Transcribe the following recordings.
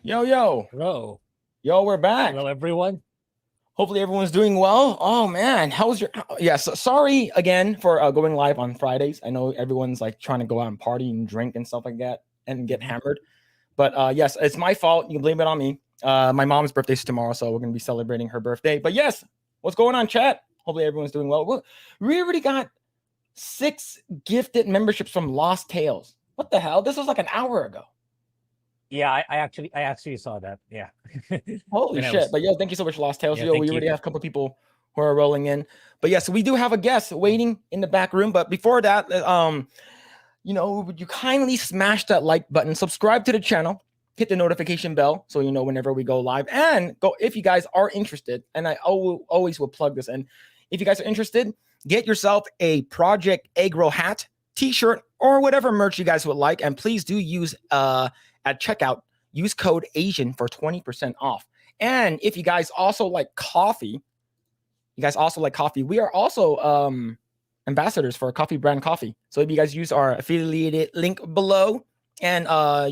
Yo, yo. Hello. Yo, we're back. Hello, everyone. Hopefully everyone's doing well. Oh, man. How was your... sorry again for going live on Fridays. I know everyone's like trying to go out and party and drink and stuff like that and get hammered. But yes, it's my fault. You can blame it on me. My mom's birthday's tomorrow, so we're going to be celebrating her birthday. But yes, what's going on, chat? Hopefully everyone's doing well. We already got 6 gifted memberships from Lost Tales. What the hell? This was like an hour ago. Yeah, I actually saw that. Yeah. Holy shit. But yo, thank you so much, Lost Tales. Yeah, Yo, we thank already you. have a couple people who are rolling in. But yes, we do have a guest waiting in the back room. But before that, would you kindly smash that like button, subscribe to the channel, hit the notification bell so you know whenever we go live, and go if you guys are interested. And I always will plug this in. If you guys are interested, get yourself a Project Eggroll hat, t-shirt, or whatever merch you guys would like. And please do use at checkout, use code Asian for 20% off. And if you guys also like coffee, we are also ambassadors for a coffee brand coffee. So if you guys use our affiliated link below and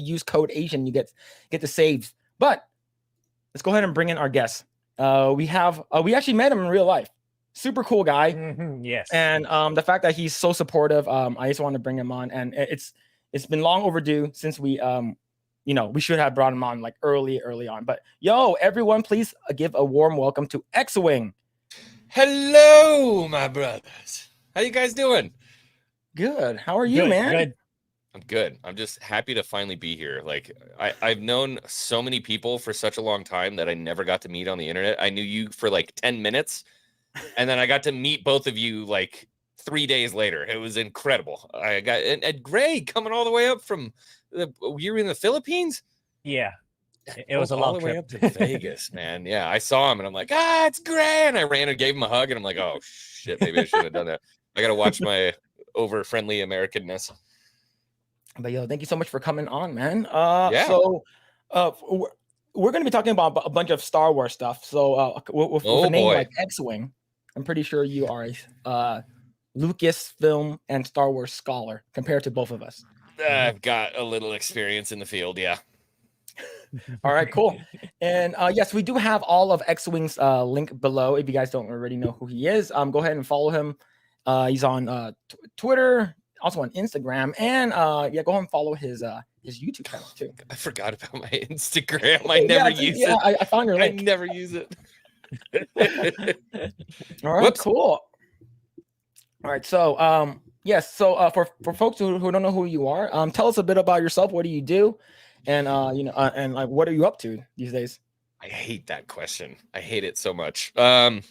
use code Asian, you get the saves. But let's go ahead and bring in our guest. We actually met him in real life. Super cool guy. Mm-hmm, yes. And the fact that he's so supportive, I just want to bring him on. And it's been long overdue since we we should have brought him on like early on. But yo, everyone, please give a warm welcome to Xwing. Hello, my brothers. How you guys doing? Good. How are you, man? Good. I'm good. I'm just happy to finally be here. Like I've known so many people for such a long time that I never got to meet on the internet. I knew you for like 10 minutes, and then I got to meet both of you like 3 days later. It was incredible. I got and Grae coming all the way up from you were in the Philippines? Yeah. It was a long all the way trip. up to Vegas, man. Yeah, I saw him and I'm like, it's Grae. And I ran and gave him a hug and I'm like, oh shit, maybe I shouldn't have done that. I gotta watch my over friendly Americanness. But yo, thank you so much for coming on, man. Yeah. So we're gonna be talking about a bunch of Star Wars stuff. So with a name like Xwing, I'm pretty sure you are a Lucasfilm and Star Wars scholar compared to both of us. I've got a little experience in the field, yeah. All right, cool. And yes, we do have all of Xwing's link below. If you guys don't already know who he is, go ahead and follow him. He's on Twitter, also on Instagram, and go ahead and follow his YouTube channel too. I forgot about my Instagram. I never use it. I found your link. I never use it. All right, Whoops. Cool. All right, so yes, so for folks who don't know who you are, tell us a bit about yourself. What do you do? And and like, what are you up to these days? I hate that question. I hate it so much. I'm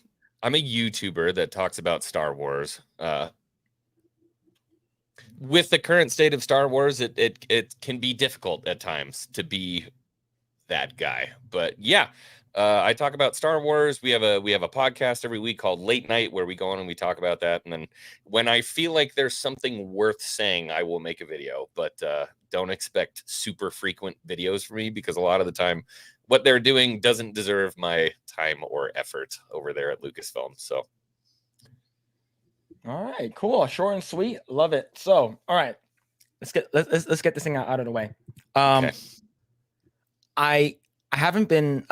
a YouTuber that talks about Star Wars. With the current state of Star Wars, it can be difficult at times to be that guy. But yeah, I talk about Star Wars. We have a podcast every week called Late Night where we go on and we talk about that. And then when I feel like there's something worth saying, I will make a video. But don't expect super frequent videos from me because a lot of the time what they're doing doesn't deserve my time or effort over there at Lucasfilm. So all right, cool, short and sweet, love it. So all right, let's get this thing out of the way. Okay. I haven't been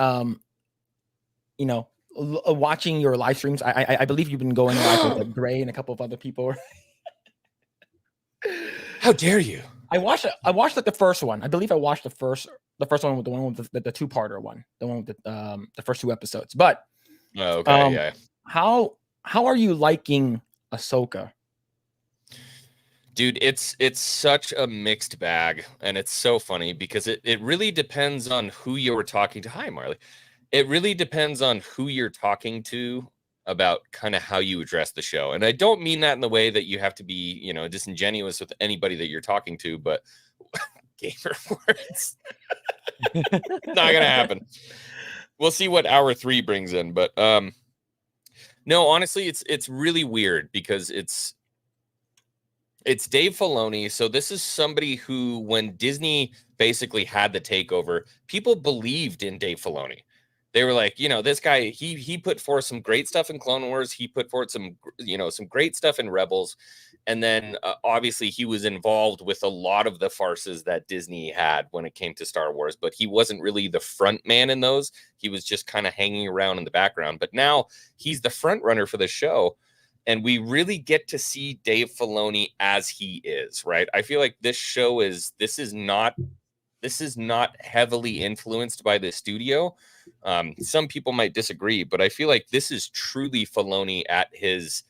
watching your live streams. I believe you've been going live with like Grae and a couple of other people. How dare you? I watched like the first one. I believe I watched the first one with the one with the two-parter one, the one with the first 2 episodes. But yeah. How are you liking Ahsoka? Dude, it's such a mixed bag, and it's so funny because it really depends on who you're talking to. Hi, Marley. It really depends on who you're talking to about kind of how you address the show. And I don't mean that in the way that you have to be, disingenuous with anybody that you're talking to, but gamer words. Not gonna happen. We'll see what hour 3 brings in, but no, honestly, it's really weird because it's Dave Filoni. So this is somebody who, when Disney basically had the takeover, people believed in Dave Filoni. They were like, this guy, he put forth some great stuff in Clone Wars. He put forth some great stuff in Rebels. And then obviously he was involved with a lot of the farces that Disney had when it came to Star Wars, but he wasn't really the front man in those. He was just kind of hanging around in the background. But now he's the front runner for the show. And we really get to see Dave Filoni as he is, right? I feel like this show is not heavily influenced by the studio. Some people might disagree, but I feel like this is truly Filoni at his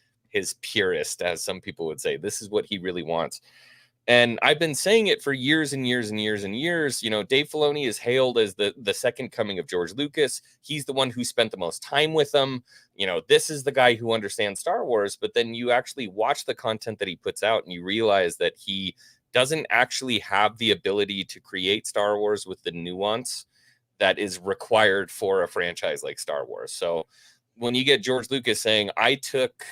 purest, as some people would say. This is what he really wants. And I've been saying it for years and years and years and years. Dave Filoni is hailed as the second coming of George Lucas. He's the one who spent the most time with him. This is the guy who understands Star Wars. But then you actually watch the content that he puts out and you realize that he doesn't actually have the ability to create Star Wars with the nuance that is required for a franchise like Star Wars. So when you get George Lucas saying, I took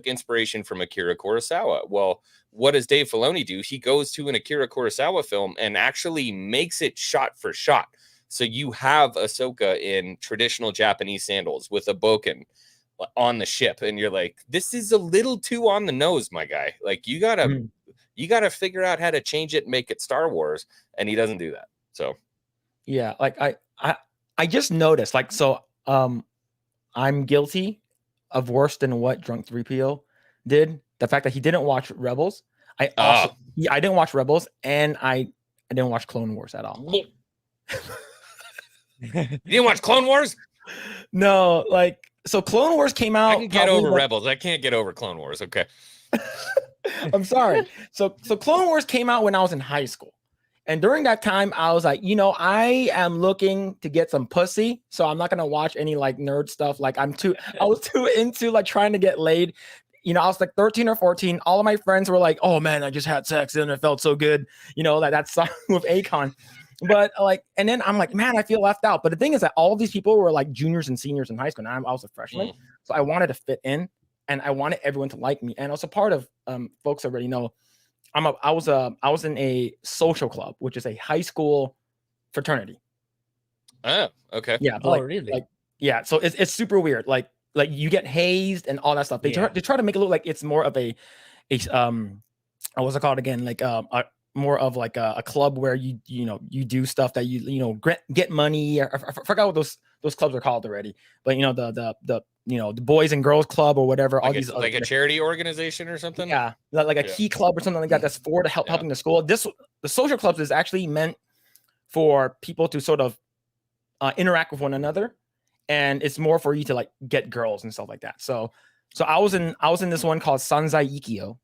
inspiration from Akira Kurosawa. Well, what does Dave Filoni do? He goes to an Akira Kurosawa film and actually makes it shot for shot. So you have Ahsoka in traditional Japanese sandals with a bokken on the ship. And you're like, this is a little too on the nose, my guy. Like you gotta figure out how to change it and make it Star Wars. And he doesn't do that. So yeah, like I just noticed, like, so I'm guilty of worse than what Drunk 3PO did. The fact that he didn't watch Rebels. I didn't watch Rebels, and I didn't watch Clone Wars at all. You didn't watch Clone Wars? No, like, so Clone Wars came out. I can get over Rebels. I can't get over Clone Wars. Okay. I'm sorry. So Clone Wars came out when I was in high school. And during that time, I was like, I am looking to get some pussy. So I'm not going to watch any like nerd stuff. Like I was too into like trying to get laid. I was like 13 or 14. All of my friends were like, oh man, I just had sex and it felt so good. That song with Akon. But and then I'm like, man, I feel left out. But the thing is that all these people were like juniors and seniors in high school. And I was a freshman. So I wanted to fit in and I wanted everyone to like me. And also part of folks already know, I was in a social club, which is a high school fraternity. Oh, okay. Yeah. Oh, really? Yeah. So it's super weird. Like you get hazed and all that stuff. They try to make it look like it's more of a what's it called again? Like more of like a club where you do stuff that you get money. I forgot what those clubs are called already. But the Boys and Girls Club or whatever. Like a charity organization or something. Yeah, like a key club or something like that. That's for to helping the school. The social clubs is actually meant for people to sort of interact with one another, and it's more for you to like get girls and stuff like that. So I was in this one called Sanzai Ikkyo,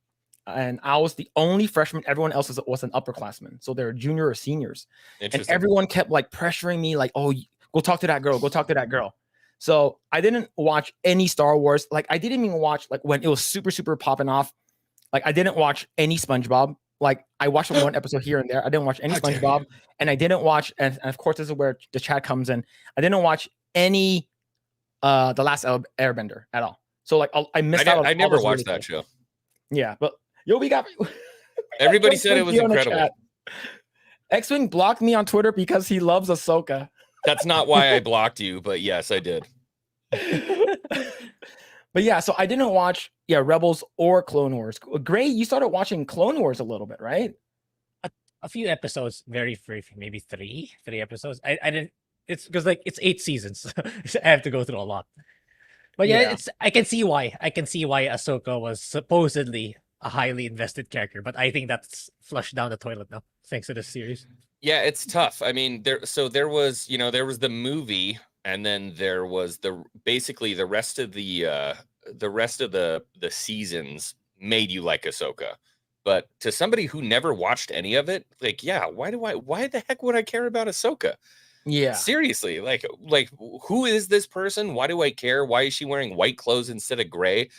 and I was the only freshman. Everyone else was an upperclassman, so they're junior or seniors, and everyone kept like pressuring me, like, "Oh, go talk to that girl. Go talk to that girl." So I didn't watch any Star Wars. Like I didn't even watch like when it was super, super popping off. Like I didn't watch any SpongeBob. Like I watched one episode here and there. I didn't watch any SpongeBob, and I didn't watch. And of course, this is where the chat comes in. I didn't watch any The Last Airbender at all. So like I missed out. I never watched that show. Yeah, but we got. Everybody said it was incredible. Xwing blocked me on Twitter because he loves Ahsoka. That's not why I blocked you, but yes, I did. But yeah, so I didn't watch Rebels or Clone Wars. Grae, you started watching Clone Wars a little bit, right? A few episodes, very maybe three episodes. I didn't. It's because like it's 8 seasons. I have to go through a lot. But yeah, I can see why. Ahsoka was supposedly a highly invested character, but I think that's flushed down the toilet now, thanks to this series. Yeah, it's tough. I mean, there was the movie, and then there was basically the rest of the seasons made you like Ahsoka. But to somebody who never watched any of it, like, yeah, why the heck would I care about Ahsoka? Yeah. Seriously, like who is this person? Why do I care? Why is she wearing white clothes instead of gray?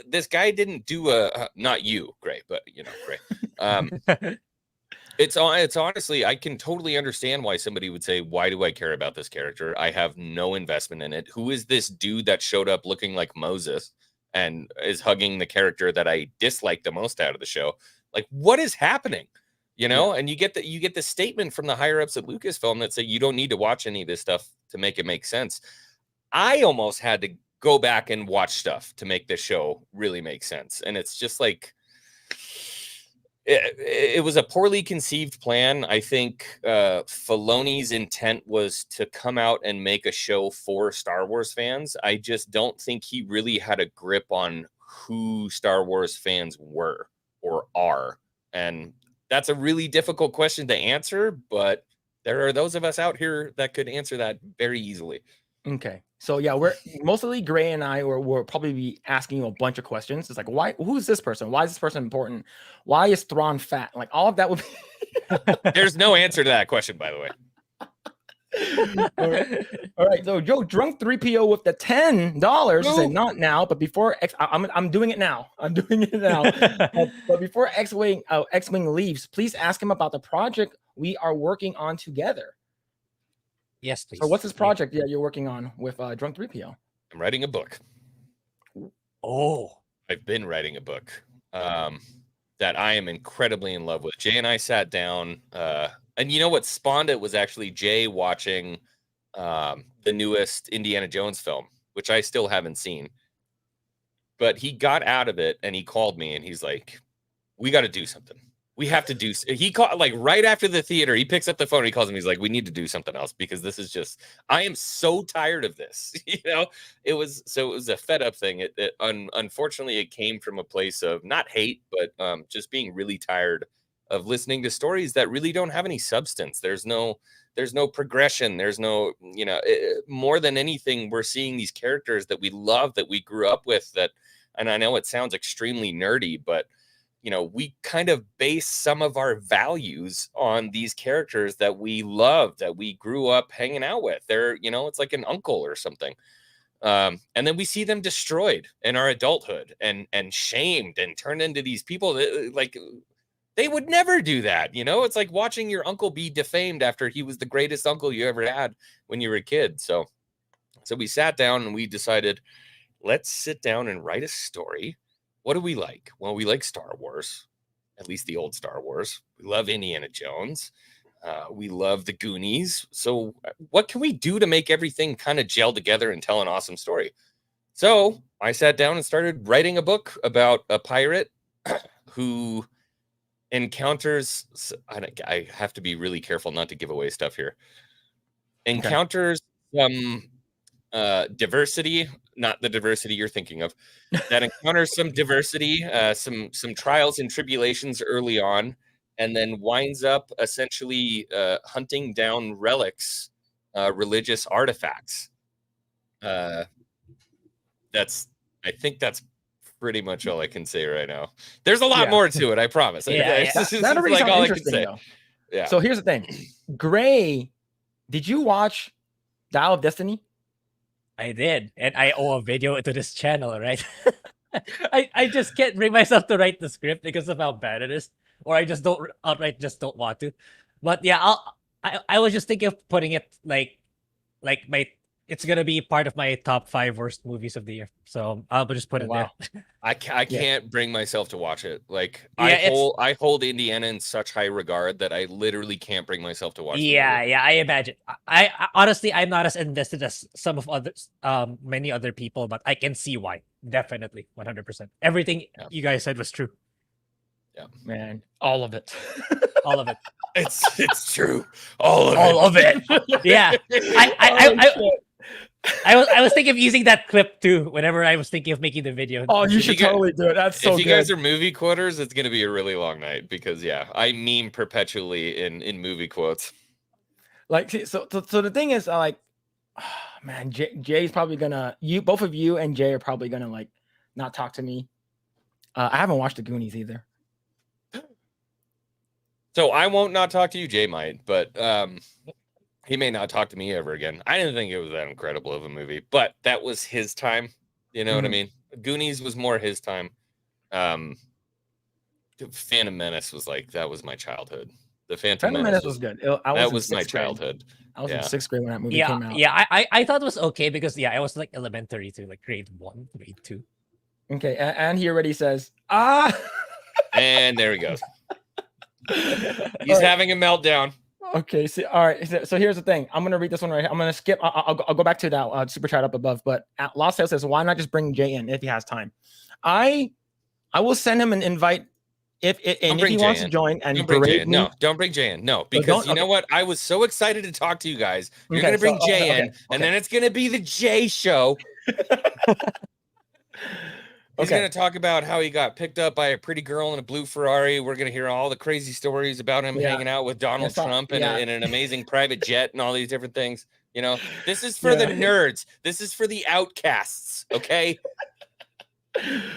This guy didn't do not you, Grae, but Grae. It's honestly, I can totally understand why somebody would say, why do I care about this character? I have no investment in it. Who is this dude that showed up looking like Moses and is hugging the character that I dislike the most out of the show? Like, what is happening? And you get the statement from the higher ups at Lucasfilm that say you don't need to watch any of this stuff to make it make sense. I almost had to go back and watch stuff to make the show really make sense. And it's just like, it was a poorly conceived plan. I think Filoni's intent was to come out and make a show for Star Wars fans. I just don't think he really had a grip on who Star Wars fans were or are. And that's a really difficult question to answer, but there are those of us out here that could answer that very easily. Okay. So yeah, we're mostly Grae and I will probably be asking you a bunch of questions. It's like, why? Who's this person? Why is this person important? Why is Thrawn fat? Like all of that would be. There's no answer to that question, by the way. All right. So Joe Drunk 3PO with the $10 said not now, but before I'm doing it now. I'm doing it now. But before Xwing leaves, please ask him about the project we are working on together. Yes, please. So what's this project that you're working on with Drunk 3PO? I'm writing a book. Oh, I've been writing a book that I am incredibly in love with. Jay and I sat down, and you know what spawned it was actually Jay watching the newest Indiana Jones film, which I still haven't seen. But he got out of it and he called me and he's like, we got to do something. We have to do. He called like right after the theater. He picks up the phone. And he calls him. He's like, "We need to do something else because this is just. I am so tired of this." It was a fed up thing. Unfortunately, it came from a place of not hate, but just being really tired of listening to stories that really don't have any substance. There's no progression. There's no more than anything, we're seeing these characters that we love, that we grew up with. That, and I know it sounds extremely nerdy, but. We kind of base some of our values on these characters that we love, that we grew up hanging out with. They're, it's like an uncle or something. And then we see them destroyed in our adulthood and shamed and turned into these people that, like, they would never do that. It's like watching your uncle be defamed after he was the greatest uncle you ever had when you were a kid. So we sat down and we decided, let's sit down and write a story. What do we like? Well, we like Star Wars, at least the old Star Wars. We love Indiana Jones. We love the Goonies. So what can we do to make everything kind of gel together and tell an awesome story? So I sat down and started writing a book about a pirate who encounters, I have to be really careful not to give away stuff here, encounters some diversity, not the diversity you're thinking of, that encounters some diversity, some trials and tribulations early on, and then winds up essentially hunting down relics, religious artifacts. I think that's pretty much all I can say right now. There's a lot more to it, I promise. That already sounds interesting, though. Yeah. So here's the thing, Grae, did you watch Dial of Destiny? I did, and I owe a video to this channel, right? I just can't bring myself to write the script because of how bad it is, or I just don't want to. But yeah, I was just thinking of putting it like it's gonna be part of my top 5 worst movies of the year. So I'll just put it there. I can't bring myself to watch it. Like I hold Indiana in such high regard that I literally can't bring myself to watch it. Yeah, I imagine. I honestly, I'm not as invested as some of others, many other people, but I can see why. Definitely, 100%. Everything you guys said was true. Yeah, man, all of it. All of it. It's true. All of it. Yeah. I was thinking of using that clip too whenever I was thinking of making the video. Oh, you should totally do it. That's so good. If you guys are movie quoters, it's going to be a really long night because I meme perpetually in movie quotes. Like, so the thing is, man, Jay's probably gonna, both of you and Jay are probably gonna like not talk to me. I haven't watched the Goonies either. So I won't not talk to you. Jay might, but he may not talk to me ever again. I didn't think it was that incredible of a movie, but that was his time. You know what I mean? Goonies was more his time. Phantom Menace was that was my childhood. The Phantom Menace was good. That was my childhood. I was in 6th grade when that movie came out. Yeah, I thought it was okay because I was like elementary too, like grade 1, grade 2. Okay, and he already says, and there he goes. He's having a meltdown. Okay, all right. So here's the thing. I'm gonna read this one right here. I'm gonna skip. I'll go back to that super chat up above. But Lost Sale says, why not just bring Jay in if he has time? I will send him an invite if he wants to join and berate me. No, don't bring Jay in. No, because you know what? I was so excited to talk to you guys. You're gonna bring Jay in, and then it's gonna be the Jay show. He's going to talk about how he got picked up by a pretty girl in a blue Ferrari. We're going to hear all the crazy stories about him hanging out with Donald Trump in an amazing private jet and all these different things. You know, this is for the nerds. This is for the outcasts, okay?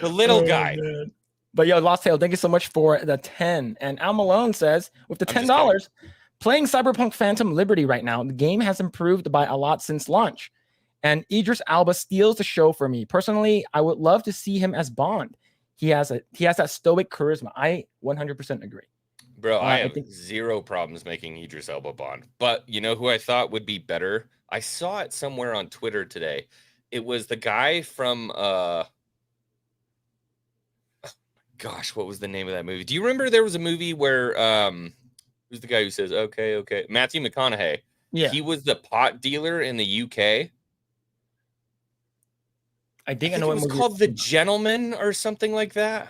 The little guy. Man. But yo, Lost Tale, thank you so much for the 10. And Al Malone says, with the $10, playing Cyberpunk Phantom Liberty right now, the game has improved by a lot since launch. And Idris Elba steals the show for me. Personally, I would love to see him as Bond. He has that stoic charisma. I 100% agree. Bro, I have zero problems making Idris Elba Bond. But you know who I thought would be better? I saw it somewhere on Twitter today. It was the guy from gosh, what was the name of that movie? Do you remember there was a movie where who's the guy who says okay? Matthew McConaughey. Yeah. He was the pot dealer in the UK. I think I know it was called The Gentleman or something like that.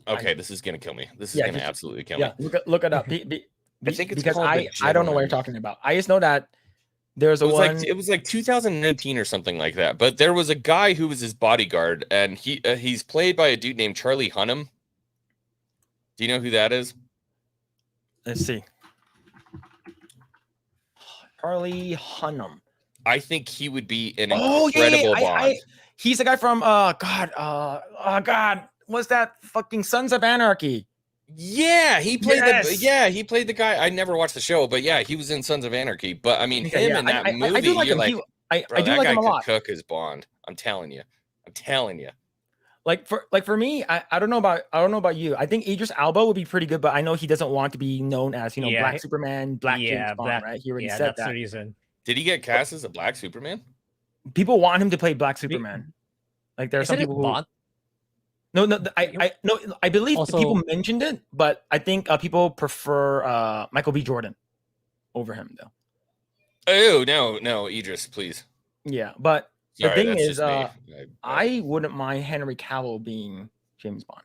Okay, this is gonna kill me. This is gonna absolutely kill me. Yeah, look it up. I think it's because I don't know what you're talking about. I just know that there's a one. It was like 2019 or something like that. But there was a guy who was his bodyguard, and he's played by a dude named Charlie Hunnam. Do you know who that is? Let's see. Charlie Hunnam. I think he would be an incredible Bond. He's the guy from God, what's that fucking Sons of Anarchy? Yeah, he played he played the guy. I never watched the show, but yeah, he was in Sons of Anarchy. But I mean, him in that movie, I do like him. I do like him a lot. Cook as Bond. I'm telling you. Like for me, I don't know about you. I think Idris Elba would be pretty good, but I know he doesn't want to be known as Black Superman, Black James Bond, right? He already said that's that. The reason. Did he get cast as a Black Superman? People want him to play Black Superman. Like there are some people who. No, I believe people mentioned it, but I think people prefer Michael B. Jordan over him though. Oh no, Idris, please. Yeah, but the thing is, I wouldn't mind Henry Cavill being James Bond.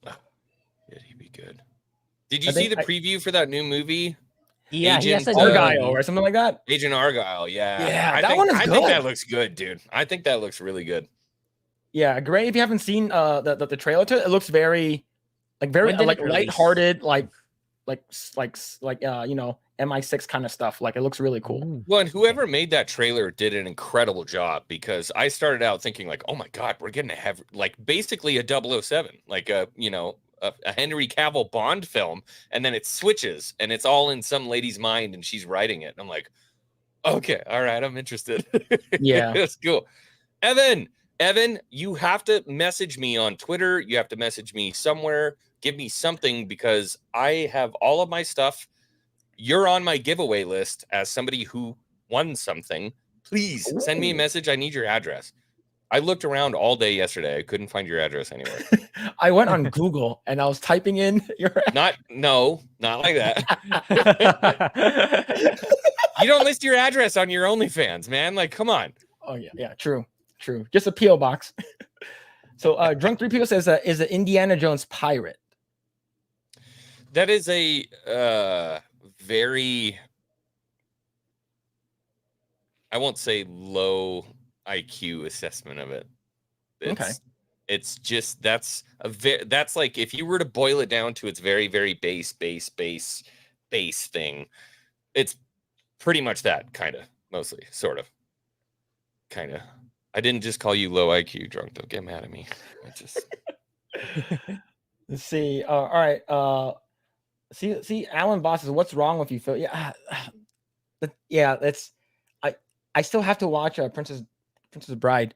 Oh, yeah, he'd be good. Did you see the preview for that new movie? Yeah, Agent Argyle or something like that. Agent Argyle, yeah. Yeah, that one is good. I think that looks good, dude. I think that looks really good. Yeah, Grae, if you haven't seen the trailer to it, it looks very lighthearted, like MI6 kind of stuff. Like it looks really cool. Well, and whoever made that trailer did an incredible job because I started out thinking like, oh my God, we're gonna have like basically a 007, like a Henry Cavill Bond film, and then it switches and it's all in some lady's mind and she's writing it. And I'm like, okay, all right, I'm interested. Yeah, it's cool. Evan, you have to message me on Twitter. You have to message me somewhere. Give me something because I have all of my stuff. You're on my giveaway list as somebody who won something. Please send me a message. I need your address. I looked around all day yesterday. I couldn't find your address anywhere. I went on Google and I was typing in your not like that. You don't list your address on your OnlyFans, man. Like, come on. Oh yeah, true. Just a P.O. box. So Drunk 3 People says is an Indiana Jones pirate. That is a very, I won't say low IQ assessment of it. It's just that's like if you were to boil it down to its very, very base thing, it's pretty much that kind of, mostly, sort of, kind of. I didn't just call you low IQ, Drunk. Don't get mad at me. Let's see. All right. See, Alan Boss says, "What's wrong with you, Phil?" Yeah, that's. I still have to watch Princess Bride.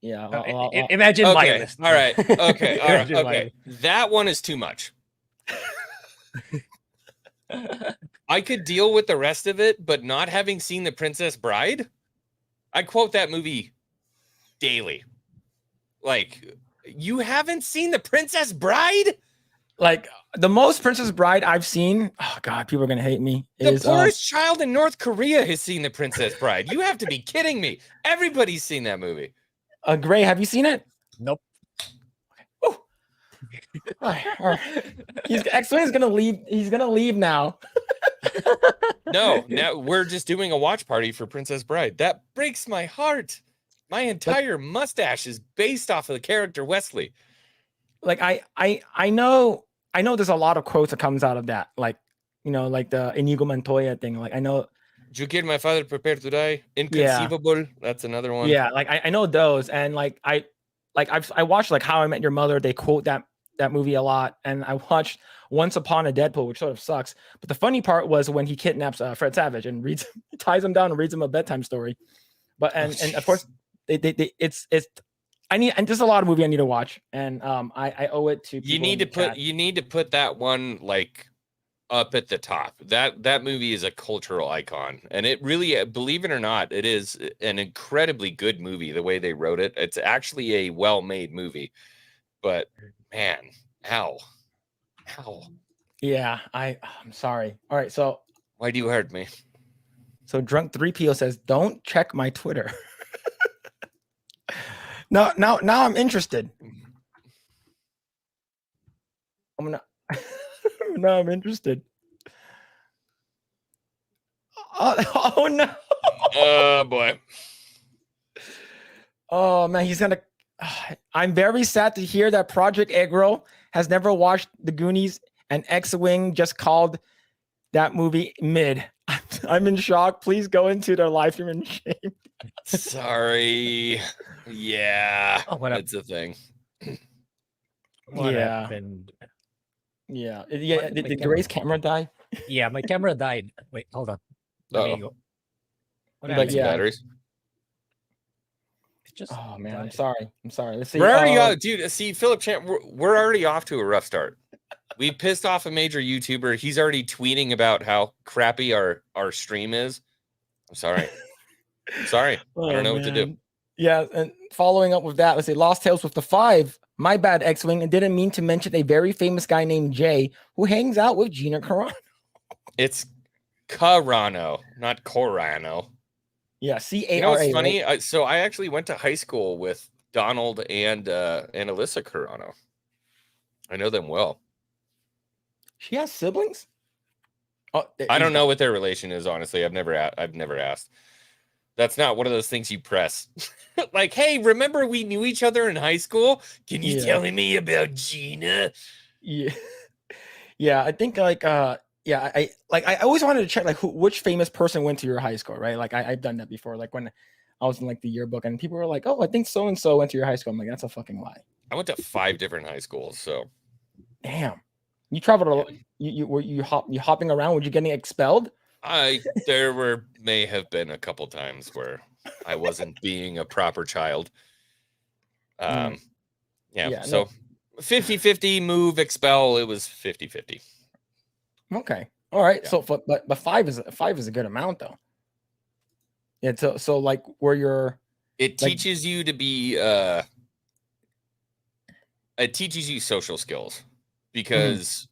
Yeah. Imagine my list. All right. Okay. That one is too much. I could deal with the rest of it, but not having seen The Princess Bride. I quote that movie daily. Like, you haven't seen The Princess Bride? Like the most Princess Bride I've seen. Oh God, people are gonna hate me. The Is poorest child in North Korea has seen The Princess Bride. You have to be kidding me. Everybody's seen that movie. Grae, have you seen it? Nope. All right. Xwing's gonna leave. He's gonna leave now. No, now we're just doing a watch party for Princess Bride. That breaks my heart. My entire mustache is based off of the character Wesley. Like I know there's a lot of quotes that comes out of that. Like, you know, like the Inigo Montoya thing. Like I know. Did you get my father prepared to die? Inconceivable. That's another one. Yeah, like I know those, and like I watched like How I Met Your Mother. They quote that movie a lot, and I watched Once Upon a Deadpool, which sort of sucks. But the funny part was when he kidnaps Fred Savage and ties him down and reads him a bedtime story. But and of course it's and there's a lot of movie I need to watch, and I owe it to people. You need to put that one like up at the top. That movie is a cultural icon, and it really, believe it or not, it is an incredibly good movie. The way they wrote it, it's actually a well-made movie. But man, how? Yeah, I'm sorry. All right, so why do you hurt me? So Drunk 3PO says, "Don't check my Twitter." Now I'm interested. Now I'm interested. Oh no. Oh boy. Oh man, he's gonna. I'm very sad to hear that Project Eggroll has never watched The Goonies, and Xwing just called that movie mid. I'm in shock. Please go into their live stream in shame. Sorry. Yeah, that's a thing. What happened? Yeah. Did Grae's camera die? Yeah, my camera died. Wait, hold on. There you go. What happened to batteries? Oh man, I'm sorry. Let's see. We're already dude. See, Phillip Champ, we're already off to a rough start. We pissed off a major YouTuber. He's already tweeting about how crappy our stream is. I'm sorry. I don't know what to do. Yeah, and following up with that, let's say Lost Tales with the 5. My bad, Xwing. And didn't mean to mention a very famous guy named Jay who hangs out with Gina Carano. It's Carano, not Corano. Yeah, C-A-R-A. You know what's funny? Right? So I actually went to high school with Donald and Alyssa Carano. I know them well. She has siblings? Oh, I don't know what their relation is, honestly. I've never asked. That's not one of those things you press. Like, hey, remember we knew each other in high school? Can you tell me about Gina? Yeah. Yeah, I think like I always wanted to check like which famous person went to your high school, right? Like I've done that before. Like when I was in like the yearbook and people were like, "Oh, I think so and so went to your high school." I'm like, "That's a fucking lie." I went to 5 different high schools, so damn. You traveled a lot. Were you hopping around? Were you getting expelled? There may have been a couple times where I wasn't being a proper child. So 50-50 move, expel, it was 50-50. Okay. All right. Yeah. So but 5 is a good amount though. Yeah, so like where you're it teaches you to be it teaches you social skills because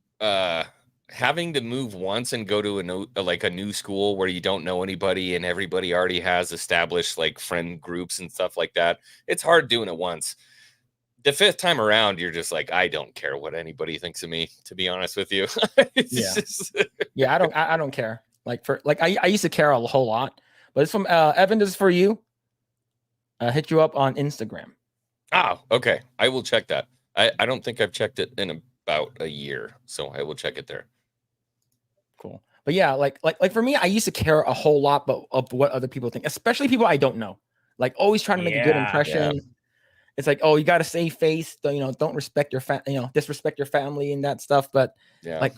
having to move once and go to a new school where you don't know anybody and everybody already has established like friend groups and stuff like that. It's hard doing it once. The 5th time around, you're just like, I don't care what anybody thinks of me, to be honest with you. Yeah, I don't care. I used to care a whole lot, but it's from Evan. This is for you. Hit you up on Instagram. Oh, okay. I will check that. I don't think I've checked it in about a year, so I will check it there. Cool. But yeah, like for me, I used to care a whole lot of what other people think, especially people I don't know. Like always trying to make a good impression. Yeah. It's like, oh, you got to save face. Don't respect your disrespect your family and that stuff. But I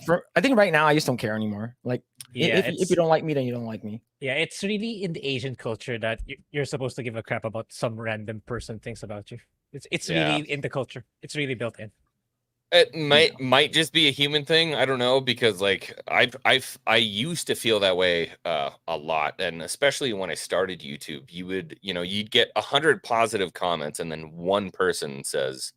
think right now I just don't care anymore. Like, if you don't like me, then you don't like me. Yeah, it's really in the Asian culture that you're supposed to give a crap about some random person thinks about you. It's really in the culture. It's really built in. It might just be a human thing. I don't know, because like I used to feel that way a lot, and especially when I started YouTube, you'd get 100 positive comments, and then one person says,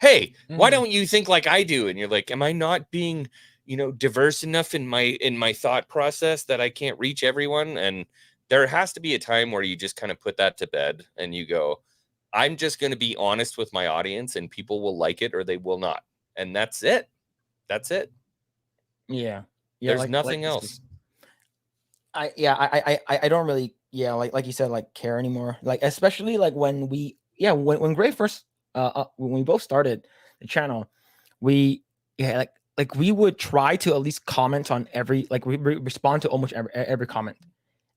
hey, why don't you think like I do? And you're like, am I not being, diverse enough in my thought process that I can't reach everyone? And there has to be a time where you just kind of put that to bed and you go, I'm just going to be honest with my audience, and people will like it or they will not. And that's it. That's it. Yeah. There's nothing else. I don't really, like you said, like care anymore. Like, especially like when when Grae first, when we both started the channel, we, like we would try to at least comment on every, like we respond to almost every comment.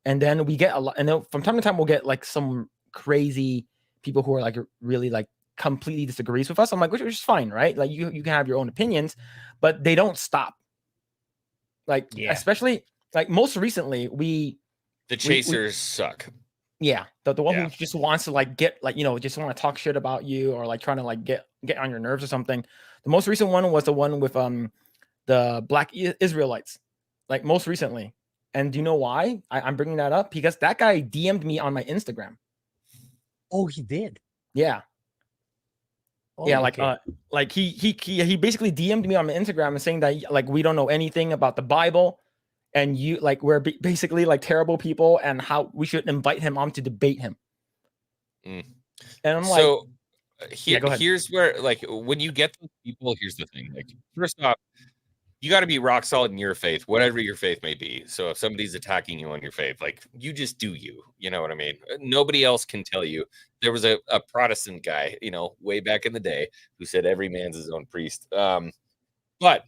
And then we get a lot, and then from time to time we'll get like some crazy people who are like really like completely disagrees with us. I'm like, which is fine, right? Like you can have your own opinions, but they don't stop. Like, especially like most recently, the chasers suck. Yeah, the one who just wants to like get like just want to talk shit about you, or like trying to like get on your nerves or something. The most recent one was the one with the Black Israelites, like most recently. And do you know why I'm bringing that up? Because that guy DM'd me on my Instagram. Oh, he did. Yeah. Oh, yeah, like okay. Like he basically DM'd me on my Instagram and saying that like we don't know anything about the Bible, and you like we're basically like terrible people, and how we should invite him on to debate him. And I'm so here's where, like, when you get those people, here's the thing. Like, first off, you got to be rock solid in your faith, whatever your faith may be. So if somebody's attacking you on your faith, like, you just do you know what I mean? Nobody else can tell you. There was a Protestant guy, way back in the day, who said every man's his own priest. But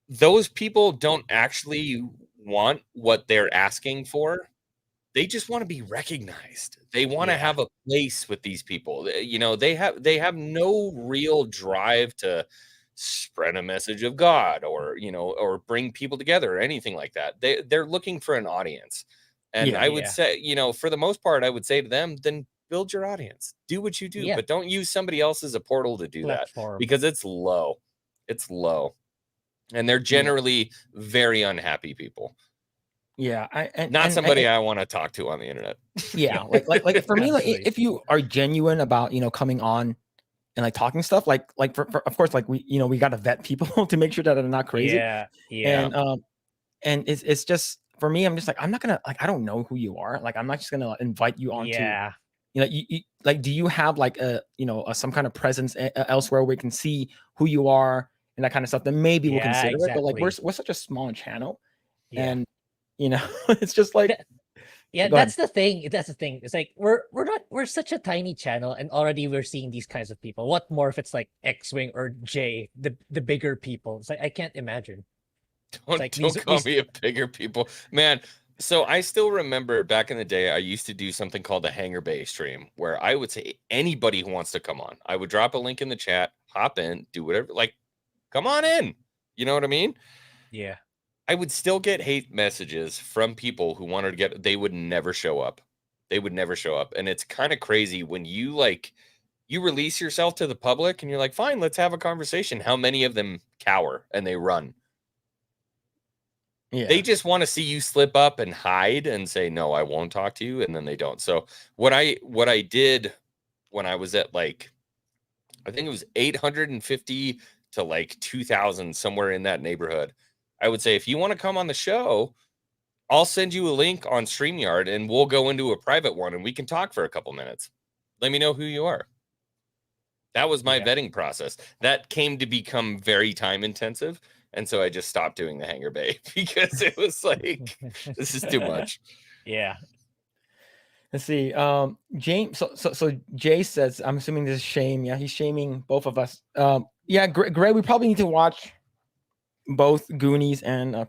those people don't actually want what they're asking for. They just want to be recognized. They want to have a place with these people. They have no real drive to spread a message of God, or bring people together or anything like that. They're looking for an audience. And I would say, for the most part, I would say to them, then build your audience, do what you do, but don't use somebody else as a portal to do that, because it's low. And they're generally very unhappy people. Yeah, not somebody I want to talk to on the internet. Yeah, like for me, like if you are genuine about coming on and like talking stuff, like for of course, like we got to vet people to make sure that they're not crazy. And it's just, for me, I'm just like, I'm not gonna, like, I don't know who you are. Like, I'm not just gonna invite you on to, you like, do you have like some kind of presence elsewhere where we can see who you are and that kind of stuff? Then maybe we'll consider it. But like, we're such a small channel, and it's just like, that's the thing. It's like we're such a tiny channel, and already we're seeing these kinds of people. What more if it's like Xwing or Jay, the bigger people? It's like, I can't imagine. Don't call me a bigger people, man. So I still remember back in the day, I used to do something called the Hanger Bay stream, where I would say anybody who wants to come on, I would drop a link in the chat, hop in, do whatever, like, come on in. You know what I mean? Yeah. I would still get hate messages from people who wanted to get, they would never show up. And it's kind of crazy when you release yourself to the public and you're like, fine, let's have a conversation. How many of them cower and they run? Yeah. They just want to see you slip up and hide and say, no, I won't talk to you. And then they don't. So what I did when I was at like, I think it was 850 to like 2,000, somewhere in that neighborhood, I would say, if you want to come on the show, I'll send you a link on StreamYard and we'll go into a private one and we can talk for a couple minutes. Let me know who you are. That was my vetting process. That came to become very time intensive. And so I just stopped doing the Hanger Bay because it was like, this is too much. Yeah. Let's see. James. So Jay says, I'm assuming this is shame. Yeah, he's shaming both of us. Yeah, Grae, we probably need to watch both Goonies and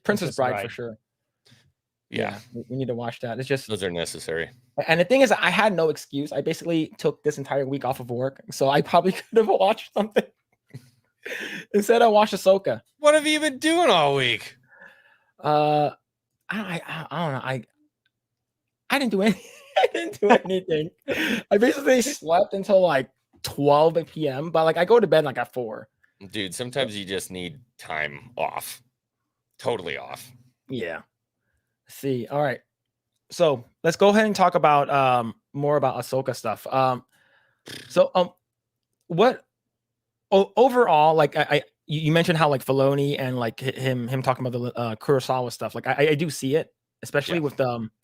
Princess Bride for sure. Yeah, we need to watch that. It's just, those are necessary. And the thing is, I had no excuse. I basically took this entire week off of work, so I probably could have watched something. Instead, I watched Ahsoka. What have you been doing all week? I don't know. I didn't do anything. I didn't do anything. I basically slept until like 12 p.m. But like I go to bed like at 4. Dude, sometimes you just need time off. Totally off. Yeah. Let's see. All right. So let's go ahead and talk about more about Ahsoka stuff. So what overall, like you mentioned how like Filoni and like him talking about the Kurosawa stuff. Like I do see it, especially with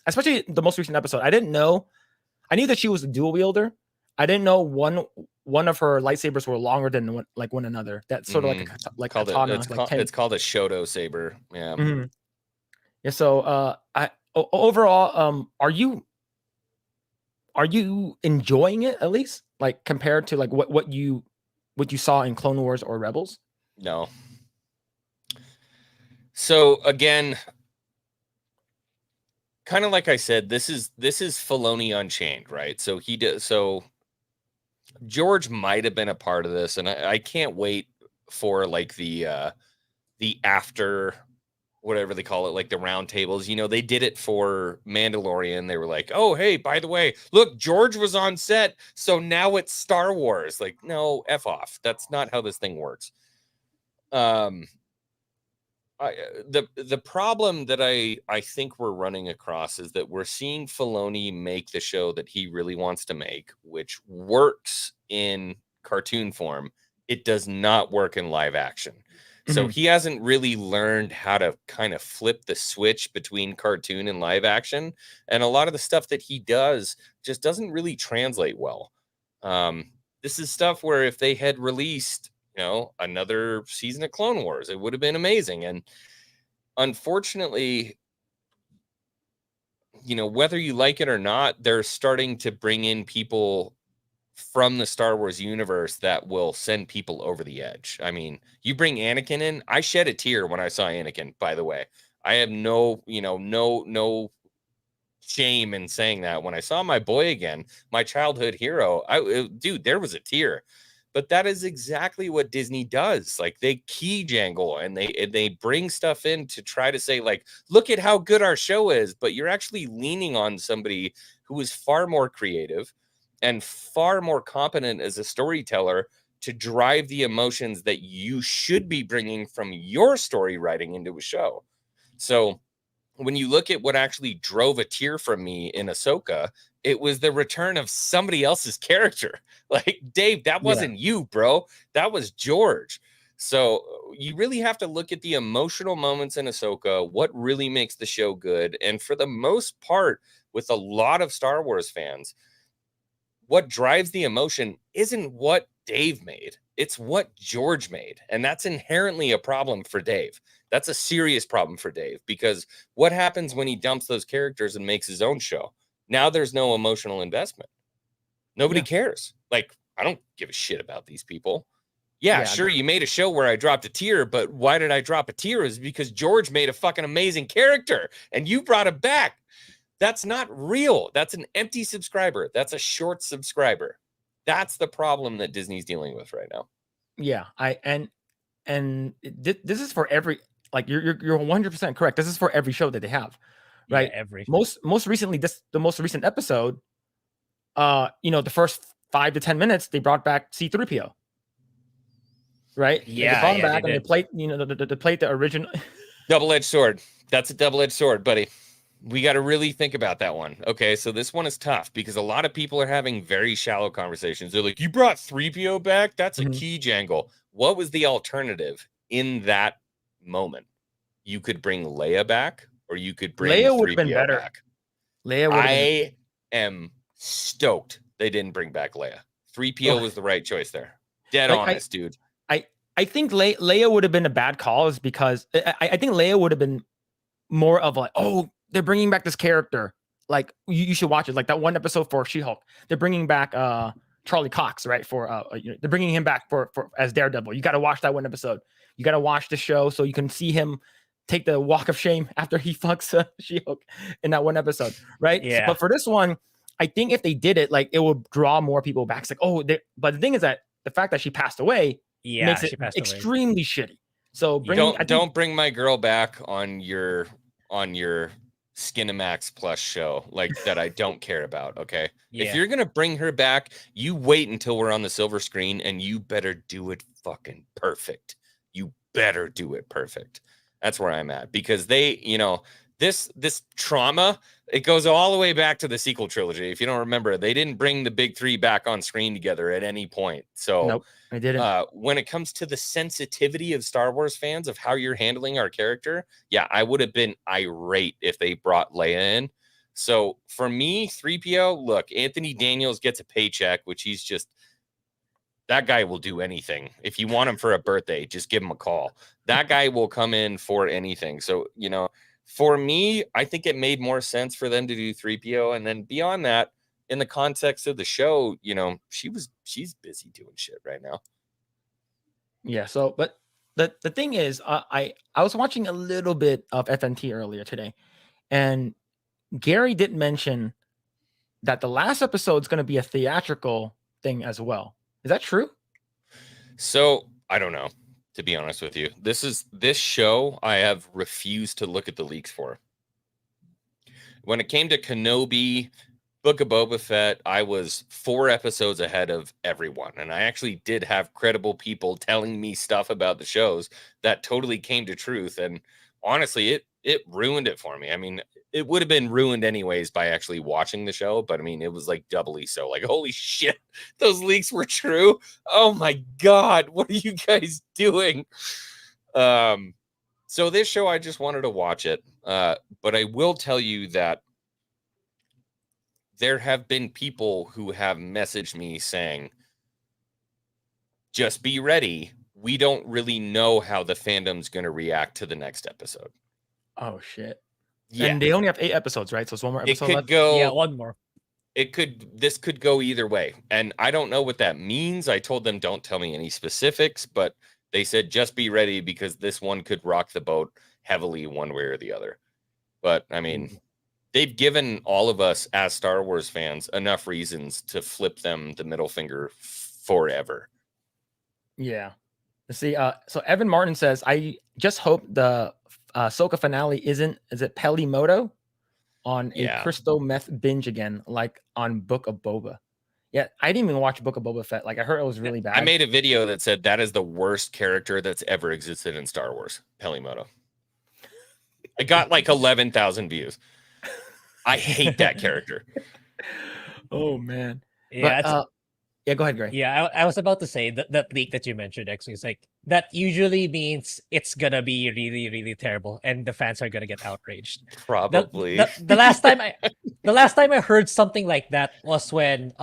especially the most recent episode. I didn't know. I knew that she was a dual wielder. I didn't know one of her lightsabers were longer than one another. That's sort of like katana. It's called a Shoto saber. Yeah. Mm-hmm. Yeah. So overall, are you enjoying it at least, like compared to like what you saw in Clone Wars or Rebels? No. So again, kind of like I said, this is Filoni Unchained, right? So he did. So George might have been a part of this, and I can't wait for like the after, whatever they call it, like the round tables. You know, they did it for Mandalorian. They were like, oh, hey, by the way, look, George was on set, so now it's Star Wars. Like, no, F off. That's not how this thing works. The problem that I think we're running across is that we're seeing Filoni make the show that he really wants to make, which works in cartoon form. It does not work in live action. So he hasn't really learned how to kind of flip the switch between cartoon and live action. And a lot of the stuff that he does just doesn't really translate well. This is stuff where if they had released, you know, another season of Clone Wars, it would have been amazing. And unfortunately, you know, whether you like it or not, they're starting to bring in people from the Star Wars universe that will send people over the edge. I mean, you bring Anakin in, I shed a tear when I saw Anakin, by the way. I have no shame in saying that. When I saw my boy again, my childhood hero, dude, there was a tear. But that is exactly what Disney does. Like, they key jangle and they bring stuff in to try to say, like, look at how good our show is. But you're actually leaning on somebody who is far more creative and far more competent as a storyteller to drive the emotions that you should be bringing from your story writing into a show. So when you look at what actually drove a tear from me in Ahsoka, it was the return of somebody else's character. Like, Dave, that wasn't you, bro. That was George. So you really have to look at the emotional moments in Ahsoka, what really makes the show good. And for the most part, with a lot of Star Wars fans, what drives the emotion isn't what Dave made. It's what George made. And that's inherently a problem for Dave. That's a serious problem for Dave, because what happens when he dumps those characters and makes his own show? Now there's no emotional investment. Nobody cares. Like, I don't give a shit about these people. Yeah, sure, you made a show where I dropped a tear, but why did I drop a tear? Is because George made a fucking amazing character and you brought him back. That's not real. That's an empty subscriber. That's a short subscriber. That's the problem that Disney's dealing with right now. Yeah, this is for every, like, you're 100% correct. This is for every show that they have, right? Yeah, every most recently, the most recent episode, the first 5 to 10 minutes they brought back C-3PO, right? Yeah, they brought him back and they played, they played the original. Double-edged sword. That's a double-edged sword, buddy. We got to really think about that one. Okay, so this one is tough because a lot of people are having very shallow conversations. They're like, you brought 3PO back? That's a key jangle. What was the alternative in that moment? You could bring Leia back, or you could bring Leia would have been 3PO better. back. I am stoked they didn't bring back Leia. 3PO was the right choice there. Dead honest, dude. I think Leia would have been a bad call, is because I think Leia would have been more of like, oh, they're bringing back this character. Like, you should watch it. Like that one episode for She-Hulk. They're bringing back Charlie Cox, right? For they're bringing him back for as Daredevil. You got to watch that one episode. You got to watch the show so you can see him take the walk of shame after he fucks She-Hulk in that one episode, right? Yeah. But for this one, I think if they did it, like, it would draw more people back. It's like, oh, but the thing is that the fact that she passed away makes it extremely shitty. So don't bring my girl back on your Skinamax Plus show like that. I don't care about. Okay. Yeah. If you're going to bring her back, you wait until we're on the silver screen, and you better do it fucking perfect. You better do it perfect. That's where I'm at, because they this trauma, it goes all the way back to the sequel trilogy. If you don't remember, they didn't bring the big three back on screen together at any point. So nope, I didn't. When it comes to the sensitivity of Star Wars fans of how you're handling our character, yeah, I would have been irate if they brought Leia in. So for me, 3PO, look, Anthony Daniels gets a paycheck, which he's just, that guy will do anything. If you want him for a birthday, just give him a call. That guy will come in for anything. So, you know, for me, I think it made more sense for them to do 3PO. And then beyond that, in the context of the show, you know, she's busy doing shit right now. Yeah. So, but the thing is, I was watching a little bit of FNT earlier today, and Gary did mention that the last episode is going to be a theatrical thing as well. Is that true? So I don't know, to be honest with you. This show I have refused to look at the leaks for. When it came to Kenobi, Book of Boba Fett, I was 4 episodes ahead of everyone. And I actually did have credible people telling me stuff about the shows that totally came to truth. And honestly, it ruined it for me. I mean, it would have been ruined anyways by actually watching the show. But I mean, it was like doubly so. Like, holy shit, those leaks were true. Oh my God, what are you guys doing? So this show, I just wanted to watch it. But I will tell you that there have been people who have messaged me saying, just be ready. We don't really know how the fandom's going to react to the next episode. Oh, shit. Yeah. And they only have 8 episodes, right? So it's one more episode It could left? go. Yeah, one more. This could go either way. And I don't know what that means. I told them, don't tell me any specifics, but they said, just be ready because this one could rock the boat heavily one way or the other. But I mean, they've given all of us as Star Wars fans enough reasons to flip them the middle finger forever. Yeah. See, so Evan Martin says, I just hope the Ahsoka finale is it Pelimoto on a crystal meth binge again, like on Book of Boba. Yeah, I didn't even watch Book of Boba Fett. Like, I heard it was really bad. I made a video that said that is the worst character that's ever existed in Star Wars, Pelimoto. I got like 11,000 views. I hate that character. Oh man. Yeah, But, yeah, go ahead, Grae. yeah. I was about to say that leak that you mentioned, Xwing, is like that usually means it's gonna be really, really terrible, and the fans are gonna get outraged. Probably. The last time I heard something like that was when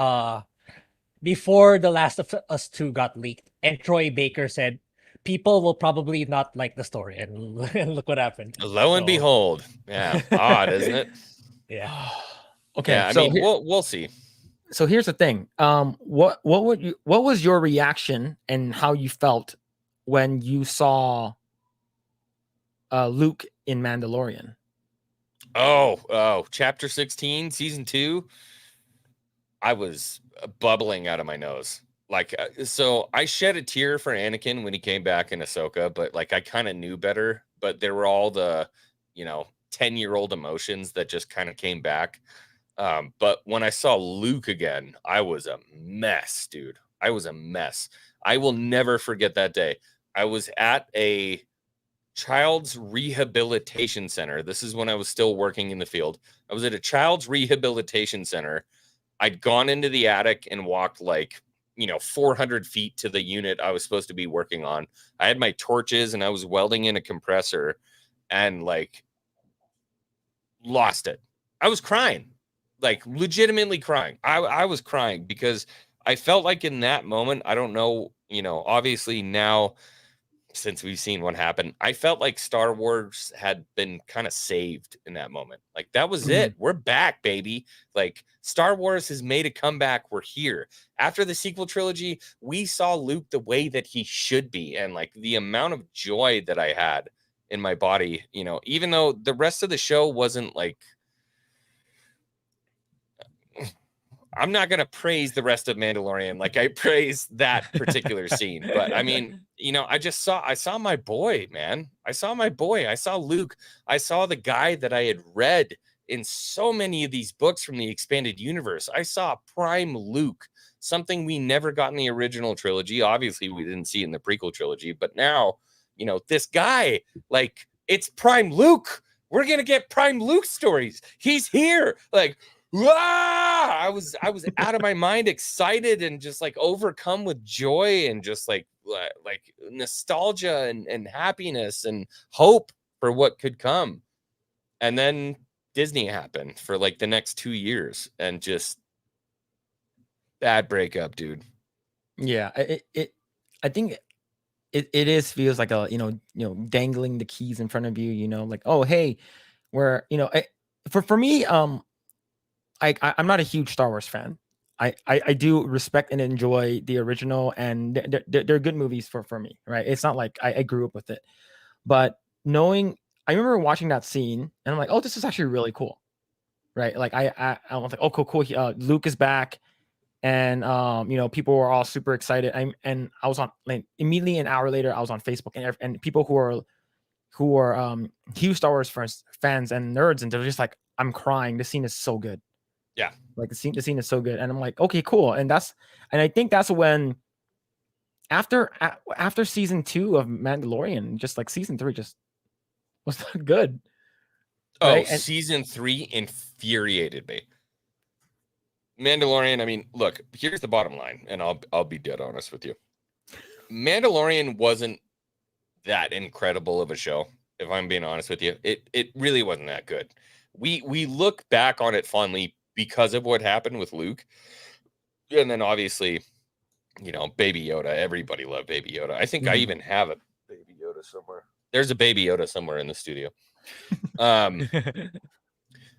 before The Last of Us 2 got leaked, and Troy Baker said people will probably not like the story, and look what happened. Lo and behold, yeah, odd, isn't it? Yeah. Okay. Yeah, I so mean, we'll see. So here's the thing. What was your reaction and how you felt when you saw Luke in Mandalorian? Oh, chapter 16, season 2. I was bubbling out of my nose. Like, so I shed a tear for Anakin when he came back in Ahsoka, but like I kind of knew better. But there were all the, 10-year-old emotions that just kind of came back. But when I saw Luke again, I was a mess, dude. I was a mess. I will never forget that day. I was at a child's rehabilitation center. This is when I was still working in the field. I was at a child's rehabilitation center. I'd gone into the attic and walked 400 feet to the unit I was supposed to be working on. I had my torches and I was welding in a compressor and lost it. I was crying. Like legitimately crying. I was crying because I felt like in that moment, I don't know, obviously now since we've seen what happened, I felt like Star Wars had been kind of saved in that moment. Like that was it. We're back, baby. Like Star Wars has made a comeback. We're here. After the sequel trilogy, we saw Luke the way that he should be. And like the amount of joy that I had in my body, even though the rest of the show wasn't I'm not going to praise the rest of Mandalorian like I praise that particular scene. But I mean, I saw my boy, man. I saw my boy. I saw Luke. I saw the guy that I had read in so many of these books from the expanded universe. I saw Prime Luke, something we never got in the original trilogy. Obviously, we didn't see in the prequel trilogy. But now, this guy, it's Prime Luke. we're gonna get Prime Luke stories. He's here. Like, I was out of my mind, excited and just like overcome with joy and just like nostalgia and happiness and hope for what could come. And then Disney happened for like the next 2 years and just bad breakup, dude. Yeah, I think it feels like a dangling the keys in front of you, like, oh hey, where for me, I'm not a huge Star Wars fan. I do respect and enjoy the original, and they're good movies for me, right? It's not like I grew up with it, but I remember watching that scene and I'm like, oh, this is actually really cool, right? Like I was like, oh, cool. Luke is back, and people were all super excited. I was on, like, immediately an hour later, I was on Facebook, and people who are huge Star Wars fans and nerds, and they're just like, I'm crying. This scene is so good. Yeah. Like the scene is so good. And I'm like, okay, cool. And I think that's when after season 2 of Mandalorian, just like season 3 just was not good. Oh, right? season 3 infuriated me. Mandalorian, I mean, look, here's the bottom line, and I'll be dead honest with you. Mandalorian wasn't that incredible of a show, if I'm being honest with you. It really wasn't that good. We look back on it fondly because of what happened with Luke. And then obviously, Baby Yoda. Everybody loved Baby Yoda. I think I even have a Baby Yoda somewhere. There's a Baby Yoda somewhere in the studio.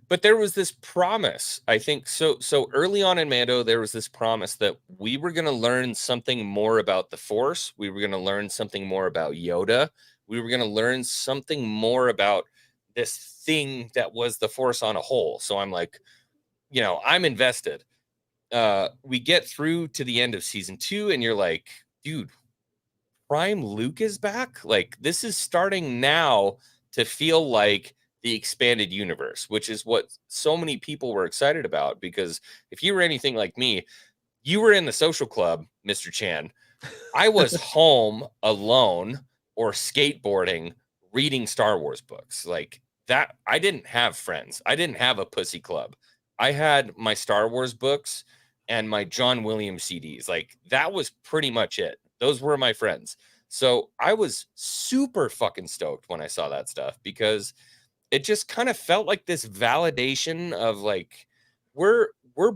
But there was this promise, I think, so early on in Mando, there was this promise that we were going to learn something more about the Force. We were going to learn something more about Yoda. We were going to learn something more about this thing that was the Force on a whole. So I'm like, I'm invested. We get through to the end of season 2, and you're like, dude, Prime Luke is back? Like, this is starting now to feel like the expanded universe, which is what so many people were excited about. Because if you were anything like me, you were in the social club, Mr. Chan. I was home alone or skateboarding, reading Star Wars books. Like that, I didn't have friends. I didn't have a pussy club. I had my Star Wars books and my John Williams CDs. Like that was pretty much it. Those were my friends. So I was super fucking stoked when I saw that stuff, because it just kind of felt like this validation of like, we're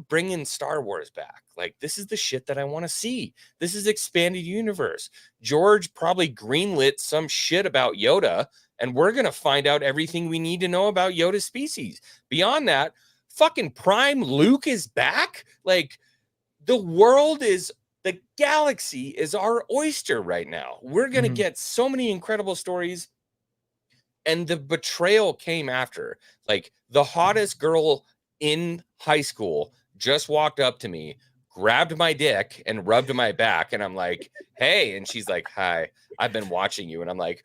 bringing Star Wars back. Like, this is the shit that I want to see. This is expanded universe. George probably greenlit some shit about Yoda, and we're going to find out everything we need to know about Yoda's species. Beyond that, fucking Prime Luke is back. Like, the galaxy is our oyster right now. We're going to get so many incredible stories. And the betrayal came after. Like, the hottest girl in high school just walked up to me, grabbed my dick, and rubbed my back. And I'm like, hey. And she's like, hi, I've been watching you. And I'm like,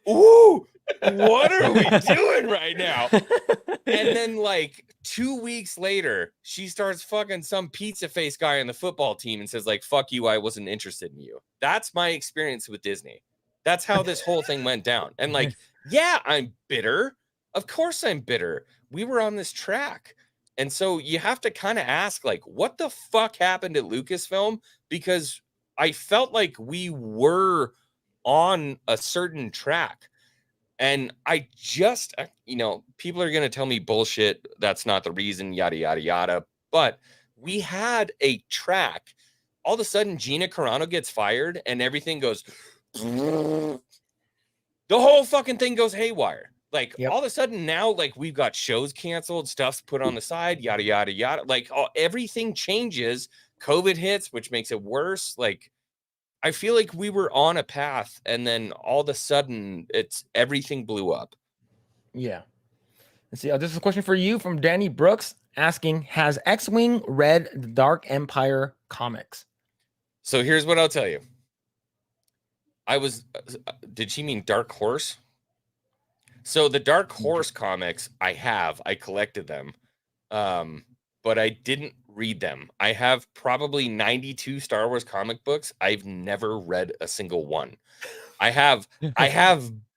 ooh, what are we doing right now? And then like 2 weeks later, she starts fucking some pizza face guy on the football team and says like, fuck you, I wasn't interested in you. That's my experience with Disney. That's how this whole thing went down. And like, yeah, I'm bitter. Of course I'm bitter. We were on this track. And so you have to kind of ask, like, what the fuck happened at Lucasfilm? Because I felt like we were on a certain track. And I just, people are going to tell me bullshit. That's not the reason, yada, yada, yada. But we had a track. All of a sudden, Gina Carano gets fired and everything goes... the whole fucking thing goes haywire. Like, all of a sudden now, like, we've got shows canceled, stuff's put on the side, yada, yada, yada. Like, everything changes. COVID hits, which makes it worse. Like, I feel like we were on a path, and then all of a sudden, everything blew up. Yeah. Let's see. This is a question for you from Danny Brooks asking, has Xwing read the Dark Empire comics? So here's what I'll tell you. Did she mean Dark Horse? So the Dark Horse comics I collected them, but I didn't read them. I have probably 92 Star Wars comic books. I've never read a single one. I have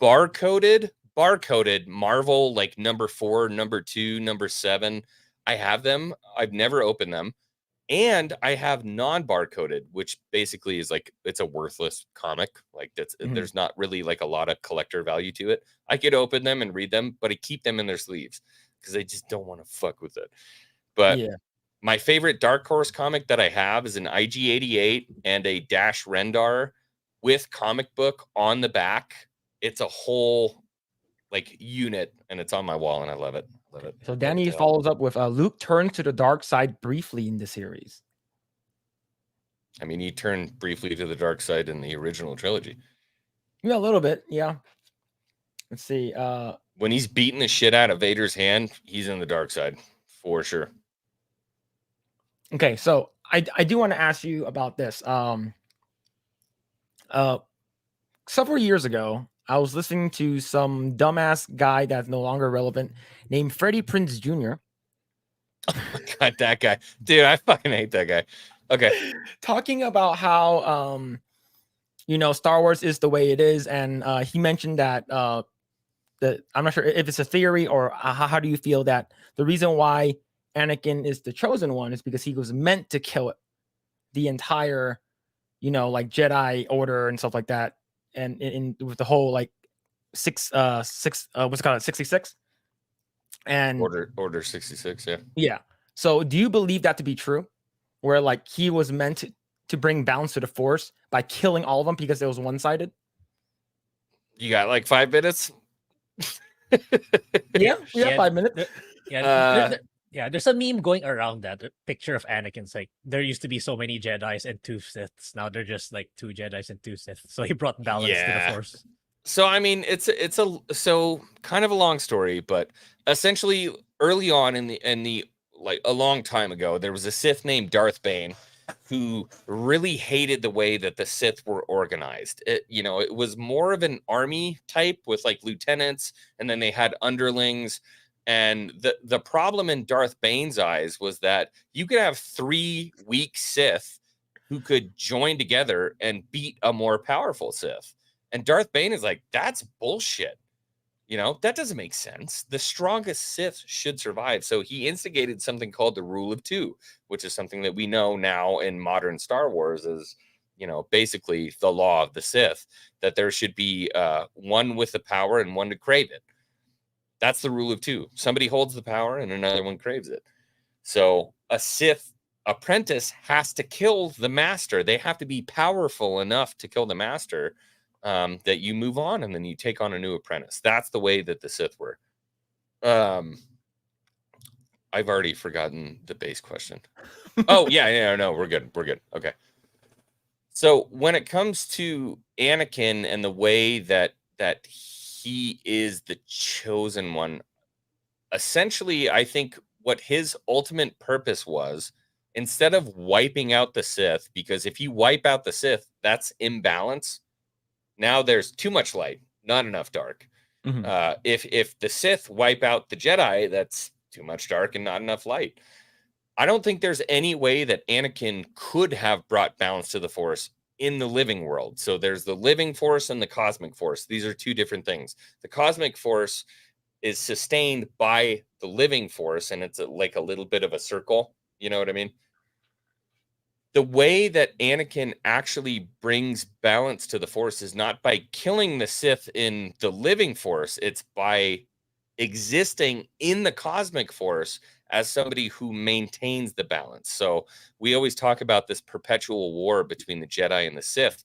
barcoded barcoded Marvel, like number 4, number 2, number 7. I have them. I've never opened them. And I have non-barcoded, which basically is like, it's a worthless comic. Like there's not really like a lot of collector value to it. I could open them and read them, but I keep them in their sleeves because I just don't want to fuck with it. But my favorite Dark Horse comic that I have is an IG-88 and a Dash Rendar with comic book on the back. It's a whole like unit, and it's on my wall, and I love it. Love it. So Danny follows up with Luke turns to the dark side briefly in the series. I mean, he turned briefly to the dark side in the original trilogy. Yeah, a little bit. Yeah. Let's see. When he's beating the shit out of Vader's hand, he's in the dark side for sure. Okay, so I do want to ask you about this. Several years ago, I was listening to some dumbass guy that's no longer relevant named Freddie Prinze Jr. Oh my God, that guy. Dude, I fucking hate that guy. Okay. Talking about how, Star Wars is the way it is. And he mentioned that, I'm not sure if it's a theory or how do you feel that the reason why Anakin is the chosen one is because he was meant to kill the entire, like Jedi Order and stuff like that. And in with the whole like what's it called, 66 and order 66. Yeah. So do you believe that to be true, where like he was meant to bring balance to the Force by killing all of them because it was one-sided? You got like 5 minutes? Yeah, 5 minutes. There's a meme going around that picture of Anakin's like, there used to be so many Jedis and 2 Siths. Now they're just like 2 Jedis and 2 Siths. So he brought balance to the Force. So I mean, it's so kind of a long story, but essentially early on in the like a long time ago, there was a Sith named Darth Bane who really hated the way that the Sith were organized. It was more of an army type with like lieutenants, and then they had underlings. And the problem in Darth Bane's eyes was that you could have 3 weak Sith who could join together and beat a more powerful Sith. And Darth Bane is like, that's bullshit. That doesn't make sense. The strongest Sith should survive. So he instigated something called the Rule of 2, which is something that we know now in modern Star Wars as, basically the law of the Sith, that there should be one with the power and one to crave it. That's the Rule of 2. Somebody holds the power and another one craves it. So a Sith apprentice has to kill the master. They have to be powerful enough to kill the master, that you move on and then you take on a new apprentice. That's the way that the Sith were. I've already forgotten the base question. Oh, no, we're good. Okay. So when it comes to Anakin and the way that he is the chosen one, essentially, I think what his ultimate purpose was, instead of wiping out the Sith, because if you wipe out the Sith, that's imbalance. Now there's too much light, not enough dark. Mm-hmm. If the Sith wipe out the Jedi, that's too much dark and not enough light. I don't think there's any way that Anakin could have brought balance to the Force in the living world. So there's the living Force and the cosmic Force. These are 2 different things. The cosmic Force is sustained by the living Force, and it's like a little bit of a circle. You know what I mean? The way that Anakin actually brings balance to the Force is not by killing the Sith in the living Force. It's by existing in the cosmic Force as somebody who maintains the balance. So we always talk about this perpetual war between the Jedi and the Sith.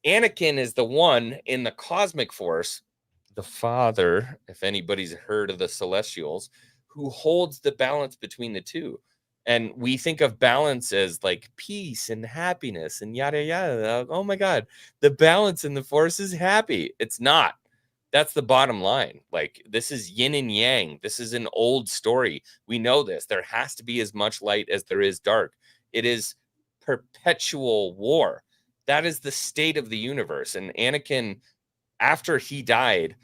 Anakin is the one in the cosmic Force, the father, if anybody's heard of the Celestials, who holds the balance between the two. And we think of balance as like peace and happiness and yada, yada. Oh my God, the balance in the Force is happy. It's not. That's the bottom line. Like, this is yin and yang. This is an old story. We know this. There has to be as much light as there is dark. It is perpetual war. That is the state of the universe. And Anakin, after he died,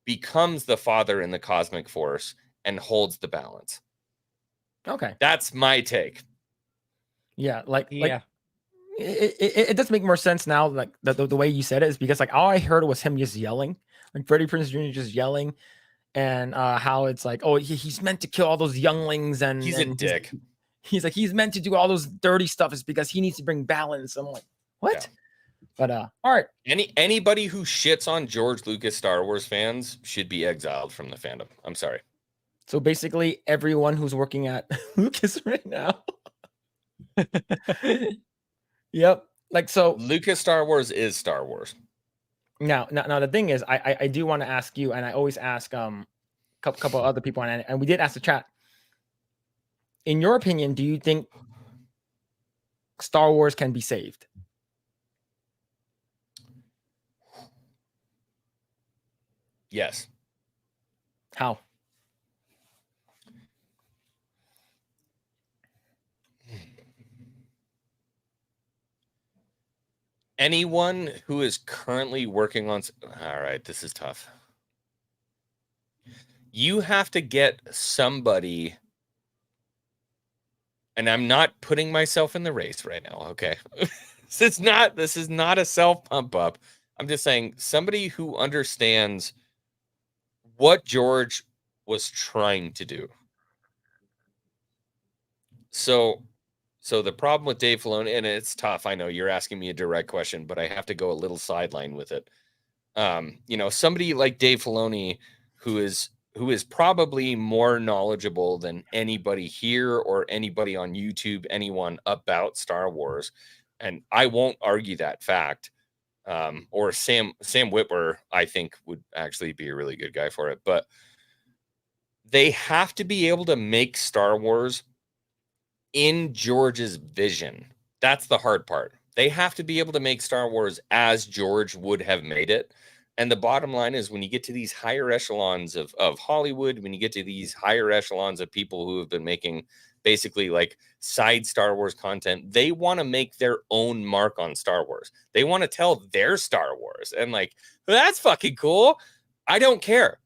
becomes the father in the cosmic Force and holds the balance. Okay. That's my take. Yeah. It does make more sense now. Like the way you said it is because like all I heard was him just yelling. like Freddie Prinze Jr. just yelling, and how it's like, oh, he's meant to kill all those younglings, and He's a dick. He's like, he's meant to do all those dirty stuff is because he needs to bring balance. I'm like, what? Yeah. But all right. Anybody who shits on George Lucas Star Wars fans should be exiled from the fandom. I'm sorry. So basically, everyone who's working at Lucas right now. Yep. Like, so Lucas Star Wars is Star Wars. Now the thing is, I do want to ask you, and I always ask couple other people, and we did ask the chat. In your opinion, do you think Star Wars can be saved? Yes. How? Anyone who is currently working on... All right, this is tough. You have to get somebody... And I'm not putting myself in the race right now, okay? This is not a self pump up. I'm just saying somebody who understands what George was trying to do. So the problem with Dave Filoni, and it's tough. I know you're asking me a direct question, but I have to go a little sideline with it. Somebody like Dave Filoni, who is probably more knowledgeable than anybody here or anybody on YouTube, anyone about Star Wars. And I won't argue that fact. Or Sam Witwer, I think, would actually be a really good guy for it. But they have to be able to make Star Wars in George's vision. That's the hard part. They have to be able to make Star Wars as George would have made it. And the bottom line is, when you get to these higher echelons of Hollywood, when you get to these higher echelons of people who have been making basically like side Star Wars content, they want to make their own mark on Star Wars. They want to tell their Star Wars. And like, that's fucking cool. I don't care.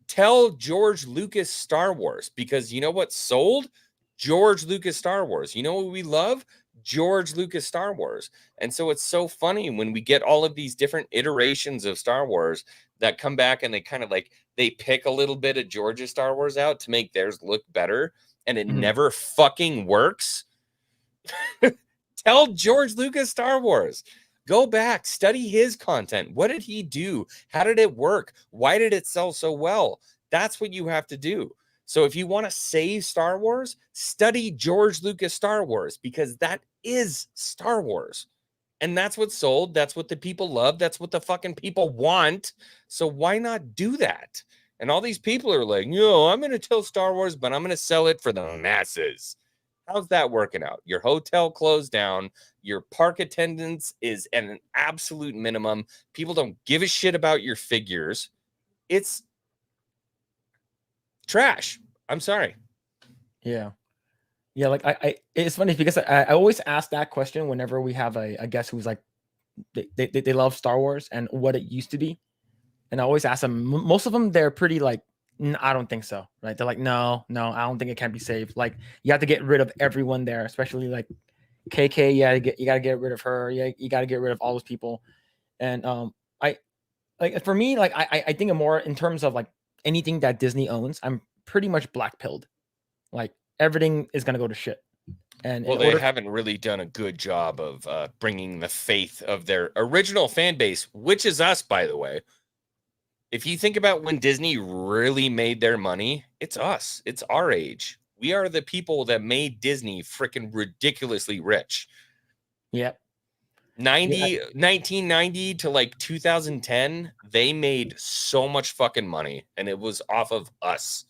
Tell George Lucas Star Wars, because you know what sold? George Lucas Star Wars. You know what we love? George Lucas Star Wars. And so it's so funny when we get all of these different iterations of Star Wars that come back and they kind of like, they pick a little bit of George's Star Wars out to make theirs look better, and it never fucking works. Tell George Lucas Star Wars. Go back, study his content. What did he do? How did it work? Why did it sell so well? That's what you have to do. So if you want to save Star Wars, study George Lucas Star Wars, because that is Star Wars. And that's what sold. That's what the people love. That's what the fucking people want. So why not do that? And all these people are like, I'm going to tell Star Wars, but I'm going to sell it for the masses. How's that working out? Your hotel closed down. Your park attendance is at an absolute minimum. People don't give a shit about your figures. It's trash. I'm sorry. Yeah. Like it's funny because I always ask that question whenever we have a guest who's like, they love Star Wars and what it used to be. And I always ask them, most of them, they're pretty like, I don't think so. Right. They're like, no, I don't think it can be saved. Like, you have to get rid of everyone there, especially like KK. Yeah. You got to get rid of her. Yeah. You got to get rid of all those people. And I like, for me, like, I think more in terms of like anything that Disney owns, I'm pretty much black-pilled. Like, everything is going to go to shit. And well, they haven't really done a good job of bringing the faith of their original fan base, which is us, by the way. If you think about when Disney really made their money, it's us. It's our age. We are the people that made Disney freaking ridiculously rich. Yep. 1990 to like 2010, they made so much fucking money, and it was off of us.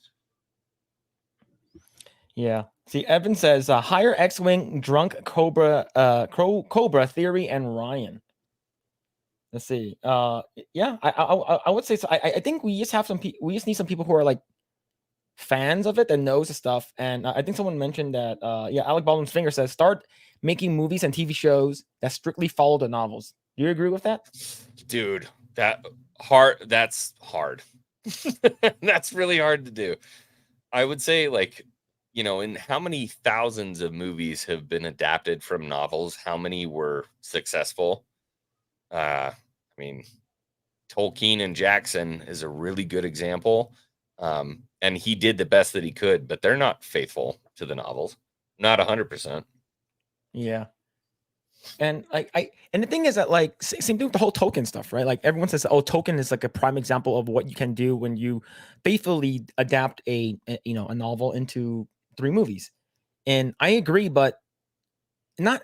Yeah. See, Evan says hire Xwing, Drunk, Cobra, Cobra, Theory, and Ryan. Let's see. Yeah, I would say so. I think we just need some people who are like fans of it that knows the stuff. And I think someone mentioned that. Alec Baldwin's finger says start making movies and TV shows that strictly follow the novels. Do you agree with that, dude? That's hard. That's really hard to do. I would say, like, in how many thousands of movies have been adapted from novels, how many were successful? I mean, Tolkien and Jackson is a really good example. And he did the best that he could, but they're not faithful to the novels. Not 100%. Yeah. And and the thing is that like same thing with the whole Tolkien stuff, right? Like everyone says, oh, Tolkien is like a prime example of what you can do when you faithfully adapt a novel into 3 movies. And I agree, but not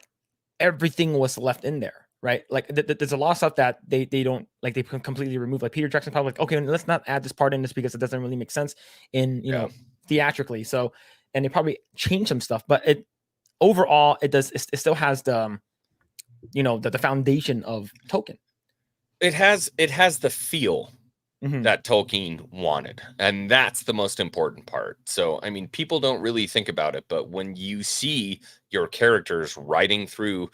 everything was left in there, right? Like there's a lot of stuff that they don't like, they completely remove. Like Peter Jackson probably like, okay, let's not add this part in this because it doesn't really make sense in theatrically. So, and they probably changed some stuff, but it overall it still has the the foundation of Tolkien. It has the feel that Tolkien wanted, and that's the most important part. So I mean, people don't really think about it, but when you see your characters riding through,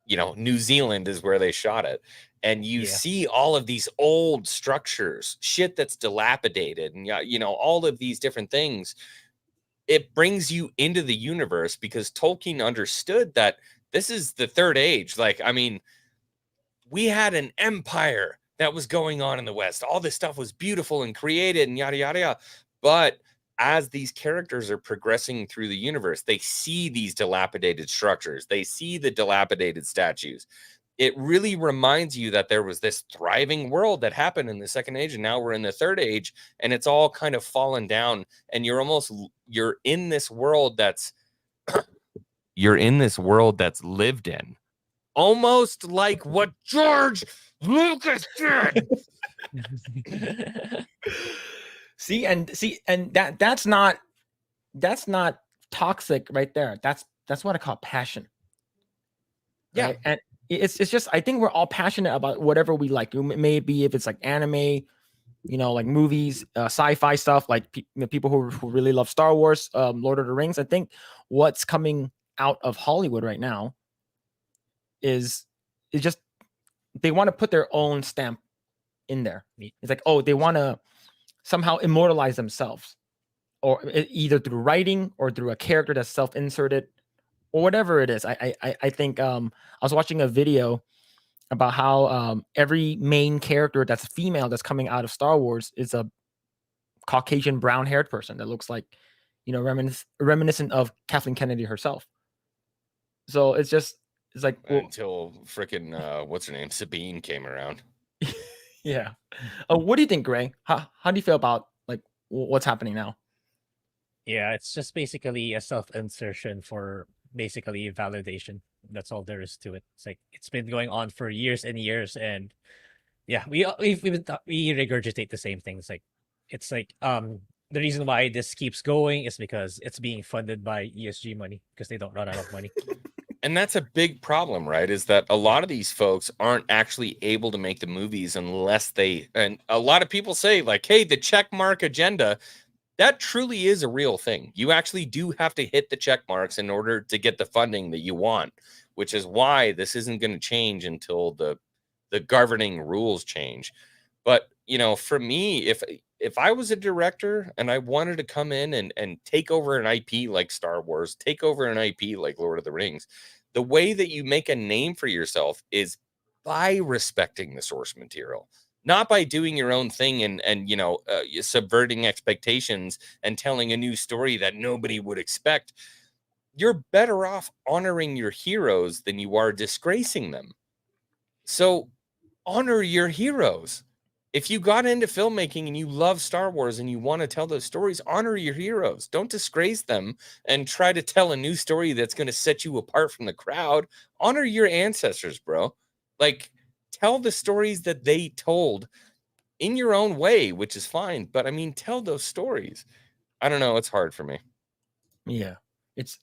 New Zealand is where they shot it, and you see all of these old structures, shit that's dilapidated, and all of these different things, it brings you into the universe because Tolkien understood that this is the Third Age. Like, I mean, we had an empire that was going on in the West. All this stuff was beautiful and created and yada, yada, yada. But as these characters are progressing through the universe, they see these dilapidated structures. They see the dilapidated statues. It really reminds you that there was this thriving world that happened in the Second Age, and now we're in the Third Age, and it's all kind of fallen down, and you're in this world that's lived in. Almost like what George Lucas did. See, and that's not toxic right there. That's what I call passion. Right? Yeah. And it's just, I think we're all passionate about whatever we like. Maybe if it's like anime, like movies, sci-fi stuff, like people who really love Star Wars, Lord of the Rings. I think what's coming out of Hollywood right now is just they want to put their own stamp in there. It's like, oh, they want to somehow immortalize themselves, or either through writing or through a character that's self-inserted or whatever it is. I think I was watching a video about how every main character that's female that's coming out of Star Wars is a Caucasian brown-haired person that looks like, reminiscent of Kathleen Kennedy herself. So it's like, until freaking what's her name, Sabine came around. Yeah. What do you think, Grae? How do you feel about like what's happening now? Yeah, it's just basically a self-insertion for basically validation. That's all there is to it. It's like it's been going on for years and years, and yeah, we regurgitate the same things. Like it's like the reason why this keeps going is because it's being funded by ESG money because they don't run out of money. And that's a big problem, right? Is that a lot of these folks aren't actually able to make the movies unless and a lot of people say like, hey, the check mark agenda, that truly is a real thing. You actually do have to hit the check marks in order to get the funding that you want, which is why this isn't going to change until the governing rules change. But, for me, if I was a director and I wanted to come in and take over an IP like Star Wars, take over an IP like Lord of the Rings, the way that you make a name for yourself is by respecting the source material, not by doing your own thing and subverting expectations and telling a new story that nobody would expect. You're better off honoring your heroes than you are disgracing them. So honor your heroes. If you got into filmmaking and you love Star Wars and you want to tell those stories, honor your heroes. Don't disgrace them and try to tell a new story that's going to set you apart from the crowd. Honor your ancestors, bro. Like, tell the stories that they told in your own way, which is fine. But I mean, tell those stories. I don't know. It's hard for me. Yeah, it's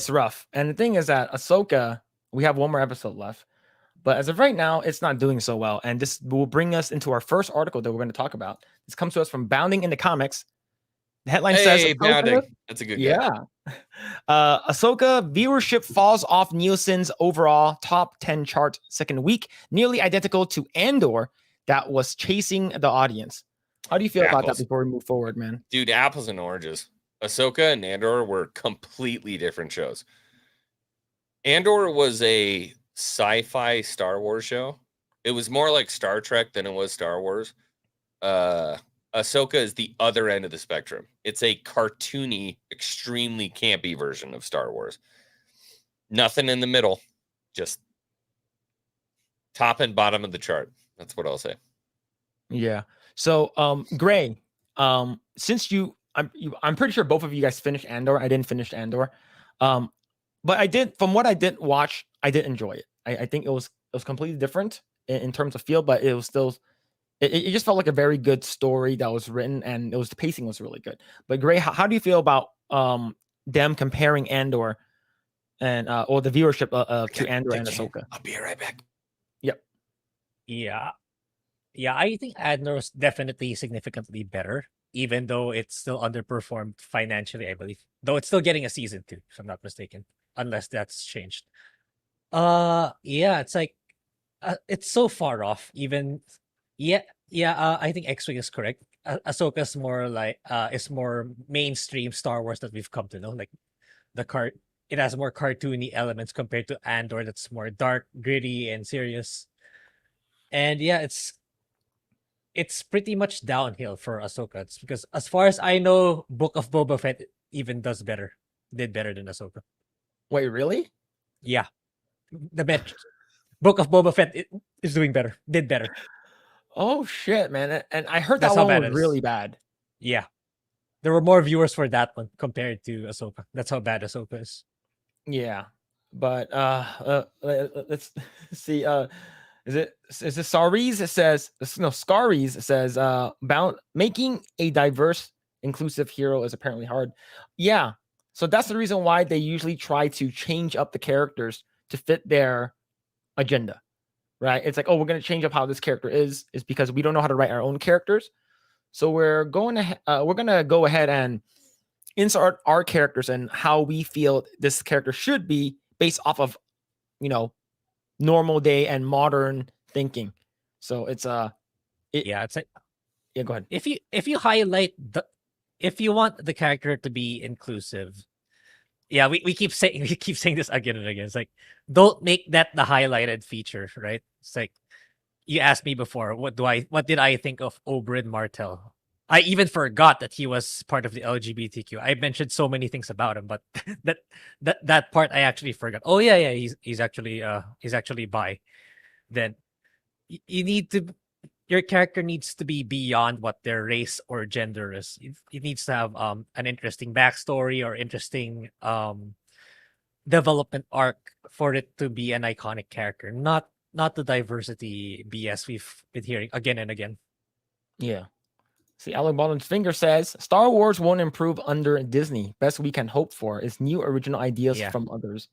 rough. And the thing is that Ahsoka, we have one more episode left. But as of right now, it's not doing so well. And this will bring us into our first article that we're going to talk about. This comes to us from Bounding in the Comics. The headline says, Bounding. That's a good guy. Ahsoka viewership falls off Nielsen's overall top 10 chart second week, nearly identical to Andor that was chasing the audience. How do you feel about that before we move forward, man? Dude, apples and oranges. Ahsoka and Andor were completely different shows. Andor was a sci-fi Star Wars show, It was more like Star Trek than it was Star Wars. Ahsoka is the other end of the spectrum. It's a cartoony, extremely campy version of Star Wars. Nothing in the middle, just top and bottom of the chart. That's what I'll say. Yeah. So, Grae, since I'm pretty sure both of you guys finished Andor. I didn't finish Andor, but I did. From what I did watch, I did enjoy it. I think it was completely different in terms of feel, but it was still. It just felt like a very good story that was written, and the pacing was really good. But Grae, how do you feel about them comparing Andor and or the viewership to Andor and Ahsoka? I'll be right back. Yep. Yeah. Yeah, I think Andor was definitely significantly better, even though it's still underperformed financially, I believe. Though it's still getting a season 2, if I'm not mistaken, unless that's changed. Yeah, it's like it's so far off. Even I think Xwing is correct. Ahsoka's more like is more mainstream Star Wars that we've come to know. Like it has more cartoony elements compared to Andor, that's more dark, gritty, and serious. And yeah, it's pretty much downhill for Ahsoka. It's because, as far as I know, Book of Boba Fett even did better than Ahsoka. Wait, really? Yeah, the Book of Boba Fett is doing better. Did better. Oh shit, man! And I heard That's that how one bad was it is. really bad. Yeah, there were more viewers for that one compared to Ahsoka. That's how bad Ahsoka is. Yeah, but let's see. Is it Saris? It says no. Scaries says making a diverse, inclusive hero is apparently hard. Yeah, so that's the reason why they usually try to change up the characters to fit their agenda, right? It's like, oh, we're gonna change up how this character is because we don't know how to write our own characters, so we're gonna go ahead and insert our characters and how we feel this character should be based off of, normal day and modern thinking. So it's It's like, yeah, go ahead. if you highlight if you want the character to be inclusive, yeah, we keep saying this again and again. It's like, don't make that the highlighted feature, right? It's like, you asked me before, what did I think of Oberyn Martell? I even forgot that he was part of the LGBTQ. I mentioned so many things about him, but that part I actually forgot. Oh yeah, he's actually bi. Then you need to, your character needs to be beyond what their race or gender is. It needs to have an interesting backstory or interesting development arc for it to be an iconic character, not the diversity BS we've been hearing again and again. Yeah. See, Alec Baldwin's finger says Star Wars won't improve under Disney. Best we can hope for is new original ideas from others.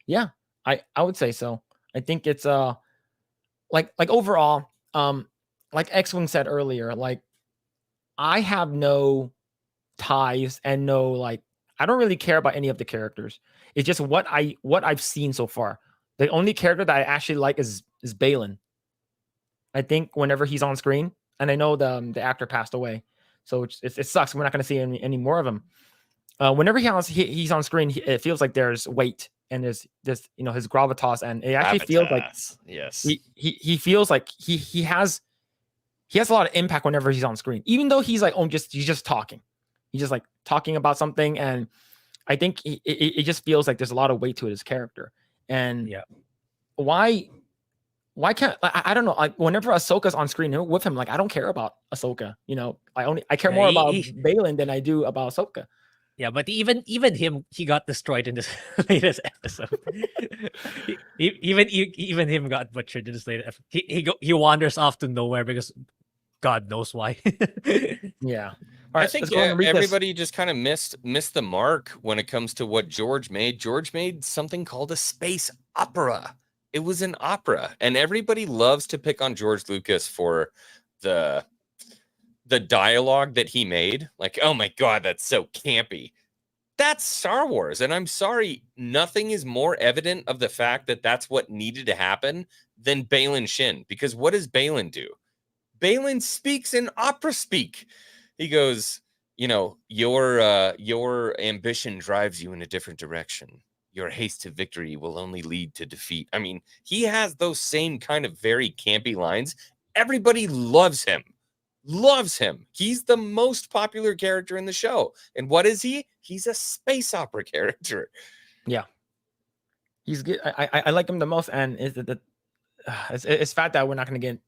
Yeah, I would say so. I think it's like overall, like Xwing said earlier, like I have no ties and no, like, I don't really care about any of the characters. It's just what I've seen so far. The only character that I actually like is Balin. I think whenever he's on screen, and I know the actor passed away, so it sucks. We're not going to see any more of him. Whenever he's on screen, it feels like there's weight and there's this, his gravitas, and it actually feels like, yes, he feels like he has a lot of impact whenever he's on screen, even though he's like, he's just talking. He's just like talking about something, and I think it just feels like there's a lot of weight to his character. And yeah, why can't I don't know, like whenever Ahsoka's on screen with him, like I don't care about Ahsoka. I care more about Balin than I do about Ahsoka. Yeah, but even him, he got destroyed in this latest episode. even him got butchered in this latest episode. He wanders off to nowhere because God knows why. Yeah. All right, I think everybody just kind of missed the mark when it comes to what George made. George made something called a space opera. It was an opera, and everybody loves to pick on George Lucas for the dialogue that he made. Like, oh my God, that's so campy. That's Star Wars, and I'm sorry, nothing is more evident of the fact that that's what needed to happen than Balin Shin. Because what does Balin do? Balin speaks in opera speak. He goes, your ambition drives you in a different direction. your haste to victory will only lead to defeat. I mean, he has those same kind of very campy lines. Everybody loves him. Loves him. He's the most popular character in the show. And what is he? He's a space opera character. Yeah. He's good. I like him the most, and it's fat that we're not going to get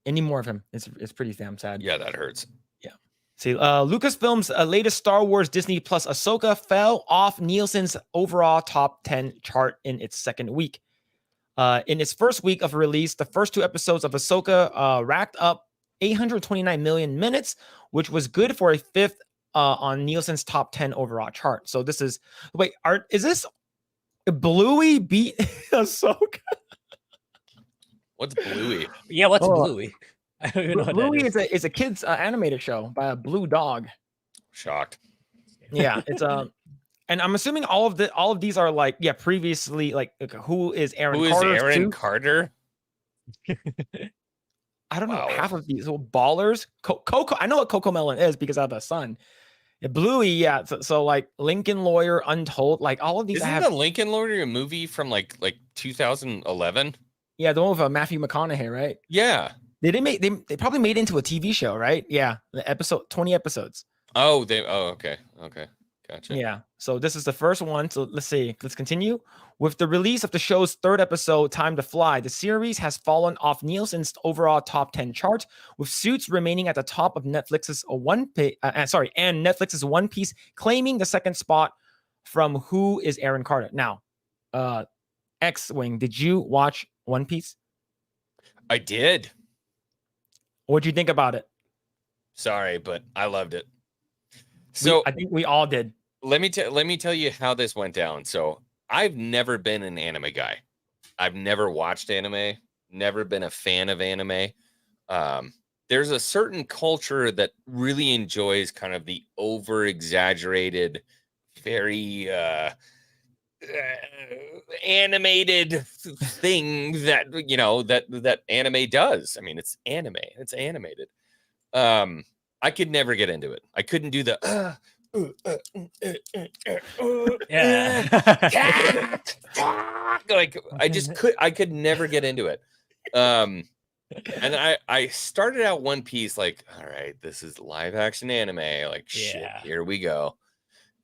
any more of him. It's pretty damn sad. Yeah, that hurts. Yeah. See, Lucasfilm's latest Star Wars Disney Plus Ahsoka fell off Nielsen's overall top 10 chart in its second week. In its first week of release, the first 2 episodes of Ahsoka racked up 829 million minutes, which was good for a 5th on Nielsen's top 10 overall chart. So this is is this Bluey beat Ahsoka? What's Bluey? Yeah, what's Bluey? I don't even know what Bluey that is a kids animated show by a blue dog. Shocked. Yeah, it's and I'm assuming all of these are like previously like who is Aaron Who is Carter? Aaron Carter? I don't know. Wow. Half of these ballers. Coco. I know what Coco Melon is because I have a son. Bluey, yeah. So like Lincoln Lawyer, Untold, like all of these. Isn't the Lincoln Lawyer a movie from like 2011? Yeah, the one with Matthew McConaughey, right? Yeah. They probably made it into a TV show, right? Yeah, the episode 20 episodes. Okay. Gotcha. Yeah. So this is the first one. So let's see. Let's continue. With the release of the show's 3rd episode, Time to Fly, the series has fallen off Nielsen's overall top 10 chart, with Suits remaining at the top of Netflix's Netflix's One Piece claiming the 2nd spot from Who is Aaron Carter. Now, Xwing, did you watch One Piece? I did. What'd you think about it? Sorry, but I loved it. So I think we all did. Let me tell you how this went down. So I've never been an anime guy. I've never watched anime, never been a fan of anime. There's a certain culture that really enjoys kind of the over exaggerated, very animated thing that that anime does. I mean, it's anime. It's animated. I could never get into it. I couldn't do the like I could never get into it. And I started out One Piece like, all right, this is live action anime. Like, shit, here we go.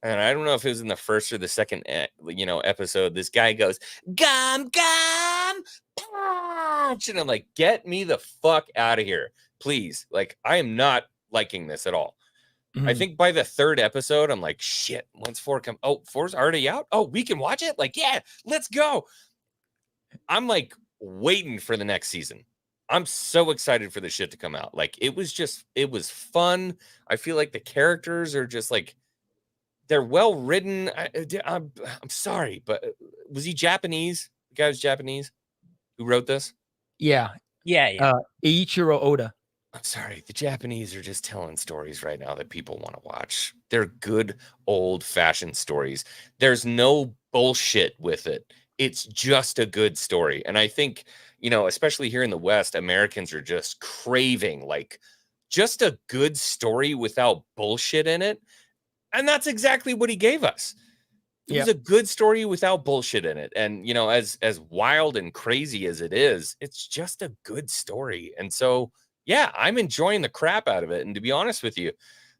And I don't know if it was in the first or the second, episode. This guy goes, "Gum, gum, punch," and I'm like, "Get me the fuck out of here, please!" Like, I am not liking this at all. I think by the 3rd episode, I'm like, shit, when's 4 come? Oh, 4's already out? Oh, we can watch it? Like, yeah, let's go. I'm like waiting for the next season. I'm so excited for the shit to come out. Like, it was fun. I feel like the characters are just like, they're well written. I'm sorry, but was he Japanese? The guy was Japanese who wrote this? Yeah. Eiichiro Oda. I'm sorry. The Japanese are just telling stories right now that people want to watch. They're good, old-fashioned stories. There's no bullshit with it. It's just a good story. And I think, especially here in the West, Americans are just craving, like, just a good story without bullshit in it. And that's exactly what he gave us. It was a good story without bullshit in it. And, as wild and crazy as it is, it's just a good story. And so, yeah, I'm enjoying the crap out of it. And to be honest with you,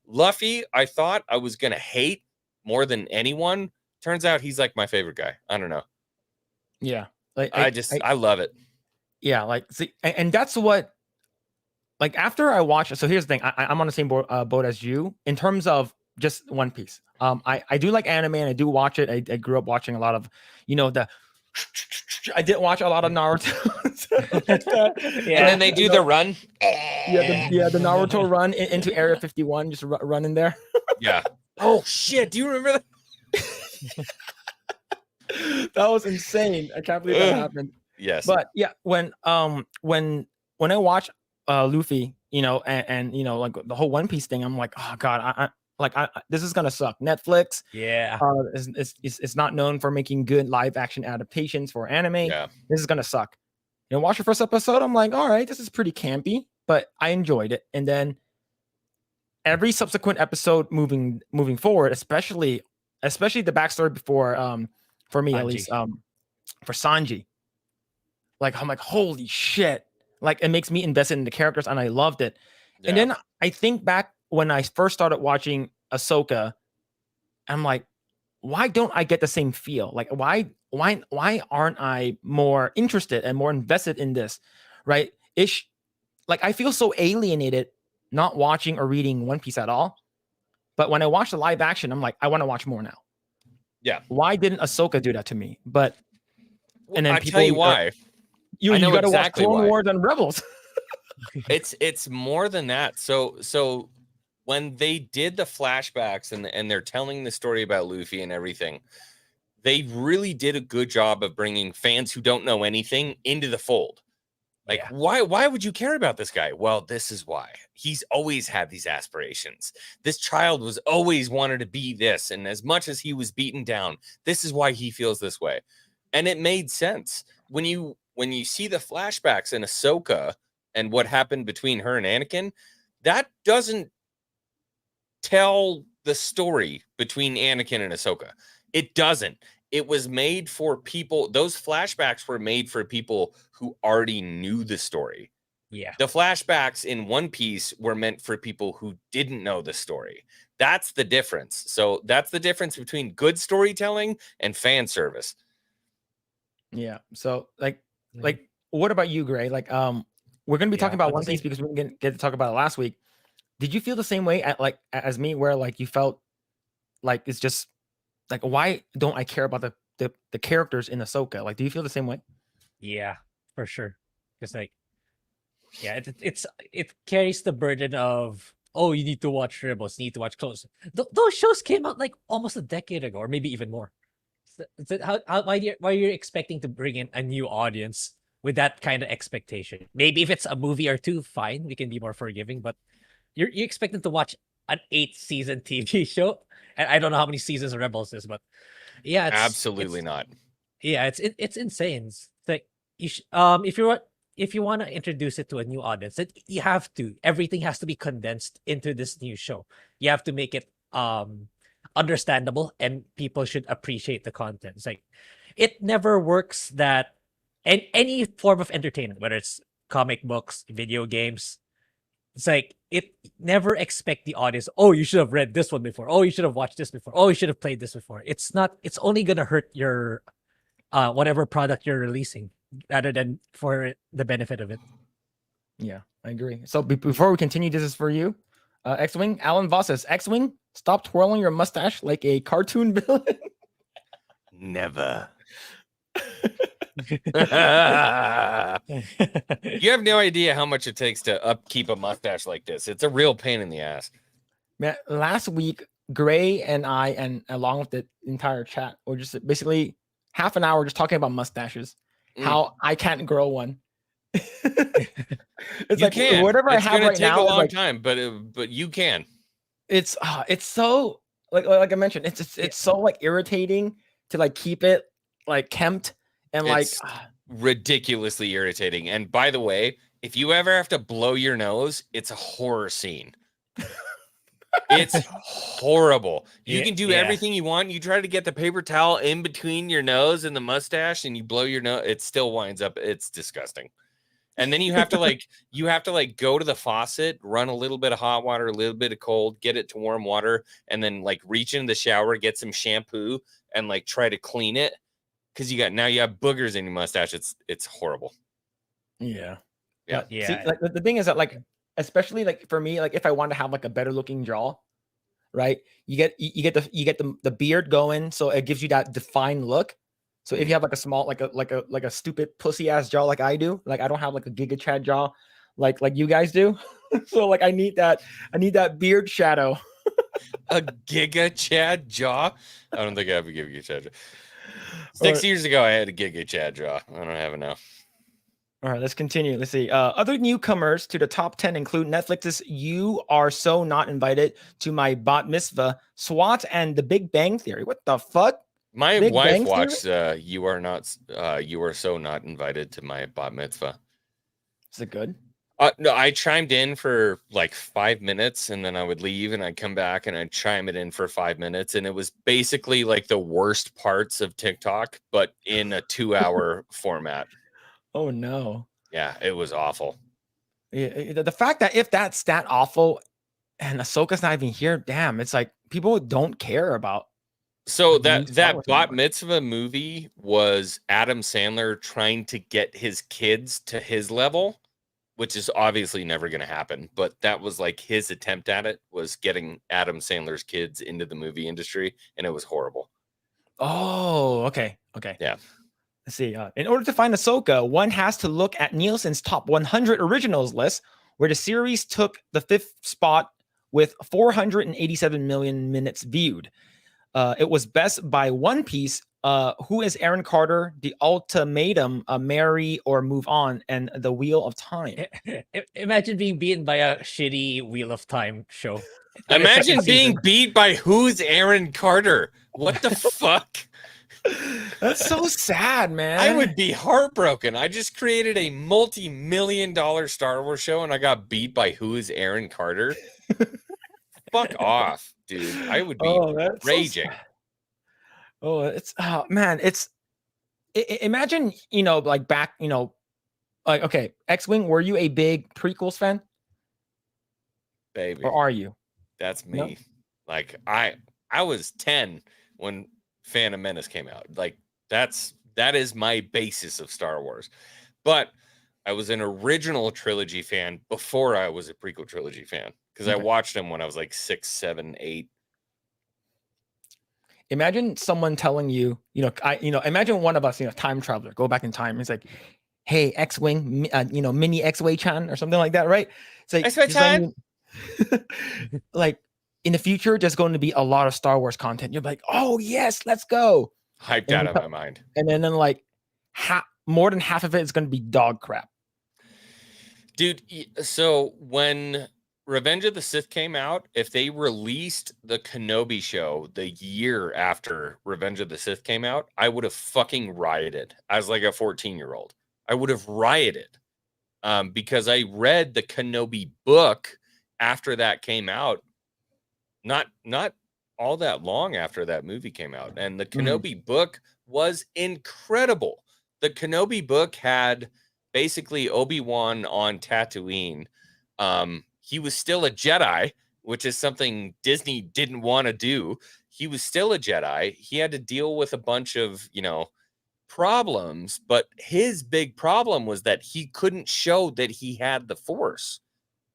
Luffy, I thought I was going to hate more than anyone. Turns out he's like my favorite guy. I don't know. Yeah. I love it. Yeah. Like, see, and that's what, like, after I watch it. So here's the thing. I'm on the same boat as you in terms of just One Piece. I do like anime and I do watch it. I grew up watching a lot of, I didn't watch a lot of Naruto. And then they do the run. The Naruto run into Area 51, just run in there. Yeah. Oh shit! Do you remember that? That was insane. I can't believe that happened. Yes. But yeah, when I watch Luffy, and like the whole One Piece thing, I'm like, oh god, I this is gonna suck. Netflix, it's not known for making good live action adaptations for anime. Yeah. This is gonna suck. Watch the first episode. I'm like, all right, this is pretty campy, but I enjoyed it. And then every subsequent episode moving forward, especially the backstory before for me at Sanji. least. For Sanji, like I'm like, holy shit! Like it makes me invested in the characters, and I loved it. Yeah. And then I think back when I first started watching Ahsoka, I'm like, why don't I get the same feel? Like why aren't I more interested and more invested in this? Right? Ish, like I feel so alienated not watching or reading One Piece at all. But when I watch the live action, I'm like, I want to watch more now. Yeah. Why didn't Ahsoka do that to me? But Well, and then I people, tell you why. I know you got to exactly watch Clone why. Wars and Rebels. It's more than that. So when they did the flashbacks and they're telling the story about Luffy and everything, they really did a good job of bringing fans who don't know anything into the fold. Like, Yeah. why would you care about this guy? Well, this is why. He's always had these aspirations. This child was always wanted to be this, and as much as he was beaten down, this is why he feels this way. And it made sense. When you see the flashbacks in Ahsoka and what happened between her and Anakin, that doesn't tell the story between Anakin and Ahsoka. It doesn't. It was made for people. Those flashbacks were made for people who already knew the story. Yeah. The flashbacks in One Piece were meant for people who didn't know the story. That's the difference. So that's the difference between good storytelling and fan service. Yeah. So like what about you, Grae? Like we're gonna be talking about One Piece because we didn't get to talk about it last week. Did you feel the same way as me, where like you felt like it's just like why don't I care about the characters in Ahsoka? Like, do you feel the same way? Yeah, for sure. Because like, yeah, it carries the burden of, oh, you need to watch Rebels, you need to watch Close. Those shows came out like almost a decade ago, or maybe even more. Why you're expecting to bring in a new audience with that kind of expectation? Maybe if it's a movie or two, fine, we can be more forgiving. But you expect them to watch an 8-season TV show, and I don't know how many seasons of Rebels is, but yeah, Absolutely not. Yeah, it's insane. It's like if you want to introduce it to a new audience, you have to. Everything has to be condensed into this new show. You have to make it understandable, and people should appreciate the content. It's like it never works that any form of entertainment, whether it's comic books, video games, it's like it never expect the audience, oh, you should have read this one before. Oh, you should have watched this before. Oh, you should have played this before. It's not, it's only gonna hurt your whatever product you're releasing rather than for the benefit of it. Yeah, I agree. So before we continue, this is for you. Xwing, Alan Voss says, Xwing, stop twirling your mustache like a cartoon villain. Never. You have no idea how much it takes to upkeep a mustache like this. It's a real pain in the ass. Man, last week, Grae and I, and along with the entire chat, were just basically half an hour just talking about mustaches. How I can't grow one. It's you like can. whatever it's I have right now. It's gonna take a long like, time, but you can. It's so like I mentioned, it's so like irritating to like keep it like kempt and it's ridiculously irritating. And by the way, if you ever have to blow your nose, it's a horror scene. It's horrible. You can do everything you want. You try to get the paper towel in between your nose and the mustache, and you blow your nose. It still winds up. It's disgusting. And then you have to go to the faucet, run a little bit of hot water, a little bit of cold, get it to warm water, and then like reach in the shower, get some shampoo, and like try to clean it because you have boogers in your mustache. It's horrible. Yeah. Yeah. See, like the thing is that like, especially like for me, like if I want to have like a better looking jaw, right? You get the beard going, so it gives you that defined look. So if you have like a small, like a stupid pussy ass jaw like I do, like I don't have like a Giga Chad jaw, like you guys do. So like I need that beard shadow. A Giga Chad jaw? I don't think I have a Giga Chad jaw. 6 years ago, I had a Giga Chad jaw. I don't have it now. All right, let's continue. Let's see. Other newcomers to the top 10 include Netflix's You Are So Not Invited to My Bat Mitzvah, SWAT, and The Big Bang Theory. What the fuck? My Big wife Bang watched You Are So Not Invited to My Bat Mitzvah. Is it good? No, I chimed in for like 5 minutes and then I would leave and I'd come back and I'd chime it in for 5 minutes. And it was basically like the worst parts of TikTok, but in a 2-hour format. Oh no. Yeah, it was awful. Yeah, the fact that if that's that awful and Ahsoka's not even here, damn, it's like people don't care about. So New Star that Wars Bat anymore. Mitzvah movie was Adam Sandler trying to get his kids to his level, which is obviously never going to happen. But that was like his attempt at it, was getting Adam Sandler's kids into the movie industry, and it was horrible. Oh, okay. Yeah. Let's see. In order to find Ahsoka, one has to look at Nielsen's top 100 originals list, where the series took the 5th spot with 487 million minutes viewed. It was best by One Piece, Who is Aaron Carter, The Ultimatum, Marry or Move On, and The Wheel of Time. Imagine being beaten by a shitty Wheel of Time show. Imagine being beat by Who's Aaron Carter. What the fuck? That's so sad, man. I would be heartbroken. I just created a multi-million-dollar Star Wars show and I got beat by Who's Aaron Carter. Fuck off, dude. I would be raging. So it's man, it's imagine, like back, like, okay, Xwing, were you a big prequels fan? Baby. Or are you? That's me. No? Like I was 10 when Phantom Menace came out. Like that is my basis of Star Wars. But I was an original trilogy fan before I was a prequel trilogy fan, because I watched them when I was like 6, 7, 8. Imagine someone telling you, imagine one of us, time traveler, go back in time. It's like, hey, X-Wing, mini X-Way Chan or something like that, right? It's like, X-Way Chan. Like in the future, there's going to be a lot of Star Wars content. You're like, oh yes, let's go. Hyped out of my mind. And then like more than half of it is going to be dog crap. Dude, so when Revenge of the Sith came out, if they released the Kenobi show the year after Revenge of the Sith came out, I would have fucking rioted as like a 14-year-old. I would have rioted because I read the Kenobi book after that came out. Not all that long after that movie came out. And the Kenobi book was incredible. The Kenobi book had basically Obi-Wan on Tatooine. He was still a Jedi, which is something Disney didn't want to do. He was still a Jedi. He had to deal with a bunch of, problems, but his big problem was that he couldn't show that he had the Force,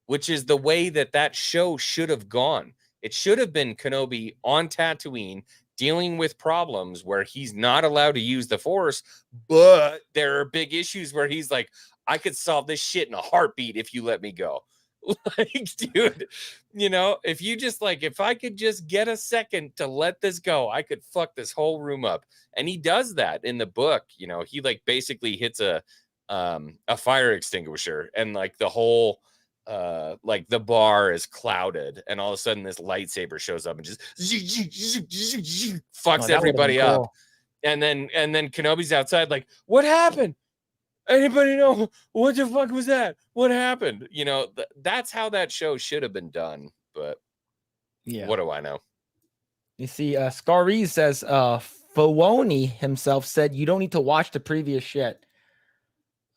which is the way that show should have gone. It should have been Kenobi on Tatooine dealing with problems where he's not allowed to use the Force, but there are big issues where he's like, I could solve this shit in a heartbeat if you let me go. Like, dude, if you just if I could just get a second to let this go, I could fuck this whole room up. And he does that in the book. He basically hits a fire extinguisher and the whole the bar is clouded and all of a sudden this lightsaber shows up and just fucks everybody up. And then Kenobi's outside like, what happened? Anybody know what the fuck was that? What happened? That's how that show should have been done. But yeah, what do I know? You see, Scarese says Filoni himself said you don't need to watch the previous shit.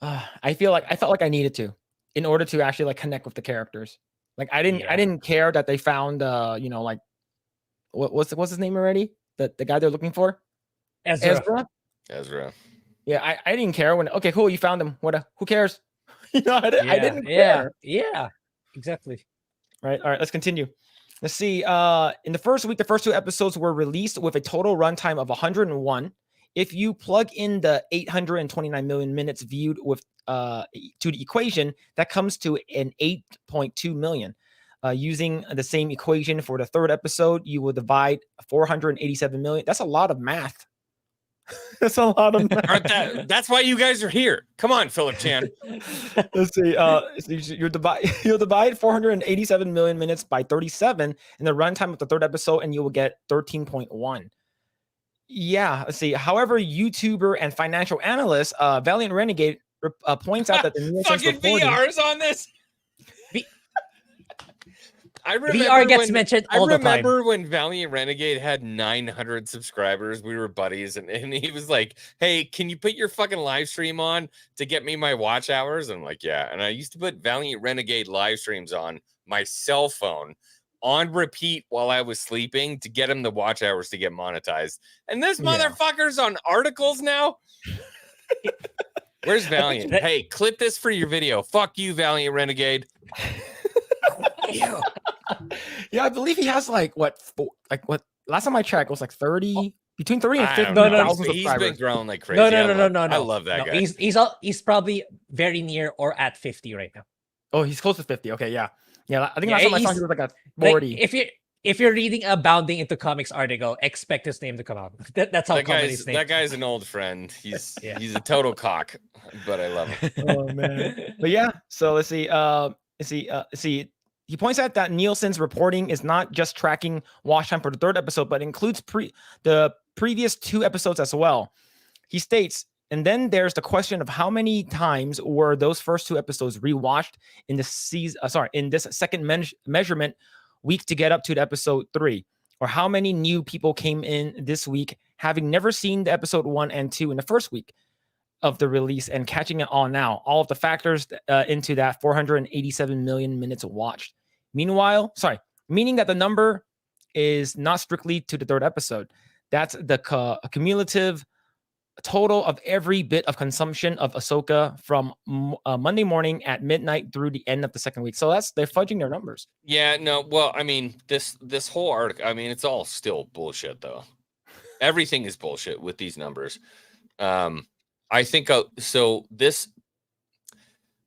I felt like I needed to in order to actually connect with the characters. I didn't care that they found what's his name already? The guy they're looking for? Ezra. Yeah, I didn't care when. Okay, cool, you found him. Who cares? I didn't care. Yeah, exactly. Right. All right. Let's continue. Let's see. In the first week, the first 2 episodes were released with a total runtime of 101. If you plug in the 829 million minutes viewed with to the equation, that comes to an 8.2 million. Using the same equation for the 3rd episode, you will divide 487 million. That's a lot of math. That's a lot of math. That's why you guys are here. Come on, Phillip Chan. Let's see. You'll divide 487 million minutes by 37 in the runtime of the 3rd episode, and you will get 13.1. Yeah. Let's see. However, YouTuber and financial analyst Valiant Renegade points out that the Nielsen's fucking VR is on this. I remember VR gets mentioned all the time. I remember when Valiant Renegade had 900 subscribers. We were buddies, and he was like, "Hey, can you put your fucking live stream on to get me my watch hours?" And I'm like, "Yeah." And I used to put Valiant Renegade live streams on my cell phone on repeat while I was sleeping to get him the watch hours to get monetized. And this motherfucker's on articles now. Where's Valiant? Hey, clip this for your video. Fuck you, Valiant Renegade. Yeah, I believe he has like what last time I checked was like 30, between 30 and 50,000 He's subscribers. been growing like crazy. No. I love that guy. He's probably very near or at 50 right now. Oh, he's close to 50. Okay, yeah. I think last time I saw he was like at 40. Like, if you're reading a Bounding into Comics article, expect his name to come out. That's how that guy's an old friend. He's he's a total cock, but I love him. Oh man. But yeah, so let's see. He points out that Nielsen's reporting is not just tracking watch time for the third episode, but includes the previous 2 episodes as well. He states, and then there's the question of how many times were those first 2 episodes rewatched in the season. In this second measurement week to get up to the episode 3, or how many new people came in this week having never seen the episode 1 and 2 in the first week of the release and catching it all now. All of the factors into that 487 million minutes watched. Meaning that the number is not strictly to the 3rd episode. That's the cumulative total of every bit of consumption of Ahsoka from Monday morning at midnight through the end of the 2nd week. So they're fudging their numbers. Yeah, no. Well, I mean, this whole article, I mean, it's all still bullshit though. Everything is bullshit with these numbers. I think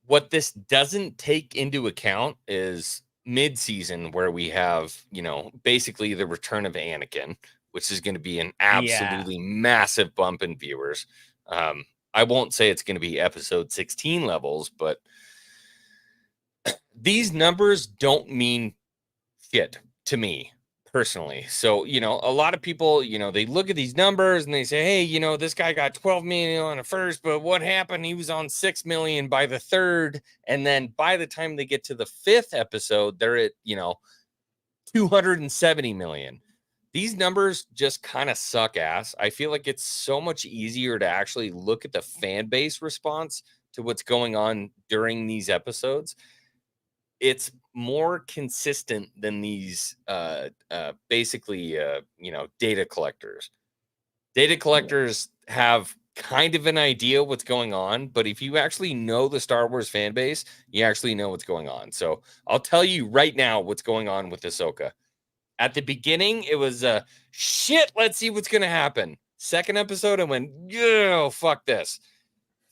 what this doesn't take into account is mid-season, where we have, basically the return of Anakin, which is going to be an absolutely massive bump in viewers. I won't say it's going to be episode 16 levels, but these numbers don't mean shit to me personally. So, a lot of people, they look at these numbers and they say, hey, this guy got 12 million on the first, but what happened? He was on 6 million by the 3rd. And then by the time they get to the 5th episode, they're at, 270 million. These numbers just kind of suck ass. I feel like it's so much easier to actually look at the fan base response to what's going on during these episodes. It's more consistent than these basically data collectors. Data collectors have kind of an idea what's going on, but if you actually know the Star Wars fan base, you actually know what's going on. So I'll tell you right now what's going on with Ahsoka. At the beginning, it was shit, let's see what's gonna happen. 2nd episode, I went, yo, fuck this.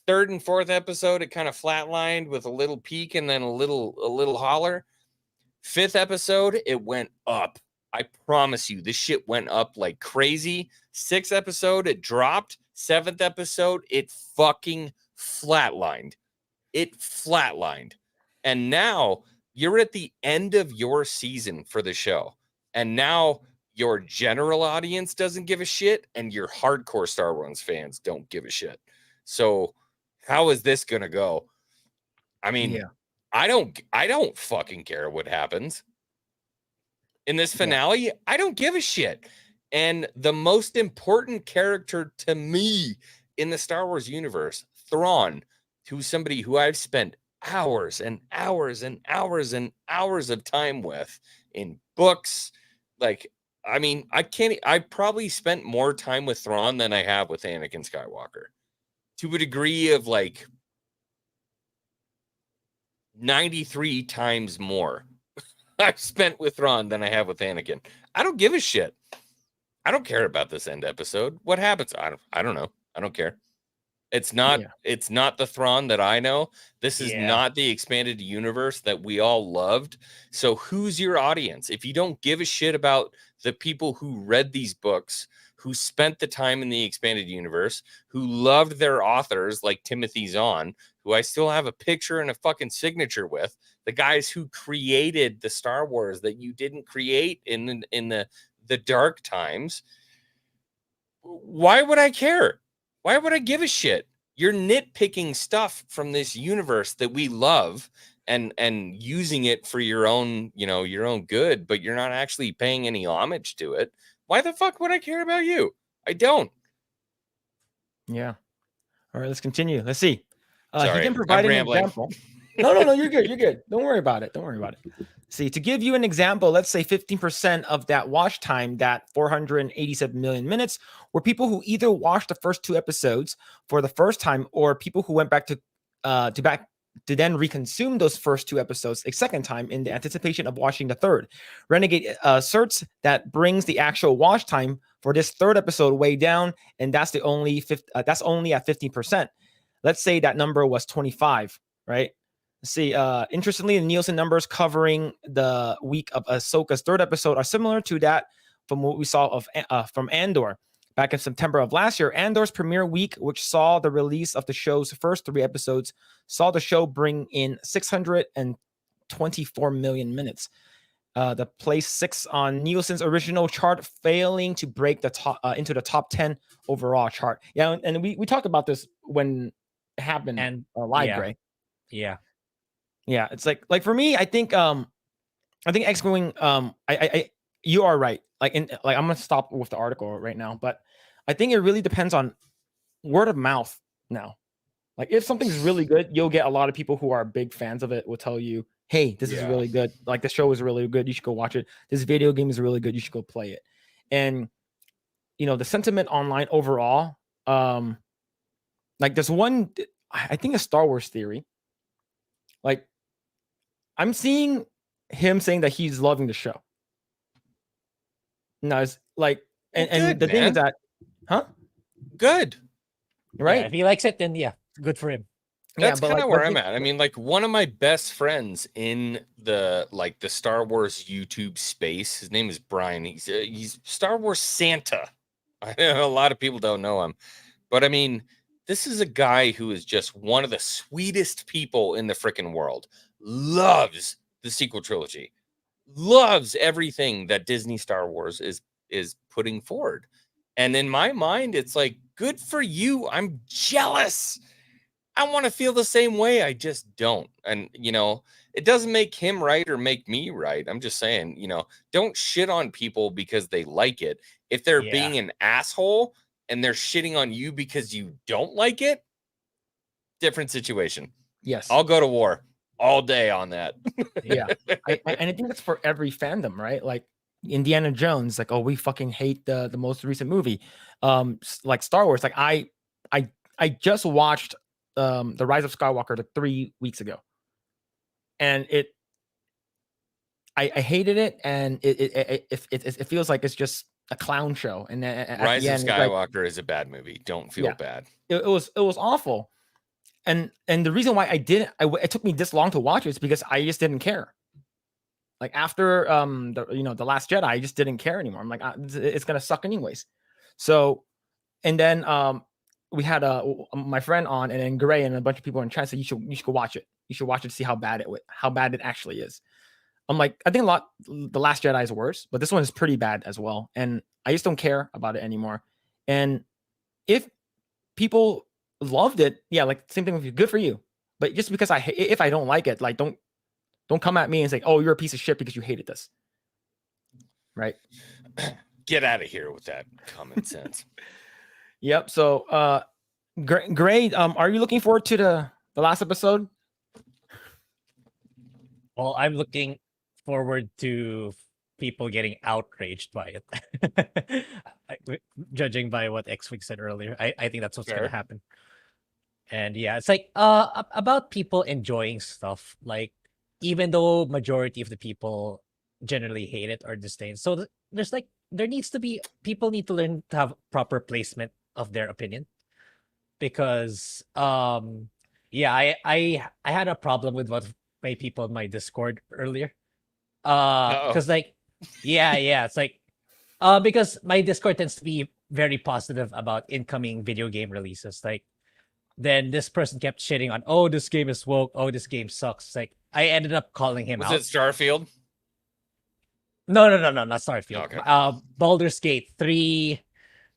3rd and 4th episode, it kind of flatlined with a little peak and then a little holler. 5th episode, it went up. I promise you, this shit went up like crazy. 6th episode, it dropped. 7th episode, it fucking flatlined. It flatlined. And now you're at the end of your season for the show. And now your general audience doesn't give a shit, and your hardcore Star Wars fans don't give a shit. So how is this gonna go? I mean, I don't fucking care what happens in this finale. I don't give a shit. And the most important character to me in the Star Wars universe, Thrawn, who's somebody who I've spent hours and hours and hours and hours of time with in books. Like, I mean, I probably spent more time with Thrawn than I have with Anakin Skywalker, to a degree of like 93 times more I've spent with Thrawn than I have with Anakin. I don't give a shit. I don't care about this end episode. What happens? I don't know. I don't care. It's not the Thrawn that I know. This is not the expanded universe that we all loved. So who's your audience? If you don't give a shit about the people who read these books, who spent the time in the expanded universe, who loved their authors like Timothy Zahn, who I still have a picture and a fucking signature with, the guys who created the Star Wars that you didn't create in the dark times, why would I care? Why would I give a shit? You're nitpicking stuff from this universe that we love, and using it for your own, your own good, but you're not actually paying any homage to it, why the fuck would I care about you? I don't. Yeah. All right, let's continue. Let's see. He Sorry, didn't provide I'm an rambling. example. No, you're good. You're good. Don't worry about it. See, to give you an example, let's say 15% of that watch time, that 487 million minutes, were people who either watched the first 2 episodes for the first time, or people who went back to then reconsume those first 2 episodes a second time in the anticipation of watching the third. Renegade asserts that brings the actual watch time for this third episode way down, and that's only at 15%. Let's say that number was 25, right? Let's see. Interestingly, the Nielsen numbers covering the week of Ahsoka's third episode are similar to that from what we saw from Andor. Back in September of last year, Andor's premiere week, which saw the release of the show's first 3 episodes, saw the show bring in 624 million minutes. The place 6 on Nielsen's original chart, failing to break the top into the top 10 overall chart. Yeah, and we talked about this when it happened And live, yeah. Grae. Yeah. Yeah, it's like for me, I think Xwing, you are right. I'm gonna stop with the article right now, but I think it really depends on word of mouth now. Like, if something's really good, you'll get a lot of people who are big fans of it will tell you, hey, this is really good. Like, the show is really good. You should go watch it. This video game is really good. You should go play it. And, the sentiment online overall, like, there's one, I think, a Star Wars theory. Like, I'm seeing him saying that he's loving the show. No, it's like, and good, the thing is that, good, right? Yeah, if he likes it, then yeah, good for him. That's kind of where I'm at. I mean, like, one of my best friends in the Star Wars YouTube space, his name is Brian. He's Star Wars Santa. I know a lot of people don't know him, but I mean, this is a guy who is just one of the sweetest people in the freaking world. Loves the sequel trilogy, loves everything that Disney Star Wars is putting forward. And in my mind, it's like, good for you. I'm jealous. I want to feel the same way. I just don't. And, it doesn't make him right or make me right. I'm just saying, don't shit on people because they like it. If they're being an asshole and they're shitting on you because you don't like it, different situation. Yes. I'll go to war all day on that. Yeah. And I think that's for every fandom, right? Like Indiana Jones, like, oh, we fucking hate the most recent movie. Like Star Wars, like I just watched The Rise of Skywalker 3 weeks ago, and I hated it, and it feels like it's just a clown show. And then Rise of Skywalker is a bad movie. Don't feel bad. It was awful, and the reason why it took me this long to watch it is because I just didn't care. Like, after the Last Jedi, I just didn't care anymore. I'm like, it's gonna suck anyways. So, and then we had my friend on, and then Grae and a bunch of people in chat said you should go watch it. You should watch it to see how bad it actually is. I'm like, I think The Last Jedi is worse, but this one is pretty bad as well, and I just don't care about it anymore. And if people loved it, yeah, like, same thing with you, good for you. But just because if I don't like it, like, don't come at me and say, oh, you're a piece of shit because you hated this. Right? Get out of here with that common sense. Yep. So, Grae, are you looking forward to the last episode? Well, I'm looking forward to people getting outraged by it. Judging by what Xwing said earlier, I think that's what's going to happen. And yeah, it's like about people enjoying stuff. Like, even though majority of the people generally hate it or disdain, so there's like, people need to learn to have proper placement of their opinion, because I had a problem with what my people in my Discord earlier, because it's like because my Discord tends to be very positive about incoming video game releases. Like, then this person kept shitting on, oh, this game is woke, oh, this game sucks. Like, I ended up calling him out. Was it Starfield? No, not Starfield. Okay. Baldur's Gate 3,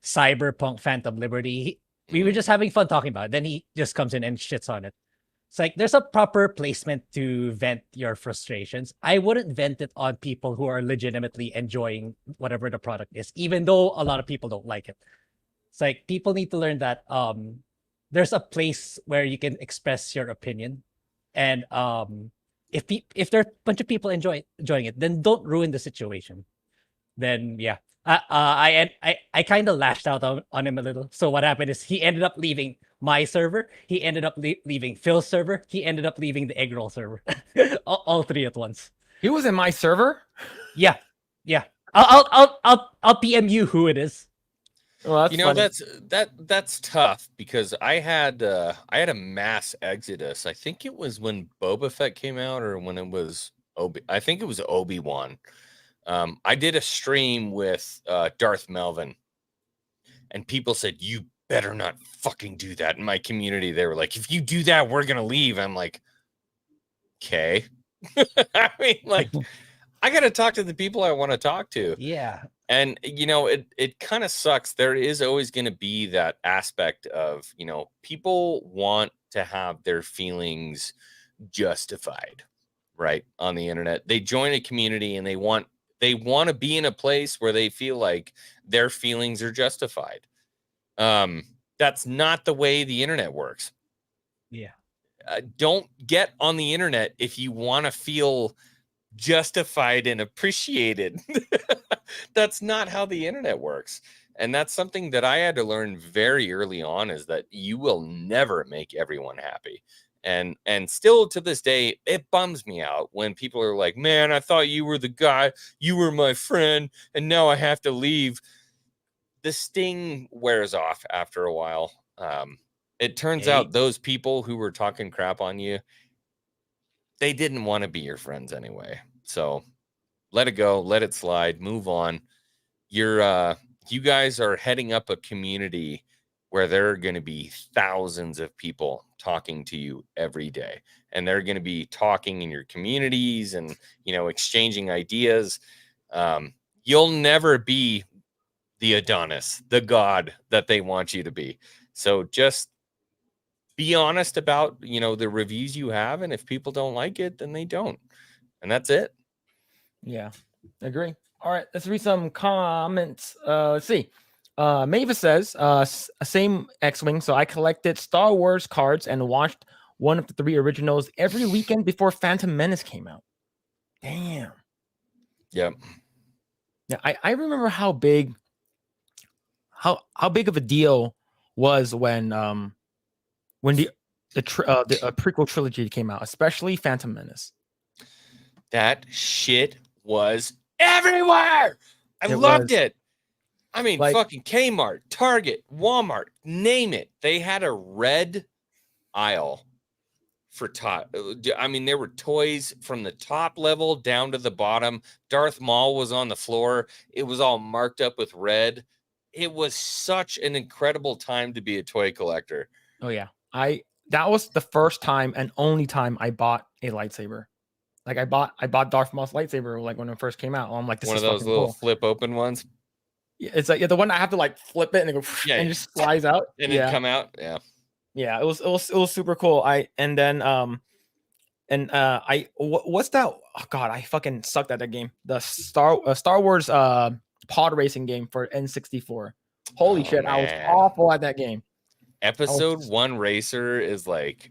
Cyberpunk, Phantom Liberty. We were just having fun talking about it. Then he just comes in and shits on it. It's like there's a proper placement to vent your frustrations. I wouldn't vent it on people who are legitimately enjoying whatever the product is, even though a lot of people don't like it. It's like people need to learn that there's a place where you can express your opinion, and if there are a bunch of people enjoying it, then don't ruin the situation. Then yeah, I kind of lashed out on him a little. So what happened is he ended up leaving my server. He ended up leaving Phil's server. He ended up leaving the Eggroll server. all three at once. He was in my server. Yeah, yeah. I'll PM you who it is. Well, You know, funny. that's tough because I had a mass exodus. I think it was when Boba Fett came out, or when it was I think it was Obi-Wan. I did a stream with Darth Melvin, and people said, "You better not fucking do that." In my community, they were like, "If you do that, we're gonna leave." I'm like, "Okay." I mean, like, I gotta talk to the people I want to talk to. Yeah. And you know, it kind of sucks. There is always going to be that aspect of, you know, people want to have their feelings justified, right? On the internet. They join a community and they want to be in a place where they feel like their feelings are justified. That's not the way the internet works. Yeah. Don't get on the internet if you want to feel justified and appreciated. That's not how the internet works. And that's something that I had to learn very early on, is that you will never make everyone happy. And still to this day, it bums me out when people are like, "Man, I thought you were the guy, you were my friend, and now I have to leave." The sting wears off after a while. It turns out those people who were talking crap on you, they didn't want to be your friends anyway. So let it go, let it slide, move on. You guys are heading up a community where there are going to be thousands of people talking to you every day, and they're going to be talking in your communities and, you know, exchanging ideas. You'll never be the Adonis, the god that they want you to be. So just be honest about, you know, the reviews you have, and if people don't like it, then they don't, and that's it. Yeah, agree. All right, let's read some comments. Let's see. Mavis says, same X-Wing. So I collected Star Wars cards and watched one of the 3 originals every weekend before Phantom Menace came out. Damn. Yep. Yeah, I remember how big of a deal was when the prequel trilogy came out, especially Phantom Menace. That shit was everywhere. I loved it. I mean, like, fucking Kmart, Target, Walmart, name it. They had a red aisle for I mean, there were toys from the top level down to the bottom. Darth Maul was on the floor. It was all marked up with red. It was such an incredible time to be a toy collector. Oh yeah. That was the first time and only time I bought a lightsaber. Like I bought Darth Maul's lightsaber like when it first came out. I'm like, this is one of those little cool. Flip open ones. Yeah, it's like the one I have to like flip it and it go and it just flies out and it come out. Yeah. Yeah, it was super cool. What's that? Oh god, I fucking sucked at that game. The Star Wars pod racing game for N64. Holy shit, man. I was awful at that game. Episode 1 Racer is like,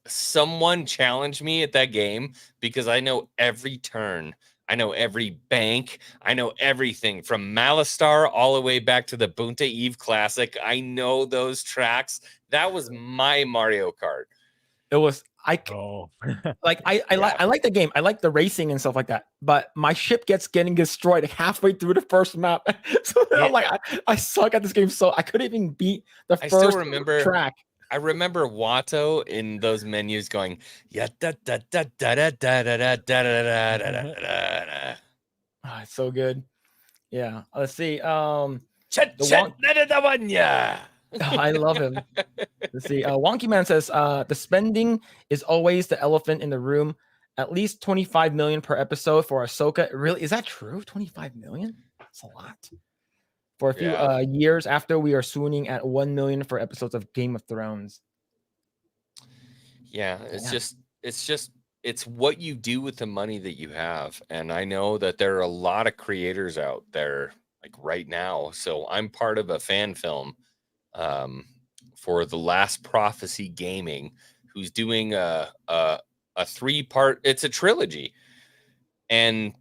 someone challenged me at that game because I know every turn. I know every bank. I know everything from Malistar all the way back to the Bunta Eve Classic. I know those tracks. That was my Mario Kart. It was I like the game. I like the racing and stuff like that. But my ship getting destroyed halfway through the first map. So I'm like, I suck at this game. So I couldn't even beat the first track. I remember Watto in those menus going, yeah, da da da da da da da da da da da. Oh, it's so good. Yeah. Let's see. I love him. Let's see. Wonky Man says, the spending is always the elephant in the room. At least 25 million per episode for Ahsoka. Really? Is that true? 25 million? That's a lot. For a few years after, we are swooning at 1 million for episodes of Game of Thrones. Yeah, it's what you do with the money that you have. And I know that there are a lot of creators out there like right now. So I'm part of a fan film for The Last Prophecy Gaming, who's doing a 3-part, it's a trilogy. And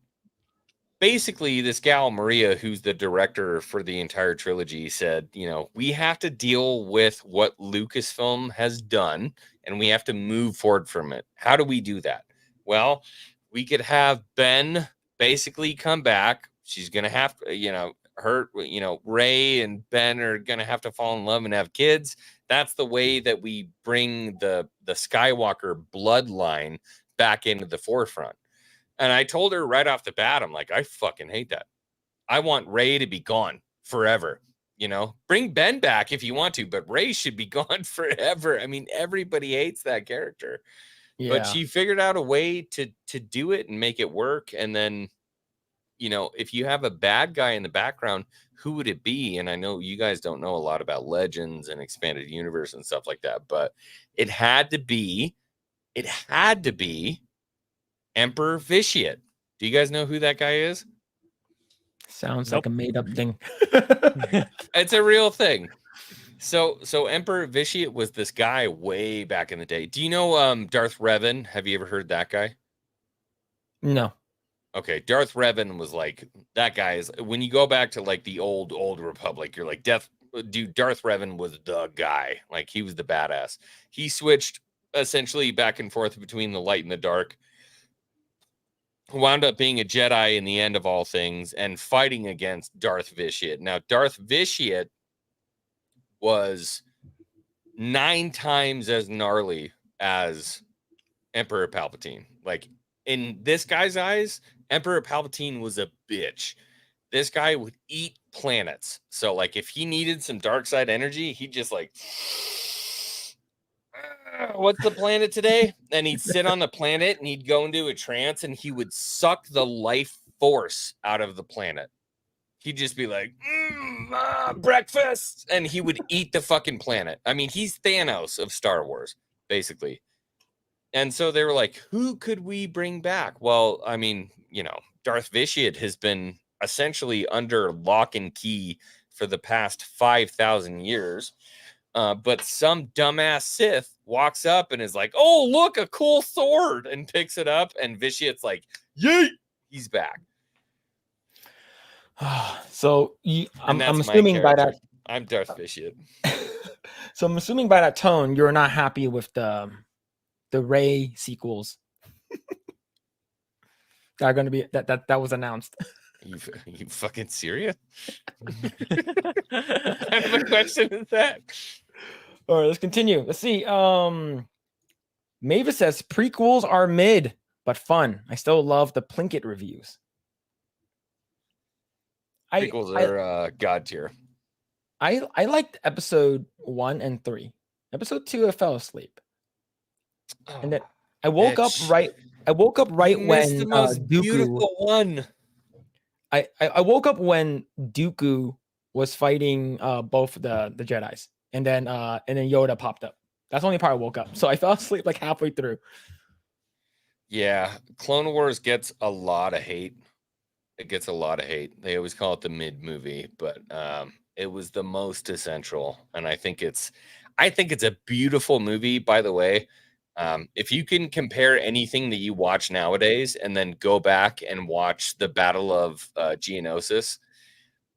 basically this gal Maria, who's the director for the entire trilogy, said, we have to deal with what Lucasfilm has done and we have to move forward from it. How do we do that? Well, we could have Ben basically come back. She's gonna have Rey and Ben are gonna have to fall in love and have kids. That's the way that we bring the Skywalker bloodline back into the forefront. And I told her right off the bat, I'm like, I fucking hate that. I want Rey to be gone forever. Bring Ben back if you want to, but Rey should be gone forever. I mean, everybody hates that character. Yeah. But she figured out a way to do it and make it work. And then, if you have a bad guy in the background, who would it be? And I know you guys don't know a lot about Legends and Expanded Universe and stuff like that, but it had to be Emperor Vitiate. Do you guys know who that guy is? Sounds like a made-up thing. It's a real thing. So Emperor Vitiate was this guy way back in the day. Do you know Darth Revan? Have you ever heard that guy? No. Okay, Darth Revan was like, that guy is, when you go back to like the old Republic, you're like, Darth Revan was the guy. Like, he was the badass. He switched essentially back and forth between the light and the dark. Wound up being a Jedi in the end of all things and fighting against Darth Vitiate. Now, Darth Vitiate was 9 times as gnarly as Emperor Palpatine. Like, in this guy's eyes, Emperor Palpatine was a bitch. This guy would eat planets. So, like, if he needed some dark side energy, he'd just like, what's the planet today? And he'd sit on the planet and he'd go into a trance and he would suck the life force out of the planet. He'd just be like, breakfast. And he would eat the fucking planet. I mean, he's Thanos of Star Wars, basically. And so they were like, who could we bring back? Well, I mean, Darth Vitiate has been essentially under lock and key for the past 5,000 years. But some dumbass Sith walks up and is like, oh, look, a cool sword, and picks it up. And Vitiate's like, yeet, he's back. So I'm assuming by that. I'm Darth Vitiate. So I'm assuming by that tone, you're not happy with the Rey sequels that are going to be that was announced. You fucking serious? What kind of a question is that? All right, let's continue. Let's see. Mavis says prequels are mid but fun. I still love the Plinkett reviews. Prequels are god tier. I liked episode 1 and 3. Episode 2, I fell asleep. And then I woke up right when the most beautiful one. I woke up when Dooku was fighting both the Jedis, and then Yoda popped up. That's the only part I woke up. So I fell asleep like halfway through. Yeah, Clone Wars gets a lot of hate. It gets a lot of hate. They always call it the mid movie, but it was the most essential, and I think it's a beautiful movie. By the way, if you can compare anything that you watch nowadays and then go back and watch the Battle of Geonosis,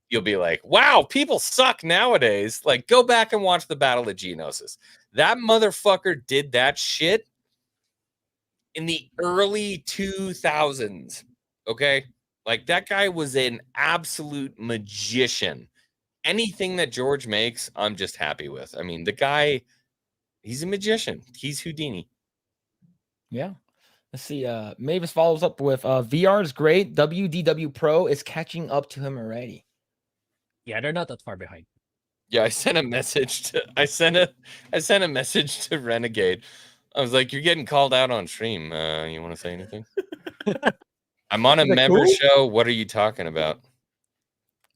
you'll be like, wow, people suck nowadays. Like, go back and watch the Battle of Geonosis. That motherfucker did that shit in the early 2000s. Okay? Like, that guy was an absolute magician. Anything that George makes, I'm just happy with. I mean, the guy, he's a magician. He's Houdini. Yeah. Let's see. Mavis follows up with VR is great. WDW Pro is catching up to him already. Yeah, they're not that far behind. Yeah, I sent a message to Renegade. I was like, you're getting called out on stream. You want to say anything? I'm on a member show. What are you talking about?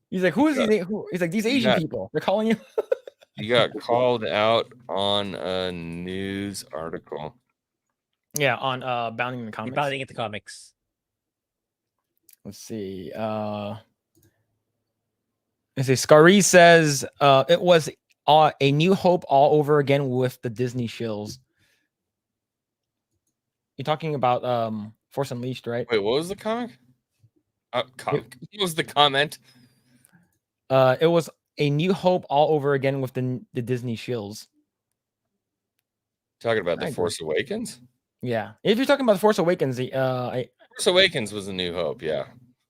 He's like, who is he? He's like, these Asian people. They're calling you. You got called out on a news article. Yeah, on Bounding the Comics. Rebounding into comics. Let's see. Let's see. Scary says it was A New Hope all over again with the Disney shills. You're talking about Force Unleashed, right? Wait, what was the comic? Comic. What was the comment? It was A New Hope all over again with the Disney shills. Talking about the Force Awakens? Yeah. If you're talking about the Force Awakens, Force Awakens was A New Hope, yeah.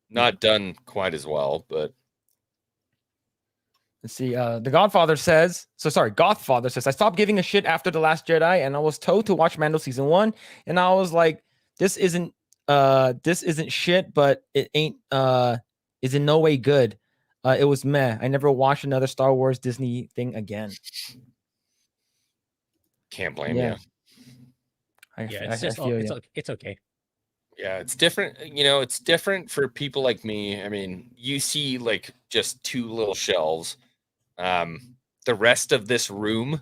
Not done quite as well, but let's see. The Godfather says, Godfather says, I stopped giving a shit after The Last Jedi, and I was told to watch Mando season 1, and I was like, this isn't shit, but it ain't is in no way good. It was meh. I never watched another Star Wars Disney thing again. Can't blame you. It's okay. Yeah, it's different. You know, it's different for people like me. I mean, you see like just 2 little shelves. The rest of this room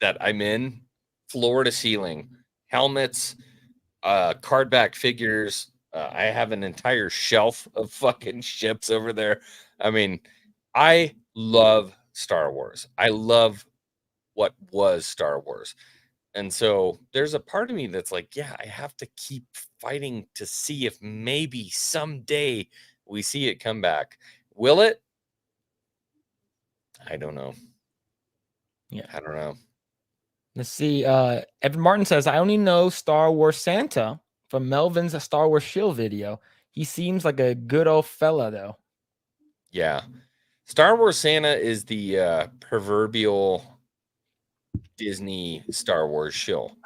that I'm in, floor to ceiling, helmets, cardback figures. I have an entire shelf of fucking ships over there. I mean, I love Star Wars. I love what was Star Wars. And so there's a part of me that's like, yeah, I have to keep fighting to see if maybe someday we see it come back. Will it? I don't know. Yeah. I don't know. Let's see. Evan Martin says, I only know Star Wars Santa from Melvin's Star Wars Shield video. He seems like a good old fella, though. Yeah. Star Wars Santa is the proverbial Disney Star Wars shill.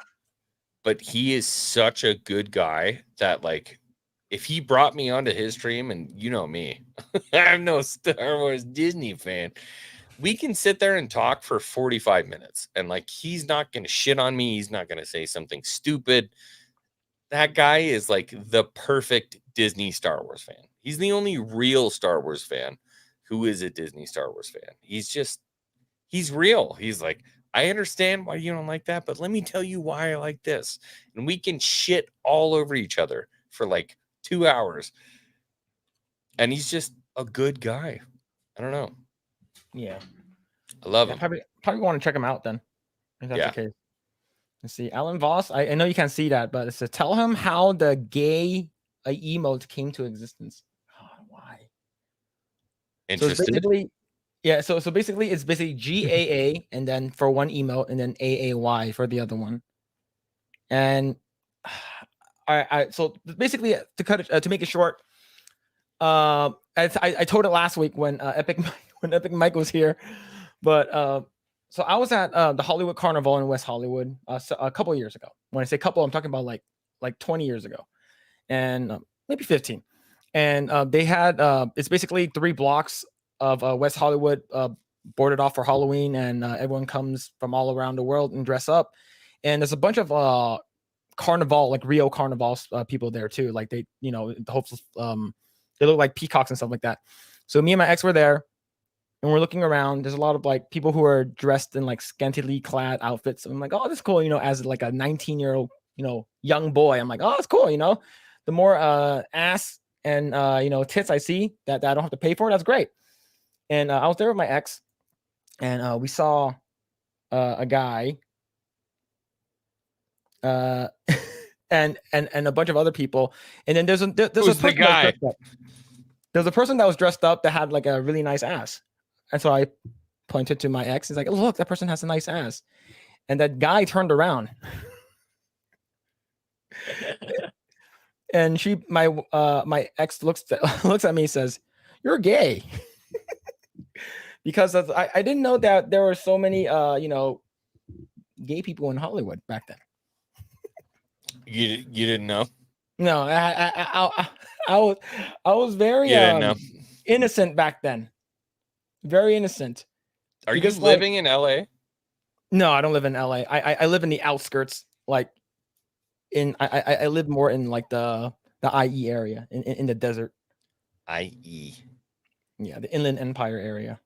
But he is such a good guy that, like, if he brought me onto his stream, and you know me, I'm no Star Wars Disney fan, we can sit there and talk for 45 minutes. And, like, he's not going to shit on me. He's not going to say something stupid. That guy is, like, the perfect Disney Star Wars fan. He's the only real Star Wars fan who is a Disney Star Wars fan. He's real. He's like, I understand why you don't like that, but let me tell you why I like this. And we can shit all over each other for like 2 hours. And he's just a good guy. I don't know. Yeah. I love him. Probably want to check him out then. If that's the case. Let's see. Alan Voss. I know you can't see that, but it says, tell him how the gay emote came to existence. Oh, why? Interested? So basically, yeah, so basically it's basically GAA and then for one emote and then AAY for the other one. And so basically to cut it to make it short, I told it last week when Epic Mike was here, but so I was at the Hollywood Carnival in West Hollywood a couple of years ago. When I say couple, I'm talking about like 20 years ago, and maybe 15. And they had it's basically 3 blocks of West Hollywood boarded off for Halloween, and everyone comes from all around the world and dress up. And there's a bunch of Carnival, like Rio Carnival people there too. Like they, you know, they look like peacocks and stuff like that. So me and my ex were there, and we're looking around. There's a lot of like people who are dressed in like scantily clad outfits. And I'm like, oh, that's cool. You know, as like a 19-year-old, you know, young boy, I'm like, oh, that's cool. You know, the more ass and you know, tits I see that I don't have to pay for, that's great. And I was there with my ex, and we saw a guy and a bunch of other people. And then there's a guy. There's a person that was dressed up that had like a really nice ass. And so I pointed to my ex. He's like, oh, look, that person has a nice ass. And that guy turned around. And my ex looks at me and says, you're gay. Because I didn't know that there were so many you know, gay people in Hollywood back then. You didn't know? No, I was very innocent back then. Very innocent. Are you living in LA? No, I don't live in LA. I live in the outskirts. Like I live more in like the IE area in the desert. IE. Yeah, the Inland Empire area.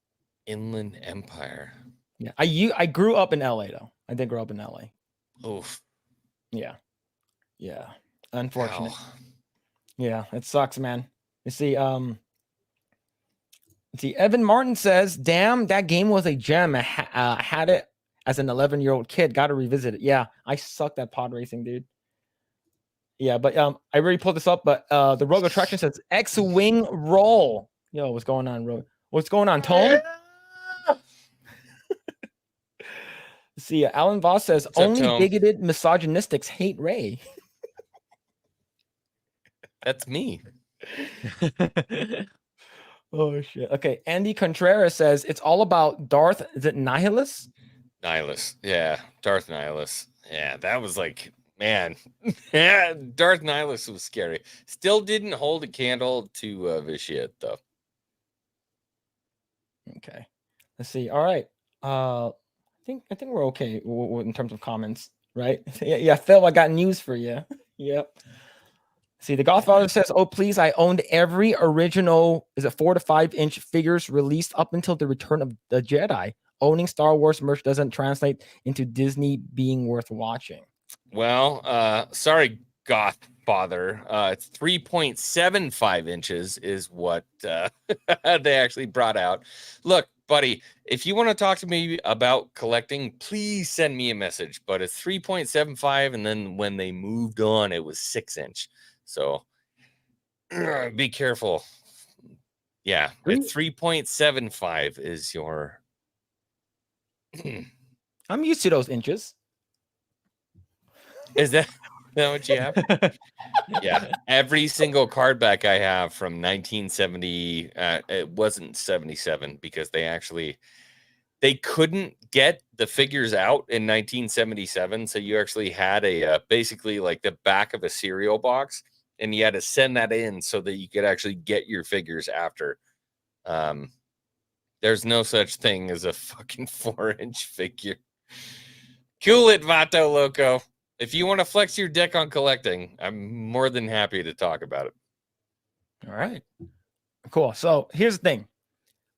Inland Empire. Yeah, I grew up in LA though. I did grow up in LA. Oof. Yeah. Yeah, unfortunate. Ow. Yeah, it sucks, man. You see, Evan Martin says, "Damn, that game was a gem. I had it as an 11-year-old kid. Got to revisit it." Yeah, I sucked at pod racing, dude. Yeah, but I already pulled this up, but the Rogue Attraction says Xwing roll. Yo, what's going on, Rogue? What's going on, Tone? See, Alan Voss says What's up, only Tone? bigoted misogynistics hate Ray. That's me. Oh shit. Okay, Andy Contreras says it's all about Darth. Is it Nihilus? Nihilus. Yeah, Darth Nihilus. Yeah, that was like, man. Yeah, Darth Nihilus was scary. Still didn't hold a candle to Vitiate, though. Okay. Let's see. All right. I think we're okay in terms of comments, right? Yeah, Phil, I got news for you. Yep. See, the Godfather says, "Oh, please, I owned every original, is it 4 to 5 inch figures released up until the Return of the Jedi. Owning Star Wars merch doesn't translate into Disney being worth watching." Well, sorry, Godfather. It's 3.75 inches is what they actually brought out. Look, buddy, if you want to talk to me about collecting, please send me a message. But it's 3.75, and then when they moved on, it was 6-inch. So be careful. Yeah, it's 3.75 is your. I'm used to those inches. Is that what you have? Yeah, every single card back I have from 1970, it wasn't 77 because they couldn't get the figures out in 1977. So you actually had a basically like the back of a cereal box, and you had to send that in so that you could actually get your figures after. There's no such thing as a fucking 4-inch figure. Cool it, Vato Loco. If you want to flex your deck on collecting, I'm more than happy to talk about it. All right. Cool. So here's the thing.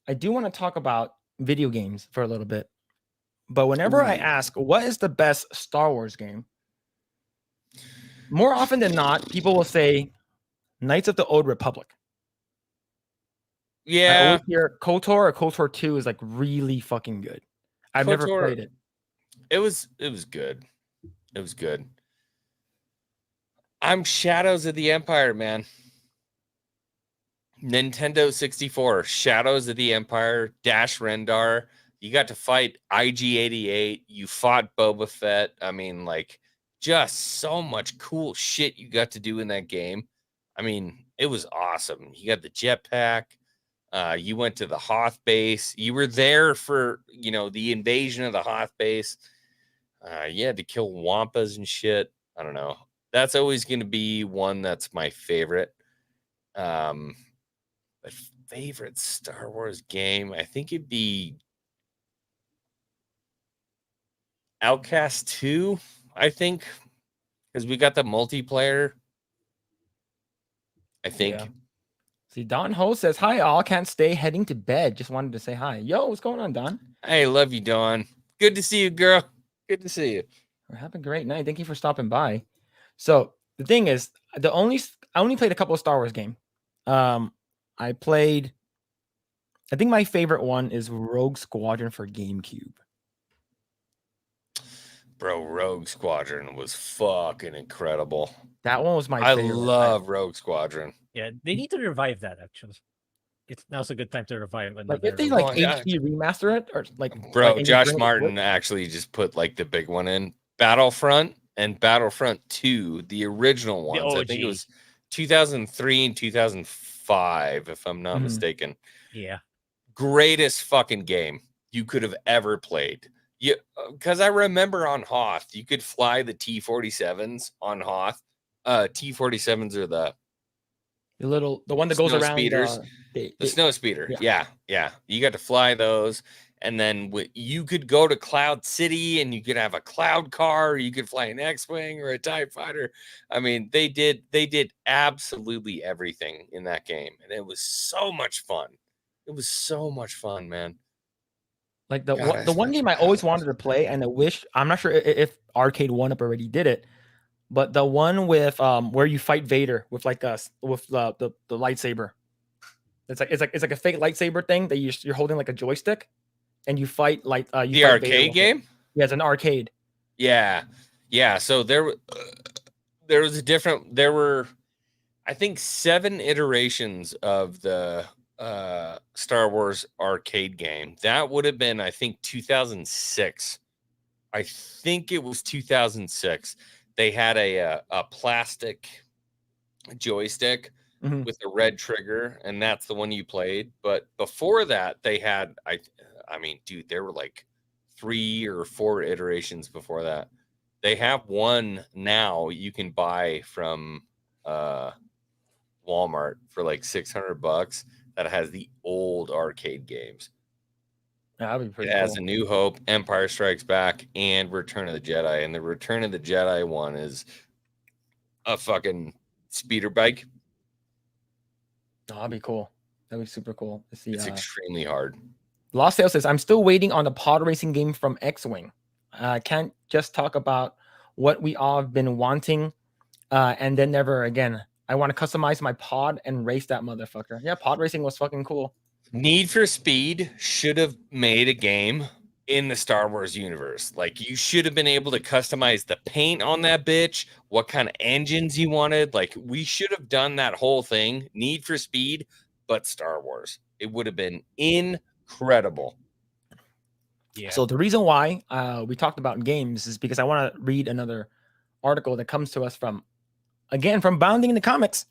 I do want to talk about video games for a little bit. But whenever I ask, what is the best Star Wars game? More often than not, people will say Knights of the Old Republic. I Yeah, always hear KOTOR or KOTOR 2 is like really fucking good. I've never KOTOR, played it. It was good. It was good. I'm Shadows of the Empire, man. Nintendo 64, Shadows of the Empire, Dash Rendar. You got to fight IG-88. You fought Boba Fett. I mean, like, just so much cool shit you got to do in that game. I mean, it was awesome. You got the jetpack. You went to the Hoth base. You were there for, the invasion of the Hoth base. You had to kill Wampas and shit. I don't know. That's always going to be one that's my favorite. My favorite Star Wars game, I think it'd be Outcast 2, I think, because we got the multiplayer. I think. Yeah. See, Don Ho says, "Hi, all. Can't stay. Heading to bed. Just wanted to say hi." Yo, what's going on, Don? Hey, love you, Dawn. Good to see you, girl. Good to see you. Have a great night. Thank you for stopping by. So the thing is, I only played a couple of Star Wars games. I think my favorite one is Rogue Squadron for GameCube. Bro, Rogue Squadron was fucking incredible. That one was my I favorite. love Rogue Squadron. Yeah, they need to revive that actually. Now's a good time to revive it. Like if they like HD remaster it or like Josh Martin actually just put like the big one in Battlefront and Battlefront 2, the original ones. I think it was 2003 and 2005, if I'm not mistaken. Yeah. Greatest fucking game you could have ever played. Yeah, because I remember on Hoth, you could fly the T-47s on Hoth. T-47s are the one that goes around speeders. The snow speeder. Yeah. You got to fly those, and then you could go to Cloud City, and you could have a cloud car. Or you could fly an X-wing or a TIE fighter. I mean, they did absolutely everything in that game, and it was so much fun. It was so much fun, man. Like the one game I always wanted to play, and I'm not sure if Arcade 1-Up already did it, but the one with where you fight Vader with like with the lightsaber. It's like a fake lightsaber thing that you're holding like a joystick, and you fight like you The fight arcade Vader with it. game? Yeah, it's an arcade. Yeah. Yeah. So there was a different, there were, I think, 7 iterations of the Star Wars arcade game. That would have been, I think, 2006. I think it was 2006. They had a plastic joystick Mhm. with a red trigger, and that's the one you played. But before that, they had, I mean, dude, there were like 3 or 4 iterations before that. They have one now you can buy from Walmart for like $600 that has the old arcade games. Yeah, that'd be pretty It has cool. A New Hope, Empire Strikes Back, and Return of the Jedi. And the Return of the Jedi one is a fucking speeder bike. Oh, that'd be cool. That'd be super cool to see. It's extremely hard. Lost Sales says, I'm still waiting on the pod racing game from Xwing. I can't just talk about what we all have been wanting and then never again. I want to customize my pod and race that motherfucker. Yeah, pod racing was fucking cool. Need for Speed should have made a game in the Star Wars universe. Like, you should have been able to customize the paint on that bitch, what kind of engines you wanted. Like, we should have done that whole thing, Need for Speed, but Star Wars. It would have been incredible. Yeah. So the reason why we talked about games is because I want to read another article that comes to us from Bounding in the Comics.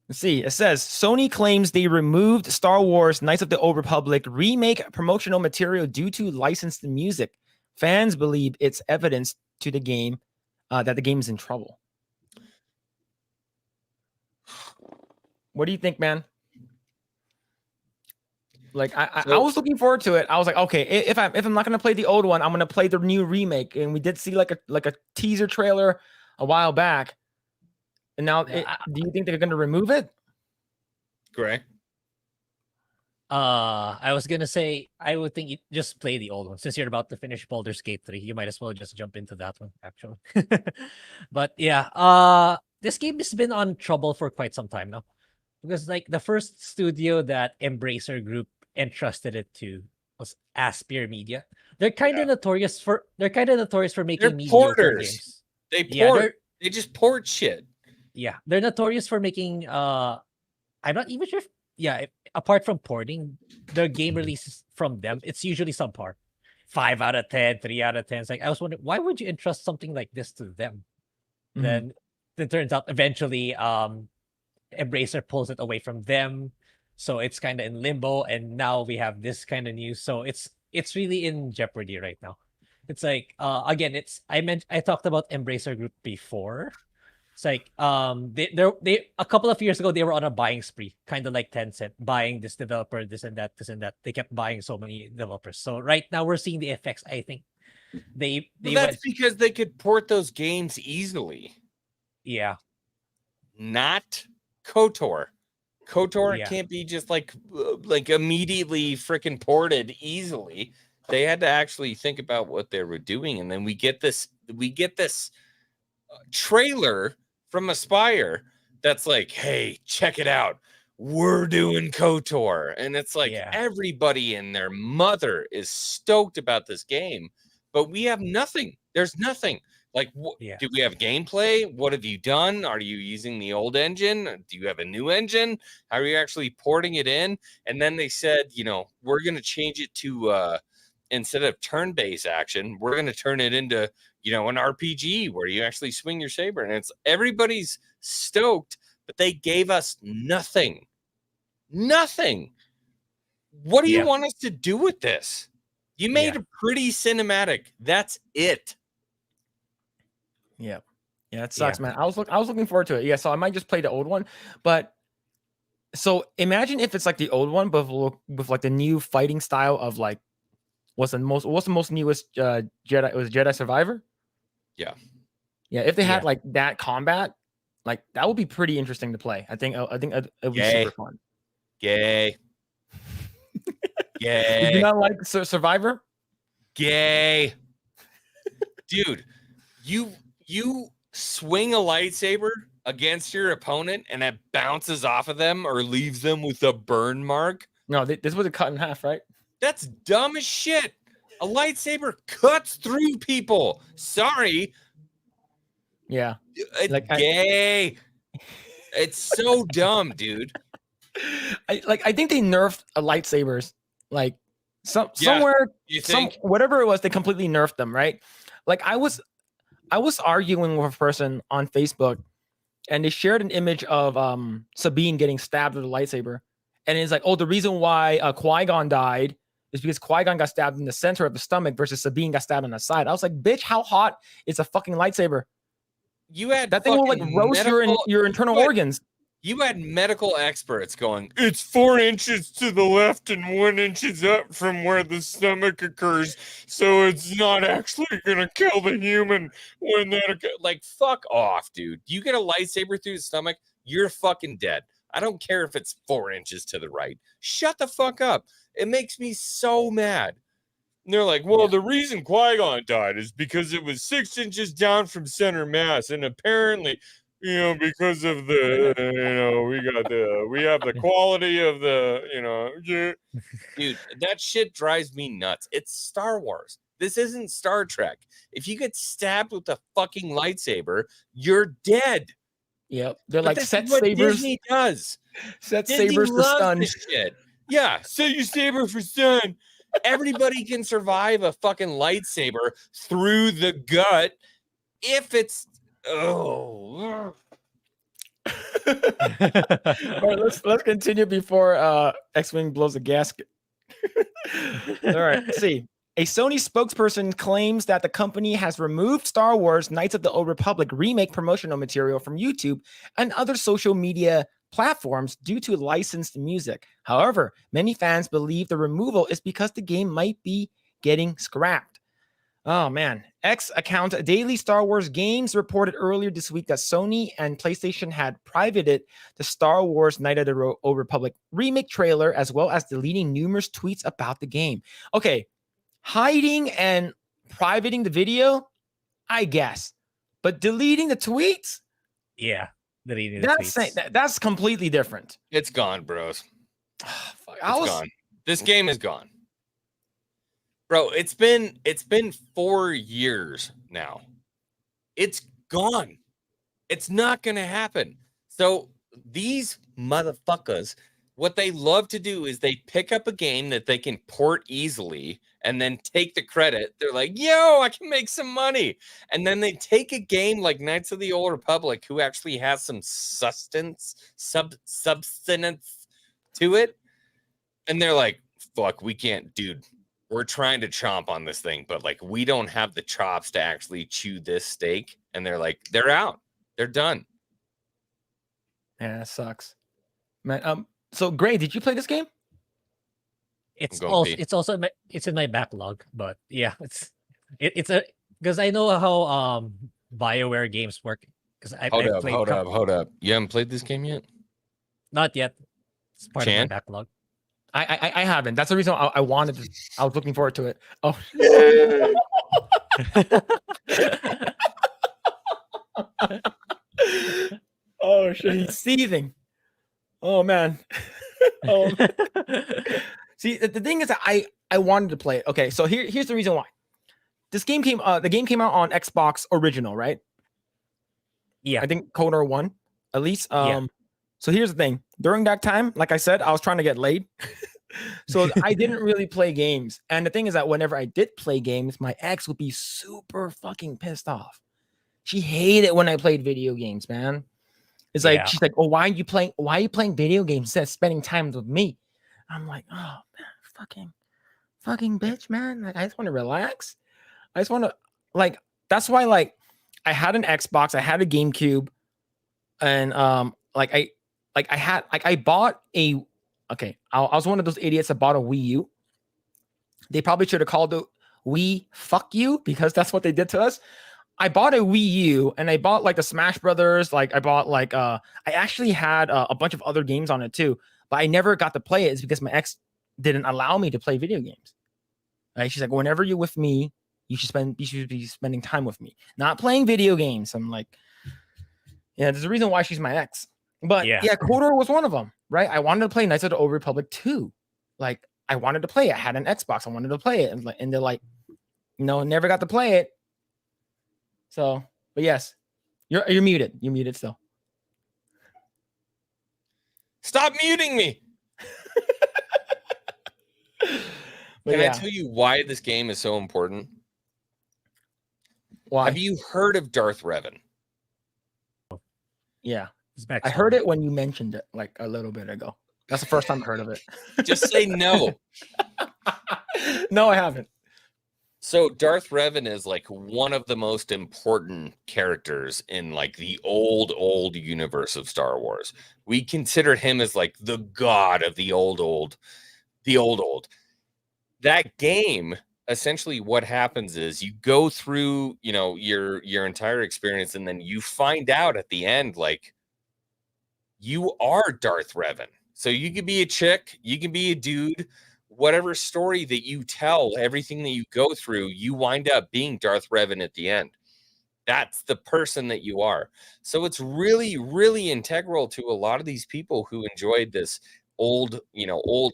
Let's see. It says Sony claims they removed Star Wars Knights of the Old Republic remake promotional material due to licensed music. Fans believe it's evidence to the game that the game is in trouble. What do you think, man? Like I was looking forward to it. I was like, okay, if I'm not gonna play the old one, I'm gonna play the new remake. And we did see like a teaser trailer a while back. And now, do you think they're gonna remove it? Grae? I was gonna say I would think you just play the old one. Since you're about to finish Baldur's Gate 3, you might as well just jump into that one, actually. But yeah, this game has been on trouble for quite some time now. Because like the first studio that Embracer Group entrusted it to was Aspyr Media. They're kind of notorious for making mediocre games. They port. They just port shit. Yeah, they're notorious for making I'm not even sure if, apart from porting, the game releases from them, it's usually subpar. 5 out of 10, 3 out of 10. It's like, I was wondering, why would you entrust something like this to them? Mhm. Then it turns out eventually Embracer pulls it away from them, so it's kind of in limbo, and now we have this kind of news. So it's really in jeopardy right now. It's like again, I talked about Embracer Group before. It's like they a couple of years ago they were on a buying spree, kind of like Tencent, buying this developer, this and that. They kept buying so many developers. So right now we're seeing the effects. I think That's because they could port those games easily. Yeah. Not KOTOR. KOTOR can't be just like immediately freaking ported easily. They had to actually think about what they were doing, and then we get this trailer from Aspyr that's like, hey, check it out, we're doing KOTOR, and it's like everybody and their mother is stoked about this game, but we have nothing. There's nothing. Like, do we have gameplay? What have you done? Are you using the old engine? Do you have a new engine? How are you actually porting it in? And then they said, we're going to change it to, instead of turn-based action, we're going to turn it into, an RPG where you actually swing your saber. And everybody's stoked, but they gave us nothing. Nothing. What do you want us to do with this? You made a pretty cinematic. That's it. Yeah, it sucks, man. I was looking forward to it. Yeah, so I might just play the old one, but so imagine if it's like the old one, but with like the new fighting style of like what's the most newest Jedi? It was Jedi Survivor. Yeah. If they had like that combat, like that would be pretty interesting to play. I think it would be super fun. Gay. Did you not like Survivor? Gay. Dude, you swing a lightsaber against your opponent and it bounces off of them or leaves them with a burn mark. No, this was a cut in half, right? That's dumb as shit. A lightsaber cuts through people. Sorry. Yeah. It's Like, gay. It's so dumb, dude. I think they nerfed lightsabers. Like Yeah, somewhere, You think? whatever it was, they completely nerfed them, right? Like I was arguing with a person on Facebook, and they shared an image of Sabine getting stabbed with a lightsaber, and it's like, oh, the reason why Qui-Gon died is because Qui-Gon got stabbed in the center of the stomach versus Sabine got stabbed on the side. I was like, bitch, how hot is a fucking lightsaber? You had That thing will like roast your internal organs. You had medical experts going, it's 4 inches to the left and 1 inch up from where the stomach occurs, so it's not actually gonna kill the human when that like, fuck off, dude. You get a lightsaber through the stomach, you're fucking dead. I don't care if it's 4 inches to the right. Shut the fuck up. It makes me so mad. And they're like, well, the reason Qui-Gon died is because it was 6 inches down from center mass, and apparently, because of the, we have the quality of the, dude, that shit drives me nuts. It's Star Wars. This isn't Star Trek. If you get stabbed with a fucking lightsaber, you're dead. Yep, they're But like this set is what sabers. Disney does. Set Disney sabers to loves stun. this shit. Yeah, set your saber for stun. Everybody can survive a fucking lightsaber through the gut if it's All right, let's continue before Xwing blows a gasket. All right, let's see. A Sony spokesperson claims that the company has removed Star Wars Knights of the Old Republic remake promotional material from YouTube and other social media platforms due to licensed music. However, many fans believe the removal is because the game might be getting scrapped. Oh man. X account Daily Star Wars Games reported earlier this week that Sony and PlayStation had privated the Star Wars Knight of the Old Republic remake trailer, as well as deleting numerous tweets about the game. Okay, hiding and privating the video, I guess, but deleting the tweets? Yeah, deleting the tweets. That's completely different. It's gone, bros. Fuck, It's gone. This game is gone. Bro, it's been 4 years now. It's gone. It's not gonna happen. So these motherfuckers, what they love to do is they pick up a game that they can port easily and then take the credit. They're like, yo, I can make some money. And then they take a game like Knights of the Old Republic, who actually has some substance to it. And they're like, fuck, we can't, dude. We're trying to chomp on this thing, but like we don't have the chops to actually chew this steak. And they're like, they're out. They're done. Yeah, that sucks. Man, so Grae, did you play this game? It's in my backlog, but yeah, it's because I know how BioWare games work. Because Hold up. You haven't played this game yet? Not yet. It's part of my backlog. I haven't. That's the reason I wanted to. I was looking forward to it. Oh. Oh shit, he's seething. Oh man. See, the thing is that I wanted to play it. Okay, so here's the reason why. This game the game came out on Xbox original, right? Yeah. I think Coder 1, at least. Yeah. So here's the thing. During that time, like I said, I was trying to get laid. So I didn't really play games. And the thing is that whenever I did play games, my ex would be super fucking pissed off. She hated when I played video games, man. It's like, she's like, oh, why are you playing video games instead of spending time with me? I'm like, oh man, fucking bitch, man. Like, I just want to relax. I just want to, like, that's why, like, I had an Xbox, I had a GameCube, and I bought a, okay, I was one of those idiots that bought a Wii U. They probably should have called it Wii Fuck You, because that's what they did to us. I bought a Wii U, and I bought like the Smash Brothers. Like I bought like I actually had a bunch of other games on it too, but I never got to play it. It's because my ex didn't allow me to play video games. Right? She's like, whenever you're with me, You should be spending time with me, not playing video games. I'm like, yeah, there's a reason why she's my ex. But yeah, KOTOR was one of them, right? I wanted to play Knights of the Old Republic 2. Like, I wanted to play it. I had an Xbox. I wanted to play it. And they're like, never got to play it. So, but yes, you're muted. You're muted still. Stop muting me. Can I tell you why this game is so important? Why? Have you heard of Darth Revan? Yeah. I heard it when you mentioned it like a little bit ago. That's the first time I heard of it. Just say no. No, I haven't. So Darth Revan is like one of the most important characters in like the old universe of Star Wars. We consider him as like the god of the old. That game, essentially what happens is you go through, your entire experience, and then you find out at the end, like, you are Darth Revan. So you can be a chick, you can be a dude, whatever story that you tell, everything that you go through, you wind up being Darth Revan at the end. That's the person that you are. So it's really, really integral to a lot of these people who enjoyed this old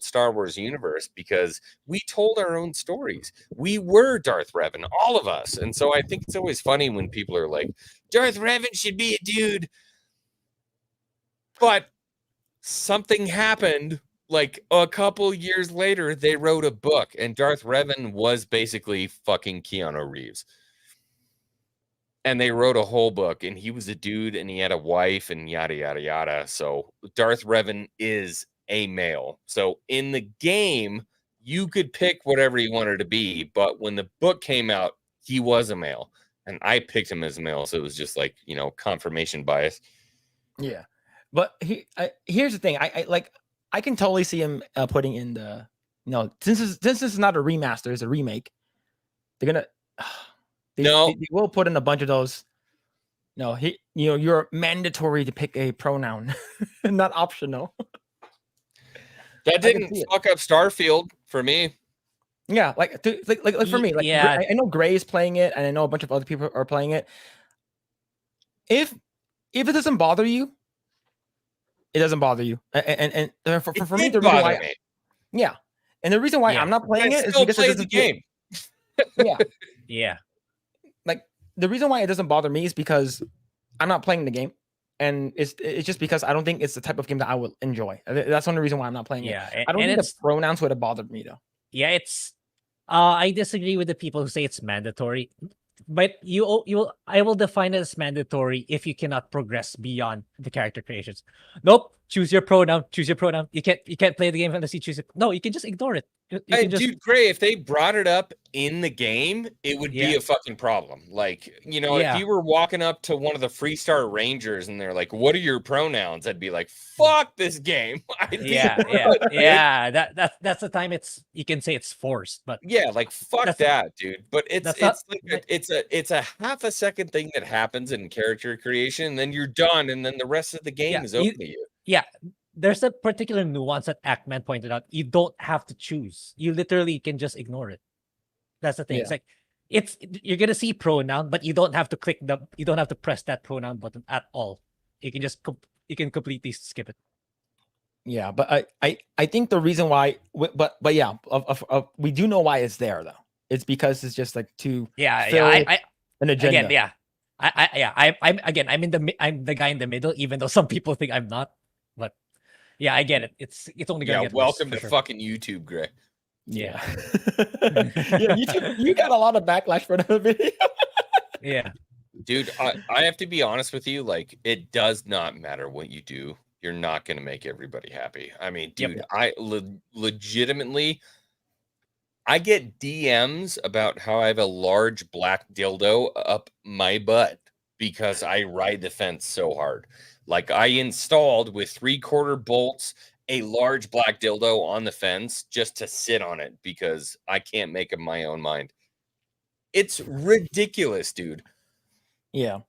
Star Wars universe, because we told our own stories. We were Darth Revan, all of us. And so I think it's always funny when people are like, Darth Revan should be a dude. But something happened. Like a couple years later, they wrote a book, and Darth Revan was basically fucking Keanu Reeves. And they wrote a whole book, and he was a dude, and he had a wife, and yada, yada, yada. So Darth Revan is a male. So in the game, you could pick whatever you wanted to be. But when the book came out, he was a male. And I picked him as a male. So it was just like, confirmation bias. Yeah. But here's the thing. I can totally see him putting in the, since this is not a remaster, it's a remake. They're gonna, they will put in a bunch of those. You're mandatory to pick a pronoun, not optional. That didn't fuck up Starfield for me. Yeah, like for me, like, yeah. I know Grae is playing it, and I know a bunch of other people are playing it. If it doesn't bother you, it doesn't bother you, and for me, the reason why, yeah, and the reason why I'm not playing it is because it doesn't game. Yeah. Like, the reason why it doesn't bother me is because I'm not playing the game, and it's just because I don't think it's the type of game that I will enjoy. That's the only reison why I'm not playing it. I don't think the pronouns would have bothered me though. Yeah, it's. I disagree with the people who say it's mandatory. But I will define it as mandatory if you cannot progress beyond the character creations. Nope. Choose your pronoun. You can't play the game unless you choose it. No, you can just ignore it. Dude, Grae, if they brought it up in the game, it would be a fucking problem. Like, if you were walking up to one of the Freestar Rangers and they're like, "What are your pronouns?" I'd be like, "Fuck this game." That's the time you can say it's forced, but like fuck that, dude. But it's a half a second thing that happens in character creation, and then you're done, and then the rest of the game is open to you. Yeah. There's a particular nuance that Ackman pointed out. You don't have to choose. You literally can just ignore it. That's the thing. Yeah. It's like you're gonna see pronoun, but you don't have to you don't have to press that pronoun button at all. You can just completely skip it. Yeah, but I think the reason why, but yeah, we do know why it's there though. It's because it's just like to an agenda. Again, I'm the guy in the middle, even though some people think I'm not. But yeah, I get it. It's only gonna get welcome to fucking YouTube, Grae. Yeah. YouTube, you got a lot of backlash for that video. Yeah. Dude, I have to be honest with you, like, it does not matter what you do. You're not gonna make everybody happy. I mean, dude, I legitimately I get DMs about how I have a large black dildo up my butt because I ride the fence so hard. Like, I installed with 3/4 bolts a large black dildo on the fence just to sit on it because I can't make up my own mind. It's ridiculous, dude. Yeah.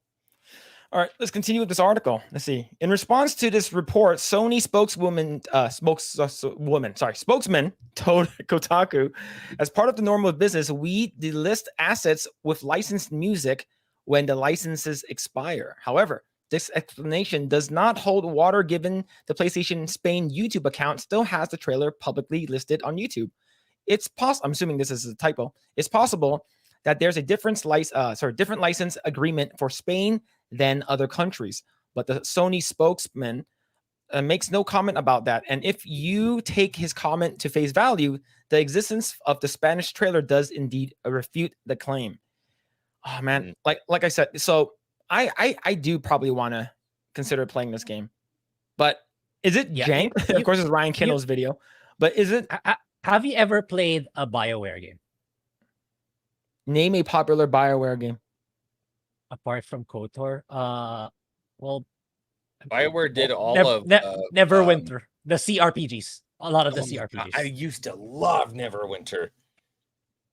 All right, let's continue with this article. Let's see. In response to this report, Sony spokesman told Kotaku, as part of the normal business, we delist assets with licensed music when the licenses expire. However, this explanation does not hold water given the PlayStation Spain YouTube account still has the trailer publicly listed on YouTube. It's possible, I'm assuming this is a typo. It's possible that there's a different license agreement for Spain than other countries. But the Sony spokesman makes no comment about that. And if you take his comment to face value, the existence of the Spanish trailer does indeed refute the claim. Oh man, like I said, so I do probably want to consider playing this game. But is it jank? Of course, it's Ryan Kindle's video. But is it? Have you ever played a BioWare game? Name a popular BioWare game. Apart from KOTOR, well, BioWare did all of Neverwinter, the CRPGs. A lot of the CRPGs. God, I used to love Neverwinter.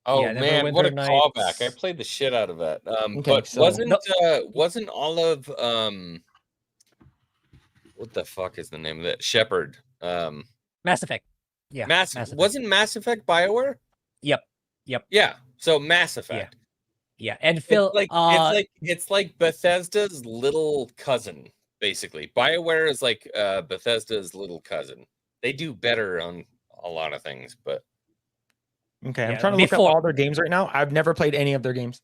Oh Yeah, man, Neverwinter what a Nights. callback! I played the shit out of that. But so- wasn't all of what the fuck is the name of that? Shepard. Mass Effect. Yeah. Mass wasn't Mass Effect BioWare? Yep. Yeah. So Mass Effect. Yeah. And Phil, it's like Bethesda's little cousin, basically. BioWare is like Bethesda's little cousin. They do better on a lot of things, but okay. I'm trying to look at all their games right now. I've never played any of their games.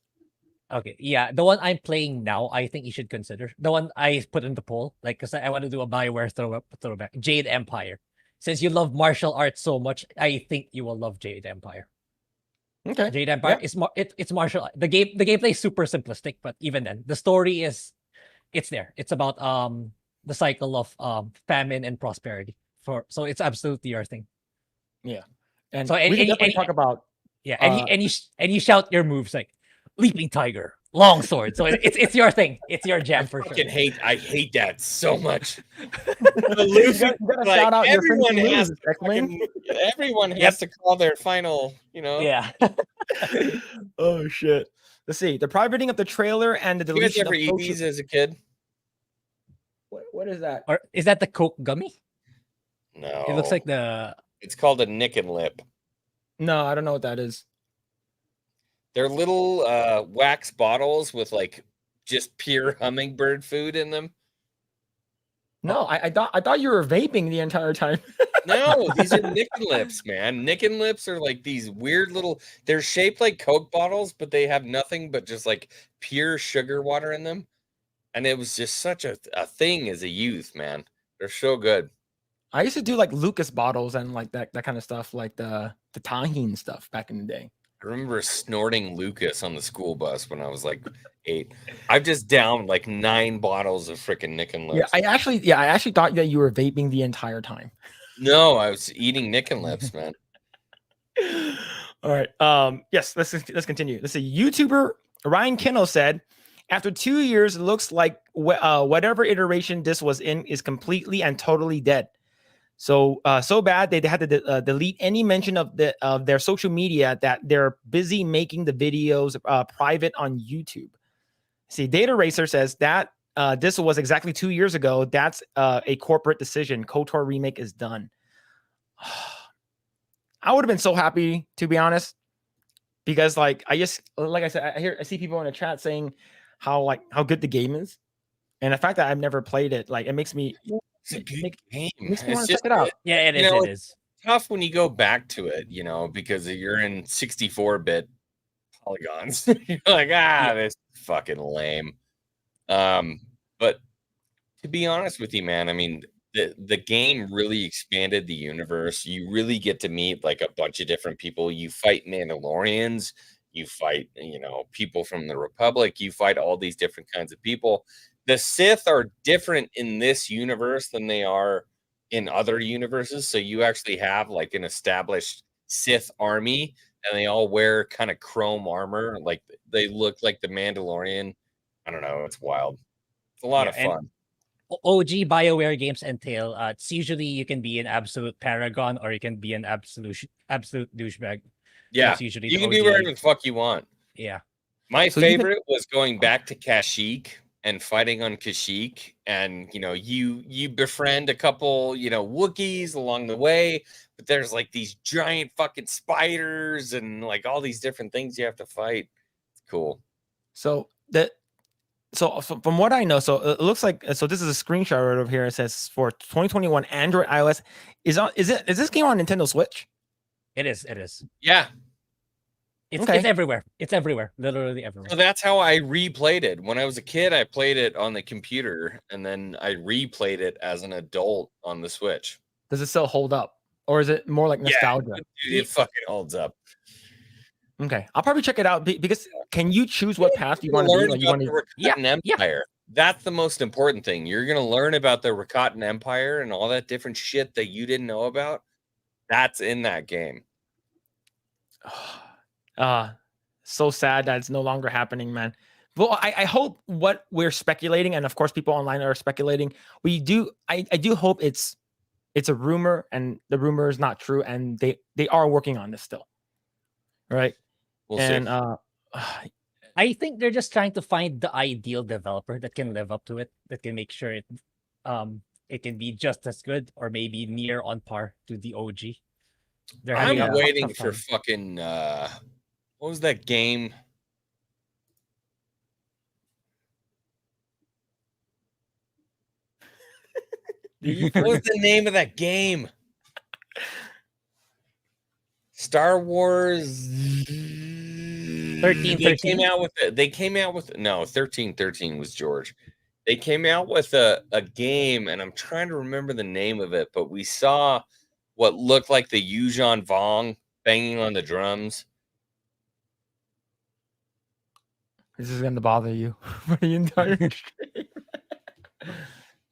Okay, yeah, the one I'm playing now, I think you should consider the one I put in the poll, like because I want to do a BioWare throwback. Jade Empire. Since you love martial arts so much, I think you will love Jade Empire. Okay. Jade Empire is it's martial. The gameplay is super simplistic, but even then, the story it's there. It's about the cycle of famine and prosperity. So it's absolutely your thing. Yeah, and so we can definitely talk about and you shout your moves like leaping tiger, long sword. So it's your thing. It's your jam for sure. I hate that so much. Shout out everyone your has Xwing. everyone has to call their final, Yeah. Oh shit. Let's see. The privating of the trailer and the You guys deletion ever of eat these as a kid? What is that? Or is that the Coke gummy? No. It looks like the. It's called a Nick and Lip. No, I don't know what that is. They're little wax bottles with like just pure hummingbird food in them. No, I thought you were vaping the entire time. No, these are Nick and Lips, man. Nick and Lips are like these weird little. They're shaped like Coke bottles, but they have nothing but just like pure sugar water in them. And it was just such a thing as a youth, man. They're so good. I used to do like Lucas bottles and like that kind of stuff, like the Tahine stuff back in the day. I remember snorting Lucas on the school bus when I was like 8. I've just downed like 9 bottles of freaking Nick and Lips. Yeah, I actually thought that you were vaping the entire time. No, I was eating Nick and Lips, man. All right. Yes, let's continue. Let's see. YouTuber Ryan Kindle said, after 2 years, it looks like whatever iteration this was in is completely and totally dead. So bad they had to delete any mention of their social media that they're busy making the videos private on YouTube. See, Data Racer says that this was exactly 2 years ago. That's a corporate decision. KOTOR remake is done. I would have been so happy, to be honest, because like I said, I see people in the chat saying how good the game is, and the fact that I've never played it, like it makes me. It's a good game. Makes me want to check it out. Yeah, it is. It is tough when you go back to it, because you're in 64-bit polygons. You're like, this is fucking lame. But to be honest with you, man, I mean, the game really expanded the universe. You really get to meet like a bunch of different people. You fight Mandalorians. You fight, people from the Republic. You fight all these different kinds of people. The Sith are different in this universe than they are in other universes. So you actually have like an established Sith army, and they all wear kind of chrome armor. Like they look like the Mandalorian. I don't know. It's wild. It's a lot of fun. OG BioWare games entail it's usually you can be an absolute paragon or you can be an absolute douchebag. Yeah, that's usually you can do whatever the fuck you want. Yeah. My favorite was going back to Kashyyyk and fighting on Kashyyyk, and you befriend a couple Wookiees along the way, but there's like these giant fucking spiders and like all these different things you have to fight. It's cool. So from what I know, so it looks like this is a screenshot right over here. It says for 2021 Android, iOS. Is this game on Nintendo Switch? It is. Yeah. It's everywhere. It's everywhere. Literally everywhere. So that's how I replayed it. When I was a kid, I played it on the computer, and then I replayed it as an adult on the Switch. Does it still hold up, or is it more like nostalgia? Yeah, it fucking holds up. Okay, I'll probably check it out because can you choose what path you want to do? Like you want to Rakatan Empire. That's the most important thing. You're gonna learn about the Rakatan Empire and all that different shit that you didn't know about. That's in that game. So sad that it's no longer happening, man. Well, I hope what we're speculating, and of course people online are speculating, I do hope it's a rumor and the rumor is not true, and they are working on this still. Right. We'll see. I think they're just trying to find the ideal developer that can live up to it, that can make sure it can be just as good or maybe near on par to the OG. I'm waiting for fucking what was that game? What was the name of that game? Star Wars 13. They came out with no 13 was George. They came out with a game, and I'm trying to remember the name of it, but we saw what looked like the Yuuzhan Vong banging on the drums. This is going to bother you for the entire stream.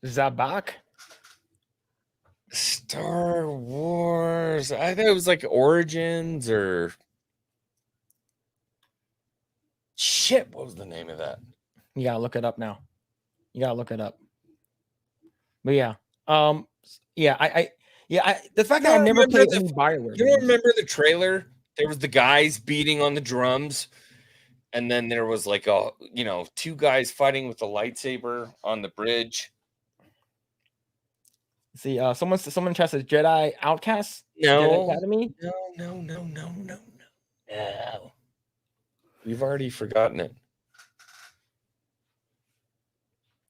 Is that back? Star Wars. I thought it was like Origins or shit. What was the name of that? You gotta look it up now. But yeah, the fact that I never played any Bioware. You don't remember the trailer? There was the guys beating on the drums, and then there was like two guys fighting with a lightsaber on the bridge. See, someone tries to Jedi Outcast. No, Jedi Academy. No. We've already forgotten it.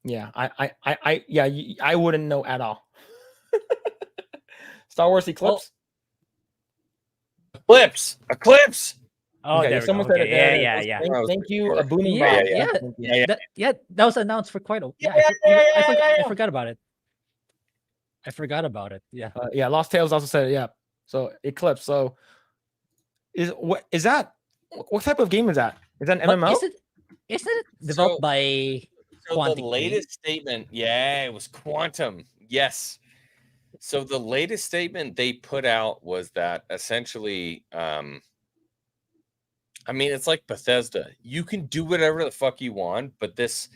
Yeah, I wouldn't know at all. Star Wars Eclipse. Eclipse. Oh, okay, there someone said it. Yeah. Thank you, a booming That was announced for quite a. I forgot about it. Yeah. Lost Tales also said it. Yeah. So Eclipse. So what type of game is that? Is that an MMO? Isn't it developed by Quantic? The latest statement, it was Quantum. Yes. So the latest statement they put out was that essentially, it's like Bethesda. You can do whatever the fuck you want, but this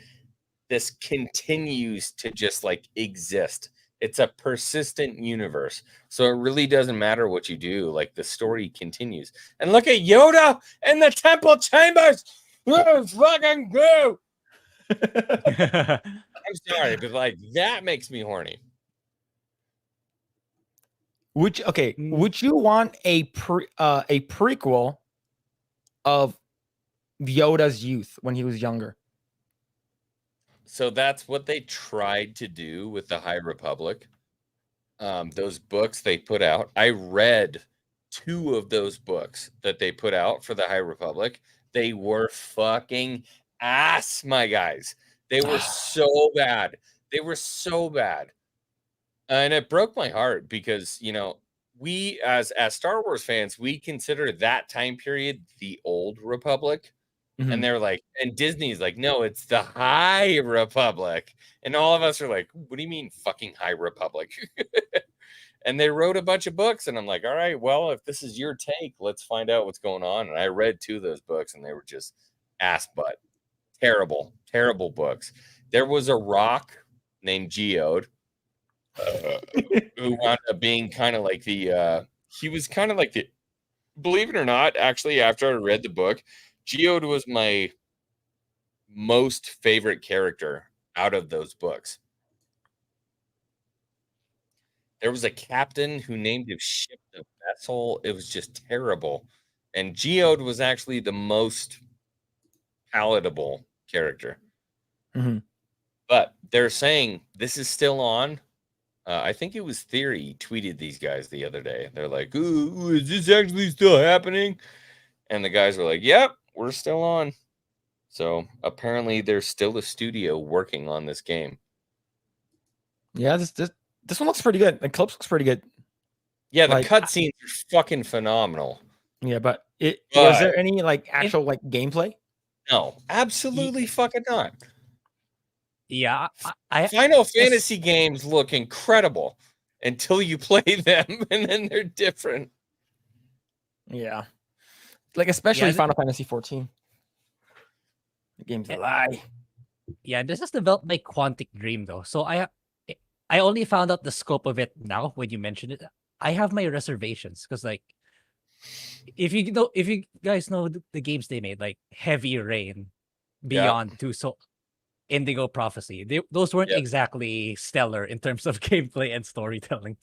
continues to just like exist. It's a persistent universe. So it really doesn't matter what you do. Like the story continues. And look at Yoda in the temple chambers. Let's fucking go. I'm sorry, but like that makes me horny. Would you want a prequel of Yoda's youth when he was younger? So that's what they tried to do with the High Republic. Those books they put out. I read 2 of those books that they put out for the High Republic. They were fucking ass, my guys. They were so bad. And it broke my heart because, we as Star Wars fans, we consider that time period the old Republic. Mm-hmm. And they're like, and Disney's like, no, it's the High Republic. And all of us are like, what do you mean fucking High Republic? And they wrote a bunch of books. And I'm like, all right, well, if this is your take, let's find out what's going on. And I read 2 of those books and they were just ass butt. Terrible books. There was a rock named Geode who wound up being kind of like he was kind of like the, believe it or not, actually, after I read the book, Geode was my most favorite character out of those books. There was a captain who named his ship the Vessel. It was just terrible. And Geode was actually the most palatable character. Mm-hmm. But they're saying this is still on. I think it was Theory tweeted these guys the other day. They're like, "Ooh, is this actually still happening?" And the guys were like, "Yep, we're still on." So apparently there's still a studio working on this game. Yeah, this one looks pretty good. The clips looks pretty good. Yeah, the Like, cutscenes are fucking phenomenal. Yeah, but was But- there any like actual like gameplay? No, absolutely fucking not. Yeah, Final Fantasy games look incredible until you play them, and then they're different. Yeah, like especially Yeah, Final Fantasy 14. The game's a lie. Yeah, this is developed by Quantic Dream though, so I only found out the scope of it now when you mentioned it. I have my reservations because like if you guys know the games they made, like Heavy Rain, Beyond Two, so Indigo Prophecy, those weren't exactly stellar in terms of gameplay and storytelling.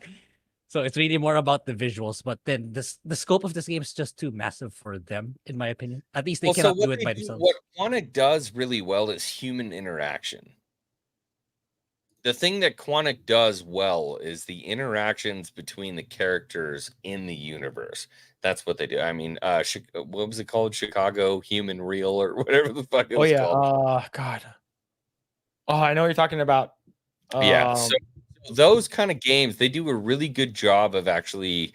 So it's really more about the visuals, but then the scope of this game is just too massive for them, in my opinion. At least they cannot do it by themselves. What Quantic does really well is human interaction. The thing that Quantic does well is the interactions between the characters in the universe. That's what they do. I mean, what was it called? Chicago Human Real or whatever the fuck it was called. God. Oh, I know what you're talking about. Yeah. So those kind of games, they do a really good job of actually,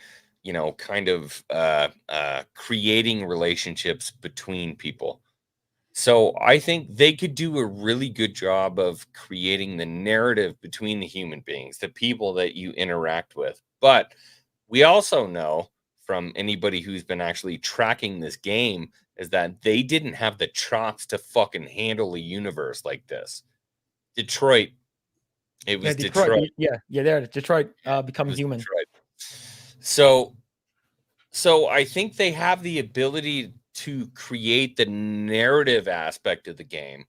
kind of creating relationships between people. So I think they could do a really good job of creating the narrative between the human beings, the people that you interact with. But we also know from anybody who's been actually tracking this game is that they didn't have the chops to fucking handle a universe like this. Detroit. It was Detroit. There. Detroit become human. Detroit. So I think they have the ability to create the narrative aspect of the game,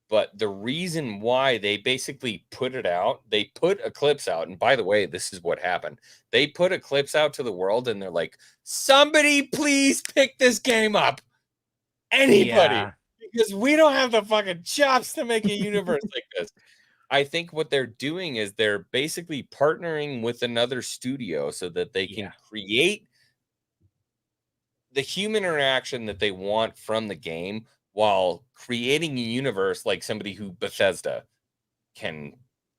but the reason why they basically put it out, they put Eclipse out, and by the way, this is what happened. They put Eclipse out to the world, and they're like, somebody please pick this game up. Anybody. Because we don't have the fucking chops to make a universe like this. I think what they're doing is they're basically partnering with another studio so that they can create the human interaction that they want from the game while creating a universe like somebody who Bethesda can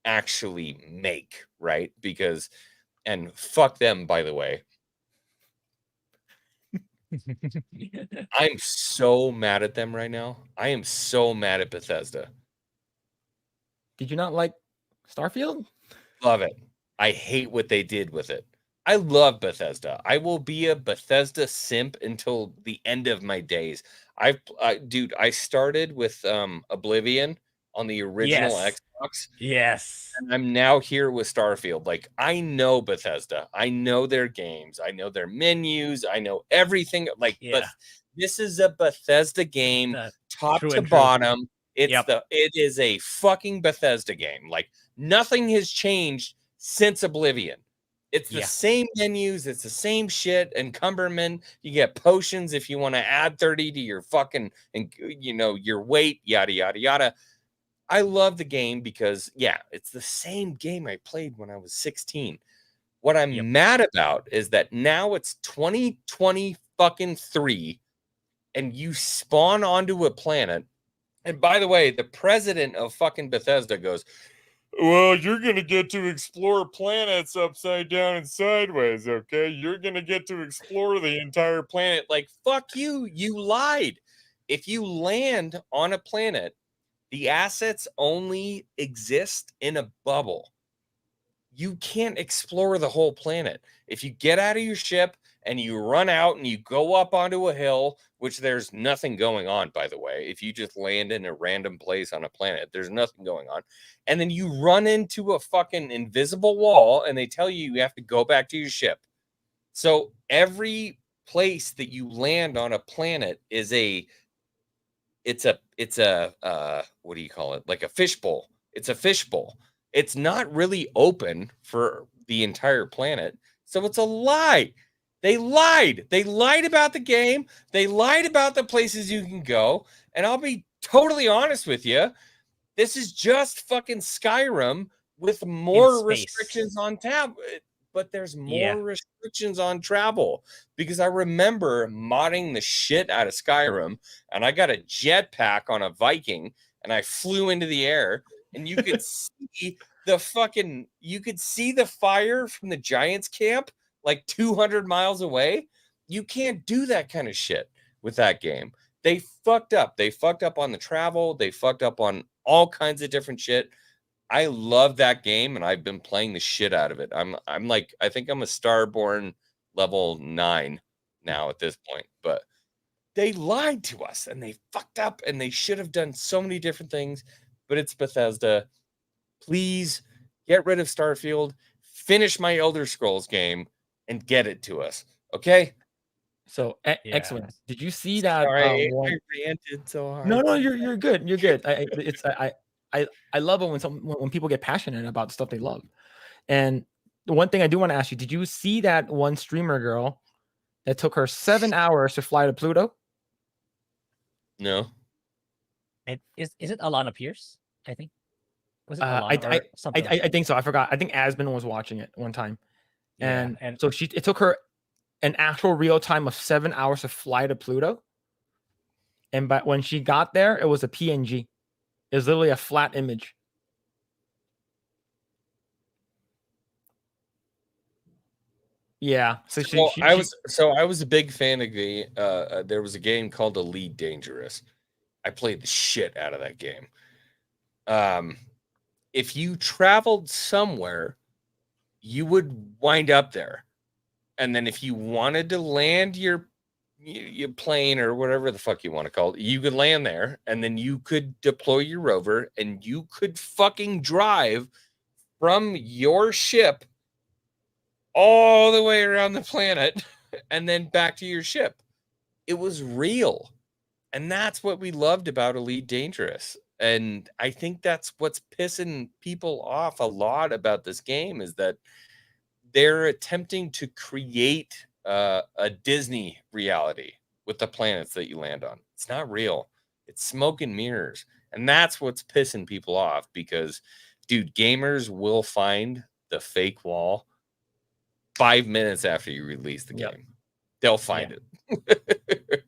actually make, right? Because, and fuck them, by the way. I'm so mad at them right now. I am so mad at Bethesda. Did you not like Starfield? Love it. I hate what they did with it. I love Bethesda. I will be a Bethesda simp until the end of my days. Dude, I started with Oblivion on the original Xbox. Yes. And I'm now here with Starfield. Like, I know Bethesda. I know their games. I know their menus. I know everything. Like, but this is a Bethesda game, top to bottom. It is a fucking Bethesda game. Like, nothing has changed since Oblivion. It's the same menus. It's the same shit. Encumberment. You get potions if you want to add 30 to your fucking, your weight, yada, yada, yada. I love the game because, it's the same game I played when I was 16. What I'm mad about is that now it's 2020 fucking 3 and you spawn onto a planet. And by the way, the president of fucking Bethesda goes, well, you're going to get to explore planets upside down and sideways, okay? You're going to get to explore the entire planet. Like, fuck you. You lied. If you land on a planet, the assets only exist in a bubble. You can't explore the whole planet. If you get out of your ship and you run out and you go up onto a hill, which there's nothing going on, by the way. If you just land in a random place on a planet, there's nothing going on. And then you run into a fucking invisible wall and they tell you you have to go back to your ship. So every place that you land on a planet is a it's a what do you call it? Like a fishbowl. It's a fishbowl. It's not really open for the entire planet. So it's a lie. They lied. They lied about the game. They lied about the places you can go. And I'll be totally honest with you. This is just fucking Skyrim with more restrictions on tab. But there's more restrictions on travel, because I remember modding the shit out of Skyrim, and I got a jetpack on a Viking and I flew into the air, and you could see the fire from the Giants camp like 200 miles away. You can't do that kind of shit with that game. They fucked up. They fucked up on the travel. They fucked up on all kinds of different shit. I love that game, and I've been playing the shit out of it. I'm like, I think I'm a Starborn level 9 now at this point, but they lied to us and they fucked up, and they should have done so many different things, but it's Bethesda. Please get rid of Starfield, finish my Elder Scrolls game, and get it to us. Okay? So excellent. Did you see that? Sorry, I ranted so hard. No, you're good. You're good. I love it when people get passionate about the stuff they love. And the one thing I do want to ask you, did you see that one streamer girl that took her 7 hours to fly to Pluto? No. Is it Alana Pierce? I think. Was it Alana I think so. I forgot. I think Asmund was watching it one time. And so it took her an actual real time of 7 hours to fly to Pluto. And but when she got there, it was a PNG. It was literally a flat image. Yeah. I was a big fan of the there was a game called Elite Dangerous. I played the shit out of that game. If you traveled somewhere, you would wind up there. And then if you wanted to land your plane or whatever the fuck you want to call it, you could land there, and then you could deploy your rover, and you could fucking drive from your ship all the way around the planet and then back to your ship. It was real. And that's what we loved about Elite Dangerous. And I think that's what's pissing people off a lot about this game, is that they're attempting to create a Disney reality with the planets that you land on. It's not real. It's smoke and mirrors. And that's what's pissing people off, because, dude, gamers will find the fake wall 5 minutes after you release the game. They'll find it.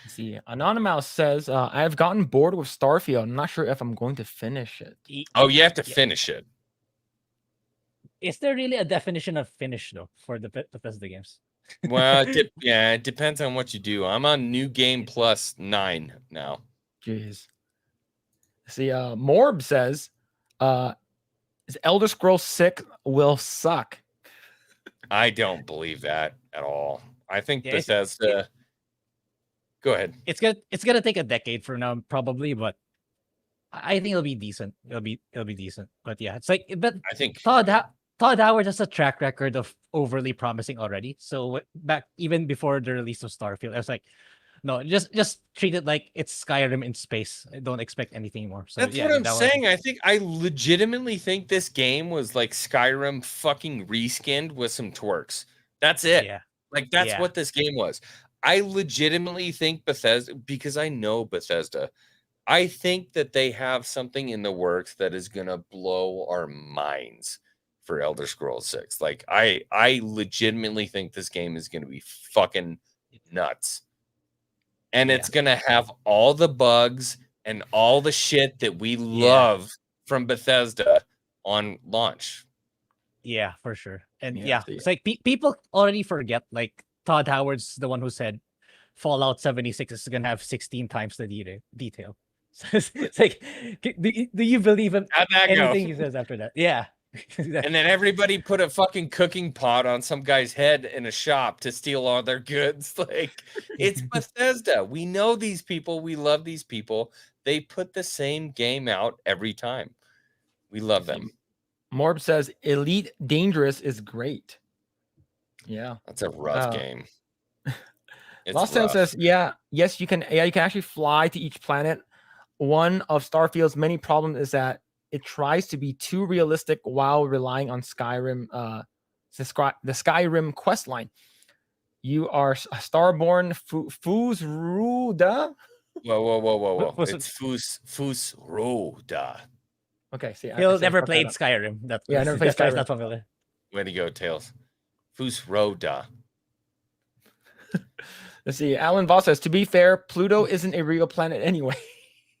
See, Anonymous says, I've gotten bored with Starfield. I'm not sure if I'm going to finish it. Oh, you have to finish it. Is there really a definition of finish, though, for the Bethesda games? Well, it depends on what you do. I'm on New Game Plus 9 now. Jeez. See, Morb says, Elder Scrolls 6 will suck. I don't believe that at all. I think Bethesda... Go ahead. It's gonna take a decade from now, probably, but I think it'll be decent. It'll be decent. But yeah, it's like, but I think Todd Howard has a track record of overly promising already. So back even before the release of Starfield, I was like, no, just treat it like it's Skyrim in space. I don't expect anything more. So that's what I'm saying. I legitimately think this game was like Skyrim fucking reskinned with some twerks. That's it. Yeah. Like that's what this game was. I legitimately think Bethesda, because I know Bethesda, I think that they have something in the works that is going to blow our minds for Elder Scrolls 6. Like, I legitimately think this game is going to be fucking nuts. And it's going to have all the bugs and all the shit that we love from Bethesda on launch. Yeah, for sure. And it's like people already forget, like, Todd Howard's the one who said Fallout 76 is going to have 16 times the detail. So it's like, do you believe him? Anything he says after that? Yeah. And then everybody put a fucking cooking pot on some guy's head in a shop to steal all their goods. Like, it's Bethesda. We know these people. We love these people. They put the same game out every time. We love them. Morb says Elite Dangerous is great. Yeah. That's a rough game. Lost Tale says, yes, you can. Yeah, you can actually fly to each planet. One of Starfield's many problems is that it tries to be too realistic while relying on Skyrim. The Skyrim quest line. You are a starborn Fusruda. Whoa. It's Fusruda. Okay, see, He'll never played Skyrim. That's I never played Skyrim. Not familiar. Way to go, Tails. Fusroda. Let's see. Alan Voss says, to be fair, Pluto isn't a real planet anyway.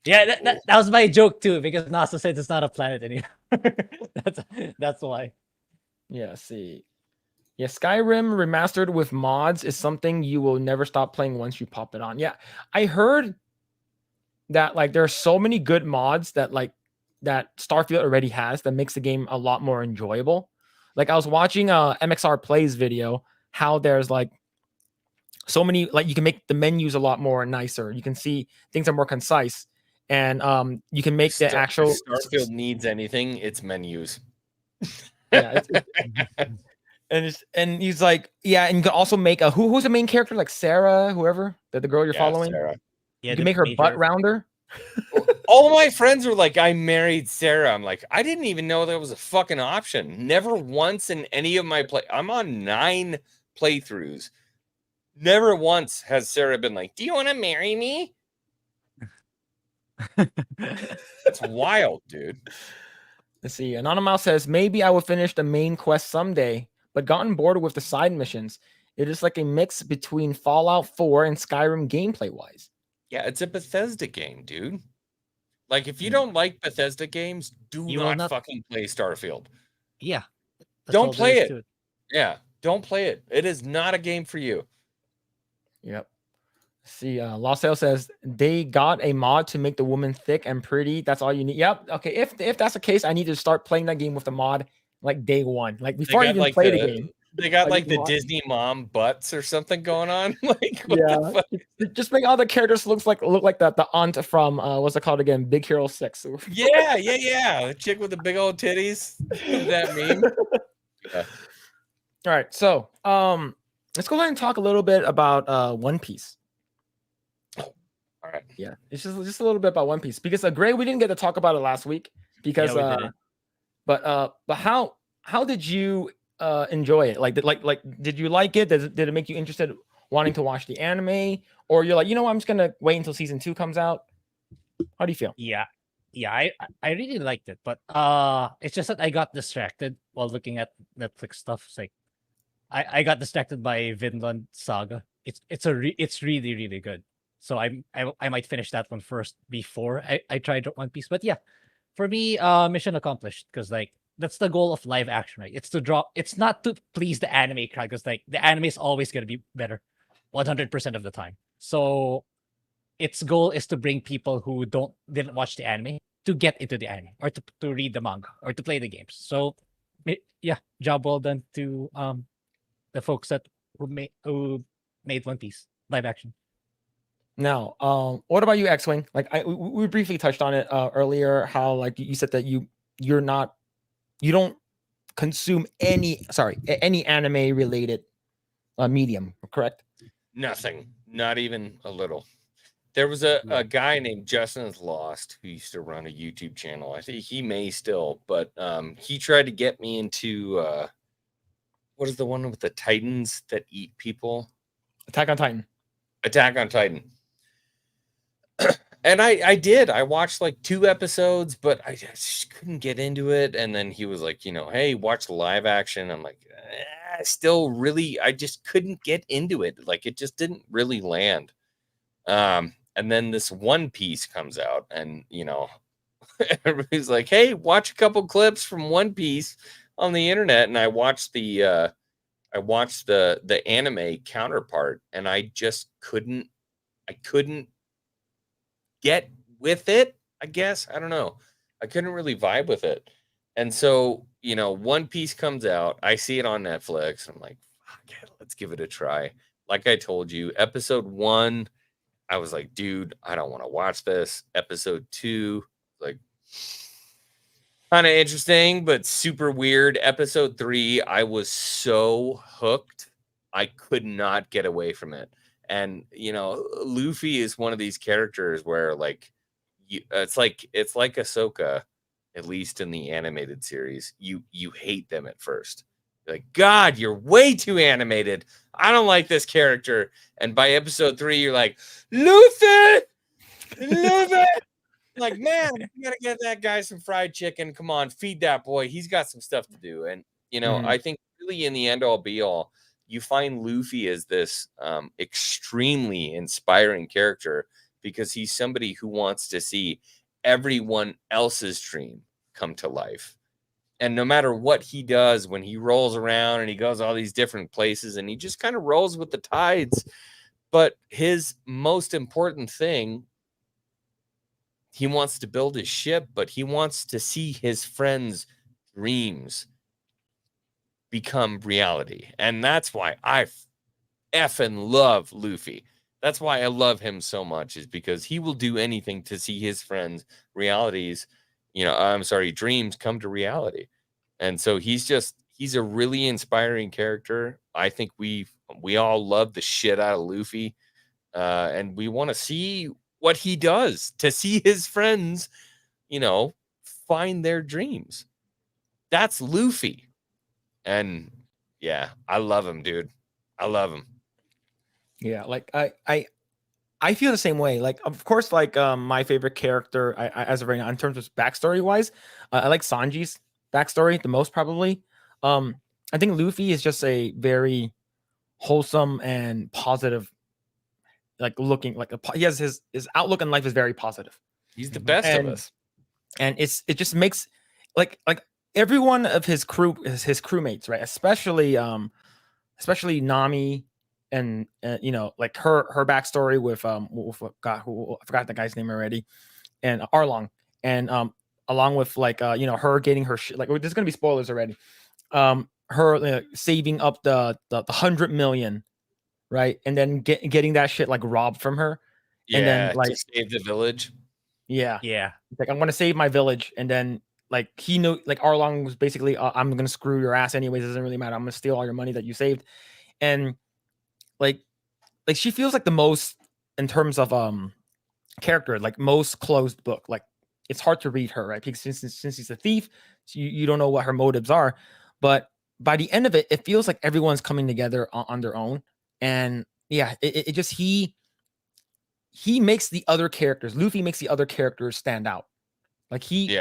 Yeah, that was my joke too, because NASA said it's not a planet anymore. that's why. Yeah, see. Yeah, Skyrim remastered with mods is something you will never stop playing once you pop it on. Yeah, I heard that like there are so many good mods that that Starfield already has that makes the game a lot more enjoyable. Like I was watching MXR Plays video, how there's like so many, like you can make the menus a lot more nicer. You can see things are more concise, and you can make the actual Starfield needs anything, it's menus. Yeah, and he's like, yeah, and you can also make a who's the main character, like Sarah, whoever the girl you're following. Sarah. Yeah, you can make her butt rounder. All my friends are like, I married Sarah. I'm like, I didn't even know that was a fucking option. Never once in any of my I'm on 9 playthroughs. Never once has Sarah been like, do you want to marry me? That's wild, dude. Let's see. Anonymous says, maybe I will finish the main quest someday, but gotten bored with the side missions. It is like a mix between Fallout 4 and Skyrim gameplay wise. Yeah, it's a Bethesda game, dude. Like, if you don't like Bethesda games, do not fucking play Starfield. Yeah. Don't play it. Yeah, don't play it. It is not a game for you. Yep. See, Lost Sale says they got a mod to make the woman thick and pretty. That's all you need. Yep. Okay. If that's the case, I need to start playing that game with the mod like day one, like before I even play the game. They got like the Disney mom butts or something going on. Like, yeah, just make all the characters look like the aunt from what's it called again? Big Hero 6. Yeah. The chick with the big old titties. That meme. Yeah. All right, so let's go ahead and talk a little bit about One Piece. All right. Yeah, it's just a little bit about One Piece because Grae, we didn't get to talk about it last week because but how did you enjoy it? Like did you like it? Did it make you interested wanting to watch the anime, or you're like, I'm just gonna wait until season 2 comes out? How do you feel? Yeah, I really liked it, but it's just that I got distracted while looking at Netflix stuff. It's like I got distracted by Vinland Saga. It's really really good. So I might finish that one first before I tried One Piece. But yeah, for me, mission accomplished, because like that's the goal of live action, right? It's not to please the anime crowd, because like the anime is always gonna be better 100% of the time. So its goal is to bring people who didn't watch the anime to get into the anime, or to read the manga, or to play the games. So yeah, job well done to the folks who made One Piece live action. Now, what about you, Xwing? Like we briefly touched on it earlier, how like you said that you don't consume any anime related medium, correct? Nothing, not even a little. There was a guy named Justin Lost who used to run a YouTube channel. I think he may still, but he tried to get me into what is the one with the Titans that eat people? Attack on Titan. And I did. I watched like 2 episodes, but I just couldn't get into it. And then he was like, hey, watch the live action. I'm like, I just couldn't get into it. Like, it just didn't really land. And then this One Piece comes out, and everybody's like, hey, watch a couple clips from One Piece on the internet. And I watched the anime counterpart, and I just couldn't get with it, I guess. I don't know. I couldn't really vibe with it. And so, One Piece comes out. I see it on Netflix. I'm like, okay, let's give it a try. Like I told you, episode 1, I was like, dude, I don't want to watch this. Episode 2, like, kind of interesting, but super weird. Episode 3, I was so hooked. I could not get away from it. And Luffy is one of these characters where like it's like Ahsoka, at least in the animated series. You hate them at first. You're like, God, you're way too animated. I don't like this character. And by episode 3, you're like, Luffy. Like, man, you gotta get that guy some fried chicken. Come on, feed that boy. He's got some stuff to do. And I think really in the end all be all, you find Luffy as this extremely inspiring character because he's somebody who wants to see everyone else's dream come to life. And no matter what he does, when he rolls around and he goes all these different places and he just kind of rolls with the tides, but his most important thing, he wants to build his ship, but he wants to see his friends' dreams become reality. And that's why I effing love Luffy. That's why I love him so much, is because he will do anything to see his friends' dreams come to reality. And so he's a really inspiring character. I think we all love the shit out of Luffy. And we want to see what he does to see his friends, find their dreams. That's Luffy. And yeah, I love him, dude. I love him. Yeah, like I feel the same way. Like, of course, like my favorite character, I as of right now, in terms of backstory wise, I like Sanji's backstory the most, probably. I think Luffy is just a very wholesome and positive, like looking like he has his outlook in life is very positive. He's the best of us. And it just makes like every one of his crewmates, right? Especially Nami, and like her backstory with I forgot the guy's name already, and Arlong, and along with like her getting her like, there's gonna be spoilers already, her saving up the 100 million, right, and then getting that shit like robbed from her, and then like to save the village. Yeah. Yeah. Like, I'm gonna save my village, and then like he knew, like Arlong was basically, I'm gonna screw your ass anyways. It doesn't really matter. I'm gonna steal all your money that you saved, and like she feels like the most, in terms of character, like most closed book. Like, it's hard to read her, right? Because since he's a thief, so you don't know what her motives are. But by the end of it, it feels like everyone's coming together on their own, and yeah, it just he makes the other characters. Luffy makes the other characters stand out. Like he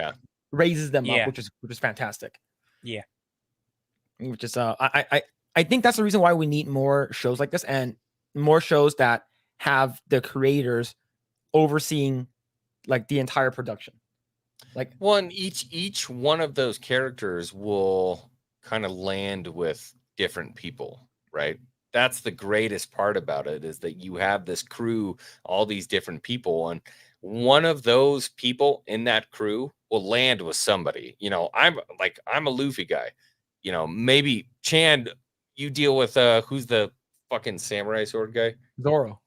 raises them up, which is fantastic. Yeah. Which is I think that's the reason why we need more shows like this, and more shows that have the creators overseeing like the entire production. Like each one of those characters will kind of land with different people, right? That's the greatest part about it, is that you have this crew, all these different people, and one of those people in that crew will land with somebody. I'm a Luffy guy. Maybe Chand, you deal with who's the fucking samurai sword guy? Zoro.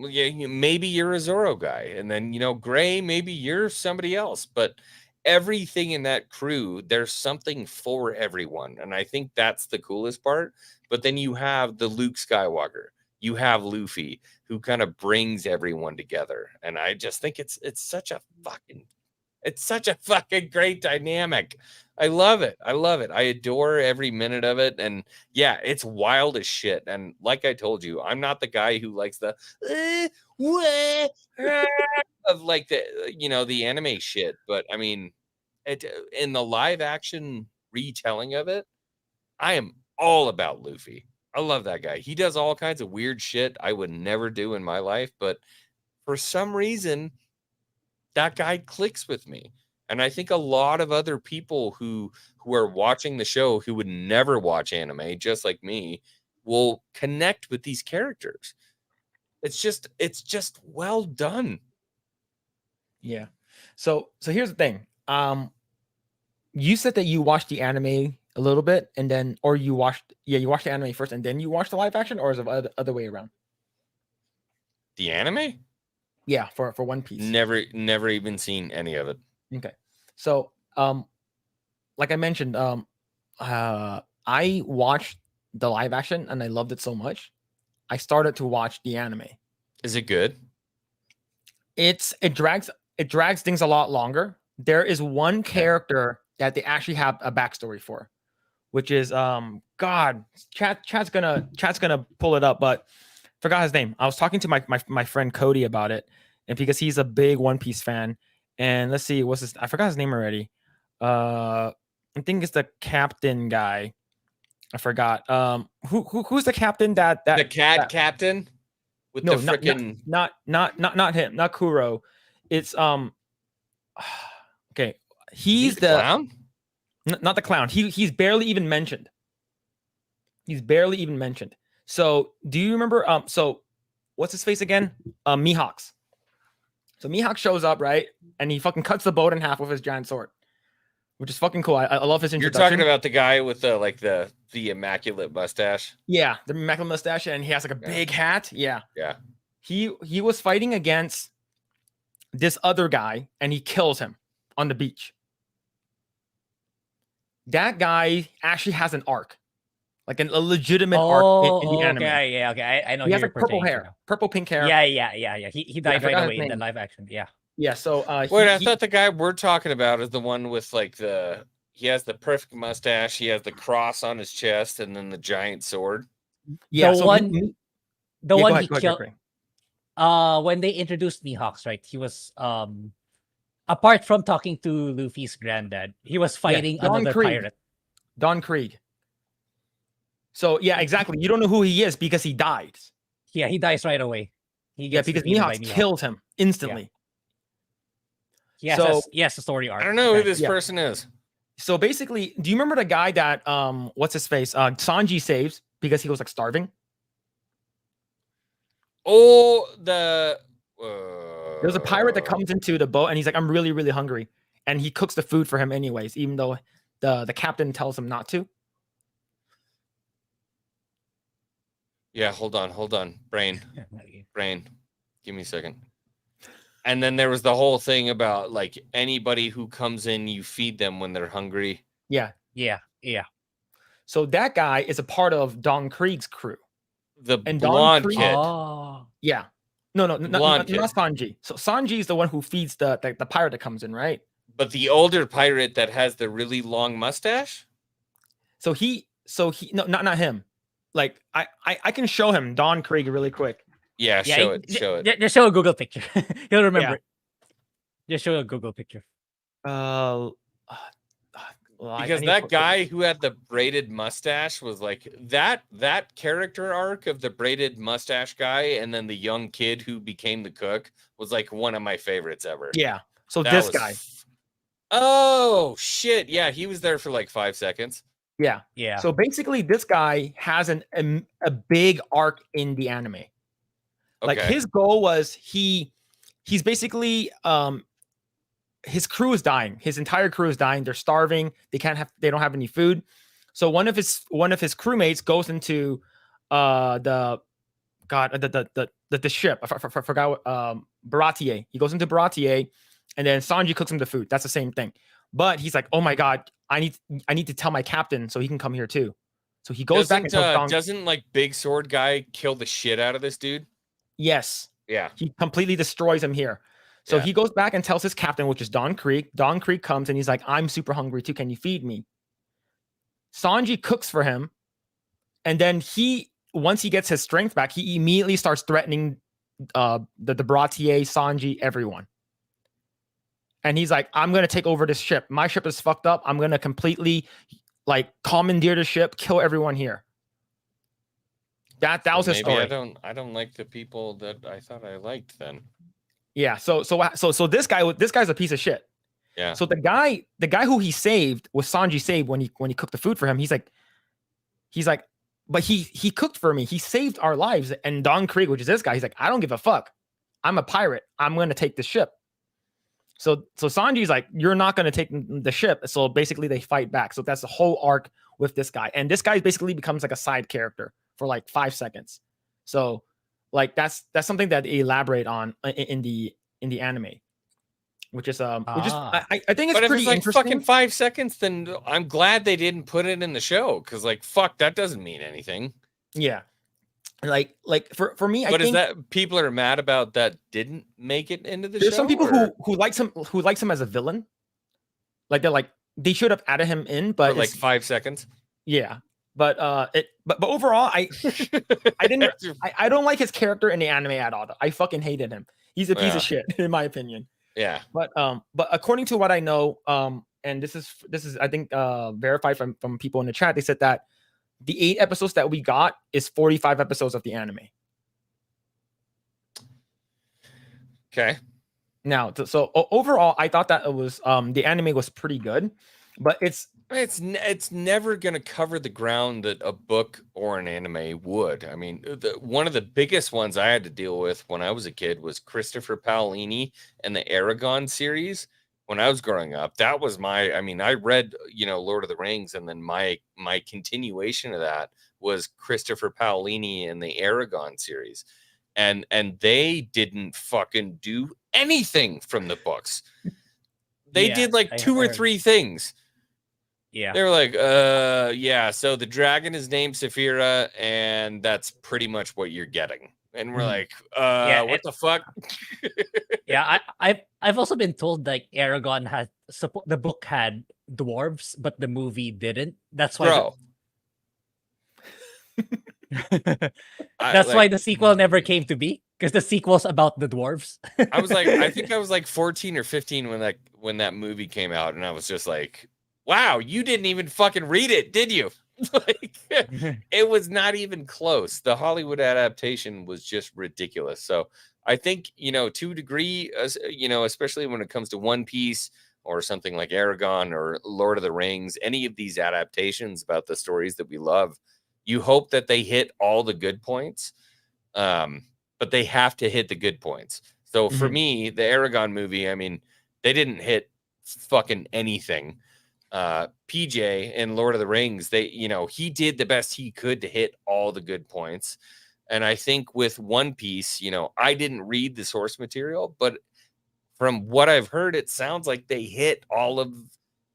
Yeah, maybe you're a Zoro guy, and then Grae, maybe you're somebody else. But everything in that crew, there's something for everyone, and I think that's the coolest part. But then you have the Luke Skywalker, you have Luffy, who kind of brings everyone together, and I just think it's such a fucking great dynamic. I love it. I adore every minute of it. And yeah, it's wild as shit. And like I told you, I'm not the guy who likes the of like the anime shit. But I mean, in the live action retelling of it, I am all about Luffy. I love that guy. He does all kinds of weird shit I would never do in my life, but for some reason, that guy clicks with me. And I think a lot of other people who are watching the show, who would never watch anime, just like me, will connect with these characters. It's just well done. Yeah. So here's the thing. You said that you watched the anime a little bit, and then, or you watched the anime first and then you watched the live action, or is it the other way around? The anime? Yeah, for One Piece. Never even seen any of it. Okay. So, like I mentioned, I watched the live action and I loved it so much. I started to watch the anime. Is it good? It drags things a lot longer. There is one character that they actually have a backstory for, which is God, chat's gonna pull it up, but forgot his name. I was talking to my friend Cody about it, and because he's a big One Piece fan, and let's see, what's his? I forgot his name already. I think it's the captain guy. I forgot. Who's the captain that the captain with no, the freaking not him, not Kuro. It's okay. He's the clown? Not the clown. He's barely even mentioned. He's barely even mentioned. So do you remember so what's his face again? Mihawks. So Mihawk shows up, right? And he fucking cuts the boat in half with his giant sword. Which is fucking cool. I love his introduction. You're talking about the guy with the immaculate mustache. Yeah, the immaculate mustache, and he has like a big hat. Yeah. Yeah. He was fighting against this other guy, and he kills him on the beach. That guy actually has an arc, like a legitimate arc in the anime. Okay, yeah, okay. I know He has like purple hair, purple pink hair. Yeah. He died right away in the live action. Yeah. Yeah. So wait, I thought the guy we're talking about is the one with like he has the perfect mustache, he has the cross on his chest, and then the giant sword. Yeah, the one he killed. When they introduced Mihawks, right? He was apart from talking to Luffy's granddad, he was fighting another pirate. Don Krieg. So yeah, exactly. You don't know who he is because he dies. Yeah, he dies right away. Because Mihawk kills him instantly. Yeah. Yes, the story arc. I don't know who this person is. So basically, do you remember the guy that what's his face? Sanji saves because he was like starving? Oh, there's a pirate that comes into the boat and he's like, I'm really, really hungry. And he cooks the food for him anyways, even though the captain tells him not to. Yeah, hold on. Brain. Give me a second. And then there was the whole thing about like anybody who comes in, you feed them when they're hungry. Yeah. So that guy is a part of Don Krieg's crew. The blonde kid. Oh. Yeah. No, not Sanji. So Sanji is the one who feeds the pirate that comes in, right? But the older pirate that has the really long mustache? So no, not him. Like I can show him Don Krieg really quick. Yeah, show it. Just show a Google picture. He'll remember it. Just show a Google picture. Because that guy who had the braided mustache was like that character arc of the braided mustache guy, and then the young kid who became the cook was like one of my favorites ever. Yeah. So this guy. Oh shit! Yeah, he was there for like 5 seconds. Yeah. So basically, this guy has a big arc in the anime. Like his goal was he's basically his crew is dying. His entire crew is dying. They're starving. They don't have any food. So one of his crewmates goes into the ship. I forgot Baratier. He goes into Baratier, and then Sanji cooks him the food. That's the same thing. But he's like, oh my god, I need to tell my captain so he can come here too. So he goes back and doesn't like big sword guy kill the shit out of this dude? Yes. Yeah. He completely destroys him here. So he goes back and tells his captain, which is Don Krieg. Don Krieg comes and he's like, I'm super hungry too. Can you feed me? Sanji cooks for him. And then once he gets his strength back, he immediately starts threatening the Baratier, Sanji, everyone. And he's like, I'm going to take over this ship. My ship is fucked up. I'm going to completely like commandeer the ship, kill everyone here. That was his story. I don't like the people that I thought I liked then. Yeah. So this guy's a piece of shit. Yeah. So the guy who he saved was Sanji saved when he cooked the food for him. He's like, but he cooked for me. He saved our lives. And Don Krieg, which is this guy, he's like, I don't give a fuck. I'm a pirate. I'm going to take the ship. So Sanji's like, you're not going to take the ship. So basically they fight back. So that's the whole arc with this guy. And this guy basically becomes like a side character for like 5 seconds. So like that's something that they elaborate on in the anime, which is I think it's pretty like interesting. Fucking 5 seconds, then I'm glad they didn't put it in the show, because like fuck, that doesn't mean anything. Yeah. Like for me, I But is think that people are mad about that didn't make it into the show? there's some people or who likes him as a villain. Like they're like they should have added him in, for but like it's 5 seconds. yeah. But but overall, I didn't I don't like his character in the anime at all. I fucking hated him. He's a piece Yeah. of shit in my opinion. Yeah. But according to what I know, and this is I think verified from people in the chat, they said that the 8 episodes that we got is 45 episodes of the anime. Okay. Now, so overall, I thought that it was the anime was pretty good, but it's never going to cover the ground that a book or an anime would. I mean, one of the biggest ones I had to deal with when I was a kid was Christopher Paolini and the Aragon series. When I was growing up, that was I read, Lord of the Rings, and then my continuation of that was Christopher Paolini and the Aragon series. And they didn't fucking do anything from the books. They did like 2 or 3 things. Yeah. They were like, so the dragon is named Saphira, and that's pretty much what you're getting. And we're like, what the fuck? Yeah, I've also been told like Aragon had the book had dwarves, but the movie didn't. That's why that's why the sequel never came to be, because the sequel's about the dwarves. I think I was like 14 or 15 when that movie came out, and I was just like, wow, you didn't even fucking read it, did you? Like, it was not even close. The Hollywood adaptation was just ridiculous. So I think, to a degree, especially when it comes to One Piece or something like Aragon or Lord of the Rings, any of these adaptations about the stories that we love, you hope that they hit all the good points, but they have to hit the good points. So for me, the Aragon movie, I mean, they didn't hit fucking anything. PJ in Lord of the Rings, he did the best he could to hit all the good points. And I think with One Piece, I didn't read the source material, but from what I've heard, it sounds like they hit all of,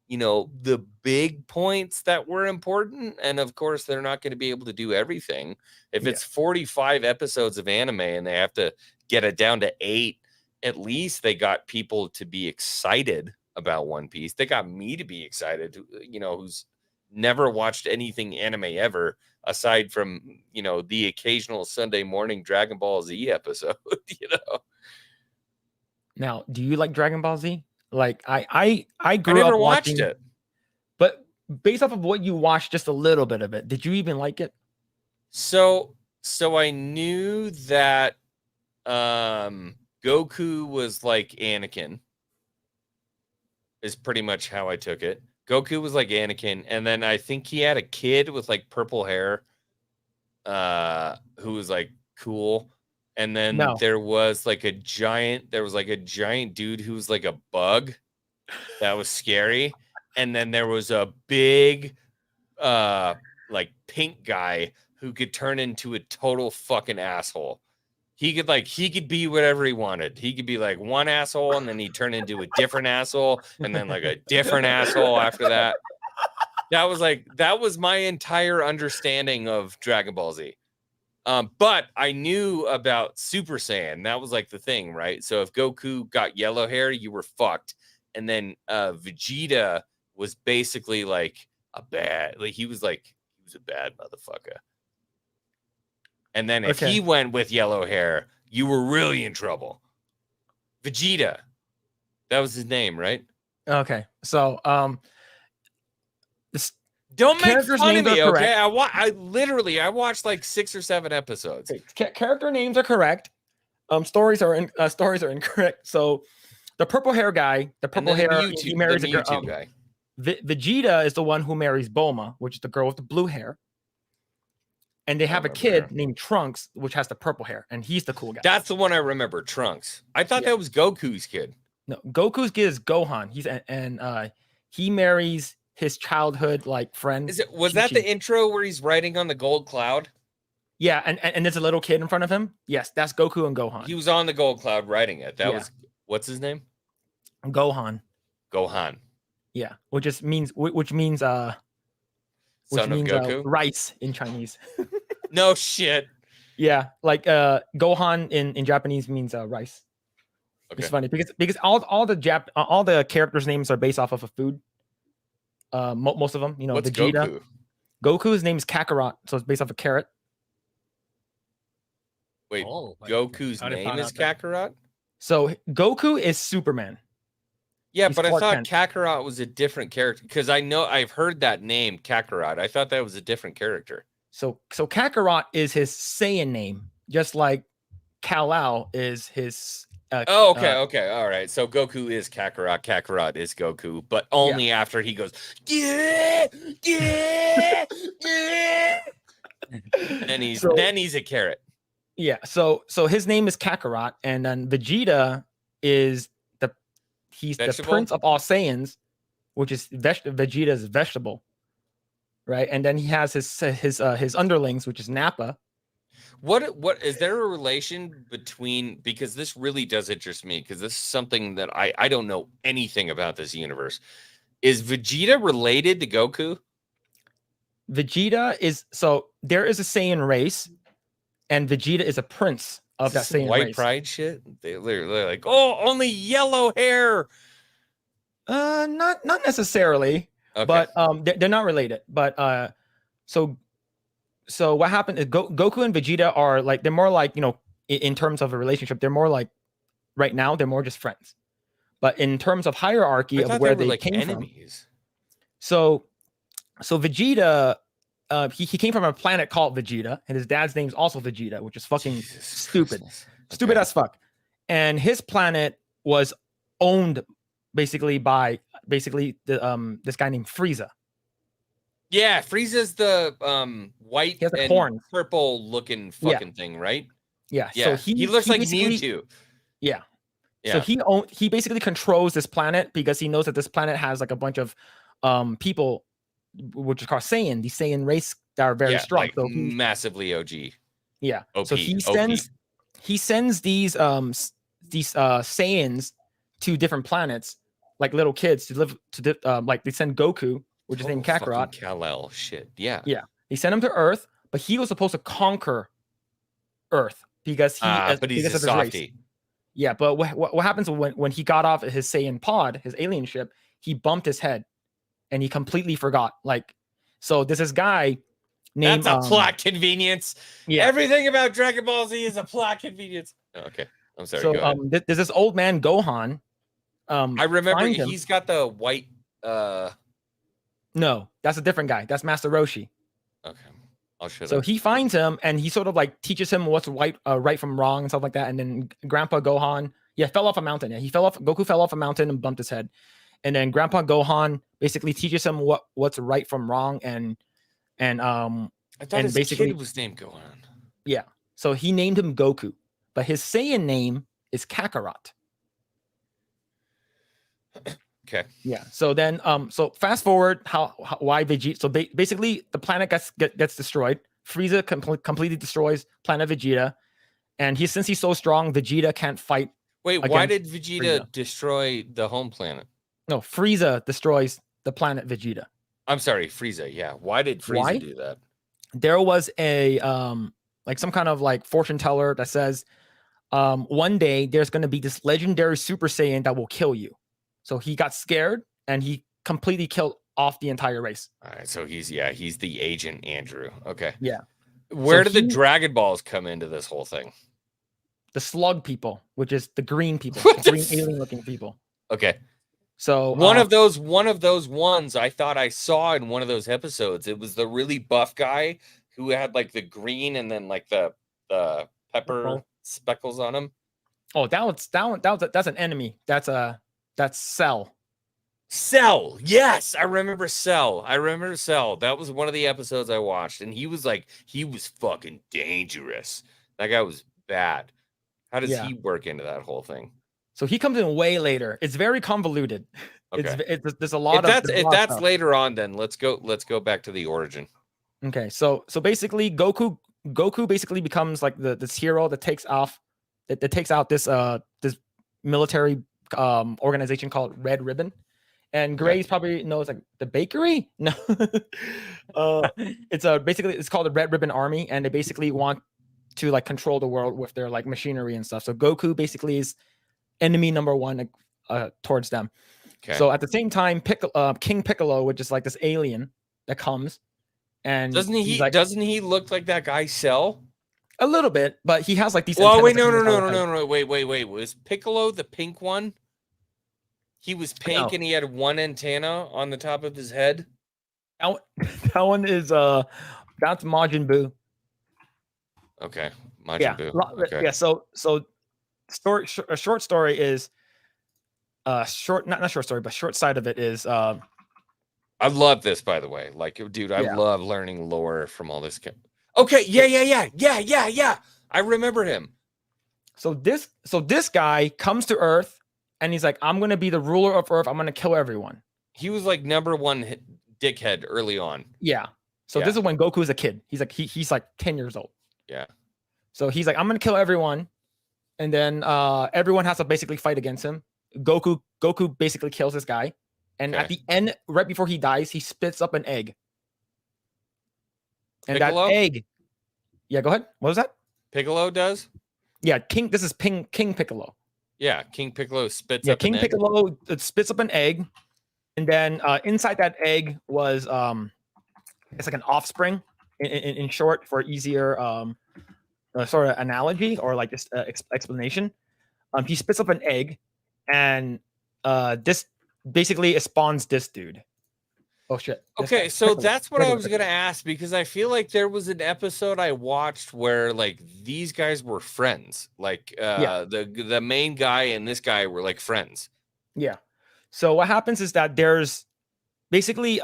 the big points that were important. And of course, they're not going to be able to do everything. If it's 45 episodes of anime and they have to get it down to 8, at least they got people to be excited about One Piece. They got me to be excited, who's never watched anything anime ever, aside from, the occasional Sunday morning Dragon Ball Z episode, Now, do you like Dragon Ball Z? Like I grew never up watched watching it. But based off of what you watched, just a little bit of it, did you even like it? So I knew that Goku was like Anakin, is pretty much how I took it. Goku was like Anakin, and then I think he had a kid with like purple hair, who was like cool. And then there was like a giant dude who was like a bug that was scary. And then there was a big like pink guy who could turn into a total fucking asshole. He could be whatever he wanted. He could be like one asshole, and then he'd turn into a different asshole, and then like a different asshole after that. That was my entire understanding of Dragon Ball Z. But I knew about Super Saiyan. That was like the thing, right? So if Goku got yellow hair, you were fucked. And then Vegeta was basically like he was a bad motherfucker. And then if he went with yellow hair, you were really in trouble. Vegeta. That was his name, right? Okay. So don't make fun of me, okay? I watched like 6 or 7 episodes. Character names are correct. Stories are incorrect. So the purple hair guy, he marries a girl. Guy. Vegeta is the one who marries Bulma, which is the girl with the blue hair. And they have a kid named Trunks, which has the purple hair, and he's the cool guy. That's the one I remember, Trunks. I thought that was Goku's kid. No, Goku's kid is Gohan. He marries his childhood friend. Was that the intro where he's riding on the gold cloud? Yeah, and there's a little kid in front of him. Yes, that's Goku and Gohan. He was on the gold cloud riding it. That was what's his name? Gohan. Yeah, which means son of Goku? Rice in Chinese. No shit. Yeah, like Gohan in Japanese means rice. Okay. It's funny because all the characters' names are based off of a food. Most of them, you know, What's Vegeta. Goku? Goku's name is Kakarot, so it's based off a carrot. Wait, Oh, Goku's how did I name find is out that? Kakarot? So Goku is Superman. Yeah, He's but I Clark thought Kent. Kakarot was a different character because I know I've heard that name, Kakarot. I thought that was a different character. So Kakarot is his Saiyan name, just like Kal-El is his. Oh, okay, all right. So Goku is Kakarot, Kakarot is Goku, but only after he goes, yeah, yeah, yeah. Then he's a carrot. Yeah. So his name is Kakarot, and then Vegeta is he's Vegetable? the prince of all Saiyans, which is Vegeta's vegetable, right? And then he has his underlings, which is Nappa. What is there a relation between, because this really does interest me because this is something that I don't know anything about this universe. Is Vegeta related to Goku? Vegeta is there is a Saiyan race, and Vegeta is a prince of that Saiyan white race. pride shit. They're like, oh, only yellow hair. Not necessarily, Okay. but they're not related. But so what happened is Goku and Vegeta are like, they're more like, you know, in terms of a relationship, they're more like, right now they're more just friends. But in terms of hierarchy of where they came enemies. from, so Vegeta, he came from a planet called Vegeta, and his dad's name's also Vegeta, which is fucking stupid, stupid as fuck. And his planet was owned basically by the this guy named Frieza. Yeah, Frieza's the white He has the and horns. purple looking fucking thing, right? Yeah. Yeah. So he looks like basically- Mewtwo. Yeah. Yeah. So he basically controls this planet because he knows that this planet has like a bunch of people, which is called Saiyan, the Saiyan race that are very strong. Like So massively OG. yeah. OP, So he sends these Saiyans to different planets, like little kids to live like they send Goku, which is named Kakarot. Kal-El shit. Yeah. Yeah. They send him to Earth, but he was supposed to conquer Earth because but he's a softie. Yeah, but what happens when he got off his Saiyan pod, his alien ship, he bumped his head and he completely forgot. Like, so there's this guy named That's a plot convenience. Yeah. Everything about Dragon Ball Z is a plot convenience. Oh, okay. I'm sorry. So go ahead. there's this old man Gohan. I remember he's got the white No, that's a different guy. That's Master Roshi. Okay. I'll show So he finds him and he sort of like teaches him what's right from wrong and stuff like that. And then Grandpa Gohan, fell off a mountain. Yeah, Goku fell off a mountain and bumped his head. And then Grandpa Gohan basically teaches him what's right from wrong. And I thought his kid was named Gohan. Yeah. So he named him Goku, but his Saiyan name is Kakarot. Okay. Yeah. So then, so fast forward, why Vegeta? So basically, the planet gets destroyed. Frieza completely destroys planet Vegeta, and since he's so strong, Vegeta can't fight. Wait, why did Vegeta destroy the home planet? No, Frieza destroys the planet Vegeta. I'm sorry, Frieza. Yeah. Why did Frieza do that? There was a like some kind of like fortune teller that says, one day there's going to be this legendary Super Saiyan that will kill you. So he got scared and he completely killed off the entire race. All right. So he's the agent Andrew. Okay. Yeah. Where did the Dragon Balls come into this whole thing? The slug people, which is the green people, the green alien looking people. Okay. So one of those ones I thought I saw in one of those episodes. It was the really buff guy who had like the green and then like the pepper speckles on him. Oh, that's an enemy. That's Cell. Cell. Yes, I remember Cell. That was one of the episodes I watched, and he was fucking dangerous. That guy was bad. How does he work into that whole thing? So he comes in way later. It's very convoluted. Okay. There's a lot if that's later on, then let's go back to the origin. Okay. So basically Goku basically becomes like this hero that takes out this military organization called Red Ribbon. And Grae probably knows like the bakery. No, it's called the Red Ribbon Army, and they basically want to like control the world with their like machinery and stuff. So Goku basically is enemy number one towards them. Okay. So at the same time, King Piccolo, which is like this alien that comes, and doesn't he look like that guy Cell? A little bit, but he has like these. Well, wait, antennas that no, wait. Was Piccolo the pink one? He was pink and he had one antenna on the top of his head. That one is that's Majin Buu. Okay, Majin Buu. Okay. Yeah. So a short story is short, not short story, but short side of it is I love this, by the way. Like, dude, I love learning lore from all this. Okay, yeah. I remember him. So this guy comes to Earth and he's like, I'm gonna be the ruler of Earth. I'm gonna kill everyone. He was like number one dickhead early on. Yeah. So this is when Goku is a kid. He's like 10 years old. Yeah. So he's like, I'm gonna kill everyone, and then everyone has to basically fight against him. Goku basically kills this guy, and at the end, right before he dies, he spits up an egg. And Piccolo? that egg, yeah, go ahead. What was that? Piccolo does? Yeah, This is King Piccolo. Yeah, King Piccolo spits up King an Piccolo spits up an egg, and then inside that egg was it's like an offspring in short for easier sort of analogy or like just explanation. He spits up an egg, and this basically spawns this dude. Oh shit. Okay, so that's what I was gonna ask, because I feel like there was an episode I watched where like these guys were friends. Like the main guy and this guy were like friends. Yeah. So what happens is that there's basically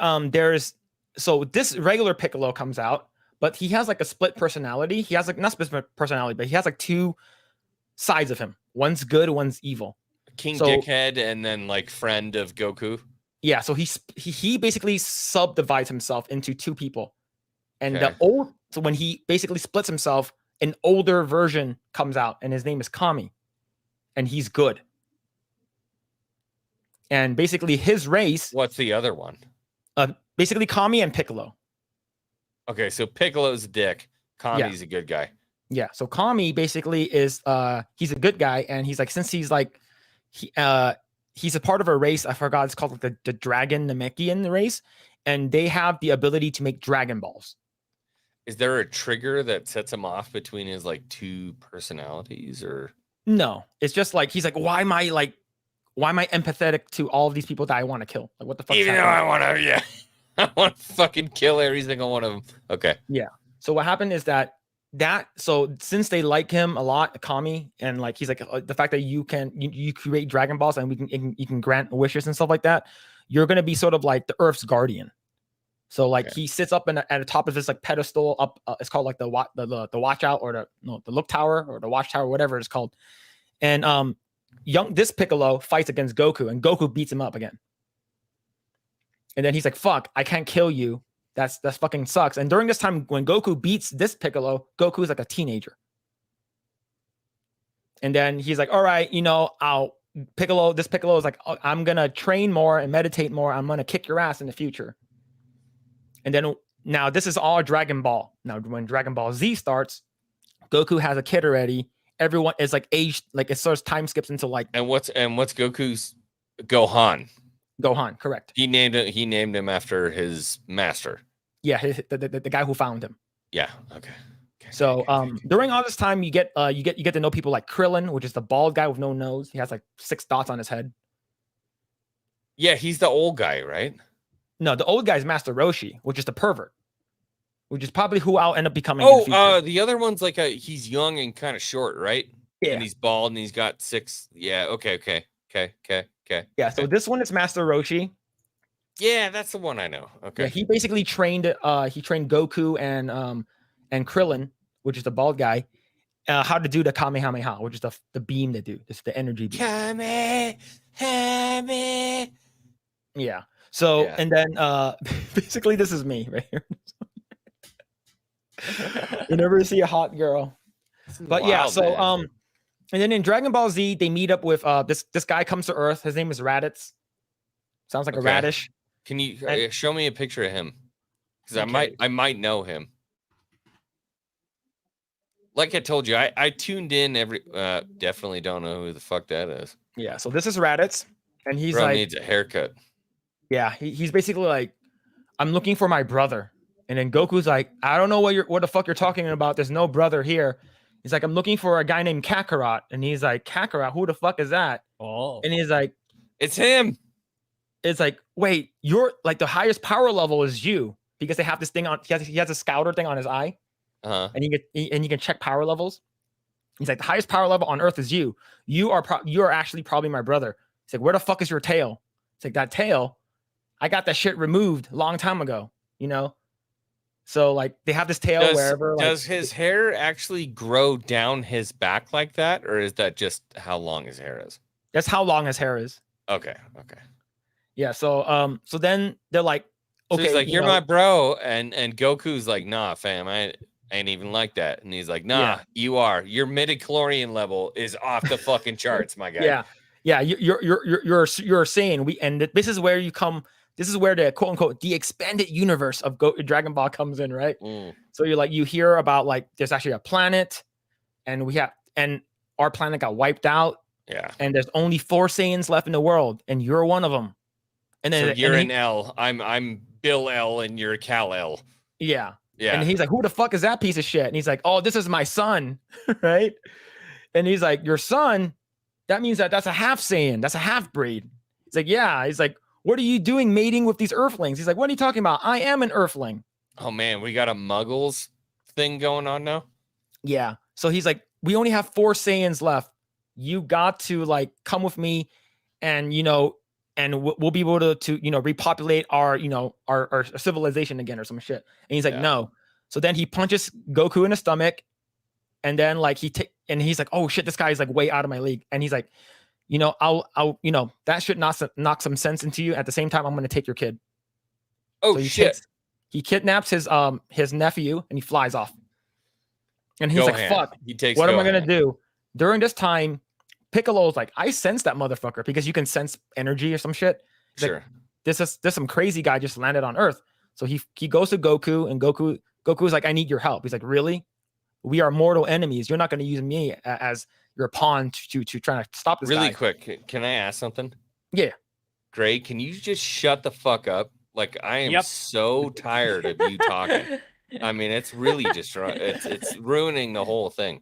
so this regular Piccolo comes out, but he has like a split personality. He has like not split personality, but he has like two sides of him. One's good, one's evil. King Dickhead and then like friend of Goku. Yeah, so he basically subdivides himself into two people. And so when he basically splits himself, an older version comes out, and his name is Kami. And he's good. And basically his race. What's the other one? Basically Kami and Piccolo. Okay, so Piccolo's a dick. Kami's a good guy. Yeah, so Kami basically is he's a good guy, and he's like, since he's like he's a part of a race, I forgot, it's called like the Dragon Namekian race, and they have the ability to make Dragon Balls. Is there a trigger that sets him off between his like two personalities, or no? It's just like he's like, why am I empathetic to all of these people that I want to kill? Like, what the fuck? Even though I want to, I want to fucking kill every single one of them. Okay. Yeah. So what happened is that so since they like him a lot, Kami, and like he's like the fact that you create Dragon Balls and you can grant wishes and stuff like that, you're gonna be sort of like the Earth's guardian. So like he sits up at the top of this like pedestal up. It's called like the watch out, or the look tower, or the watch tower, whatever it's called. And this Piccolo fights against Goku, and Goku beats him up again. And then he's like, "Fuck, I can't kill you. That's fucking sucks." And during this time, when Goku beats this Piccolo, Goku is like a teenager. And then he's like, "All right, this Piccolo is like, I'm gonna train more and meditate more. I'm gonna kick your ass in the future." And then now this is all Dragon Ball. Now when Dragon Ball Z starts, Goku has a kid already. Everyone is like aged, like it sort of time skips into like. And what's Goku's Gohan? Gohan, correct. He named him after his master. Yeah, the guy who found him. Yeah. Okay. So during all this time, you get to know people like Krillin, which is the bald guy with no nose. He has like 6 dots on his head. Yeah, he's the old guy, right? No, the old guy is Master Roshi, which is the pervert, which is probably who I'll end up becoming. The other one's like he's young and kind of short, right? Yeah. And he's bald and he's got 6. Yeah. Okay. Yeah. So this one is Master Roshi. Yeah, that's the one I know. Okay. Yeah, he basically trained Goku and Krillin, which is the bald guy, how to do the Kamehameha, which is the beam they do. It's the energy beam. Kamehameha. Yeah. So and then basically this is me right here. You never see a hot girl. But wild, yeah, so man. And then in Dragon Ball Z, they meet up with this guy comes to Earth. His name is Raditz. Sounds like a radish. Can you show me a picture of him? Because I might know him. like I told you, I tuned in every. Definitely don't know who the fuck that is. Yeah. So this is Raditz, and he's Bro like, needs a haircut. yeah, he's basically like, I'm looking for my brother. And then Goku's like, I don't know what the fuck you're talking about. There's no brother here. He's like, I'm looking for a guy named Kakarot. And he's like, Kakarot, who the fuck is that? Oh. And he's like, It's him. it's like, wait, you're like the highest power level is you, because they have this thing on. He has a scouter thing on his eye, and he can check power levels. He's like, the highest power level on Earth is you. You are actually probably my brother. He's like, where the fuck is your tail? It's like, that tail, I got that shit removed a long time ago. You know, so like they have this tail wherever. Does his hair actually grow down his back like that, or is that just how long his hair is? That's how long his hair is. Okay. Yeah. So then they're like, So okay, he's like, you're my bro, and Goku's like, nah, fam, I ain't even like that. And he's like, nah, you are. Your midichlorian level is off the fucking charts, my guy. Yeah. You're saying this is where you come. This is where the quote unquote the expanded universe of Dragon Ball comes in, right? So you're like, you hear about like there's actually a planet, and our planet got wiped out. Yeah. And there's only 4 Saiyans left in the world, and you're one of them. And then so you're an L. I'm Bill L, and you're Cal L. Yeah. Yeah. And he's like, who the fuck is that piece of shit? And he's like, oh, this is my son, right? And he's like, your son? That means that's a half Saiyan. That's a half breed. He's like, yeah. He's like, what are you doing mating with these Earthlings? He's like, what are you talking about? I am an Earthling. Oh man, we got a Muggles thing going on now. Yeah. So he's like, we only have 4 Saiyans left. You got to like come with me, and and we'll be able to repopulate our our civilization again or some shit. And he's like, no. So then he punches Goku in the stomach, and then like he's like, oh shit, this guy is like way out of my league. And he's like, I'll that should knock some sense into you. At the same time, I'm gonna take your kid. Oh so shit. He kidnaps his nephew, and he flies off. And he's like, fuck, what am I gonna do? During this time, Piccolo's like, I sense that motherfucker, because you can sense energy or some shit. He's sure. Like, this some crazy guy just landed on Earth. So he goes to Goku, and Goku's like, I need your help. He's like, really? We are mortal enemies. You're not going to use me as your pawn to try to stop this really guy. Quick. Can I ask something? Yeah. Grae, can you just shut the fuck up? Like, I am so tired of you talking. I mean, it's really just it's ruining the whole thing.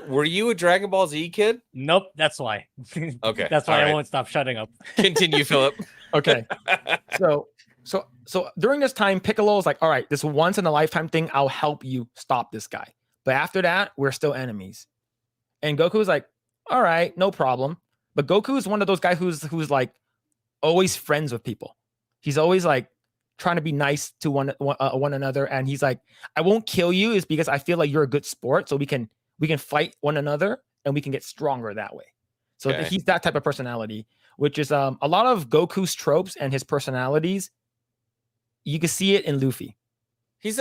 Were you a Dragon Ball Z kid? Nope, that's why. Okay. That's why I won't stop shutting up. Continue, Phillip. Okay. So during this time, Piccolo's like, all right, this once in a lifetime thing, I'll help you stop this guy. But after that, we're still enemies. And Goku's like, all right, no problem. But Goku is one of those guys who's like always friends with people. He's always like trying to be nice to one another. And he's like, I won't kill you, is because I feel like you're a good sport, so we can fight one another and we can get stronger that way. So he's that type of personality, which is a lot of Goku's tropes and his personalities. You can see it in Luffy. He's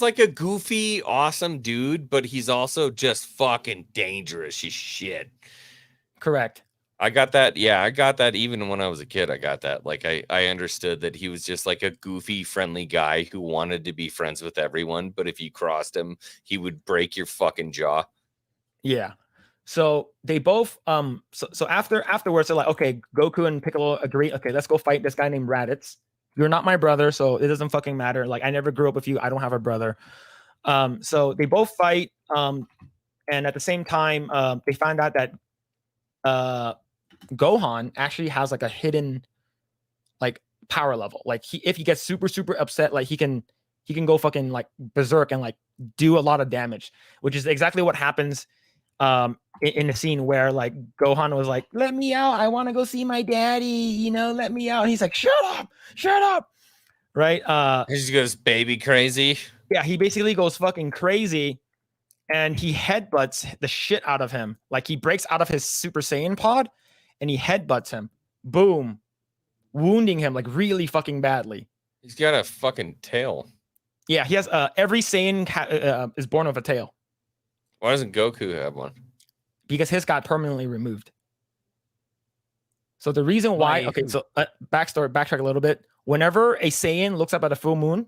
like a goofy, awesome dude, but he's also just fucking dangerous as shit. Correct. I got that. Yeah, I got that even when I was a kid. I got that. Like, I understood that he was just like a goofy, friendly guy who wanted to be friends with everyone. But if you crossed him, he would break your fucking jaw. Yeah. So they both so afterwards they're like, okay, Goku and Piccolo agree. Okay, let's go fight this guy named Raditz. You're not my brother, so it doesn't fucking matter. Like, I never grew up with you. I don't have a brother. So they both fight. And at the same time, they find out that Gohan actually has like a hidden like power level. Like if he gets super upset, like he can go fucking like berserk and like do a lot of damage, which is exactly what happens in the scene where like Gohan was like, let me out, I want to go see my daddy, let me out. And he's like, shut up, right? He just goes baby crazy. Yeah, he basically goes fucking crazy, and he headbutts the shit out of him. Like, he breaks out of his Super Saiyan pod and he headbutts him. Boom. Wounding him like really fucking badly. He's got a fucking tail. Yeah, he has every Saiyan is born with a tail. Why doesn't Goku have one? Because his got permanently removed. So the reason why, okay, so backtrack a little bit. Whenever a Saiyan looks up at a full moon,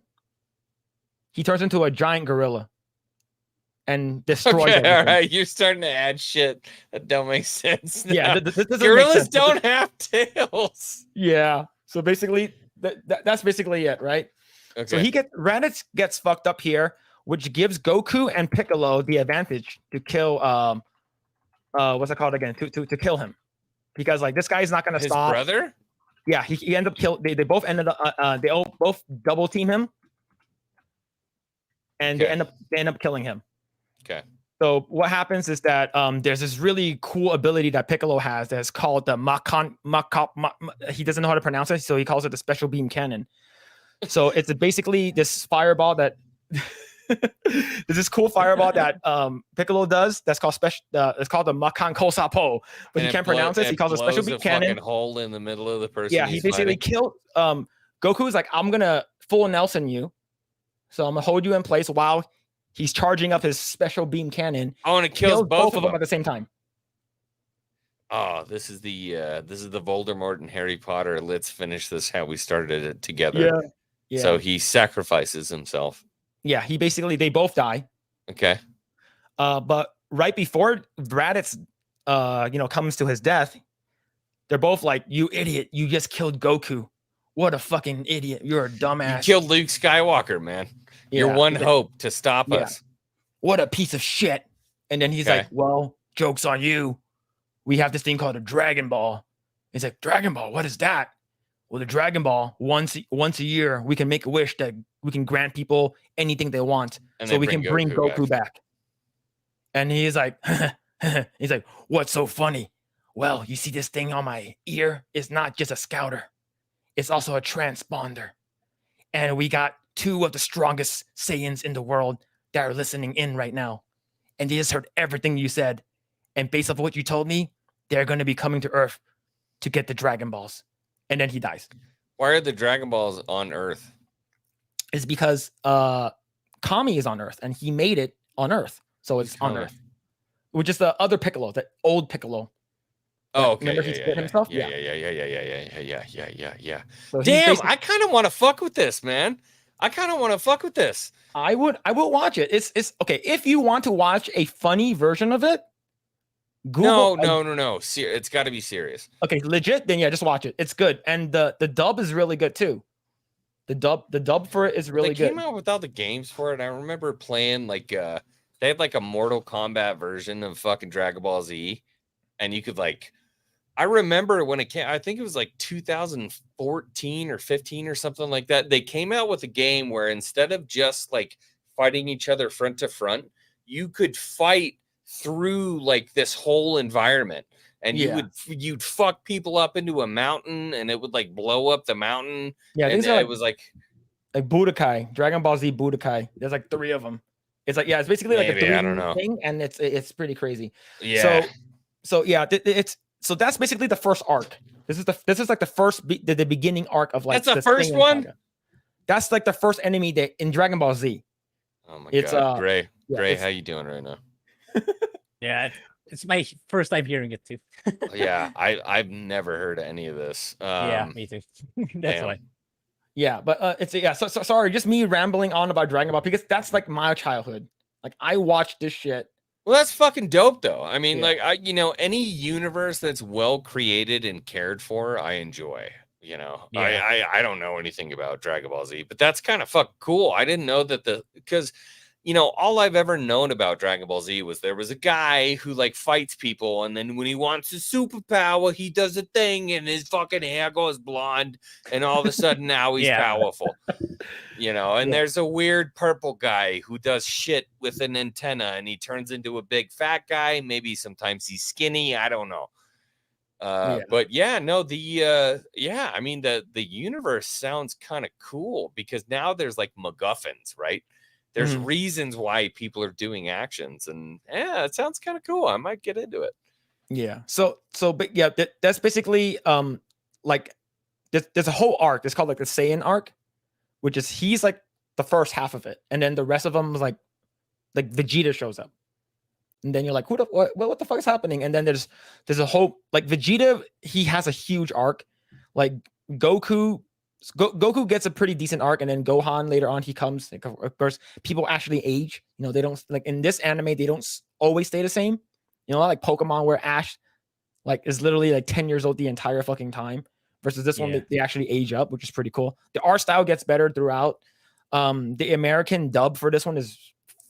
he turns into a giant gorilla. and destroys Okay, everything. all right. You're starting to add shit that don't make sense. Yeah, now. this doesn't make Gorillas sense. don't have tails. Yeah. So basically, that's basically it, right? Okay. So Raditz gets fucked up here, which gives Goku and Piccolo the advantage to kill what's it called again? To kill him. Because like this guy's not gonna His stop. brother? Yeah, he ended up kill. They both ended up they all both double team him, and Okay. they end up killing him. Okay. So what happens is that there's this really cool ability that Piccolo has that's called the he doesn't know how to pronounce it, so he calls it the special beam cannon. So it's basically this fireball that there's this cool fireball that Piccolo does that's called it's called the Makan Kosapo, but he can't pronounce it. So he calls it special beam cannon. Fucking hole in the middle of the person. Yeah, he basically killed Goku's like, I'm gonna full Nelson you, so I'm gonna hold you in place while he's charging up his special beam cannon. Oh, and it kills both of them at the same time. Oh, this is the Voldemort and Harry Potter. Let's finish this how we started it together. Yeah. Yeah. So he sacrifices himself. Yeah, they both die. Okay. But right before Raditz comes to his death, they're both like, "You idiot, you just killed Goku. What a fucking idiot. You're a dumbass. You killed Luke Skywalker, man. Yeah. Your one hope to stop us. What a piece of shit." And then he's like, "Well, joke's on you. We have this thing called a Dragon Ball." He's like, "Dragon Ball, what is that?" Well, the Dragon Ball, once a year, we can make a wish that we can grant people anything they want, And so we can bring Goku back. And he's like, "What's so funny?" Well, you see this thing on my ear? It's not just a scouter. It's also a transponder. And we got 2 of the strongest Saiyans in the world that are listening in right now. And they just heard everything you said. And based off what you told me, they're going to be coming to Earth to get the Dragon Balls. And then he dies. Why are the Dragon Balls on Earth? It's because Kami is on Earth and he made it on Earth. So it's on Earth. Which is the other Piccolo, the old Piccolo. Oh, okay. Remember he split himself? Yeah. So damn, I kind of want to fuck with this, man. I kind of want to fuck with this. I will watch it. It's okay. If you want to watch a funny version of it, Google. No. It's got to be serious. Okay, legit. Then yeah, just watch it. It's good, and the dub is really good too. The dub for it is really good. They came out without the games for it. I remember playing like they had like a Mortal Kombat version of fucking Dragon Ball Z, and you could like. I remember when it came. I think it was like 2014 or 15 or something like that. They came out with a game where instead of just like fighting each other front to front, you could fight through like this whole environment, and you'd fuck people up into a mountain, and it would like blow up the mountain. Yeah, and it was like Budokai, Dragon Ball Z Budokai. There's like 3 of them. It's like it's basically like a 3D thing, and it's pretty crazy. Yeah. So yeah, so that's basically the first arc. This is like the first the beginning arc of like that's the first one. Saga. That's like the first enemy in Dragon Ball Z. Oh my god, Grae, how you doing right now? Yeah, it's my first time hearing it too. Yeah, I've never heard any of this. Yeah, me too. That's why. Yeah, but So sorry, just me rambling on about Dragon Ball because that's like my childhood. Like I watched this shit. Well, that's fucking dope, though. I mean, like any universe that's well created and cared for, I enjoy. I don't know anything about Dragon Ball Z, but that's kind of fucking cool. I didn't know that because all I've ever known about Dragon Ball Z was there was a guy who like fights people, and then when he wants a superpower, he does a thing, and his fucking hair goes blonde, and all of a sudden now he's powerful. And there's a weird purple guy who does shit with an antenna, and he turns into a big fat guy. Maybe sometimes he's skinny. I don't know. But I mean the universe sounds kind of cool because now there's like MacGuffins, right? There's reasons why people are doing actions, and it sounds kind of cool. I might get into it. Yeah. But yeah, that's basically like there's a whole arc. It's called like the Saiyan arc, which is he's like the first half of it, and then the rest of them is like Vegeta shows up, and then you're like, what the fuck is happening? And then there's a whole like Vegeta. He has a huge arc. Like Goku Goku gets a pretty decent arc, and then Gohan later on he comes. Like, of course, people actually age. You know, they don't like in this anime. They don't always stay the same. You know, like Pokemon where Ash like is literally like 10 years old the entire fucking time. Versus this one, they actually age up, which is pretty cool. The art style gets better throughout. The American dub for this one is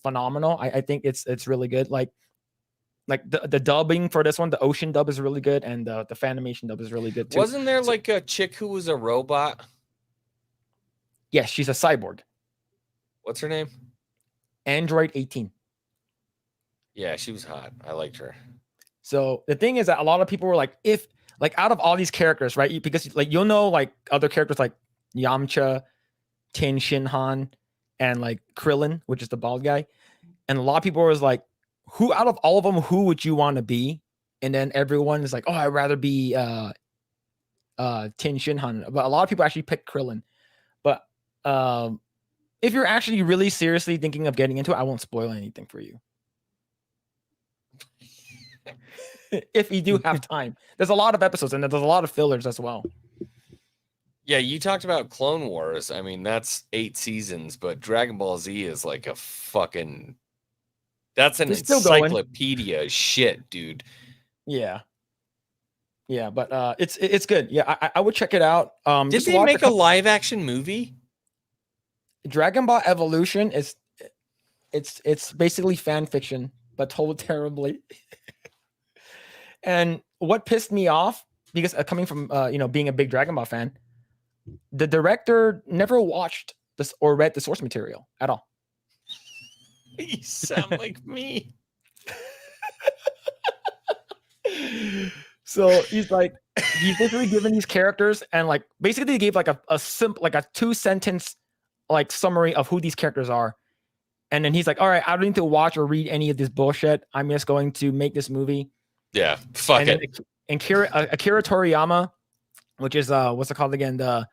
phenomenal. I think it's really good. Like the dubbing for this one, the Ocean dub is really good, and the Fanimation dub is really good too. Wasn't there like a chick who was a robot? Yes, she's a cyborg. What's her name? Android 18. Yeah, she was hot. I liked her. So the thing is that a lot of people were like, if like out of all these characters, right? Because like you'll know like other characters like Yamcha, Tin Shinhan, and like Krillin, which is the bald guy. And a lot of people was like, who out of all of them, who would you want to be? And then everyone is like, oh, I'd rather be Tin Shinhan. But a lot of people actually picked Krillin. But if you're actually really seriously thinking of getting into it, I won't spoil anything for you. If you do have time, there's a lot of episodes and there's a lot of fillers as well. Yeah, you talked about Clone Wars. I mean, that's 8 seasons, but Dragon Ball Z is like a fucking. That's an encyclopedia shit, dude. Yeah. Yeah, but it's good. Yeah, I would check it out. Did they make a live action movie? Dragon Ball Evolution is it's basically fan fiction, but told terribly. And what pissed me off, because coming from being a big Dragon Ball fan, the director never watched this or read the source material at all. You sound like me. So he's basically given these characters and like basically they gave like a simple like a 2-sentence like summary of who these characters are. And then he's like, all right, I don't need to watch or read any of this bullshit. I'm just going to make this movie. Yeah, fuck it. And Akira Toriyama, which is what's it called again? The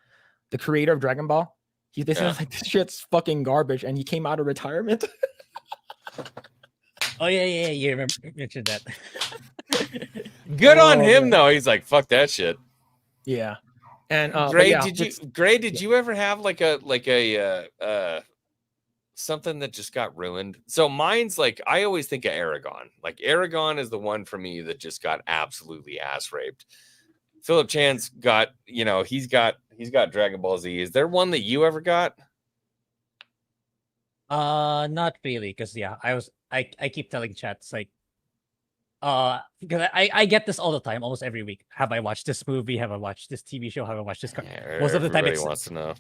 creator of Dragon Ball. He's basically like, this shit's fucking garbage, and he came out of retirement. Oh yeah, you mentioned that. Good on him though. He's like, fuck that shit. Yeah. And Grae, did you ever have like a something that just got ruined? So mine's like, I always think of Aragon. Like Aragon is the one for me that just got absolutely ass raped. Phillip Chan's got, he's got Dragon Ball Z. Is there one that you ever got? Not really, because I keep telling chats like because I get this all the time, almost every week. Have I watched this movie? Have I watched this TV show? Have I watched this most of the time everybody wants to know.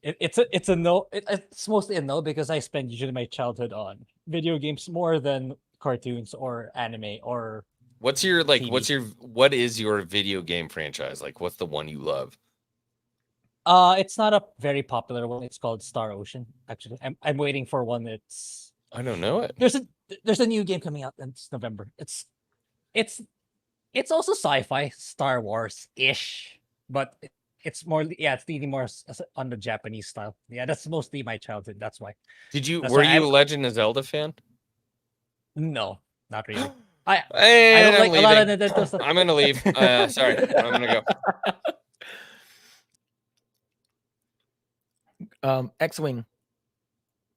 It's a no. It's mostly a no, because I spend usually my childhood on video games more than cartoons or anime or what is your video game franchise? Like, what's the one you love? It's not a very popular one. It's called Star Ocean. Actually, I'm waiting for one that's. I don't know it. There's a new game coming out in November. It's also sci-fi, Star Wars-ish, but it's more, it's leaning more on the Japanese style. Yeah, that's mostly my childhood. That's why. Were you a Legend of Zelda fan? No, not really. I don't like a lot of Nintendo stuff. I'm gonna leave. Sorry, I'm gonna go. Xwing.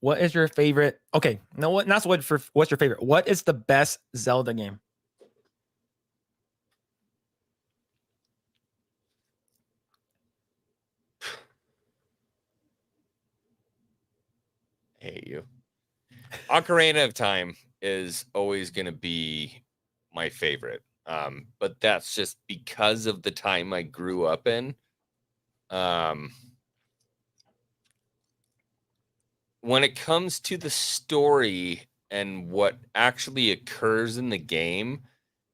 What is your favorite? Okay, no, what's your favorite? What is the best Zelda game? I hate you. Ocarina of Time is always going to be my favorite. But that's just because of the time I grew up in. When it comes to the story and what actually occurs in the game,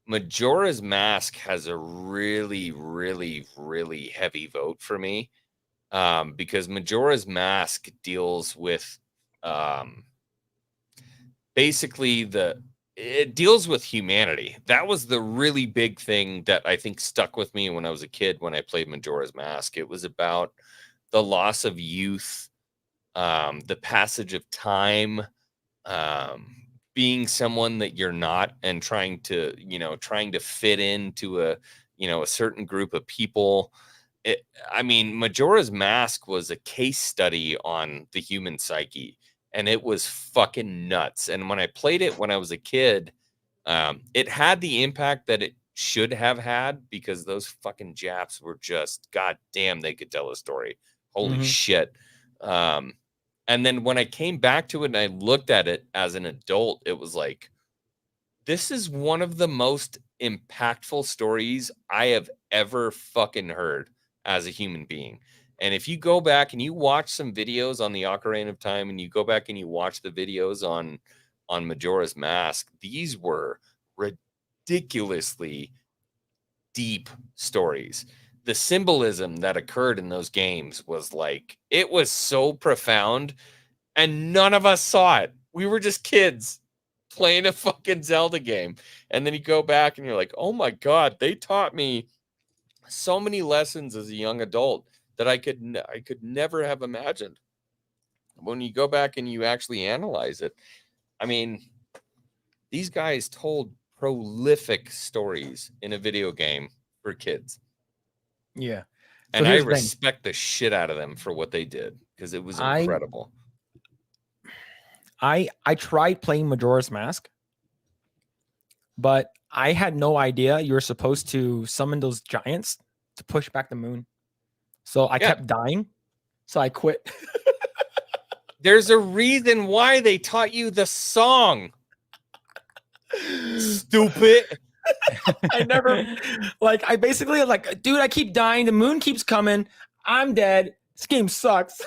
Majora's Mask has a really, really, really heavy vote for me. Because Majora's Mask deals with basically it deals with humanity. That was the really big thing that I think stuck with me when I was a kid when I played Majora's Mask. It was about the loss of youth, the passage of time, being someone that you're not, and trying to fit into a certain group of people. I mean, Majora's Mask was a case study on the human psyche, and it was fucking nuts. And when I played it when I was a kid, it had the impact that it should have had, because those fucking Japs were just, goddamn, they could tell a story. Holy shit. And then when I came back to it and I looked at it as an adult, it was like, this is one of the most impactful stories I have ever fucking heard as a human being. And if you go back and you watch some videos on the Ocarina of Time, and you go back and you watch the videos on Majora's Mask, these were ridiculously deep stories. The symbolism that occurred in those games was like, it was so profound, and none of us saw it. We were just kids playing a fucking Zelda game. And then you go back and you're like, oh my God, they taught me so many lessons as a young adult that I could never have imagined. When you go back and you actually analyze it, I mean, these guys told prolific stories in a video game for kids. Yeah. And I respect the shit out of them for what they did, because it was incredible. I tried playing Majora's Mask, but I had no idea you're supposed to summon those giants to push back the moon. So I kept dying. So I quit. There's a reason why they taught you the song. Stupid. I never, I basically like, dude, I keep dying. The moon keeps coming. I'm dead. This game sucks.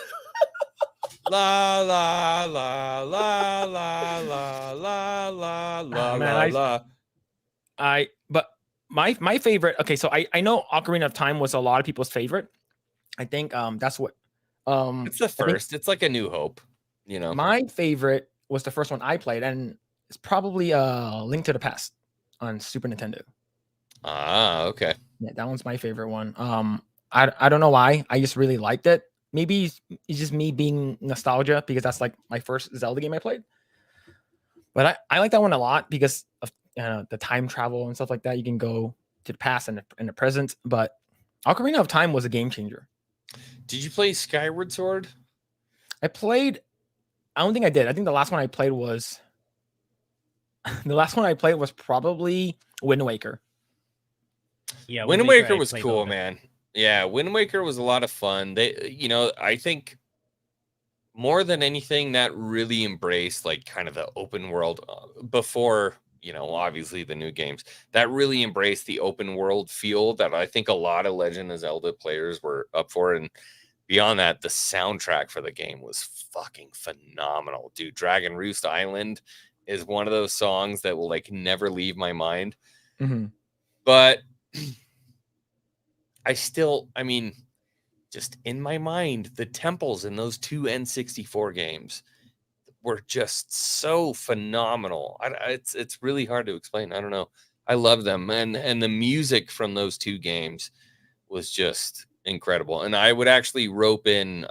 La la la la la la la la la man, la. But my favorite. Okay, so I know Ocarina of Time was a lot of people's favorite. I think that's what. It's the first. It's like A New Hope. You know, my favorite was the first one I played, and it's probably Link to the Past on Super Nintendo. Ah, okay. Yeah, that one's my favorite one. I don't know why. I just really liked it. Maybe it's just me being nostalgia, because that's like my first Zelda game I played. But I like that one a lot because of the time travel and stuff like that. You can go to the past and the present. But Ocarina of Time was a game changer. Did you play Skyward Sword? I don't think I did. I think the last one I played was probably Wind Waker. Yeah, Wind Waker was cool, man. Yeah, Wind Waker was a lot of fun. I think more than anything, that really embraced like kind of the open world before, obviously the new games, that really embraced the open world feel that I think a lot of Legend of Zelda players were up for. And beyond that, the soundtrack for the game was fucking phenomenal, dude. Dragon Roost Island is one of those songs that will like never leave my mind. Mm-hmm. But just in my mind, the temples in those two N64 games were just so phenomenal. It's really hard to explain. I don't know. I love them. And the music from those two games was just incredible. And I would actually rope in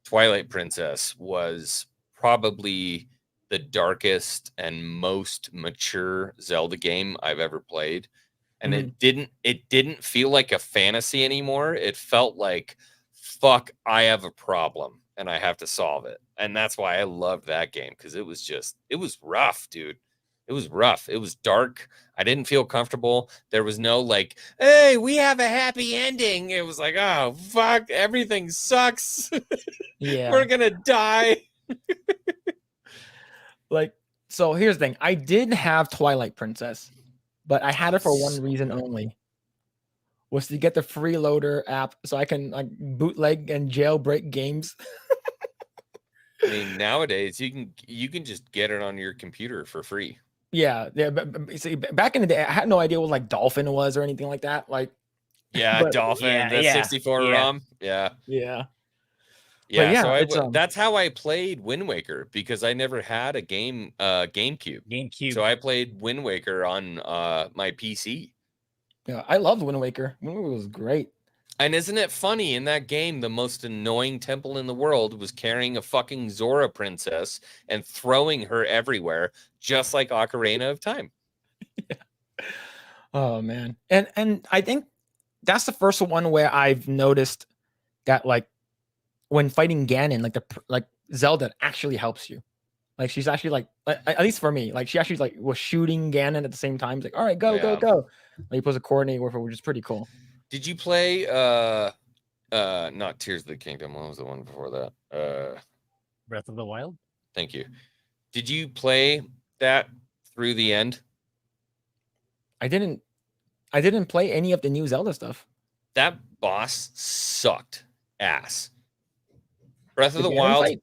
Twilight Princess was probably the darkest and most mature Zelda game I've ever played. And it didn't feel like a fantasy anymore. It felt like, fuck, I have a problem and I have to solve it. And that's why I loved that game, because it was rough, dude. It was rough. It was dark. I didn't feel comfortable. There was no like, hey, we have a happy ending. It was like, oh, fuck, everything sucks. Yeah. We're going to die. So here's the thing. I did have Twilight Princess, but I had it for one reason only, was to get the freeloader app so I can like bootleg and jailbreak games. I mean, nowadays you can just get it on your computer for free. Yeah. But see, back in the day, I had no idea what like Dolphin was or anything like that. Like, Dolphin, the 64 ROM. Yeah. So that's how I played Wind Waker, because I never had a GameCube. So I played Wind Waker on my PC. Yeah, I loved Wind Waker. Wind Waker was great. And isn't it funny, in that game, the most annoying temple in the world was carrying a fucking Zora princess and throwing her everywhere, just like Ocarina of Time. Yeah. Oh man. And I think that's the first one where I've noticed that like when fighting Ganon, like Zelda actually helps you. Like she's actually like at least for me, like she actually like was shooting Ganon at the same time. It's like, all right, go. Like you're supposed to coordinate with her, which is pretty cool. Did you play not Tears of the Kingdom? What was the one before that? Breath of the Wild. Thank you. Did you play that through the end? I didn't play any of the new Zelda stuff. That boss sucked ass. Breath of the Ganon Wild, fight?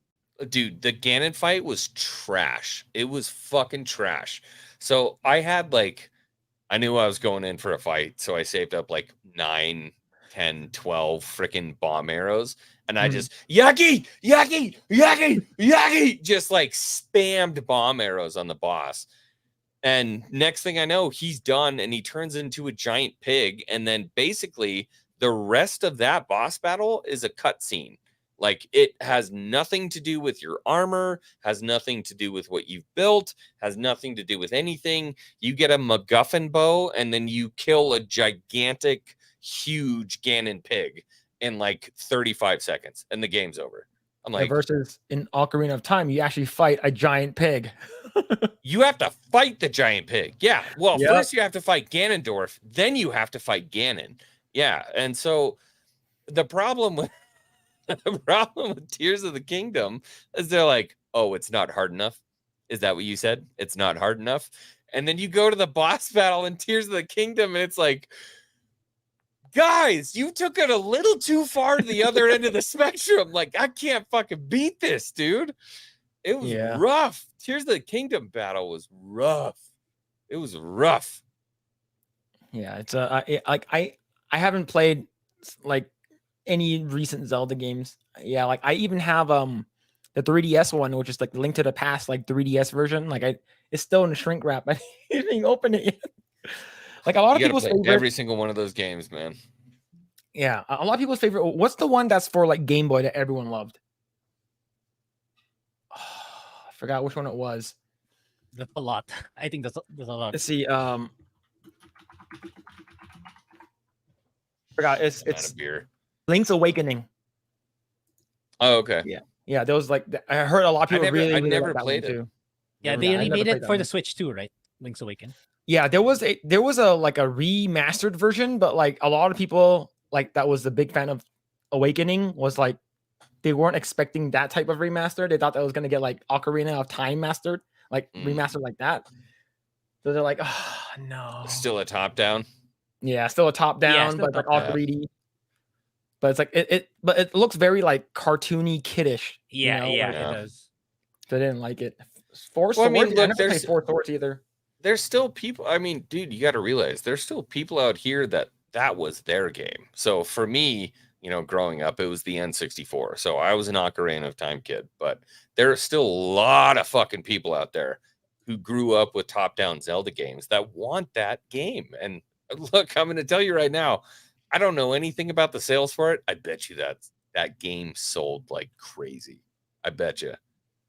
dude, the Ganon fight was trash. It was fucking trash. So I had like, I knew I was going in for a fight, so I saved up like 9, 10, 12 freaking bomb arrows, and I just yaki, just like spammed bomb arrows on the boss. And next thing I know, he's done, and he turns into a giant pig, and then basically the rest of that boss battle is a cutscene. Like, it has nothing to do with your armor, has nothing to do with what you've built, has nothing to do with anything. You get a MacGuffin bow, and then you kill a gigantic, huge Ganon pig in like 35 seconds, and the game's over. I'm like, versus in Ocarina of Time, you actually fight a giant pig. You have to fight the giant pig. Yeah. Well, Yep. First you have to fight Ganondorf, then you have to fight Ganon. Yeah. And so the problem with Tears of the Kingdom is they're like, oh, it's not hard enough. Is that what you said? It's not hard enough. And then you go to the boss battle in Tears of the Kingdom, and it's like, guys, you took it a little too far to the other end of the spectrum. Like, I can't fucking beat this, dude. It was rough. Tears of the Kingdom battle was rough. It was rough. Yeah, it's I haven't played like any recent Zelda games. Yeah, like I even have the 3DS one, which is like the Link to the Past, like 3DS version. Like it's still in the shrink wrap. I didn't even open it yet. Like a lot of people's favorite, every single one of those games, man. Yeah, a lot of people's favorite. What's the one that's for like Game Boy that everyone loved? Oh, I forgot which one it was. That's a lot. I think that's a lot. Let's see. Forgot. It's beer. Link's Awakening. Oh, okay. Yeah. There was like I heard a lot of people I really never like that played one it. too. Yeah, they remade it for the Switch too, right? Link's Awakening. Yeah, there was a like a remastered version, but like a lot of people like that was the big fan of Awakening was like they weren't expecting that type of remaster. They thought that was gonna get like Ocarina of Time mastered, like remastered like that. So they're like, oh no. Still a top down. Yeah, still a top down, but like all 3D. But it's like but it looks very like cartoony, kiddish. Yeah, you know? It does. So I didn't like it. Four Well, Swords. I never played Four Swords either. There's still people. I mean, dude, you got to realize there's still people out here that was their game. So for me, you know, growing up, it was the N64. So I was an Ocarina of Time kid, but there are still a lot of fucking people out there who grew up with top-down Zelda games that want that game. And look, I'm going to tell you right now, I don't know anything about the sales for it. I bet you that game sold like crazy. I bet you.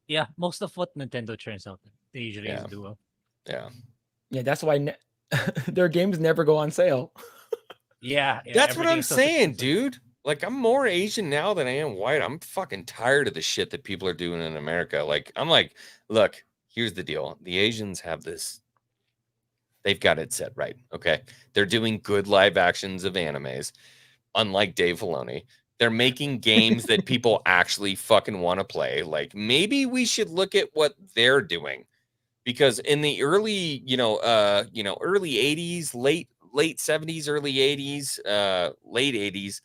Yeah, most of what Nintendo turns out, they usually do well. Yeah, that's why their games never go on sale. Yeah, that's what I'm saying, dude. Like, I'm more Asian now than I am white. I'm fucking tired of the shit that people are doing in America. Like, I'm like, look, here's the deal. The Asians have this. They've got it set right. Okay. They're doing good live actions of animes, unlike Dave Filoni. They're making games that people actually fucking want to play. Like, maybe we should look at what they're doing. Because in the early, early 80s, late 70s, early 80s, late 80s,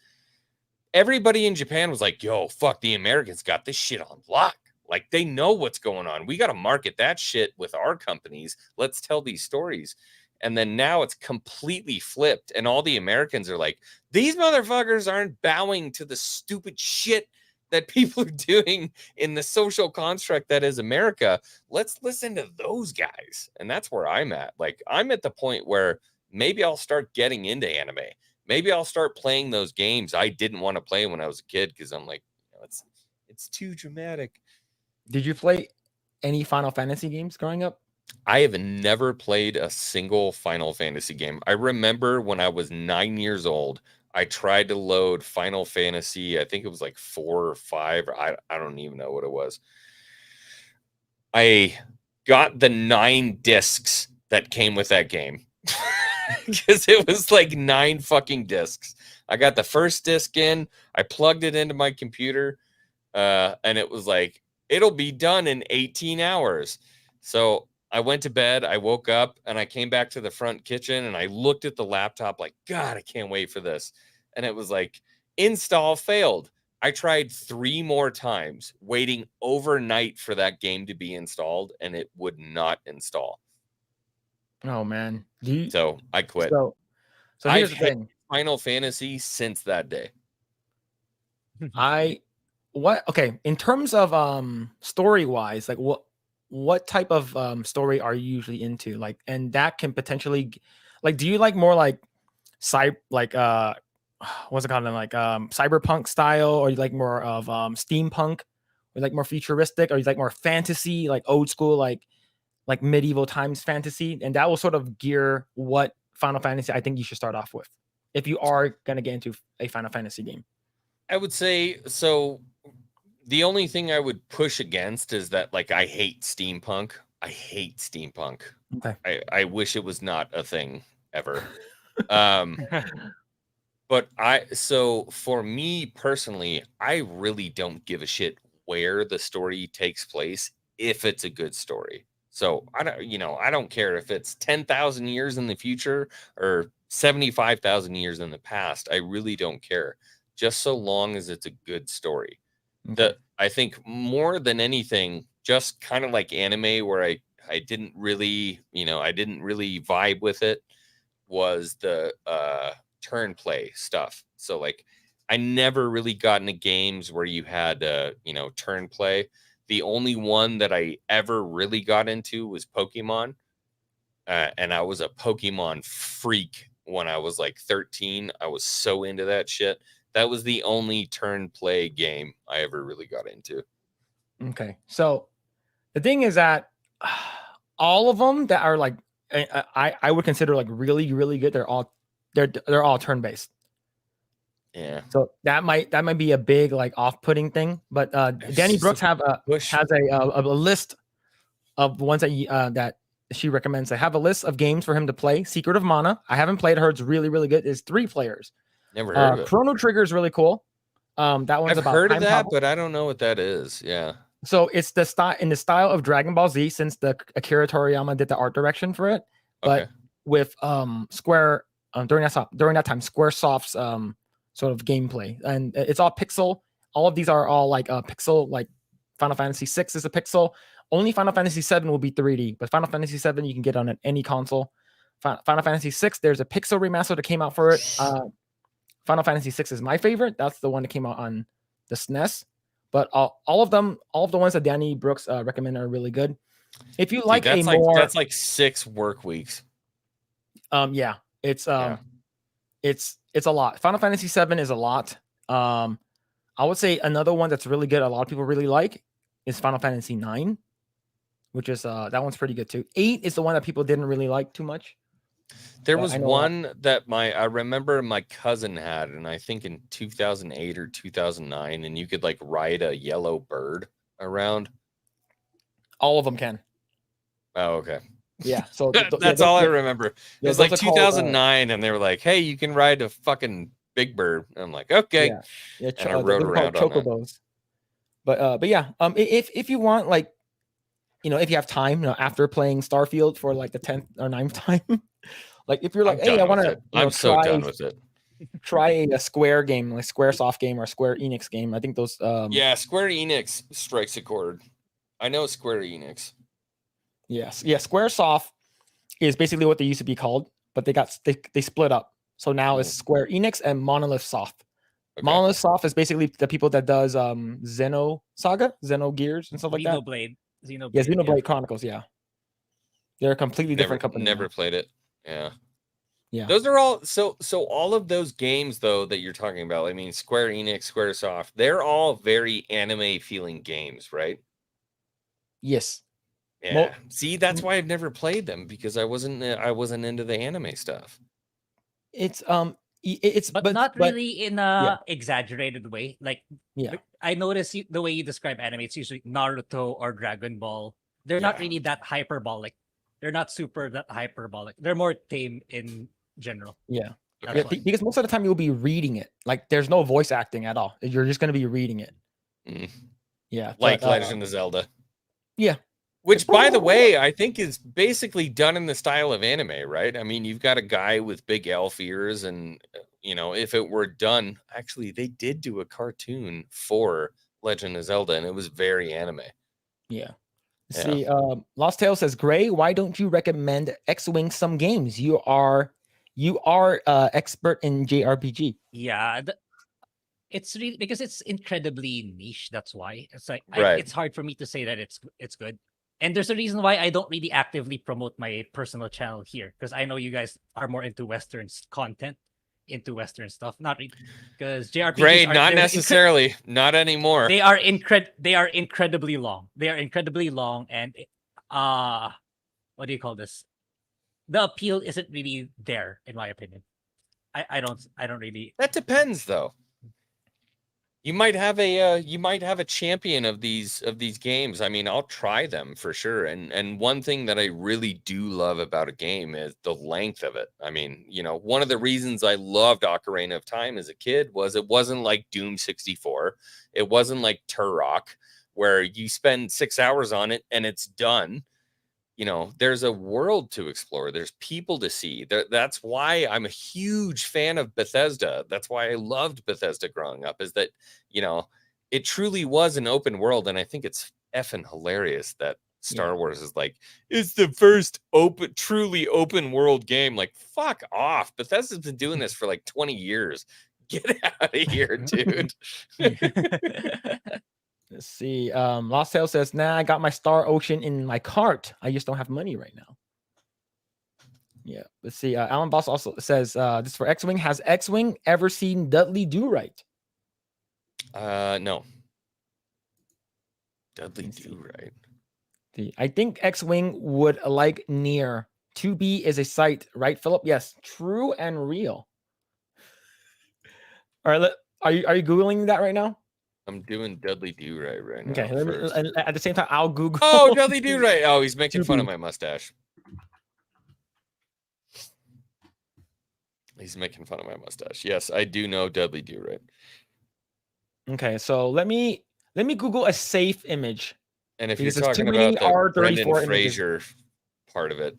everybody in Japan was like, yo, fuck, the Americans got this shit on lock. Like, they know what's going on. We got to market that shit with our companies. Let's tell these stories. And then now it's completely flipped. And all the Americans are like, these motherfuckers aren't bowing to the stupid shit that people are doing in the social construct that is America. Let's listen to those guys. And that's where I'm at. Like, I'm at the point where maybe I'll start getting into anime. Maybe I'll start playing those games I didn't want to play when I was a kid because I'm like, it's too dramatic. Did you play any Final Fantasy games growing up? I have never played a single Final Fantasy game. I remember when I was 9 years old I tried to load Final Fantasy. I think it was like 4 or 5. Or I don't even know what it was. I got the 9 discs that came with that game because it was like 9 fucking discs. I got the first disc in. I plugged it into my computer, and it was like, it'll be done in 18 hours. So I went to bed. I woke up and I came back to the front kitchen and I looked at the laptop like, God, I can't wait for this. And it was like, install failed. I tried 3 more times, waiting overnight for that game to be installed, and it would not install. Oh man. So I quit. So here's the thing. Final Fantasy since that day. Okay, in terms of story wise, like what type of story are you usually into? Like, and that can potentially, like, do you like more like what's it called, like cyberpunk style, or you like more of steampunk, or like more futuristic, or you like more fantasy, like old school, like medieval times fantasy? And that will sort of gear what Final Fantasy I think you should start off with if you are gonna get into a Final Fantasy game. I would say so. The only thing I would push against is that, like, I hate steampunk. I hate steampunk. Okay. I wish it was not a thing ever. But so for me personally, I really don't give a shit where the story takes place if it's a good story. So I don't care if it's 10,000 years in the future or 75,000 years in the past. I really don't care, just so long as it's a good story. Okay. I think more than anything, just kind of like anime, where I didn't really vibe with it, was the turn play stuff. So like, I never really got into games where you had turn play. The only one that I ever really got into was Pokemon, and I was a Pokemon freak when I was like 13. I was so into that shit. That was the only turn play game I ever really got into. Okay, so the thing is that all of them that are like I would consider like really really good, they're all turn based. Yeah. So that might be a big like off-putting thing, but Danny Brooks has a list of ones that she recommends. I have a list of games for him to play. Secret of Mana, I haven't played her. It's really really good. It's 3 players. Never heard of it. Chrono Trigger is really cool. That one's I've about heard of time that, travel. but I don't know what that is. Yeah. So it's the style of Dragon Ball Z, since the Akira Toriyama did the art direction for it, but with Square during that time, SquareSoft's sort of gameplay, and it's all pixel. All of these are all like pixel. Like Final Fantasy VI is a pixel. Only Final Fantasy VII will be 3D, but Final Fantasy VII you can get on any console. Final Fantasy VI, there's a pixel remaster that came out for it. Final Fantasy VI is my favorite. That's the one that came out on the SNES. But all of the ones that Danny Brooks recommended are really good. If you like that's like 6 work weeks. Yeah, it's a lot. Final Fantasy VII is a lot. I would say another one that's really good, a lot of people really like, is Final Fantasy IX, which is that one's pretty good too. 8 is the one that people didn't really like too much. There was one that I remember my cousin had, and I think in 2008 or 2009, and you could like ride a yellow bird around. All of them can. Oh, okay. Yeah. So that's all I remember. It was like 2009, and they were like, "Hey, you can ride a fucking big bird." And I'm like, "Okay." Yeah. And I rode around on chocobos. But yeah, if you want, like, if you have time, after playing Starfield for like the 10th or 9th time. Like if you're like, hey, I want to, I'm so done with it. Try a Square game, like SquareSoft game or Square Enix game. I think those. Yeah, Square Enix strikes a chord. I know Square Enix. Yes, yeah. SquareSoft is basically what they used to be called, but they split up. So now it's Square Enix and Monolith Soft. Okay. Monolith Soft is basically the people that does Xenogears and stuff like that. Xenoblade Chronicles. Yeah, they're a completely different company. Never played it. Yeah. Those are all so all of those games though that you're talking about, I mean, Square Enix, Squaresoft, they're all very anime feeling games, right? Yes. Yeah. See, that's why I've never played them, because I wasn't into the anime stuff. It's It's but not really in yeah. a exaggerated way. Like, Yeah. I notice the way you describe anime, it's usually Naruto or Dragon Ball. They're not really that hyperbolic. They're not super that hyperbolic. They're more tame in general. Yeah. That's why. Because most of the time you'll be reading it. Like there's no voice acting at all. You're just gonna be reading it. Yeah. Like Legend of Zelda. Yeah. Which, by the way, I think is basically done in the style of anime, right? I mean, you've got a guy with big elf ears, and if it were done, actually, they did do a cartoon for Legend of Zelda, and it was very anime. Yeah. See, Lost Tale says, Grae, why don't you recommend Xwing some games? You are expert in JRPG. Yeah. It's really because it's incredibly niche. That's why it's like it's hard for me to say that it's good. And there's a reason why I don't really actively promote my personal channel here, because I know you guys are more into Western content, into Western stuff. Not because JRPGs Grae, not necessarily, not anymore. They are incredibly long. They are incredibly long, and what do you call this? The appeal isn't really there, in my opinion. I don't really. That depends, though. You might have a champion of these games. I mean, I'll try them for sure. And one thing that I really do love about a game is the length of it. I mean, one of the reasons I loved Ocarina of Time as a kid was it wasn't like Doom 64. It wasn't like Turok, where you spend 6 hours on it and it's done. There's a world to explore. There's people to see. That's why I'm a huge fan of Bethesda. That's why I loved Bethesda growing up, is that, it truly was an open world. And I think it's effing hilarious that Star Wars is like, it's the first truly open world game. Like, fuck off. Bethesda's been doing this for like 20 years. Get out of here, dude. Let's see. Lost Tale says, nah, I got my Star Ocean in my cart. I just don't have money right now. Yeah. Let's see. Alan Boss also says, this is for Xwing. Has Xwing ever seen Dudley Do Right? No. Dudley Do Right. I think Xwing would like Near. 2B is a site, right, Phillip? Yes. True and real. All right. Are you Googling that right now? I'm doing Dudley Do Right now. Okay. At the same time, I'll Google. Oh, Dudley Do Right. Oh, he's making fun of my mustache. He's making fun of my mustache. Yes, I do know Dudley Do Right. Okay, so let me Google a safe image. And if you're talking about the Brendan Fraser part of it,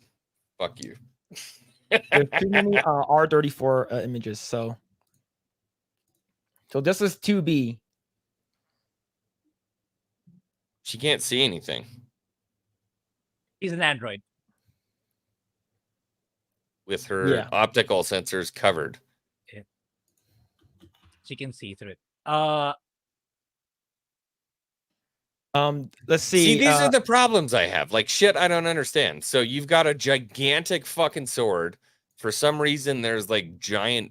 fuck you. There's too many R34 images. So this is 2B. She can't see anything. He's an android. With her optical sensors covered. Yeah. She can see through it. Let's see. See, these are the problems I have. Like, shit, I don't understand. So you've got a gigantic fucking sword. For some reason, there's like giant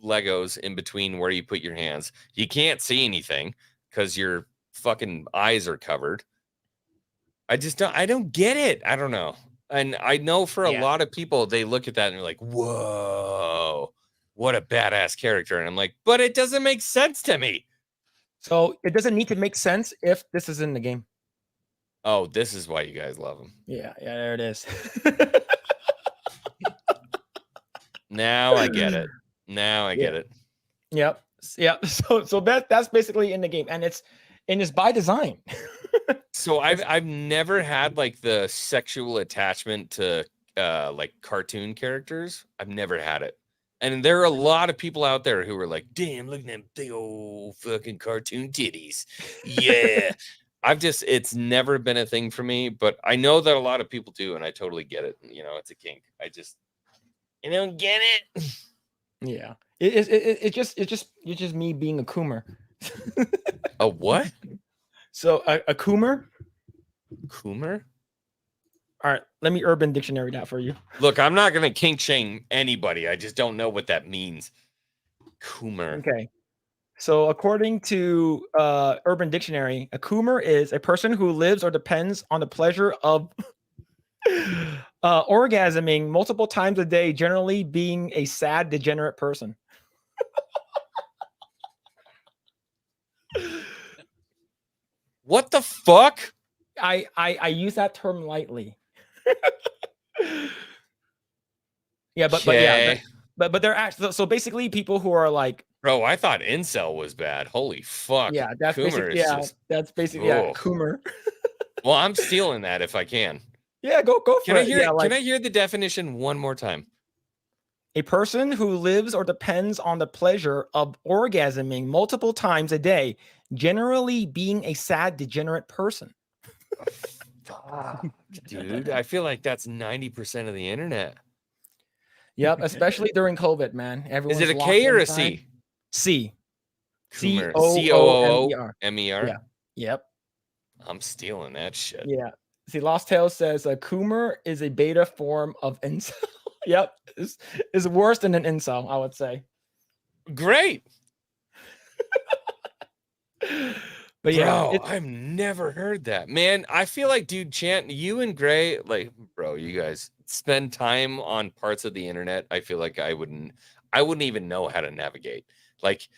Legos in between where you put your hands. You can't see anything because your fucking eyes are covered. I don't get it. I don't know. And I know for a lot of people, they look at that and they're like, whoa, what a badass character. And I'm like, but it doesn't make sense to me. So it doesn't need to make sense if this is in the game. Oh, this is why you guys love him. Yeah, there it is. Now I get it. Get it. Yep. Yeah. So that's basically in the game, and it's by design. So I've never had like the sexual attachment to like cartoon characters. I've never had it. And there are a lot of people out there who are like, damn, look at them big old fucking cartoon titties. Yeah. It's never been a thing for me, but I know that a lot of people do, and I totally get it. It's a kink. I don't get it. Yeah. It's just me being a coomer. A what? So a coomer? Coomer? All right, let me Urban Dictionary that for you. Look, I'm not gonna kink shame anybody. I just don't know what that means. Coomer. Okay. So according to Urban Dictionary, a coomer is a person who lives or depends on the pleasure of orgasming multiple times a day, generally being a sad, degenerate person. What the fuck? I use that term lightly. Yeah, but yeah, Okay. but they're actually so basically people who are like, Bro, I thought incel was bad. Holy fuck. yeah, that's Coomer basically is just yeah, oh. Coomer. Well, I'm stealing that if I can. Yeah, go for Can I it. hear Yeah, like can I hear the definition one more time? a person who lives or depends on the pleasure of orgasming multiple times a day, generally being a sad, degenerate person. Fuck, dude. I feel like that's 90% of the internet. Yep, especially during COVID, man. Is Everyone's it a locked K or a inside. C? C. Coomer. COOMER. COOMER? Yeah. Yep. I'm stealing that shit. Yeah. See, Lost Tales says a Coomer is a beta form of incel. Yep. Is worse than an incel, I would say. Great. But yeah, Bro, I've never heard that. Man, I feel like, dude, Chant, you and Grae, like, bro, you guys spend time on parts of the internet. I feel like I wouldn't even know how to navigate. Like,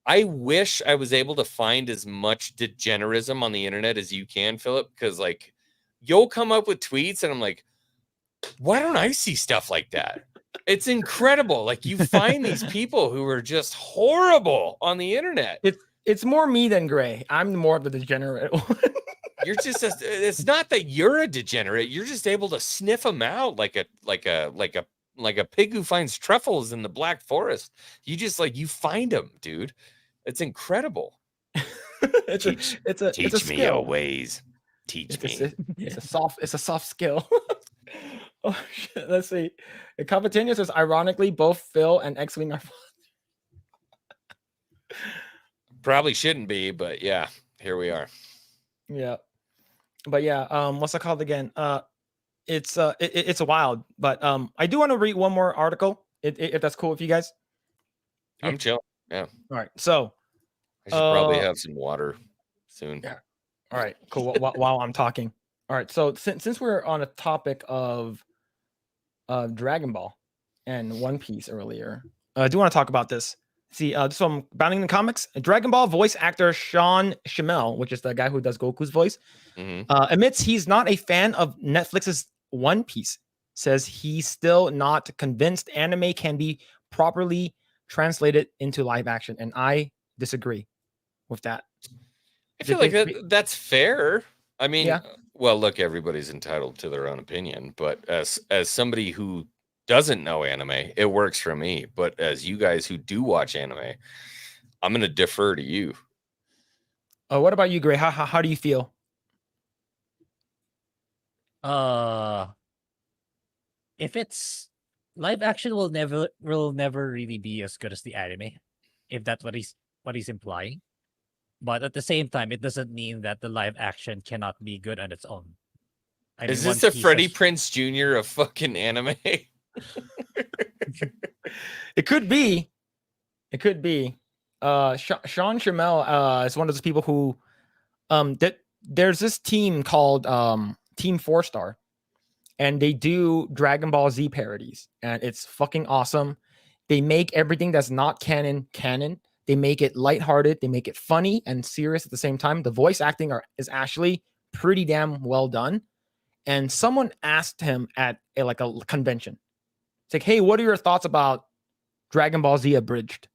I wish I was able to find as much degenerism on the internet as you can, Phillip, because like you'll come up with tweets and I'm like, why don't I see stuff like that? It's incredible. Like you find these people who are just horrible on the internet. it's more me than Grae. I'm more of the degenerate one. You're just it's not that you're a degenerate. You're just able to sniff them out like a pig who finds truffles in the Black Forest. You just like you find them, dude. It's incredible. Teach me your ways. Teach me. It's a soft skill. Oh shit. Let's see. The Cavatinho says, ironically, both Phil and Xwing are Probably shouldn't be, but yeah, here we are. Yeah. But yeah, what's it called again? It's wild. But I do want to read one more article, if that's cool with you guys. I'm chill. Yeah. All right. So I should probably have some water soon. Yeah. All right. Cool. While I'm talking. All right. So since we're on a topic of Dragon Ball and One Piece earlier, I do want to talk about this. See, this one bounding in the comics. Dragon Ball voice actor Sean Schemmel, which is the guy who does Goku's voice, admits he's not a fan of Netflix's One Piece. Says he's still not convinced anime can be properly translated into live action, and I disagree with that. I feel like that's fair. I mean, Yeah. Well, look, everybody's entitled to their own opinion, but as somebody who doesn't know anime, it works for me. But as you guys who do watch anime, I'm going to defer to you. What about you, Grae? How do you feel? If it's live action, will never really be as good as the anime, if that's what he's implying. But at the same time, it doesn't mean that the live action cannot be good on its own. Is this the Freddie Prinze Jr. of fucking anime? It could be. It could be. Sean Schemmel is one of those people who there's this team called Team 4-Star, and they do Dragon Ball Z parodies, and it's fucking awesome. They make everything that's not canon. They make it lighthearted. They make it funny and serious at the same time. The voice acting is actually pretty damn well done. And someone asked him at a convention, it's like, hey, what are your thoughts about Dragon Ball Z abridged?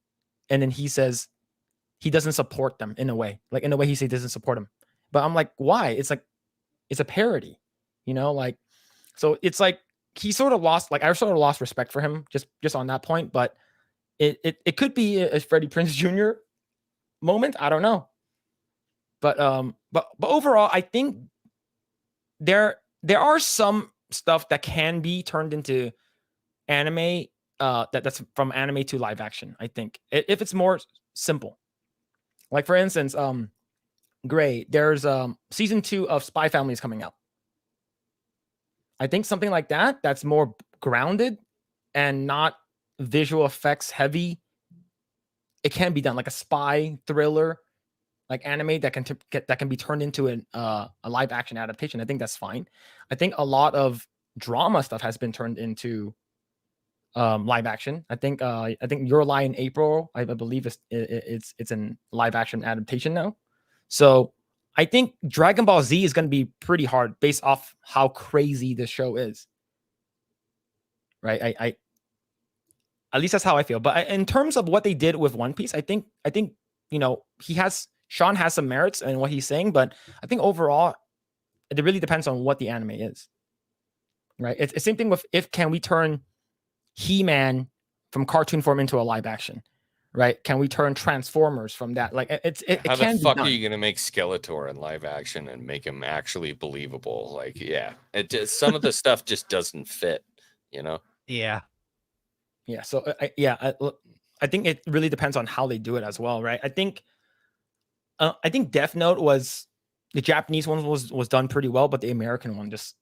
And then he says he doesn't support them in a way. Like in a way he says he doesn't support them. But I'm like, why? It's like, it's a parody, like, so it's like he sort of lost, like I sort of lost respect for him just on that point. But it could be a Freddie Prinze Jr. moment. I don't know. But overall, I think there are some stuff that can be turned into anime, that's from anime to live action. I think if it's more simple, like for instance, Grae, there's season 2 of Spy Family is coming out. I think something like that's more grounded and not visual effects heavy. It can be done like a spy thriller, like anime that can be turned into a live action adaptation. I think that's fine. I think a lot of drama stuff has been turned into live action. I think Your Lie in April, I believe it's in live action adaptation now. So I think Dragon Ball Z is going to be pretty hard based off how crazy this show is. Right? I at least that's how I feel. But in terms of what they did with One Piece, I think Sean has some merits in what he's saying, but I think overall it really depends on what the anime is. Right? It's the same thing with can we turn He-Man from cartoon form into a live action, right? Can we turn Transformers from that? Like how the fuck are you gonna make Skeletor in live action and make him actually believable? Like, yeah, it just, some of the stuff just doesn't fit, you know? Yeah. So I think it really depends on how they do it as well, right? I think Death Note was the Japanese one was done pretty well, but the American one just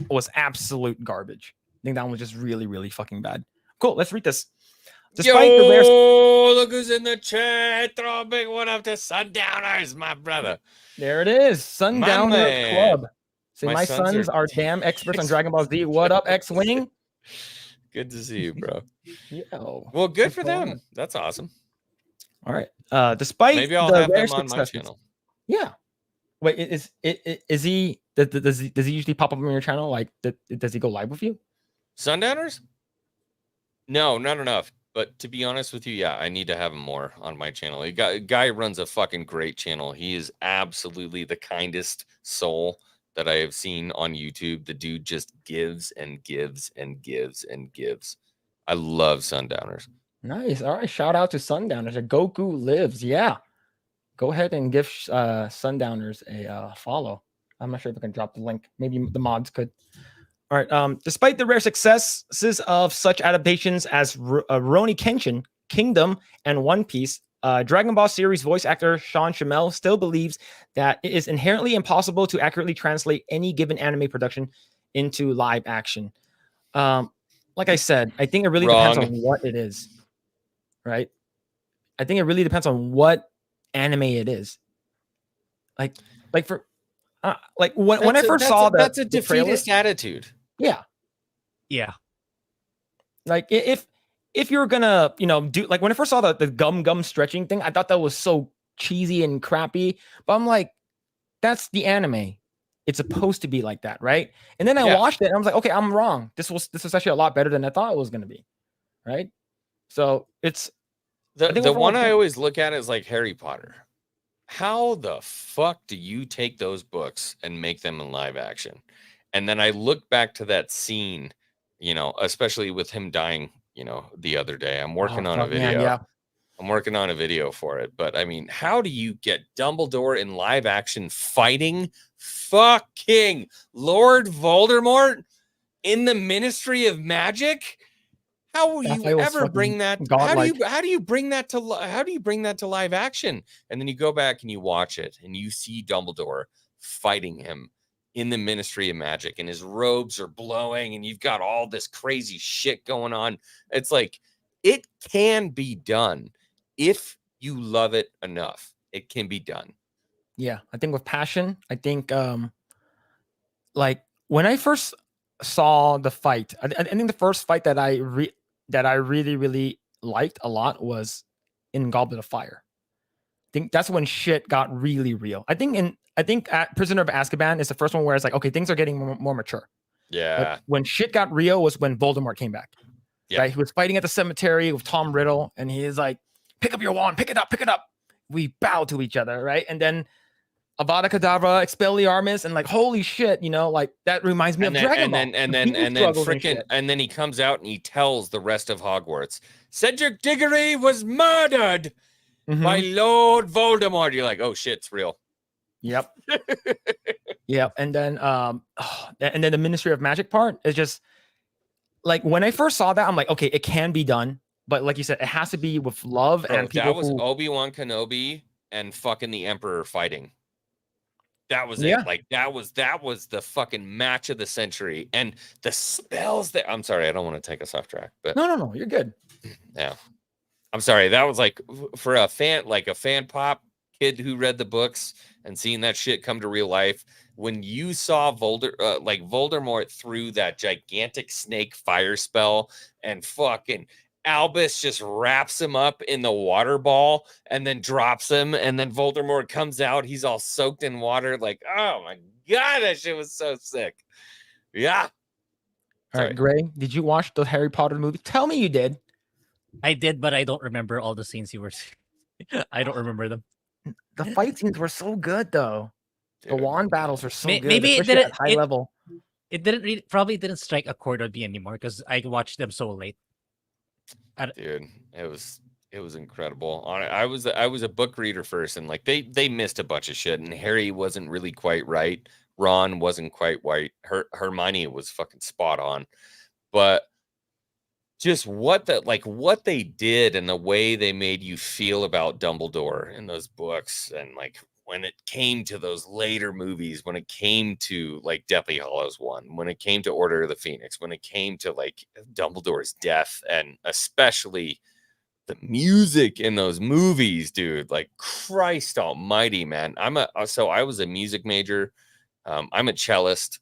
was absolute garbage. I think that one was just really, really fucking bad. Cool. Let's read this. Despite the rare... look who's in the chat. Throw a big one up to Sundowners, my brother. There it is. Sundowners Club. See, my sons are damn experts on Dragon Ball Z. What up, Xwing? Good to see you, bro. Yo. Well, good for them. That's awesome. All right. Despite maybe I'll have them on my channel. Yeah. Wait, is he does he usually pop up on your channel? Like, does he go live with you? Sundowners? No, not enough. But to be honest with you, yeah, I need to have him more on my channel. Guy runs a fucking great channel. He is absolutely the kindest soul that I have seen on YouTube. The dude just gives and gives and gives and gives. I love Sundowners. Nice. All right. Shout out to Sundowners. Goku lives. Yeah. Go ahead and give Sundowners a follow. I'm not sure if I can drop the link. Maybe the mods could. All right. Despite the rare successes of such adaptations as Rurouni Kenshin, Kingdom, and One Piece, Dragon Ball series voice actor Sean Schemmel still believes that it is inherently impossible to accurately translate any given anime production into live action. Like I said, I think it really depends on what it is, right? I think it really depends on what anime it is. Like for when I first saw that, that's a defeatist attitude. Yeah. Like if you're gonna, do like when I first saw the gum stretching thing, I thought that was so cheesy and crappy. But I'm like, that's the anime. It's supposed to be like that, right? And then I watched it and I was like, okay, I'm wrong. This was actually a lot better than I thought it was gonna be. Right. So it's the one I always look at is like Harry Potter. How the fuck do you take those books and make them in live action? And then I look back to that scene, especially with him dying, the other day. I'm working on a video. Man, yeah. I'm working on a video for it. But I mean, how do you get Dumbledore in live action fighting fucking Lord Voldemort in the Ministry of Magic? How will you ever bring that? How do you bring that to live action? And then you go back and you watch it and you see Dumbledore fighting him in the Ministry of Magic and his robes are blowing and you've got all this crazy shit going on. It's like, it can be done if you love it enough. It can be done. Yeah, I think with passion. I think like when I first saw the fight, I think the first fight that I really, really liked a lot was in Goblet of Fire. I think that's when shit got really real. I think Prisoner of Azkaban is the first one where it's like, okay, things are getting more mature. Yeah. But when shit got real was when Voldemort came back. Yeah. Right? He was fighting at the cemetery with Tom Riddle, and he is like, pick up your wand, pick it up. We bow to each other, right? And then Avada Kedavra, Expelliarmus, and like, holy shit, like that reminds me of Dragon Ball. And then he comes out and he tells the rest of Hogwarts, Cedric Diggory was murdered by Lord Voldemort. You're like, oh shit, it's real. Yep. Yep. And then the Ministry of Magic part is just like, when I first saw that, I'm like, okay, it can be done, but like you said, it has to be with love. And people that was Obi-Wan Kenobi and fucking the Emperor fighting. That was it. Like that was the fucking match of the century. And the spells that I'm sorry, I don't want to take us off track, but no, you're good. Yeah. I'm sorry. That was like for a fan pop kid who read the books and seeing that shit come to real life, when you saw Voldemort through that gigantic snake fire spell and fucking Albus just wraps him up in the water ball and then drops him, and then Voldemort comes out, he's all soaked in water. Like, oh my God, that shit was so sick. Yeah. All right, Grae, did you watch the Harry Potter movie? Tell me you did. I did, but I don't remember all the scenes you were saying. I don't remember them. The fight scenes were so good, though. The wand battles are so good. Maybe it especially didn't at high level. It didn't really, probably didn't strike a chord with me anymore because I watched them so late. Dude, it was incredible. I was a book reader first, and like they missed a bunch of shit, and Harry wasn't really quite right. Ron wasn't quite right. Hermione was fucking spot on, but just what they did and the way they made you feel about Dumbledore in those books, and like when it came to those later movies, when it came to like Deathly Hallows 1, when it came to Order of the Phoenix, when it came to like Dumbledore's death, and especially the music in those movies, dude, like Christ almighty, man. I was a music major. I'm a cellist,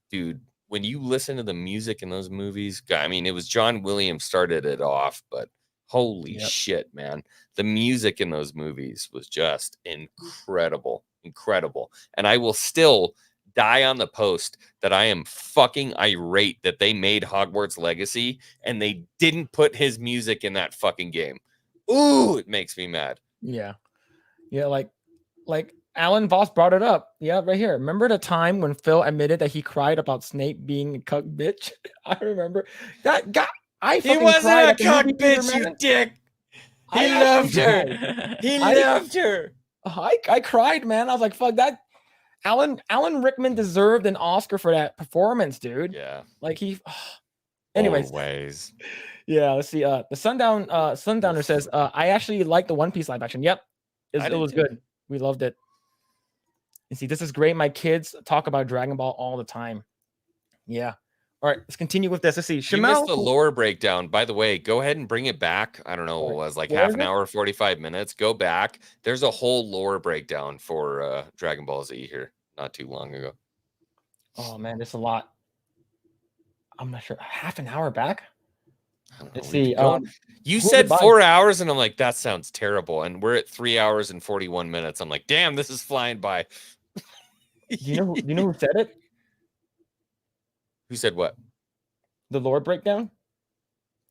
dude. When you listen to the music in those movies, I mean, it was John Williams started it off, but holy shit, man. The music in those movies was just incredible. And I will still die on the post that I am fucking irate that they made Hogwarts Legacy and they didn't put his music in that fucking game. Ooh, it makes me mad. Yeah. Yeah, like Alan Voss brought it up. Yeah, right here. Remember the time when Phil admitted that he cried about Snape being a cuck bitch? I remember that guy. He wasn't a cuck bitch, you dick. He loved her. He loved her. I cried, man. I was like, fuck that. Alan Rickman deserved an Oscar for that performance, dude. Yeah. Like he. Anyways. Always. Yeah. Let's see. The Sundowner says, I actually like the One Piece live action. Yep. It was good. We loved it. You see, this is great. My kids talk about Dragon Ball all the time. Yeah. All right, let's continue with this. Let's see. You missed the lore breakdown. By the way, go ahead and bring it back. I don't know what it was, like half an hour, 45 minutes. Go back. There's a whole lore breakdown for Dragon Ball Z here not too long ago. Oh, man, there's a lot. I'm not sure. Half an hour back? Let's see. You said 4 hours, and I'm like, that sounds terrible. And we're at 3 hours and 41 minutes. I'm like, damn, this is flying by. Do you know who said it? Who said what? The lore breakdown?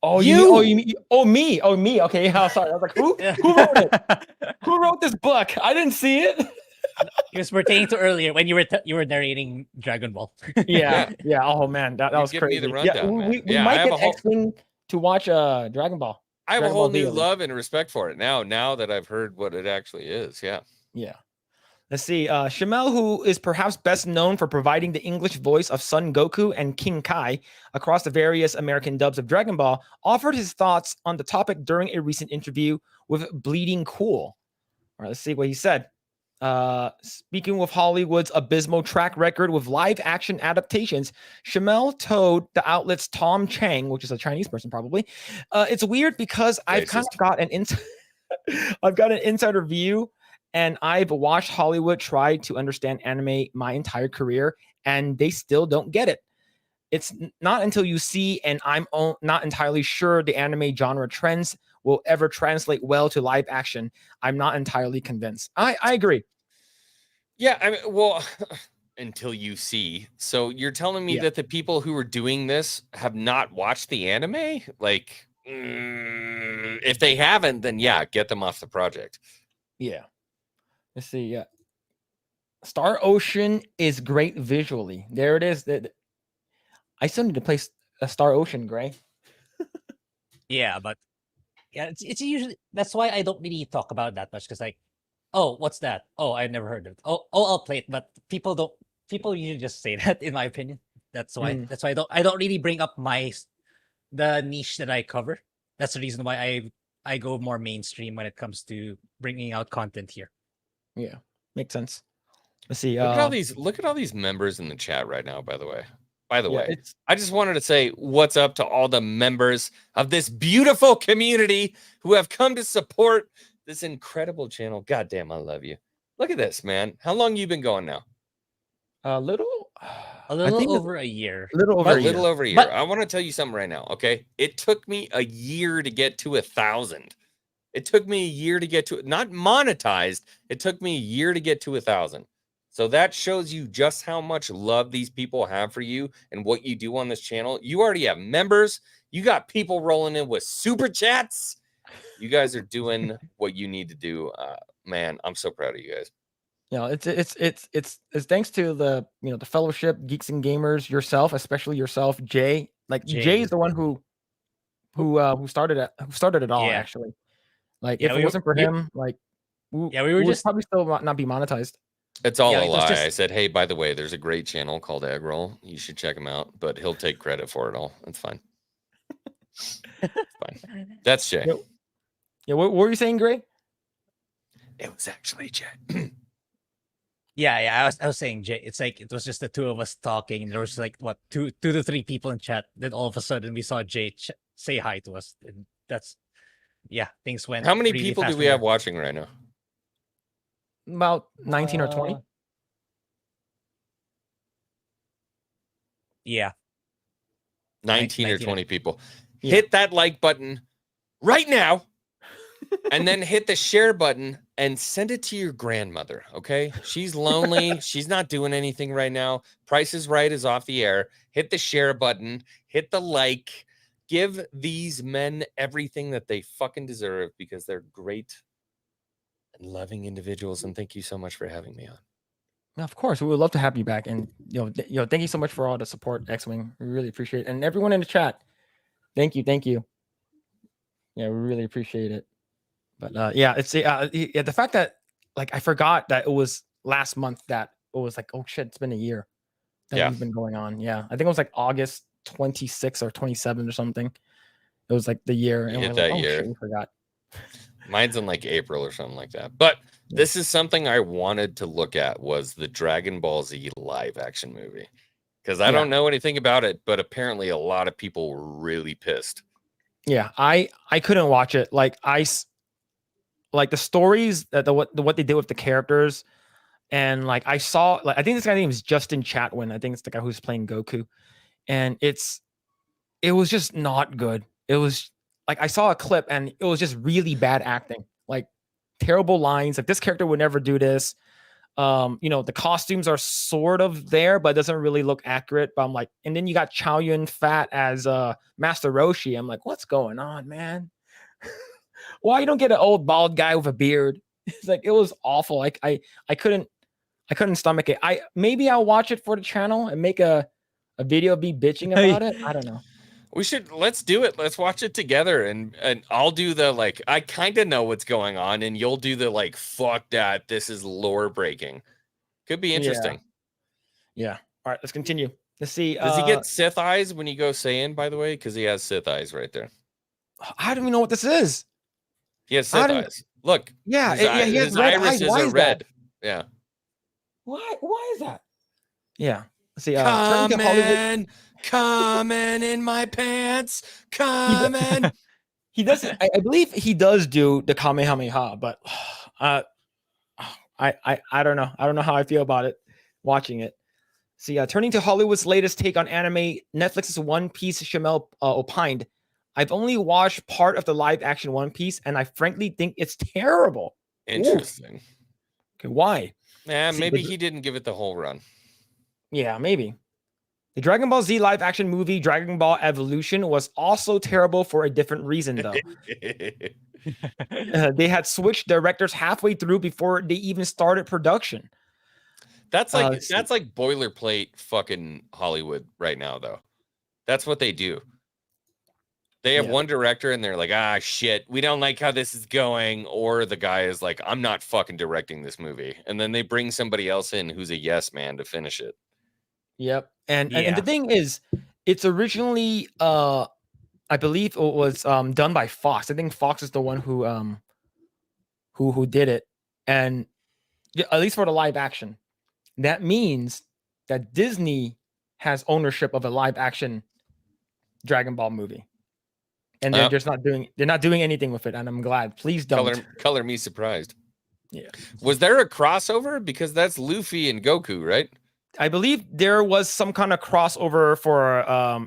Oh, you mean, me. Okay, yeah, sorry. I was like, who wrote it? Who wrote this book? I didn't see it. It was pertaining to earlier when you were narrating Dragon Ball. yeah. Oh man, that was crazy. Me the rundown, we might get Xwing to watch Dragon Ball. I have a whole new love and respect for it now that I've heard what it actually is. Yeah. Let's see. Shamel, who is perhaps best known for providing the English voice of Son Goku and King Kai across the various American dubs of Dragon Ball, offered his thoughts on the topic during a recent interview with Bleeding Cool. All right, let's see what he said. Speaking of Hollywood's abysmal track record with live action adaptations, Shamel told the outlet's Tom Chang, which is a Chinese person probably, it's weird because I've kind of got an insider view, and I've watched Hollywood try to understand anime my entire career, and they still don't get it. It's not until you see, and I'm not entirely sure the anime genre trends will ever translate well to live action. I'm not entirely convinced. I agree. Yeah, I mean, well, until you see. So you're telling me that the people who are doing this have not watched the anime? Like, if they haven't, then get them off the project. Yeah. Let's see. Yeah. Star Ocean is great visually. There it is. I still need to play a Star Ocean, Grae. But it's usually, that's why I don't really talk about it that much, because like, oh, what's that? Oh, I've never heard of it. Oh, I'll play it, but people usually just say that, in my opinion. That's why I don't really bring up the niche that I cover. That's the reason why I go more mainstream when it comes to bringing out content here. Yeah, makes sense. Let's see. Look at all these members in the chat right now, by the way. I just wanted to say what's up to all the members of this beautiful community who have come to support this incredible channel. Goddamn, I love you. Look at this, man. How long you been going now? A little over a year. A little over A a year. little over a year. But- I want to tell you something right now, okay? It took me a year to get to 1,000. It took me a year to get to it, not monetized. It took me a year to get to 1,000. So that shows you just how much love these people have for you and what you do on this channel. You already have members. You got people rolling in with super chats. You guys are doing what you need to do. Man, I'm so proud of you guys. You know, it's thanks to the the fellowship, geeks and gamers, yourself, especially yourself, Jay. Like Jay is the one who started it all, Yeah. actually. Like Yeah, if it wasn't for him, like we were would just probably still not be monetized. It's all Yeah, a it was lie. just- I said, hey, by the way, there's a great channel called Eggroll. You should check him out, but he'll take credit for it all. It's fine. It's fine. That's Jay. Yep. Yeah, what were you saying, Grae? It was actually Jay. Yeah, I was saying, Jay, it's like it was just the two of us talking, and there was like what two to three people in chat. Then all of a sudden we saw Jay say hi to us, and that's things went. How many really people fast do we from have there. watching right now? About 19 or 20. Yeah, 19 or 19. 20 people. Yeah. Hit that like button right now and then hit the share button and send it to your grandmother, okay? She's lonely. She's not doing anything right now. Price is Right is off the air. Hit the share button. Hit the like. Give these men everything that they fucking deserve because they're great and loving individuals. And thank you so much for having me on. Of course, we would love to have you back, and thank you so much for all the support, Xwing. We really appreciate it, and everyone in the chat. Thank you. Yeah, we really appreciate it. But it's the fact that like I forgot that it was last month that it was like, oh shit, it's been a year that we've been going on. Yeah, I think it was like August 26th or 27th or something. It was like the year, You and hit we're that like, oh year. shit, we forgot. Mine's in like April or something like that. But this is something I wanted to look at was the Dragon Ball Z live action movie. Because I don't know anything about it, but apparently a lot of people were really pissed. Yeah, I couldn't watch it. Like like the stories that what they did with the characters, and like I saw, like I think this guy's name is Justin Chatwin. I think it's the guy who's playing Goku, and it was just not good. It was like I saw a clip and it was just really bad acting, like terrible lines. Like this character would never do this. The costumes are sort of there, but it doesn't really look accurate. But I'm like, and then you got Chow Yun Fat as Master Roshi. I'm like, what's going on, man? Why you don't get an old bald guy with a beard? It's like it was awful. Like I couldn't stomach it. Maybe I'll watch it for the channel and make a video of me bitching about it. I don't know. Let's do it. Let's watch it together. And I'll do the like, I kind of know what's going on. And you'll do the like, fuck that. This is lore breaking. Could be interesting. Yeah. All right, let's continue. Let's see. Does he get Sith eyes when you go Saiyan, by the way? Because he has Sith eyes right there. I don't even know what this is. He has Sith eyes. Look. Yeah, he has red irises eyes. Why are is red. that? Yeah. Why is that? Yeah. Let's see. Coming in my pants. Coming. He does. I believe he does do the Kamehameha, but I don't know. I don't know how I feel about it watching it. See, turning to Hollywood's latest take on anime, Netflix's One Piece. Shamel opined, "I've only watched part of the live action One Piece, and I frankly think it's terrible." Interesting. Ooh. Okay, why? Yeah, maybe he didn't give it the whole run. Yeah, maybe. The Dragon Ball Z live action movie Dragon Ball Evolution was also terrible for a different reason, though. They had switched directors halfway through before they even started production. That's like boilerplate fucking Hollywood right now, though. That's what they do. They have one director and they're like, shit, we don't like how this is going. Or the guy is like, I'm not fucking directing this movie. And then they bring somebody else in who's a yes man to finish it. Yep. And the thing is, it's originally I believe it was done by Fox. I think Fox is the one who did it. And at least for the live action. That means that Disney has ownership of a live action Dragon Ball movie. and they're just not doing anything with it, and I'm glad. Please don't. Color me surprised. Yeah. Was there a crossover? Because that's Luffy and Goku, right? I believe there was some kind of crossover for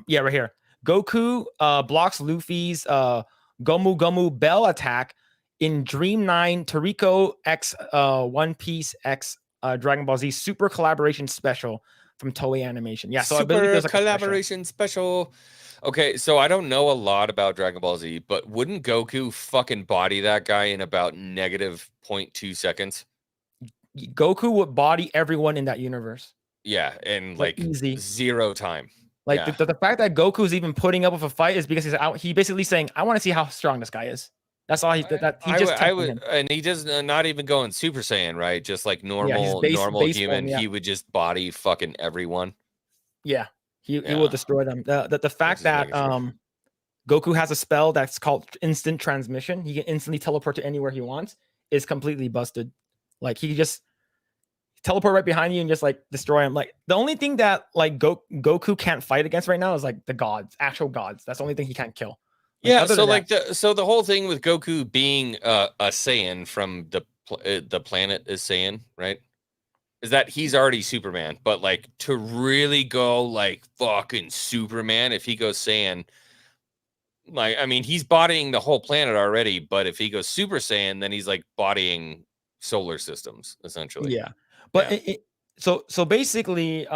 right here. Goku blocks Luffy's Gomu Gomu Bell attack in Dream 9 Toriko X One Piece X Dragon Ball Z Super Collaboration Special from Toei Animation. Yeah, so I believe there's like a collaboration special. Okay, so I don't know a lot about Dragon Ball Z, but wouldn't Goku fucking body that guy in about negative 0.2 seconds? Goku would body everyone in that universe. Yeah, and like easy. 0 time. Like yeah. the fact that Goku's even putting up with a fight is because he basically saying, I want to see how strong this guy is. That's all he and he does not even go in Super Saiyan, right? Just like normal human. Yeah. He would just body fucking everyone. Yeah. He will destroy them. The fact that Goku has a spell that's called instant transmission, he can instantly teleport to anywhere he wants, is completely busted. Like he just teleport right behind you and just like destroy him. Like the only thing that like Goku can't fight against right now is like the gods, actual gods. That's the only thing he can't kill. Like, so the whole thing with Goku being a Saiyan from the planet is Saiyan, right? Is that he's already Superman, but like to really go like fucking Superman, if he goes Saiyan, like I mean he's bodying the whole planet already, but if he goes Super Saiyan, then he's like bodying solar systems essentially. Yeah. But so basically,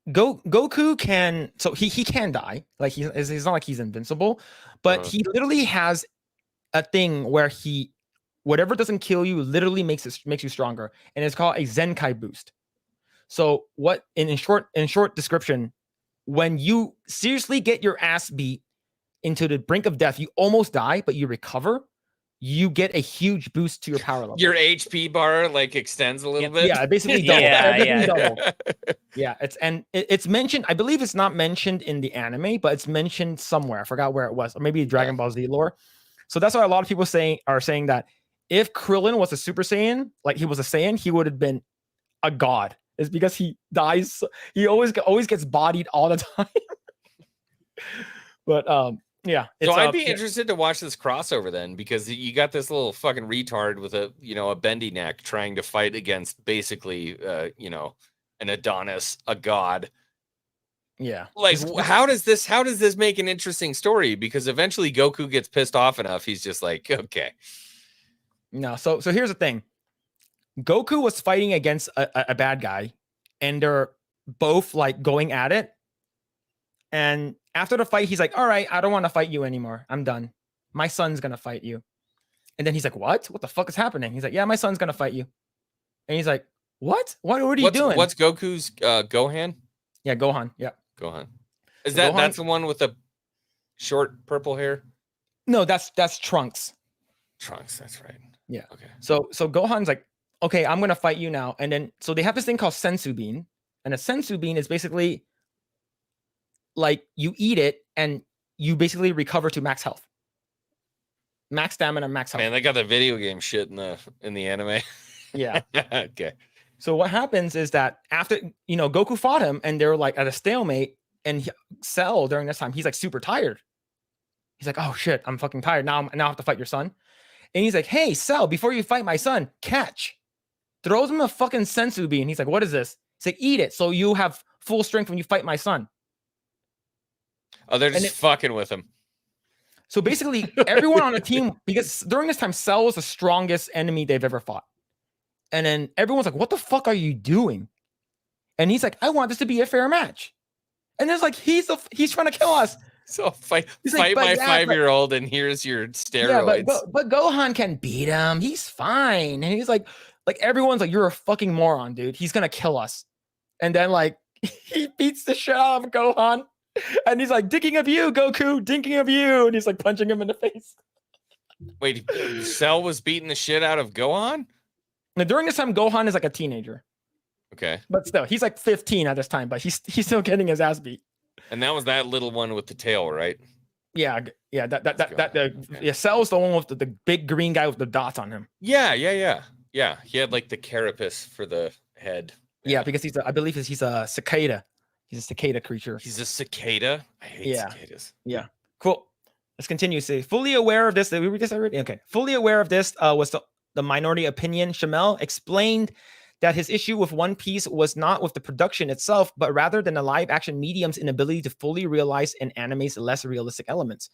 Goku can, so he can die. Like he's not like he's invincible, but he literally has a thing where whatever doesn't kill you literally makes you stronger, and it's called a Zenkai boost. So what in short description, when you seriously get your ass beat into the brink of death, you almost die, but you recover. You get a huge boost to your power level. Your HP bar like extends a little bit. Yeah, basically double. Double. Yeah, it's mentioned. I believe it's not mentioned in the anime, but it's mentioned somewhere. I forgot where it was, or maybe Dragon Ball Z lore. So that's why a lot of people are saying that if Krillin was a Super Saiyan, like he was a Saiyan, he would have been a god. It's because he dies. He always gets bodied all the time. But yeah. So I'd be interested to watch this crossover then, because you got this little fucking retard with a bendy neck trying to fight against basically an Adonis, a god. Yeah. Like how does this make an interesting story? Because eventually Goku gets pissed off enough, he's just like, okay. No, so here's the thing. Goku was fighting against a bad guy, and they're both like going at it. And after the fight, he's like, all right, I don't want to fight you anymore. I'm done. My son's going to fight you. And then he's like, what? What the fuck is happening? He's like, yeah, my son's going to fight you. And he's like, what? What are you doing? What's Goku's Gohan? Yeah, Gohan. Yeah. Gohan. That's the one with the short purple hair? No, that's Trunks. Trunks, that's right. Yeah. Okay. So Gohan's like, okay, I'm going to fight you now. And then, so they have this thing called Sensu Bean. And a Sensu Bean is basically like you eat it and you basically recover to max health, max stamina, max health. Man, they got the video game shit in the anime. Yeah. Okay. So what happens is that after Goku fought him and they were like at a stalemate, and Cell during this time he's like super tired. He's like, oh shit, I'm fucking tired now. I have to fight your son. And he's like, hey Cell, before you fight my son, catch. Throws him a fucking Sensu Bean. He's like, what is this? He's like, eat it so you have full strength when you fight my son. Oh, they're just fucking with him. So basically, everyone on the team, because during this time, Cell was the strongest enemy they've ever fought. And then everyone's like, what the fuck are you doing? And he's like, I want this to be a fair match. And it's like, he's trying to kill us. So fight my 5-year-old, and here's your steroids. Yeah, but Gohan can beat him. He's fine. And he's like everyone's like, you're a fucking moron, dude. He's going to kill us. And then like, he beats the shit out of Gohan. And he's like, thinking of you, Goku, thinking of you. And he's like punching him in the face. Wait, Cell was beating the shit out of Gohan? Now, during this time, Gohan is like a teenager. Okay. But still, he's like 15 at this time, but he's still getting his ass beat. And that was that little one with the tail, right? Yeah. Cell's the one with the big green guy with the dots on him. Yeah. He had like the carapace for the head. Yeah, because I believe he's a cicada. He's a cicada creature. He's a cicada. I hate cicadas. Yeah. Cool. Let's continue. Say, fully aware of this. Did we read this already? Okay. Fully aware of this was the minority opinion. Shamel explained that his issue with One Piece was not with the production itself, but rather than the live action medium's inability to fully realize an anime's less realistic elements.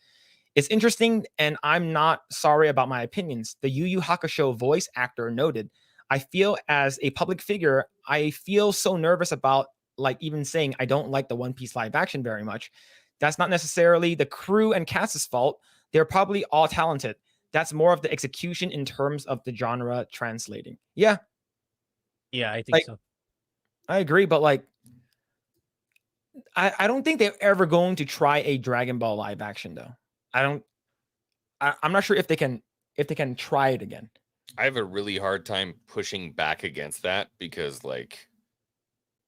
It's interesting, and I'm not sorry about my opinions. The Yu Yu Hakusho voice actor noted, I feel as a public figure, I feel so nervous about like even saying I don't like the One Piece live action very much. That's not necessarily the crew and cast's fault. They're probably all talented. That's more of the execution in terms of the genre translating. Yeah. Yeah, I think Like, so. I agree, but like I don't think they're ever going to try a Dragon Ball live action though. I'm not sure if they can try it again. I have a really hard time pushing back against that because like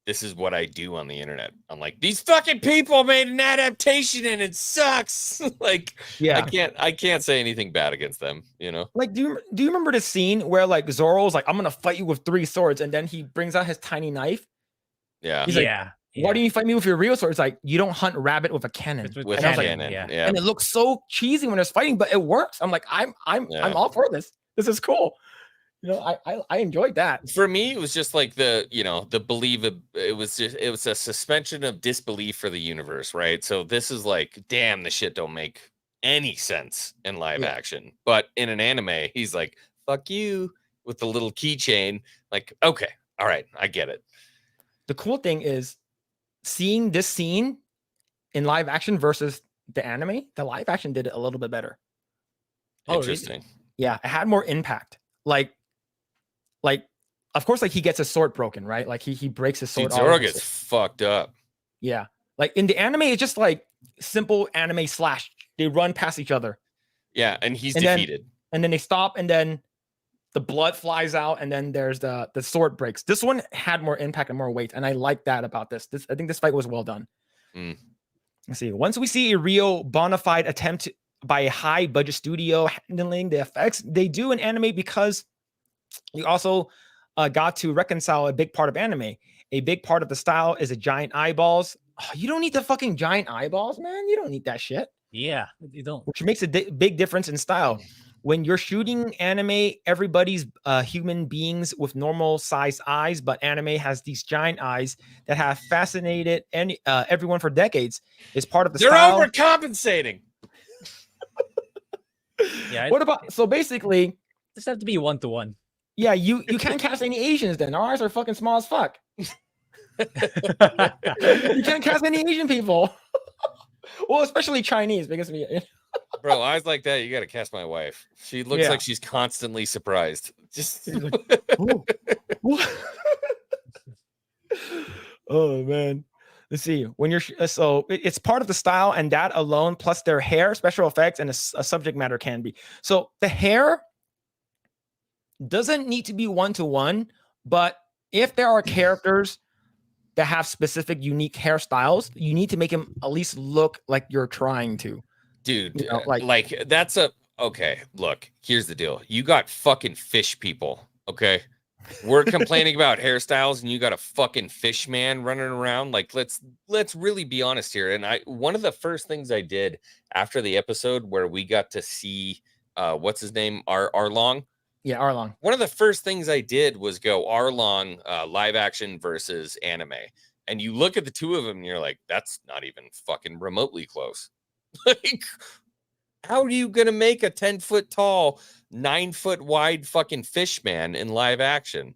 this is what I do on the internet. I'm like, these fucking people made an adaptation and it sucks. Like, Yeah. I can't say anything bad against them, you know? Like, do you remember the scene where like Zoro's like, I'm gonna fight you with 3 swords, and then he brings out his tiny knife? Yeah. He's like, why do you fight me with your real sword? It's like, you don't hunt rabbit with a cannon. With and I was like, cannon, yeah. And it looks so cheesy when it's fighting, but it works. I'm like, I'm all for this. This is cool. You know, I enjoyed that. For me, it was just like the it was a suspension of disbelief for the universe, right? So this is like, damn, the shit don't make any sense in live action. But in an anime, he's like, fuck you, with the little keychain. Like, okay, all right, I get it. The cool thing is seeing this scene in live action versus the anime. The live action did it a little bit better. Interesting. Really? Yeah, it had more impact. Like, of course, like he gets his sword broken, right? Like he breaks his sword. Dude, Zoro gets fucked up. Yeah, like in the anime, it's just like simple anime slash. They run past each other. Yeah, and he's defeated. And then they stop, and then the blood flies out, and then there's the sword breaks. This one had more impact and more weight, and I like that about this. I think this fight was well done. Let's see. Once we see a real bona fide attempt by a high budget studio handling the effects they do in anime, because you also got to reconcile a big part of anime. A big part of the style is a giant eyeballs. Oh, you don't need the fucking giant eyeballs, man. You don't need that shit. Yeah, you don't. Which makes a big difference in style. When you're shooting anime, everybody's human beings with normal sized eyes, but anime has these giant eyes that have fascinated everyone for decades. It's part of the style. They're overcompensating. Yeah. What about, so basically, just have to be 1-to-1. Yeah, you can't cast any Asians then. Our eyes are fucking small as fuck. You can't cast any Asian people. Well, especially Chinese, because we. Bro, eyes like that, you gotta cast my wife. She looks like she's constantly surprised. Just oh man. Let's see. When you're so it's part of the style, and that alone, plus their hair, special effects, and a subject matter can be. So the hair doesn't need to be 1-to-1, but if there are characters that have specific unique hairstyles, you need to make them at least look like you're trying to. Dude, you know, like that's okay. Look, here's the deal. You got fucking fish people, okay? We're complaining about hairstyles, and you got a fucking fish man running around. Like, let's really be honest here. And one of the first things I did after the episode where we got to see what's his name, Arlong. Yeah, Arlong. One of the first things I did was go Arlong live action versus anime. And you look at the two of them and you're like, that's not even fucking remotely close. Like, how are you going to make a 10-foot tall, 9-foot wide fucking fish man in live action?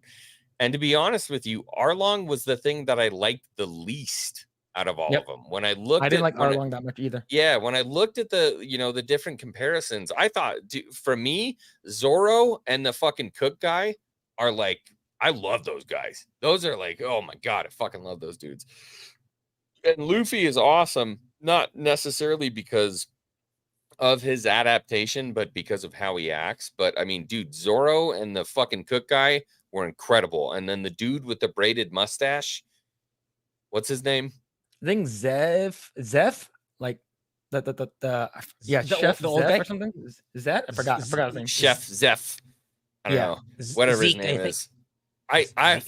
And to be honest with you, Arlong was the thing that I liked the least out of all of them. When I looked, I didn't like Arlong that much either. Yeah, when I looked at the different comparisons, I thought, for me, Zoro and the fucking cook guy are like, I love those guys. Those are like, oh my god, I fucking love those dudes. And Luffy is awesome, not necessarily because of his adaptation, but because of how he acts. But I mean, dude, Zoro and the fucking cook guy were incredible. And then the dude with the braided mustache, what's his name? I think Zeph, like the Chef the old guy or something. Is that? I forgot his name. Chef Zeph. I don't know. Whatever Zeke, his name is. I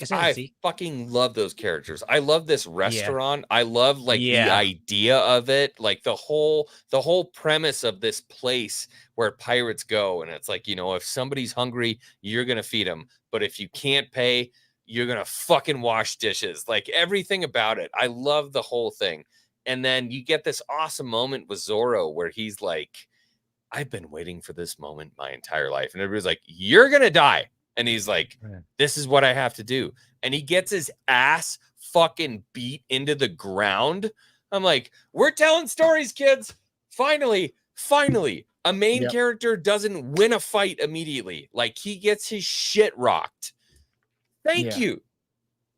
fucking love those characters. I love this restaurant. I love like the idea of it, like the whole premise of this place where pirates go. And it's like, you know, if somebody's hungry, you're gonna feed them. But if you can't pay, you're gonna fucking wash dishes. Like everything about it. I love the whole thing. And then you get this awesome moment with Zorro where he's like, I've been waiting for this moment my entire life. And everybody's like, you're gonna die. And he's like, this is what I have to do. And he gets his ass fucking beat into the ground. I'm like, we're telling stories, kids. Finally, a main character doesn't win a fight immediately. Like he gets his shit rocked. Thank you.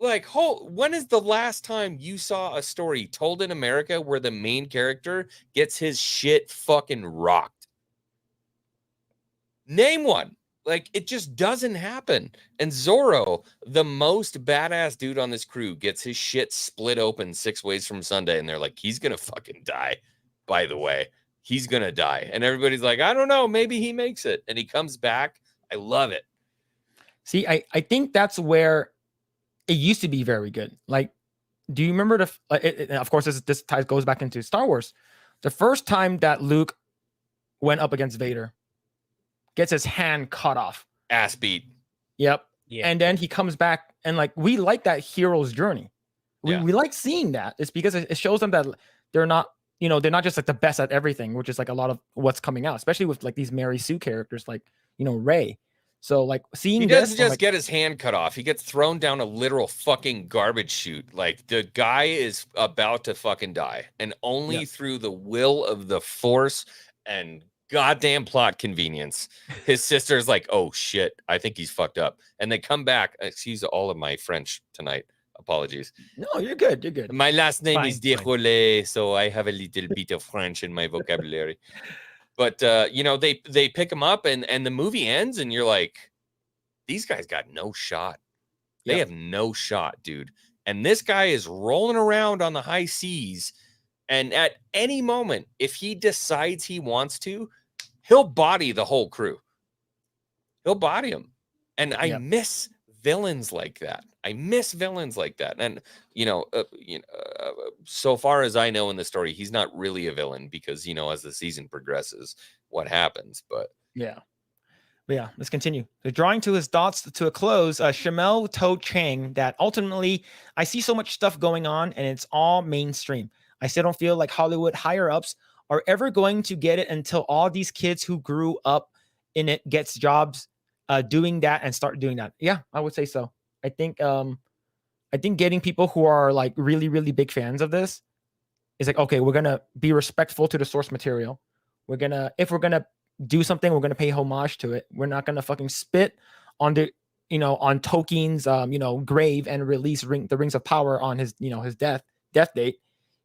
Like, when is the last time you saw a story told in America where the main character gets his shit fucking rocked? Name one. Like, it just doesn't happen. And Zorro, the most badass dude on this crew, gets his shit split open 6 ways from Sunday. And they're like, he's going to fucking die. By the way, he's going to die. And everybody's like, I don't know. Maybe he makes it. And he comes back. I love it. See, I think that's where it used to be very good. Like, do you remember of course, this ties goes back into Star Wars. The first time that Luke went up against Vader, gets his hand cut off. Ass beat. Yep. Yeah. And then he comes back and like, we like that hero's journey. We like seeing that. It's because it shows them that they're not, you know, they're not just like the best at everything, which is like a lot of what's coming out, especially with like these Mary Sue characters, like, you know, Rey. So like seeing he doesn't just get his hand cut off. He gets thrown down a literal fucking garbage chute. Like the guy is about to fucking die. And only through the will of the Force and goddamn plot convenience, his sister's like, oh shit, I think he's fucked up. And they come back. Excuse all of my French tonight. Apologies. No, you're good. You're good. My last name is Eggroll, so I have a little bit of French in my vocabulary. But you know, they pick him up and the movie ends and you're like, these guys got no shot. They have no shot, dude. And this guy is rolling around on the high seas. And at any moment, if he decides he wants to, he'll body the whole crew. He'll body them. And I miss villains like that. And, you know, so far as I know in the story, he's not really a villain because, you know, as the season progresses, what happens. But yeah, let's continue. So drawing to his thoughts to a close, Shamel told Chang that ultimately, I see so much stuff going on and it's all mainstream. I still don't feel like Hollywood higher-ups are ever going to get it until all these kids who grew up in it gets jobs doing that and start doing that. Yeah, I would say so. I think getting people who are like really, really big fans of this is like, okay, we're going to be respectful to the source material. If we're going to do something, we're going to pay homage to it. We're not going to fucking spit on the, you know, on Tolkien's, you know, grave and release the Rings of Power on his, you know, his death date.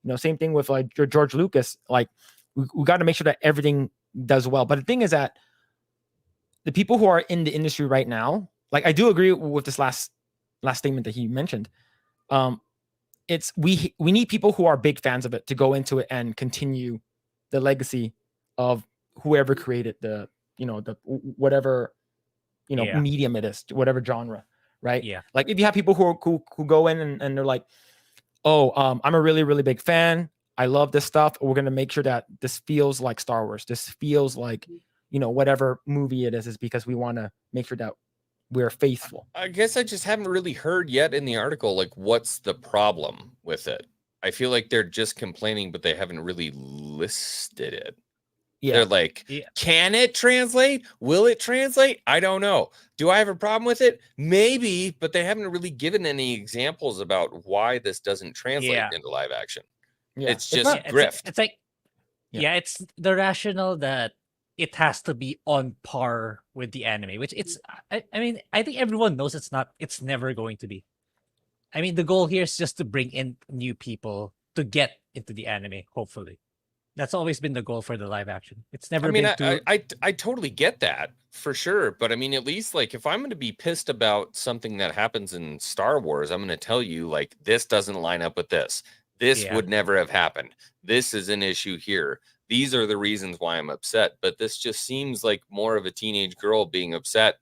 You know, same thing with like George Lucas. Like we got to make sure that everything does well. But the thing is that the people who are in the industry right now, like I do agree with this last statement that he mentioned. It's we need people who are big fans of it to go into it and continue the legacy of whoever created the, you know, the whatever, you know, medium it is, whatever genre, right? Yeah. Like if you have people who go in and they're like, oh, I'm a really, really big fan. I love this stuff. We're going to make sure that this feels like Star Wars. This feels like, you know, whatever movie it is because we want to make sure that we're faithful. I guess I just haven't really heard yet in the article, like, what's the problem with it? I feel like they're just complaining, but they haven't really listed it. Yeah. They're like, can it translate? Will it translate? I don't know. Do I have a problem with it? Maybe, but they haven't really given any examples about why this doesn't translate into live action. Yeah. It's just grift. It's like, it's the rationale that it has to be on par with the anime, which I mean, I think everyone knows it's never going to be. I mean, the goal here is just to bring in new people to get into the anime, hopefully. That's always been the goal for the live action. It's never been too... I totally get that for sure. But I mean, at least like if I'm going to be pissed about something that happens in Star Wars, I'm going to tell you like, this doesn't line up with this. This would never have happened. This is an issue here. These are the reasons why I'm upset. But this just seems like more of a teenage girl being upset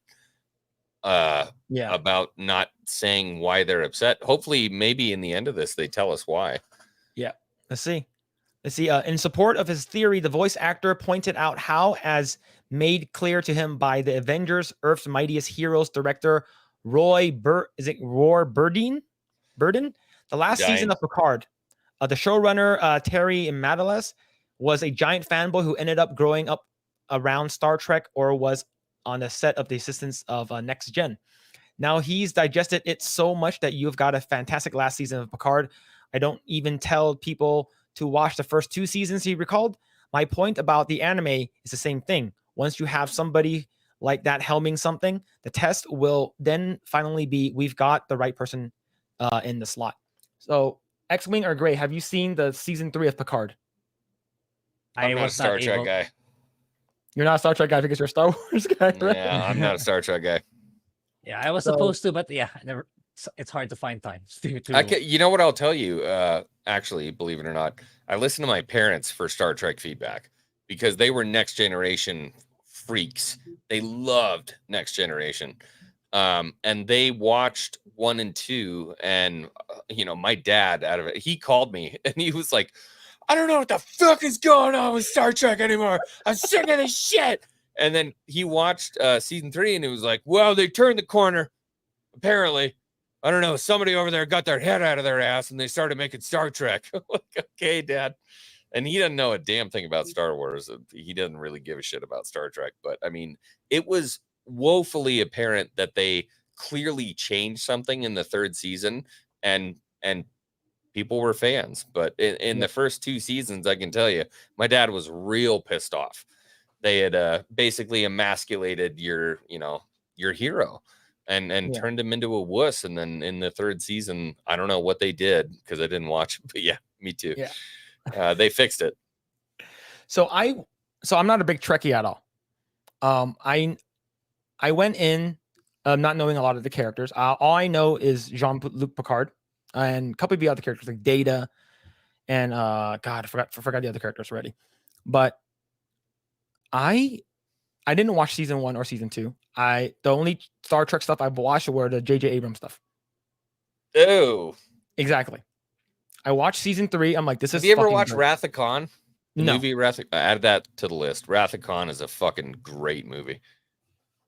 Yeah. about not saying why they're upset. Hopefully, maybe in the end of this, they tell us why. Yeah. Let's see. In support of his theory, the voice actor pointed out how, as made clear to him by the Avengers: Earth's Mightiest Heroes director Roy Burden? The last season of Picard, the showrunner Terry Matalas was a giant fanboy who ended up growing up around Star Trek or was on the set of The Assistants of Next Gen. Now he's digested it so much that you've got a fantastic last season of Picard. I don't even tell people to watch the first 2 seasons, he recalled. My point about the anime is the same thing. Once you have somebody like that helming something, the test will then finally be, we've got the right person in the slot. So, Xwing or Grae, have you seen the season 3 of Picard? I'm not a Star Trek guy. You're not a Star Trek guy because you're a Star Wars guy, right? Yeah, I'm not a Star Trek guy. Yeah, I was supposed to, but yeah, never. It's hard to find time. You know what I'll tell you? Actually, believe it or not, I listened to my parents for Star Trek feedback because they were Next Generation freaks. They loved Next Generation, and they watched 1 and 2. And my dad, out of it, he called me and he was like, "I don't know what the fuck is going on with Star Trek anymore. I'm sick of this shit." And then he watched season 3 and it was like, "Well, they turned the corner. Apparently, I don't know. Somebody over there got their head out of their ass and they started making Star Trek." Like, okay, Dad. And he doesn't know a damn thing about Star Wars. He doesn't really give a shit about Star Trek. But I mean, it was woefully apparent that they clearly changed something in the 3rd season, and people were fans. But in the first 2 seasons, I can tell you, my dad was real pissed off. They had basically emasculated your hero and turned him into a wuss. And then in the 3rd season, I don't know what they did because I didn't watch, but yeah, me too. Yeah. They fixed it. So I'm not a big Trekkie at all. I went in not knowing a lot of the characters. All I know is Jean-Luc Picard and a couple of the other characters like Data and God, I forgot the other characters already. But I didn't watch season 1 or season 2. The only Star Trek stuff I've watched were the J.J. Abrams stuff. Oh, exactly. I watched season 3. I'm like, this is. Have you ever watched Wrath of Khan? The No. movie Wrath. Add that to the list. Wrath of Khan is a fucking great movie.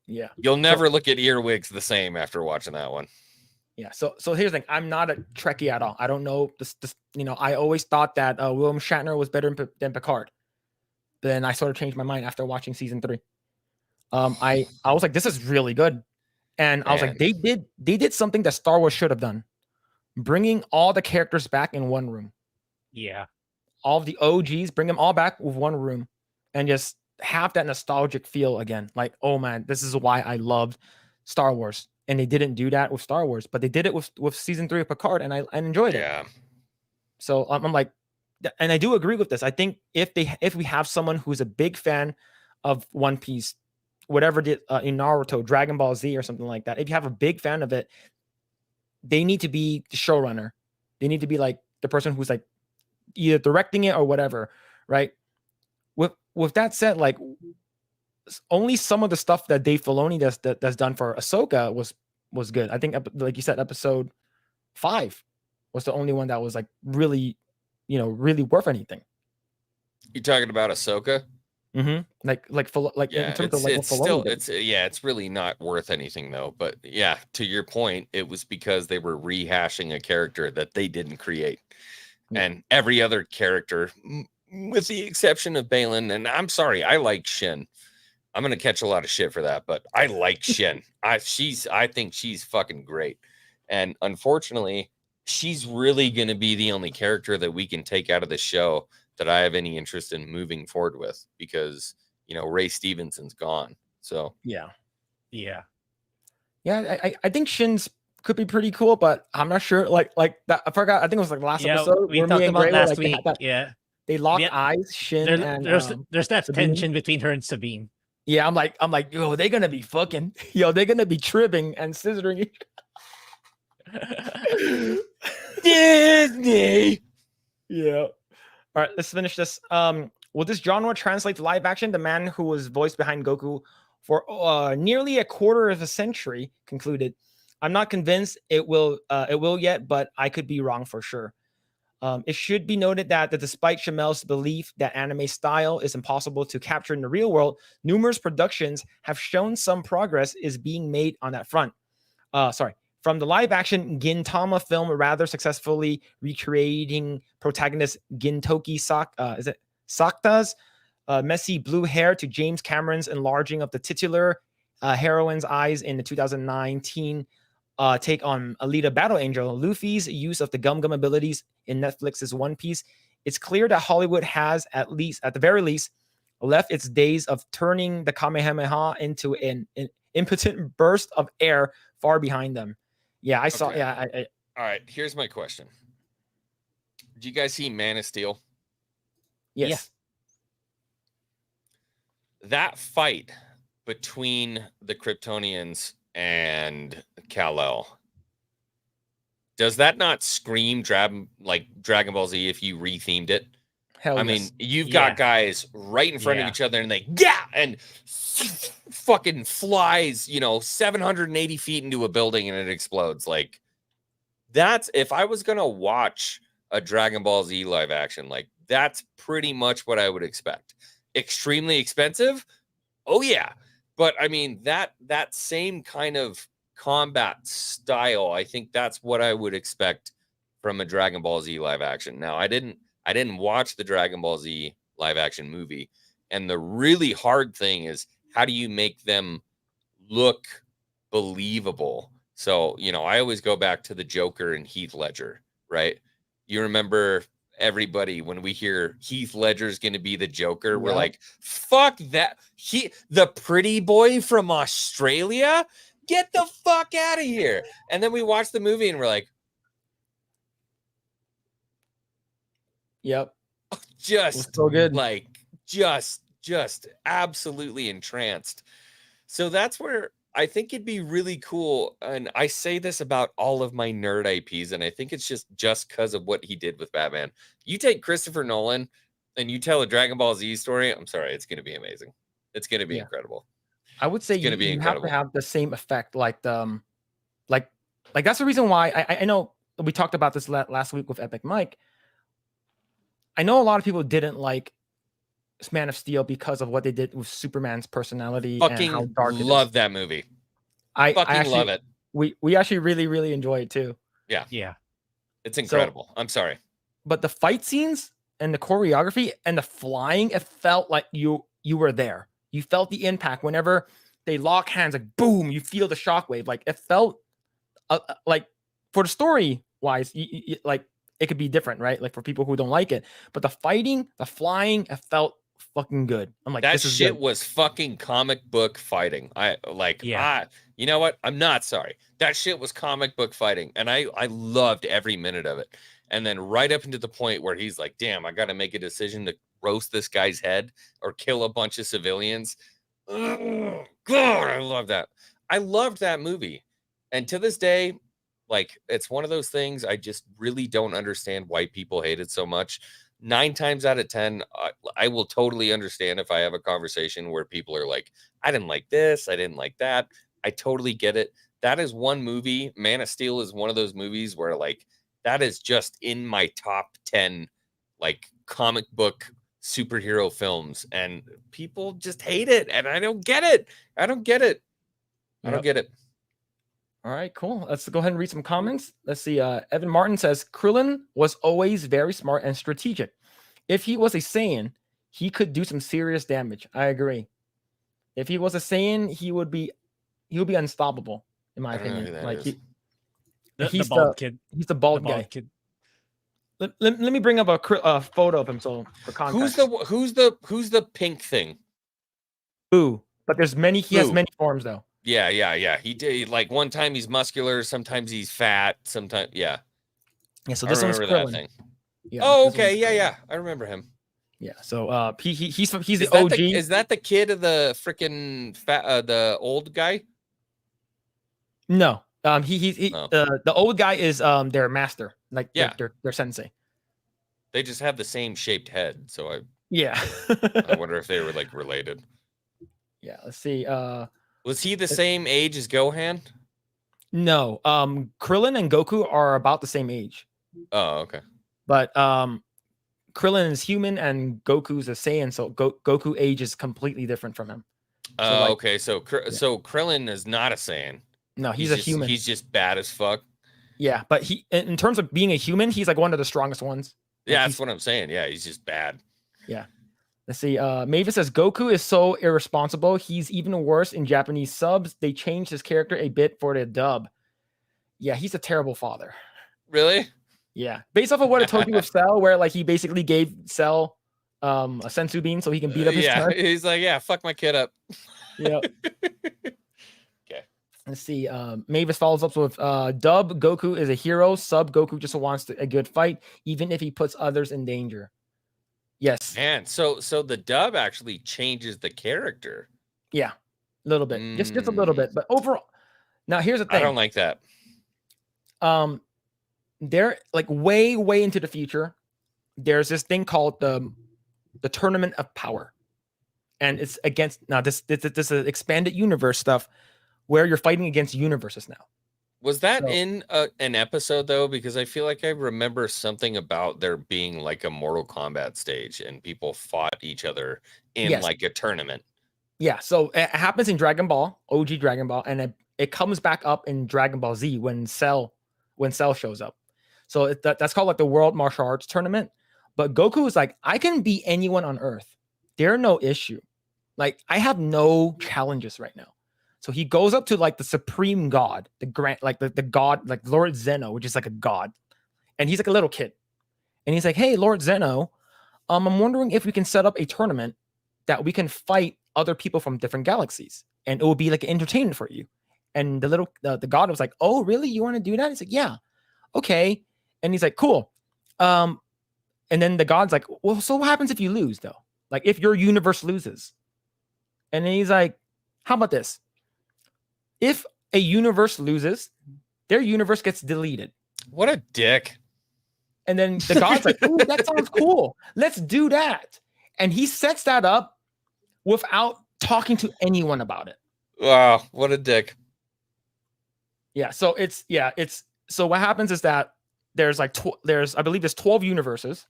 Yeah. You'll never look at earwigs the same after watching that one. Yeah. So here's the thing. I'm not a Trekkie at all. I don't know this. I always thought that William Shatner was better than Picard. Then I sort of changed my mind after watching season 3. I was like, this is really good. And I was like, they did something that Star Wars should have done. Bringing all the characters back in one room. Yeah. All of the OGs, bring them all back with one room and just have that nostalgic feel again. Like, oh man, this is why I loved Star Wars. And they didn't do that with Star Wars, but they did it with season 3 of Picard, and I enjoyed it. Yeah. So I'm like, and I do agree with this. I think if we have someone who's a big fan of One Piece, whatever in Naruto, Dragon Ball Z, or something like that, if you have a big fan of it, they need to be the showrunner. They need to be like the person who's like either directing it or whatever, right? With that said, like only some of the stuff that Dave Filoni that's done for Ahsoka was good. I think, like you said, episode 5 was the only one that was like really, really worth anything. You talking about Ahsoka? Mm-hmm. Like yeah, in terms of like it's still it's really not worth anything though. But yeah, to your point, it was because they were rehashing a character that they didn't create, and every other character, with the exception of Balin. And I'm sorry, I like Shin. I'm gonna catch a lot of shit for that, but I like Shin. I think she's fucking great, and unfortunately, she's really gonna be the only character that we can take out of the show that I have any interest in moving forward with, because Ray Stevenson's gone. So yeah. I think Shin's could be pretty cool, but I'm not sure. Like that, I forgot. I think it was like the last episode we talked about last week. They locked eyes. Shin and there's that Sabine. tension between her and Sabine. Yeah, I'm like, yo, they're gonna be fucking, they're gonna be tripping and scissoring each. Disney. Yeah. All right, let's finish this. Will this genre translate to live action? The man who was voiced behind Goku for nearly a quarter of a century, concluded, "I'm not convinced it will yet, but I could be wrong for sure." It should be noted that despite Chamel's belief that anime style is impossible to capture in the real world, numerous productions have shown some progress is being made on that front. From the live-action Gintama film rather successfully recreating protagonist Sakta's messy blue hair to James Cameron's enlarging of the titular heroine's eyes in the 2019 take on Alita Battle Angel, Luffy's use of the Gum Gum abilities in Netflix's One Piece, it's clear that Hollywood has, at the very least, left its days of turning the Kamehameha into an impotent burst of air far behind them. Yeah, I saw. Okay. Yeah, All right, here's my question. Did you guys see Man of Steel? yes. That fight between the Kryptonians and Kal-El, does that not scream Dragon Ball Z if you rethemed it? Hell I yes. mean, you've got guys right in front of each other and they and fucking flies, 780 feet into a building and it explodes. Like, that's, if I was gonna watch a Dragon Ball Z live action, like, that's pretty much what I would expect. Extremely expensive? Oh yeah. But I mean, that same kind of combat style, I think that's what I would expect from a Dragon Ball Z live action. Now, I didn't watch the Dragon Ball Z live action movie, and the really hard thing is, how do you make them look believable? So, I always go back to the Joker and Heath Ledger, right? You remember, everybody, when we hear Heath Ledger's going to be the Joker, we're like, fuck that. The pretty boy from Australia? Get the fuck out of here. And then we watch the movie and we're like, yep. Just so good. Like, just absolutely entranced. So that's where I think it'd be really cool. And I say this about all of my nerd IPs, and I think it's just because of what he did with Batman. You take Christopher Nolan and you tell a Dragon Ball Z story, I'm sorry, it's going to be amazing. It's going to be incredible. I would say you have to have the same effect, like that's the reason why I know we talked about this last week with Epic Mike. I know a lot of people didn't like Man of Steel because of what they did with Superman's personality and how dark it is. Love that movie. I actually love it. We actually really enjoy it too. Yeah. It's incredible. So, I'm sorry. But the fight scenes and the choreography and the flying, it felt like you were there. You felt the impact whenever they lock hands, like boom, you feel the shockwave. Like, it felt like, for the story wise, like, it could be different, right? Like, for people who don't like it, but the fighting, the flying, it felt fucking good. I'm like, that shit was fucking comic book fighting. You know what? I'm not sorry. That shit was comic book fighting, and I loved every minute of it. And then right up into the point where he's like, damn, I got to make a decision to roast this guy's head or kill a bunch of civilians. Oh, God, I love that. I loved that movie. And to this day, like, it's one of those things I just really don't understand why people hate it so much. 9 times out of 10, I will totally understand if I have a conversation where people are like, I didn't like this, I didn't like that. I totally get it. That is one movie. Man of Steel is one of those movies where, like, that is just in my top 10, like, comic book superhero films, and people just hate it, and I don't get it. I don't get it. All right, cool. Let's go ahead and read some comments. Let's see. Evan Martin says, Krillin was always very smart and strategic. If he was a Saiyan, he could do some serious damage. I agree. If he was a Saiyan, he would be unstoppable, in my opinion. Like, the bald kid. He's the bald guy. Kid. Let me bring up a photo of him so for context. Who's the pink thing? Boo. But there's many. He has many forms though. Yeah. He did, like, one time he's muscular, sometimes he's fat, sometimes Yeah, so this one's Krillin. Thing. Yeah, okay. Yeah. I remember him. Yeah. So he's the OG. Is that the kid of the freaking the old guy? No. The old guy is their master, like their sensei. They just have the same shaped head, so I wonder if they were, like, related. Yeah, let's see. Was he the same age as Gohan? No, Krillin and Goku are about the same age, Oh, okay. but Krillin is human and Goku's a Saiyan, so Goku age is completely different from him. Oh, like- okay. So Krillin is not a Saiyan. No, he's a human. He's just bad as fuck. Yeah, but he, in terms of being a human, he's like one of the strongest ones. Like, Yeah, that's what I'm saying. Yeah, he's just bad. Yeah. Let's see. Mavis says Goku is so irresponsible. He's even worse in Japanese subs. They changed his character a bit for the dub. Yeah, he's a terrible father. Really? Yeah, based off of what I told you with Cell, where like he basically gave Cell a sensu bean so he can beat up his turn. He's like, yeah, fuck my kid up. Yeah. Okay. Let's see. Mavis follows up with dub Goku is a hero. Sub Goku just wants a good fight, even if he puts others in danger. Yes. Man, so the dub actually changes the character. Yeah, a little bit, just a little bit, but overall. Now here's the thing. I don't like that. They're like way into the future. There's this thing called the Tournament of Power, and it's against now this is expanded universe stuff where you're fighting against universes now. Was that in an episode though? Because I feel like I remember something about there being like a Mortal Kombat stage and people fought each other in like a tournament. Yeah, so it happens in Dragon Ball, OG Dragon Ball, and it comes back up in Dragon Ball Z when Cell shows up. So that's called like the World Martial Arts Tournament. But Goku is like, I can beat anyone on Earth. They're no issue. Like, I have no challenges right now. So he goes up to like the supreme god, the god, like Lord Zeno, which is like a god. And he's like a little kid. And he's like, hey, Lord Zeno, I'm wondering if we can set up a tournament that we can fight other people from different galaxies. And it will be like entertainment for you. And the god was like, oh, really? You want to do that? He's like, yeah. Okay. And he's like, cool. And then the god's like, well, so what happens if you lose though? Like if your universe loses? And then he's like, how about this? If a universe loses, their universe gets deleted. What a dick. And then the god's like, ooh, that sounds cool. Let's do that. And he sets that up without talking to anyone about it. Wow, what a dick. Yeah, so so what happens is that there's like I believe there's 12 universes,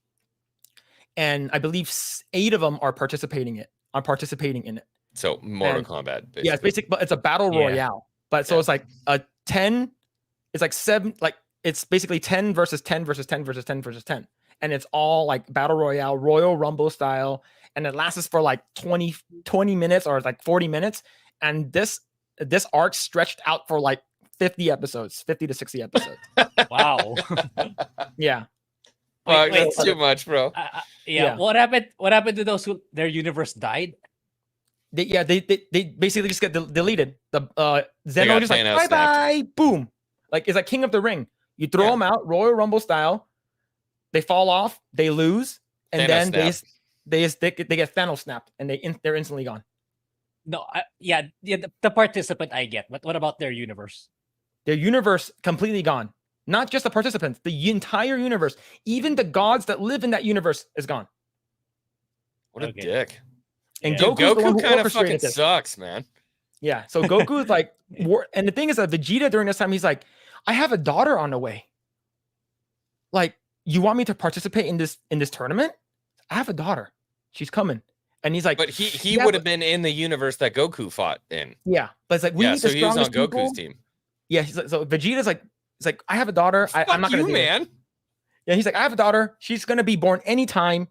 and I believe 8 of them are participating in it. So Mortal Kombat, basically. Yeah, it's basically, but it's a battle royale. But so it's like a 10, it's like 7, like it's basically 10 versus 10 versus 10 versus 10 versus 10. And it's all like battle royale, Royal Rumble style, and it lasts for like 20 minutes or like 40 minutes. And this arc stretched out for like 50 to 60 episodes. Wow. Yeah. Fuck, that's too much, bro. Yeah. What happened to those who their universe died? They basically just get deleted. The Zeno just like bye, boom. Like it's like King of the Ring. You throw them out, Royal Rumble style. They fall off, they lose, and then they get Thanos snapped, and they're instantly gone. No, the participant I get, but what about their universe? Their universe completely gone. Not just the participants, the entire universe. Even the gods that live in that universe is gone. What a dick. And Goku kind of fucking sucks, man. Yeah, so Goku is like, and the thing is that Vegeta during this time, he's like, I have a daughter on the way. Like, you want me to participate in this tournament? I have a daughter. She's coming. And he's like, but he would have been in the universe that Goku fought in. Yeah, but it's like we need the strongest people. He was on Goku's team. Yeah, so Vegeta's like, it's like, I have a daughter. I'm not gonna do man. It. Yeah, he's like, I have a daughter. She's gonna be born anytime.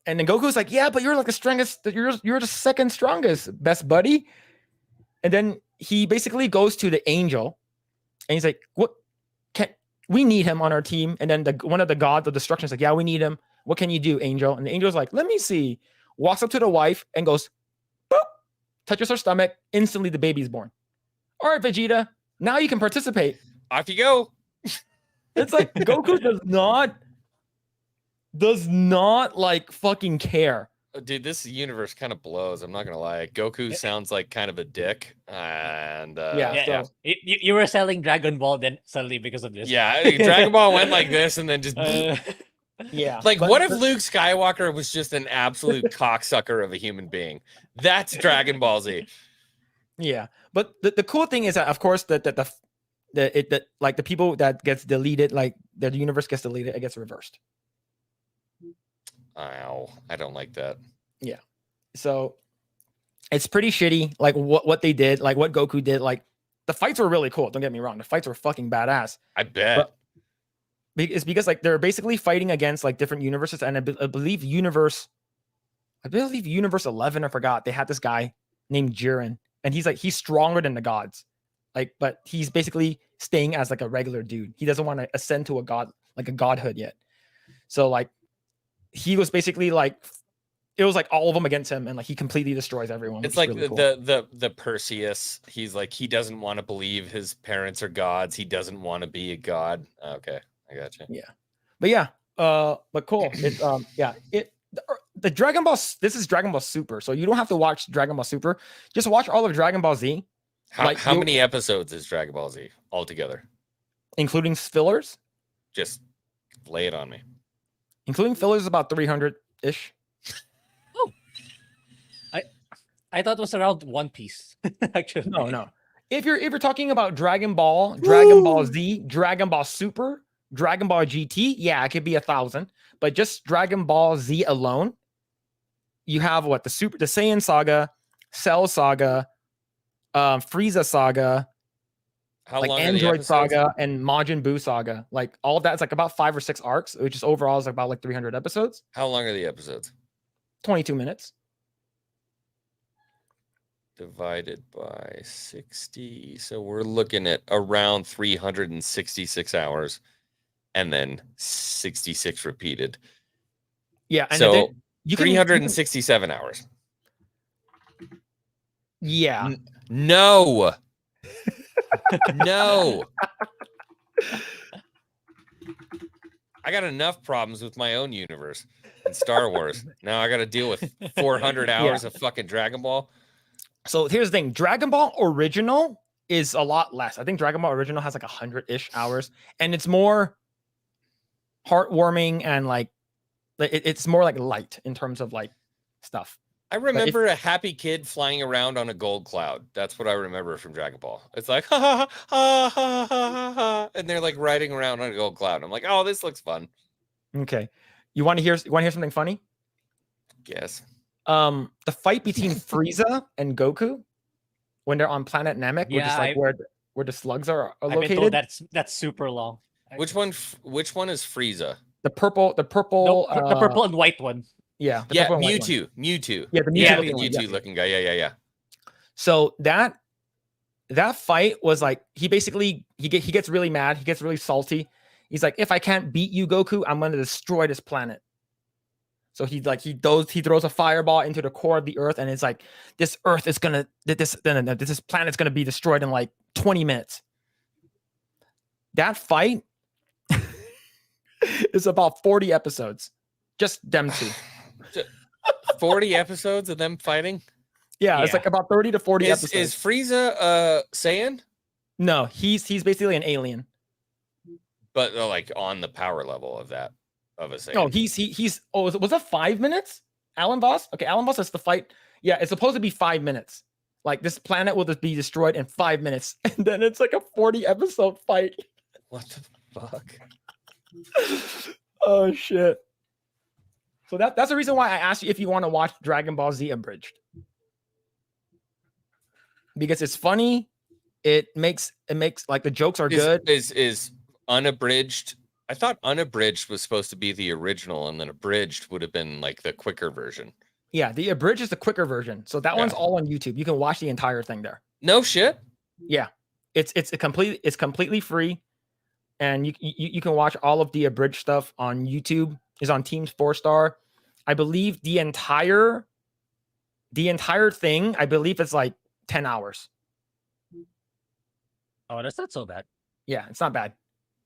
And then Goku's like, yeah, but you're like the strongest. You're the second strongest, best buddy. And then he basically goes to the angel, and he's like, what? We need him on our team. And then one of the gods of destruction is like, yeah, we need him. What can you do, angel? And the angel's like, let me see. Walks up to the wife and goes, boop, touches her stomach. Instantly, the baby's born. All right, Vegeta, now you can participate. Off you go. It's like Goku does not like fucking care. Dude, this universe kind of blows. I'm not gonna lie. Goku sounds like kind of a dick, and you were selling Dragon Ball then suddenly because of this. Yeah, Dragon Ball went like this, and then just. Yeah. Like, but- what if Luke Skywalker was just an absolute cocksucker of a human being? That's Dragon Ball Z. Yeah, but the cool thing is that, of course, that like the people that gets deleted, like the universe gets deleted, it gets reversed. Ow, I don't like that. Yeah, so it's pretty shitty. Like what they did, like what Goku did. Like the fights were really cool. Don't get me wrong, the fights were fucking badass. I bet. It's because like they're basically fighting against like different universes, and I believe universe 11. I forgot, they had this guy named Jiren, and he's stronger than the gods. Like, but he's basically staying as like a regular dude. He doesn't want to ascend to a god, like a godhood yet. So like he was basically like, it was like all of them against him, and like he completely destroys everyone. It's like really cool. the Perseus. He's like, he doesn't want to believe his parents are gods. He doesn't want to be a god. Okay, I gotcha. Yeah, but cool. It's the Dragon Ball. This is Dragon Ball Super, so you don't have to watch Dragon Ball Super. Just watch all of Dragon Ball Z. How many episodes is Dragon Ball Z altogether? Including fillers? Just lay it on me. Including fillers, about 300-ish. Oh. I thought it was around One Piece. Actually. No. If you're talking about Dragon Ball, Dragon Ball Z, Dragon Ball Super, Dragon Ball GT, yeah, it could be 1,000. But just Dragon Ball Z alone, you have the Saiyan Saga, Cell Saga, Frieza Saga, How like long are the Android episodes? Saga, and Majin Buu Saga. Like all of that's like about 5 or 6 arcs, which is overall is like about like 300 episodes. How long are the episodes? 22 minutes. Divided by 60. So we're looking at around 366 hours, and then 66 repeated. Yeah, and So then you can 367 hours. Yeah. No. No. I got enough problems with my own universe in Star Wars. Now I got to deal with 400 hours of fucking Dragon Ball. So here's the thing: Dragon Ball Original is a lot less. I think Dragon Ball Original has like 100-ish hours, and it's more heartwarming and like it's more like light in terms of like stuff. I remember a happy kid flying around on a gold cloud. That's what I remember from Dragon Ball. It's like ha ha ha ha ha ha, ha, and they're like riding around on a gold cloud. I'm like, oh, this looks fun. Okay, you want to hear something funny? Yes. The fight between Frieza and Goku when they're on planet Namek, which is like where the slugs are I've been located. told that's super long. Which one is Frieza? The purple, The purple and white one. Yeah, the Yeah, purple and white one. Mewtwo. Yeah, the Mewtwo, Yeah, looking the one, Mewtwo yeah. looking guy. Yeah. So that fight was like he gets really mad, he gets really salty. He's like, if I can't beat you, Goku, I'm gonna destroy this planet. So he throws a fireball into the core of the earth, and it's like this planet's gonna be destroyed in like 20 minutes. That fight is about 40 episodes. Just them two. 40 episodes of them fighting? Yeah, it's like about 30 to 40 episodes. Is Frieza Saiyan? No, he's basically an alien. But like on the power level of that of a Saiyan. No, he's was that 5 minutes? Alan Voss? Okay, Alan Voss says the fight. Yeah, it's supposed to be 5 minutes. Like this planet will just be destroyed in 5 minutes. And then it's like a 40 episode fight. What the fuck? Oh shit. So that's the reason why I asked you if you want to watch Dragon Ball Z abridged. Because it's funny. It makes like the jokes are good. Is unabridged. I thought unabridged was supposed to be the original, and then abridged would have been like the quicker version. Yeah, the abridged is the quicker version. So that one's all on YouTube. You can watch the entire thing there. No shit. Yeah. It's completely free. And you can watch all of the abridged stuff on YouTube. Is on Teams 4-star. I believe the entire thing, I believe it's like 10 hours. Oh, that's not so bad. Yeah, it's not bad.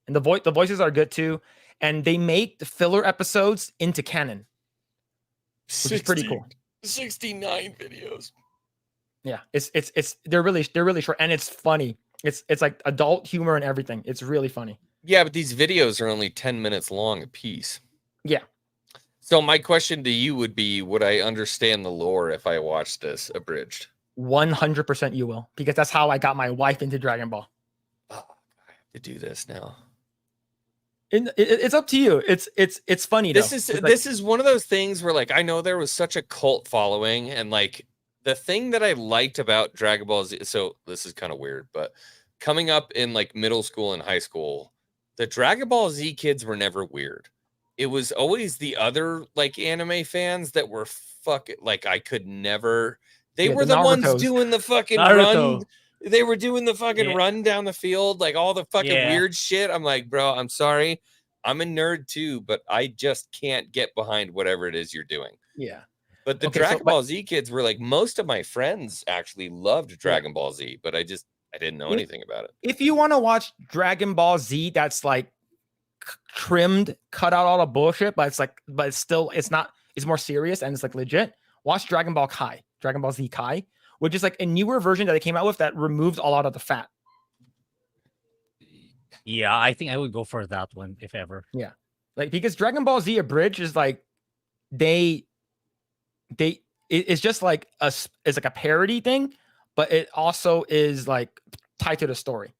And the voices are good too. And they make the filler episodes into canon. Which is pretty cool. 69 videos. Yeah, they're really short, and it's funny. It's like adult humor and everything. It's really funny. Yeah, but these videos are only 10 minutes long a piece. Yeah. So my question to you would be, would I understand the lore if I watched this abridged? 100% you will, because that's how I got my wife into Dragon Ball. Oh, I have to do this now. It's up to you. It's funny. This though. This is one of those things where, like, I know there was such a cult following, and like the thing that I liked about Dragon Ball Z. So this is kind of weird, but coming up in like middle school and high school, the Dragon Ball Z kids were never weird. It was always the other like anime fans that were fucking like I could never. They were the ones doing the fucking run. They were doing the fucking run down the field, like all the fucking weird shit. I'm like, bro, I'm sorry. I'm a nerd too, but I just can't get behind whatever it is you're doing. Yeah. But the Dragon Ball Z kids were like, most of my friends actually loved Dragon Ball Z, but I didn't know anything about it. If you want to watch Dragon Ball Z, that's like trimmed, cut out all the bullshit, but it's more serious and it's like legit. Watch Dragon Ball Z Kai, which is like a newer version that they came out with that removed a lot of the fat. Yeah, I think I would go for that one if ever. Yeah, like because Dragon Ball Z Abridged is like it's just like it's like a parody thing, but it also is like tied to the story.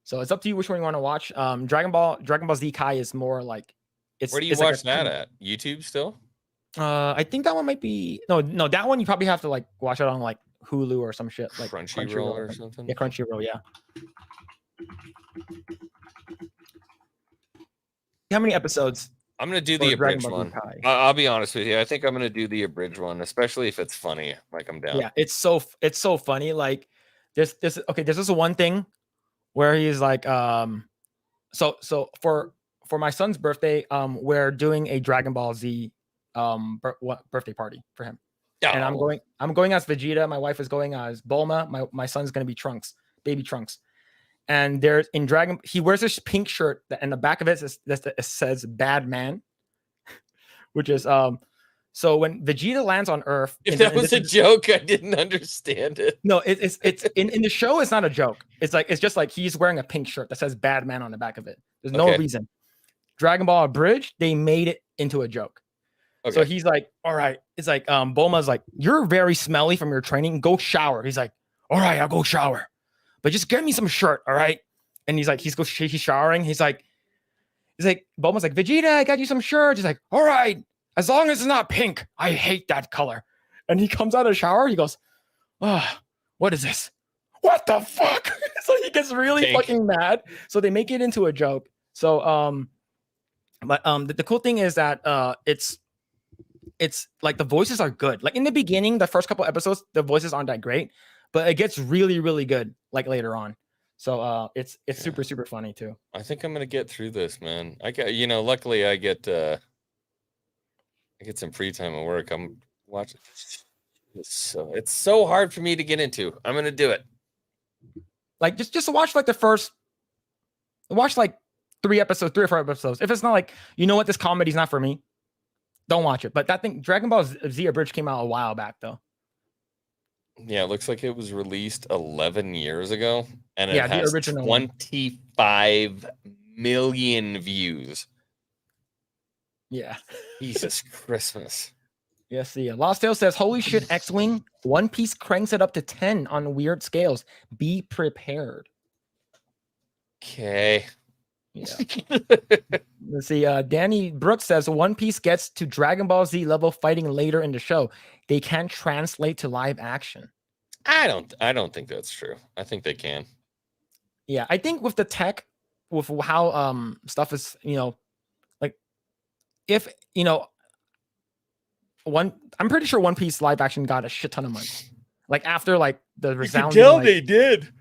So it's up to you which one you want to watch. Dragon Ball Z Kai is more like it's. Where do you watch that at? YouTube still? I think that one might be no. That one you probably have to like watch it on like Hulu or some shit like Crunchyroll or something. Yeah, Crunchyroll. Yeah. How many episodes? I'm gonna do the abridged one. I'll be honest with you. I think I'm gonna do the abridged one, especially if it's funny. Like I'm down. Yeah, it's so funny. Like there's this one thing where he's like so for my son's birthday we're doing a Dragon Ball Z birthday party for him. And I'm going as Vegeta, my wife is going as Bulma, my son's going to be Trunks, baby Trunks. And there's in Dragon he wears this pink shirt and the back of it says bad man, which is so when Vegeta lands on Earth, if that was a joke, I didn't understand it. No, it's in the show. It's not a joke. It's just like he's wearing a pink shirt that says "Bad Man" on the back of it. There's no reason. Dragon Ball Abridged, they made it into a joke. Okay. So he's like, "All right." It's like Bulma's like, "You're very smelly from your training. Go shower." He's like, "All right, I'll go shower, but just get me some shirt, all right?" And he's like, he's showering. He's like, Bulma's like, "Vegeta, I got you some shirts." He's like, "All right. As long as it's not pink, I hate that color." And he comes out of the shower. He goes, "Oh, what is this? What the fuck?" So he gets really fucking mad. So they make it into a joke. So, but the cool thing is that it's like the voices are good. Like in the beginning, the first couple episodes, the voices aren't that great, but it gets really, really good like later on. So it's super, super funny too. I think I'm gonna get through this, man. I got luckily I get some free time at work. I'm watching. It's so hard for me to get into. I'm gonna do it. Like just watch like watch like 3 or 4 episodes. If it's not like what, this comedy's not for me, don't watch it. But that thing, Dragon Ball Z Abridged came out a while back though. Yeah, it looks like it was released 11 years ago, and it has 25 million views. Yeah. Jesus Christmas. Yes, the Lost Tale says, "Holy shit, Xwing, One Piece cranks it up to 10 on weird scales. Be prepared." Okay. Yeah. Let's see. Danny Brooks says, "One Piece gets to Dragon Ball Z level fighting later in the show. They can't translate to live action." I don't think that's true. I think they can. Yeah, I think with the tech, with how stuff is, like if I'm pretty sure One Piece live action got a shit ton of money. Like after like the resounding, they did.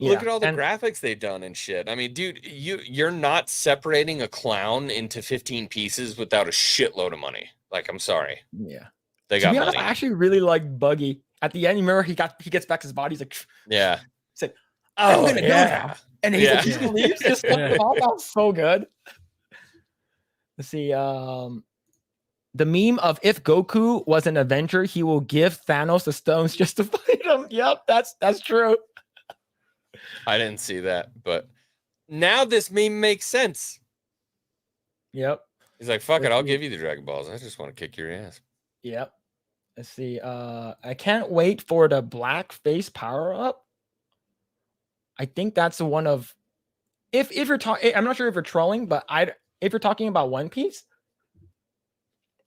Yeah. Look at all the graphics they've done and shit. I mean, dude, you're not separating a clown into 15 pieces without a shitload of money. Like, I'm sorry. Yeah. They got money. I actually really like Buggy. At the end, you remember he gets back his body. He's like, yeah. He said, "I'm gonna go now." And he just leaves. This pop out so good. Let's see. The meme of if Goku was an Avenger, he will give Thanos the stones just to fight him. Yep, that's true. I didn't see that, but now this meme makes sense. Yep. He's like, fuck it, Let's I'll see. give you the Dragon Balls. I just want to kick your ass. Yep. Let's see. I can't wait for the black face power up. I think that's the one of if you're talking. I'm not sure if you're trolling, but if you're talking about One Piece,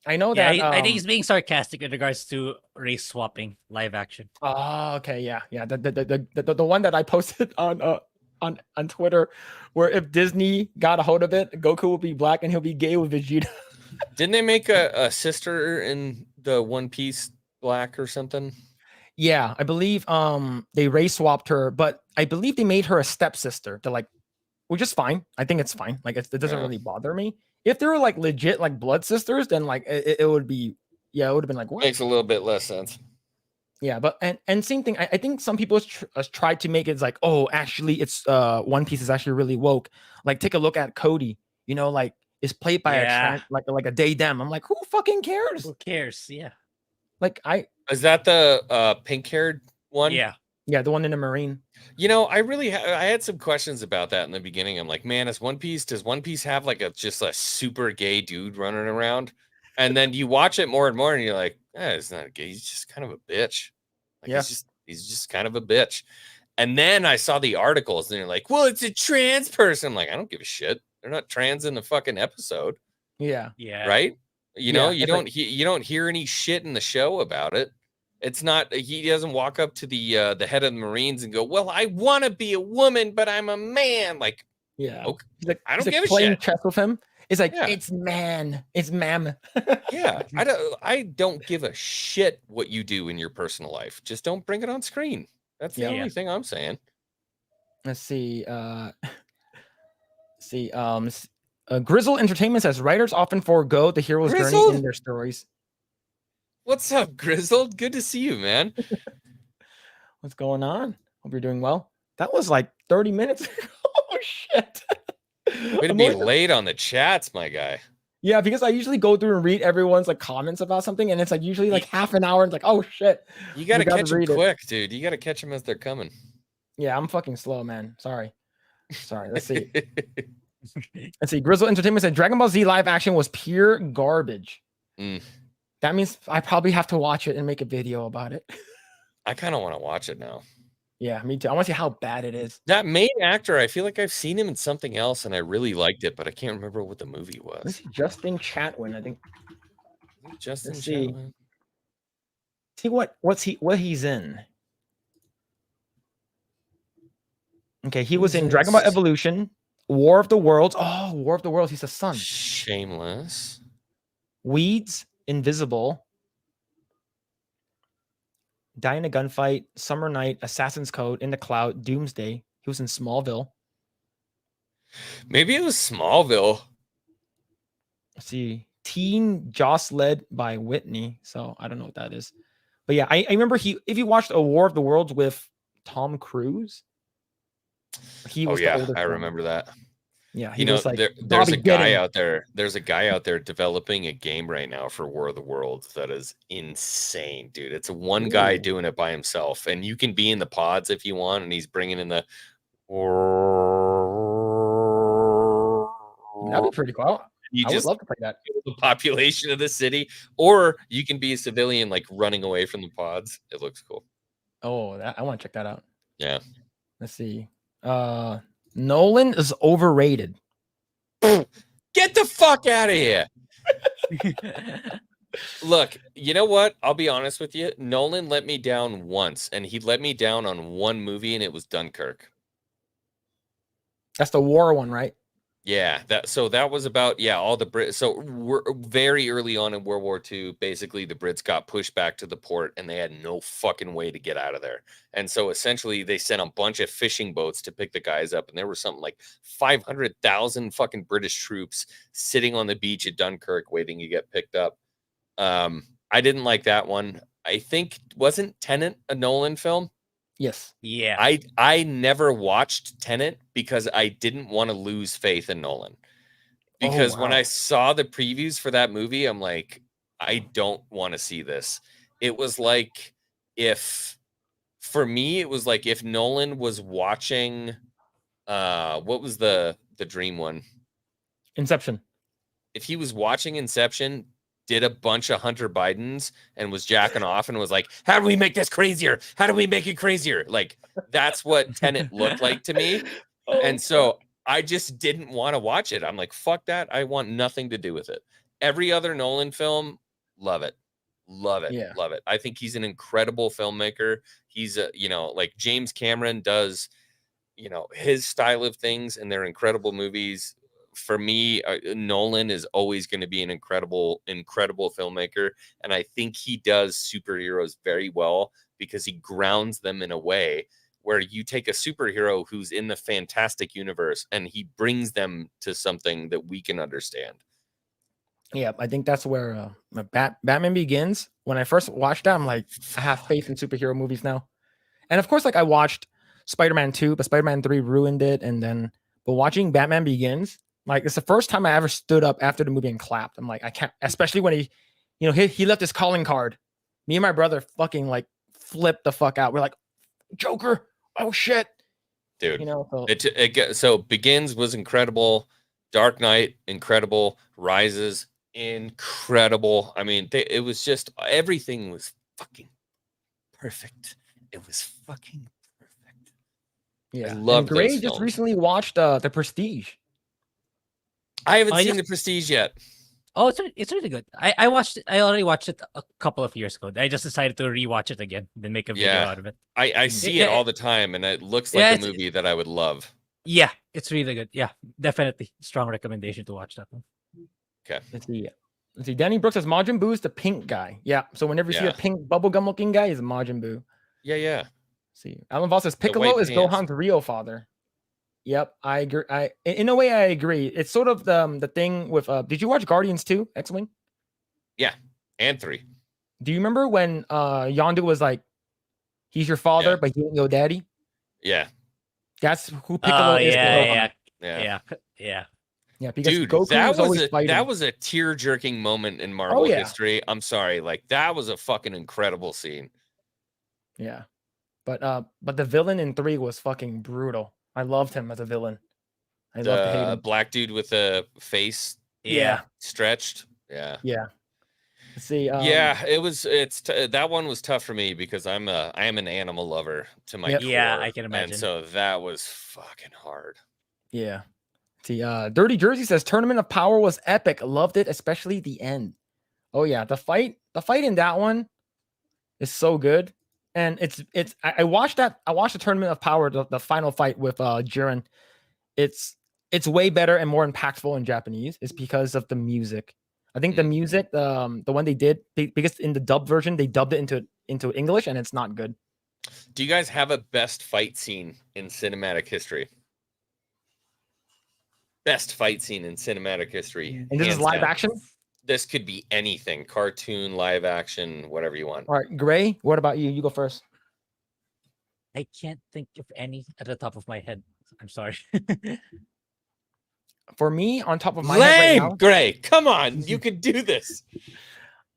I know Yeah, that. I think he's being sarcastic in regards to race swapping live action. Oh, okay, yeah. The one that I posted on Twitter, where if Disney got a hold of it, Goku will be black and he'll be gay with Vegeta. Didn't they make a sister in the One Piece black or something? Yeah, I believe they race swapped her, but I believe they made her a stepsister. They're like, which is fine. I think it's fine. Like it doesn't Yeah. really bother me. If they were like legit like blood sisters, then like it would be, yeah, it would have been like what? Makes a little bit less sense. Yeah, but and same thing. I think some people tried to make it like, oh, actually, it's One Piece is actually really woke. Like, take a look at Cody. You know, like is played by a like a day dem. I'm like, who fucking cares? Who cares? Yeah. Like Is that the pink-haired one? Yeah. Yeah, the one in the Marine. You know, I really I had some questions about that in the beginning. I'm like, man, does One Piece have like just a super gay dude running around? And then you watch it more and more, and you're like, it's not gay. He's just kind of a bitch. Like, yeah, he's just kind of a bitch. And then I saw the articles, and they're like, well, it's a trans person. I'm like, I don't give a shit. They're not trans in the fucking episode. Yeah. Right. You know, Yeah, you don't hear any shit in the show about it. It's not, he doesn't walk up to the head of the Marines and go, well, I want to be a woman, but I'm a man. Like, yeah. okay, Like, I don't give a playing shit. chess with him. It's like, Yeah. it's man, it's ma'am. Yeah. I don't give a shit what you do in your personal life. Just don't bring it on screen. That's the only thing I'm saying. Let's see. Grizzle Entertainment says writers often forego the hero's journey in their stories. What's up, Grizzle? Good to see you, man. What's going on? Hope you're doing well. That was like 30 minutes ago. Oh shit. Way to be late on the chats, my guy. Yeah, because I usually go through and read everyone's like comments about something, and it's like usually like half an hour. And it's like, oh shit. You gotta catch them quick, dude. You gotta catch them as they're coming. Yeah, I'm fucking slow, man. Sorry. Let's see. Let's see. Grizzle Entertainment said Dragon Ball Z live action was pure garbage. That means I probably have to watch it and make a video about it. I kind of want to watch it now. Yeah, me too. I want to see how bad it is. That main actor, I feel like I've seen him in something else and I really liked it, but I can't remember what the movie was. Let's see, Justin Chatwin, I think. Justin Chatwin. See what he's in. Okay, he was in Dragon Ball Evolution, War of the Worlds. Oh, War of the Worlds. He's a son. Shameless. Weeds, Invisible. Die in a Gunfight, Summer Night, Assassin's Code, In the Cloud, Doomsday. He was in Smallville. Maybe it was Smallville. Let's see. Teen Joss led by Whitney. So I don't know what that is. But yeah, I remember if you watched A War of the Worlds with Tom Cruise, he was the oldest I one. remember that. Yeah, he was like there's a guy out there. There's a guy out there developing a game right now for War of the Worlds that is insane, dude. It's one guy doing it by himself, and you can be in the pods if you want, and he's bringing in the. That'd be pretty cool. I would love to play that. The population of the city, or you can be a civilian like running away from the pods. It looks cool. Oh, I want to check that out. Yeah. Let's see. Nolan is overrated. Get the fuck out of here. Look, you know what? I'll be honest with you. Nolan let me down once, and he let me down on one movie, and it was Dunkirk. That's the war one, right? Yeah, that was about all the Brits. So we're very early on in World War II. Basically, the Brits got pushed back to the port, and they had no fucking way to get out of there. And so essentially, they sent a bunch of fishing boats to pick the guys up, and there was something like 500,000 fucking British troops sitting on the beach at Dunkirk waiting to get picked up. I didn't like that one. I think wasn't Tenet a Nolan film? Yes. Yeah. I never watched Tenet because I didn't want to lose faith in Nolan. Because when I saw the previews for that movie, I'm like, I don't want to see this. It was like if Nolan was watching what was the dream one? Inception. if he was watching Inception, did a bunch of Hunter Bidens and was jacking off and was like, how do we make this crazier? How do we make it crazier? Like, that's what Tenet looked like to me. And so I just didn't want to watch it. I'm like, fuck that. I want nothing to do with it. Every other Nolan film, love it. Love it. Yeah. Love it. I think he's an incredible filmmaker. He's a, like James Cameron does, his style of things, and they're incredible movies. For me, Nolan is always going to be an incredible filmmaker. And I think he does superheroes very well because he grounds them in a way where you take a superhero who's in the fantastic universe and he brings them to something that we can understand. Yeah, I think that's where Batman Begins. When I first watched that, I'm like, I have faith in superhero movies now. And of course, like I watched Spider-Man 2, but Spider-Man 3 ruined it. But watching Batman Begins, like it's the first time I ever stood up after the movie and clapped. I'm like, I can't, especially when he left his calling card. Me and my brother fucking like flipped the fuck out. We're like, Joker, oh shit. Dude, so Begins was incredible. Dark Knight, incredible. Rises, incredible. I mean, it was just, everything was fucking perfect. It was fucking perfect. Yeah. I love Grae those just films. recently watched The Prestige. I haven't seen The Prestige yet. Oh, it's really good. I already watched it a couple of years ago. I just decided to rewatch it again, then make a video out of it. I see it all the time, and it looks like a movie that I would love. Yeah, it's really good. Yeah, definitely strong recommendation to watch that one. Okay. Let's see. Danny Brooks says Majin Buu is the pink guy. Yeah. So whenever you see a pink bubblegum looking guy, he's a Majin Buu. Yeah. See, Alan Voss says Piccolo is Gohan's real father. Yep, I agree. In a way, I agree. It's sort of the thing with. Did you watch Guardians 2, X-Wing? Yeah, and 3. Do you remember when Yondu was like, "He's your father, but he ain't your daddy"? Yeah. That's who Piccolo is. Yeah. Yeah, because dude, Goku that was a tear-jerking moment in Marvel history. I'm sorry, like that was a fucking incredible scene. Yeah, but the villain in 3 was fucking brutal. I loved him as a villain. I loved to hate him. Black dude with a face stretched. Yeah. Let's see, that one was tough for me because I am an animal lover to my core. Yeah, I can imagine. And so that was fucking hard. Yeah. See, Dirty Jersey says Tournament of Power was epic. Loved it, especially the end. Oh yeah, the fight in that one is so good. And I watched the Tournament of Power, the final fight with Jiren. It's way better and more impactful in Japanese. It's because of the music. I think the music, the one they did, because in the dub version they dubbed it into English, and it's not good. Do you guys have a best fight scene in cinematic history? Best fight scene in cinematic history. And this is live action? This could be anything. Cartoon, live action, whatever you want. All right, Grae, what about you? You go first. I can't think of any at the top of my head. I'm sorry. For me, on top of my head right now, Grae, come on, you can do this.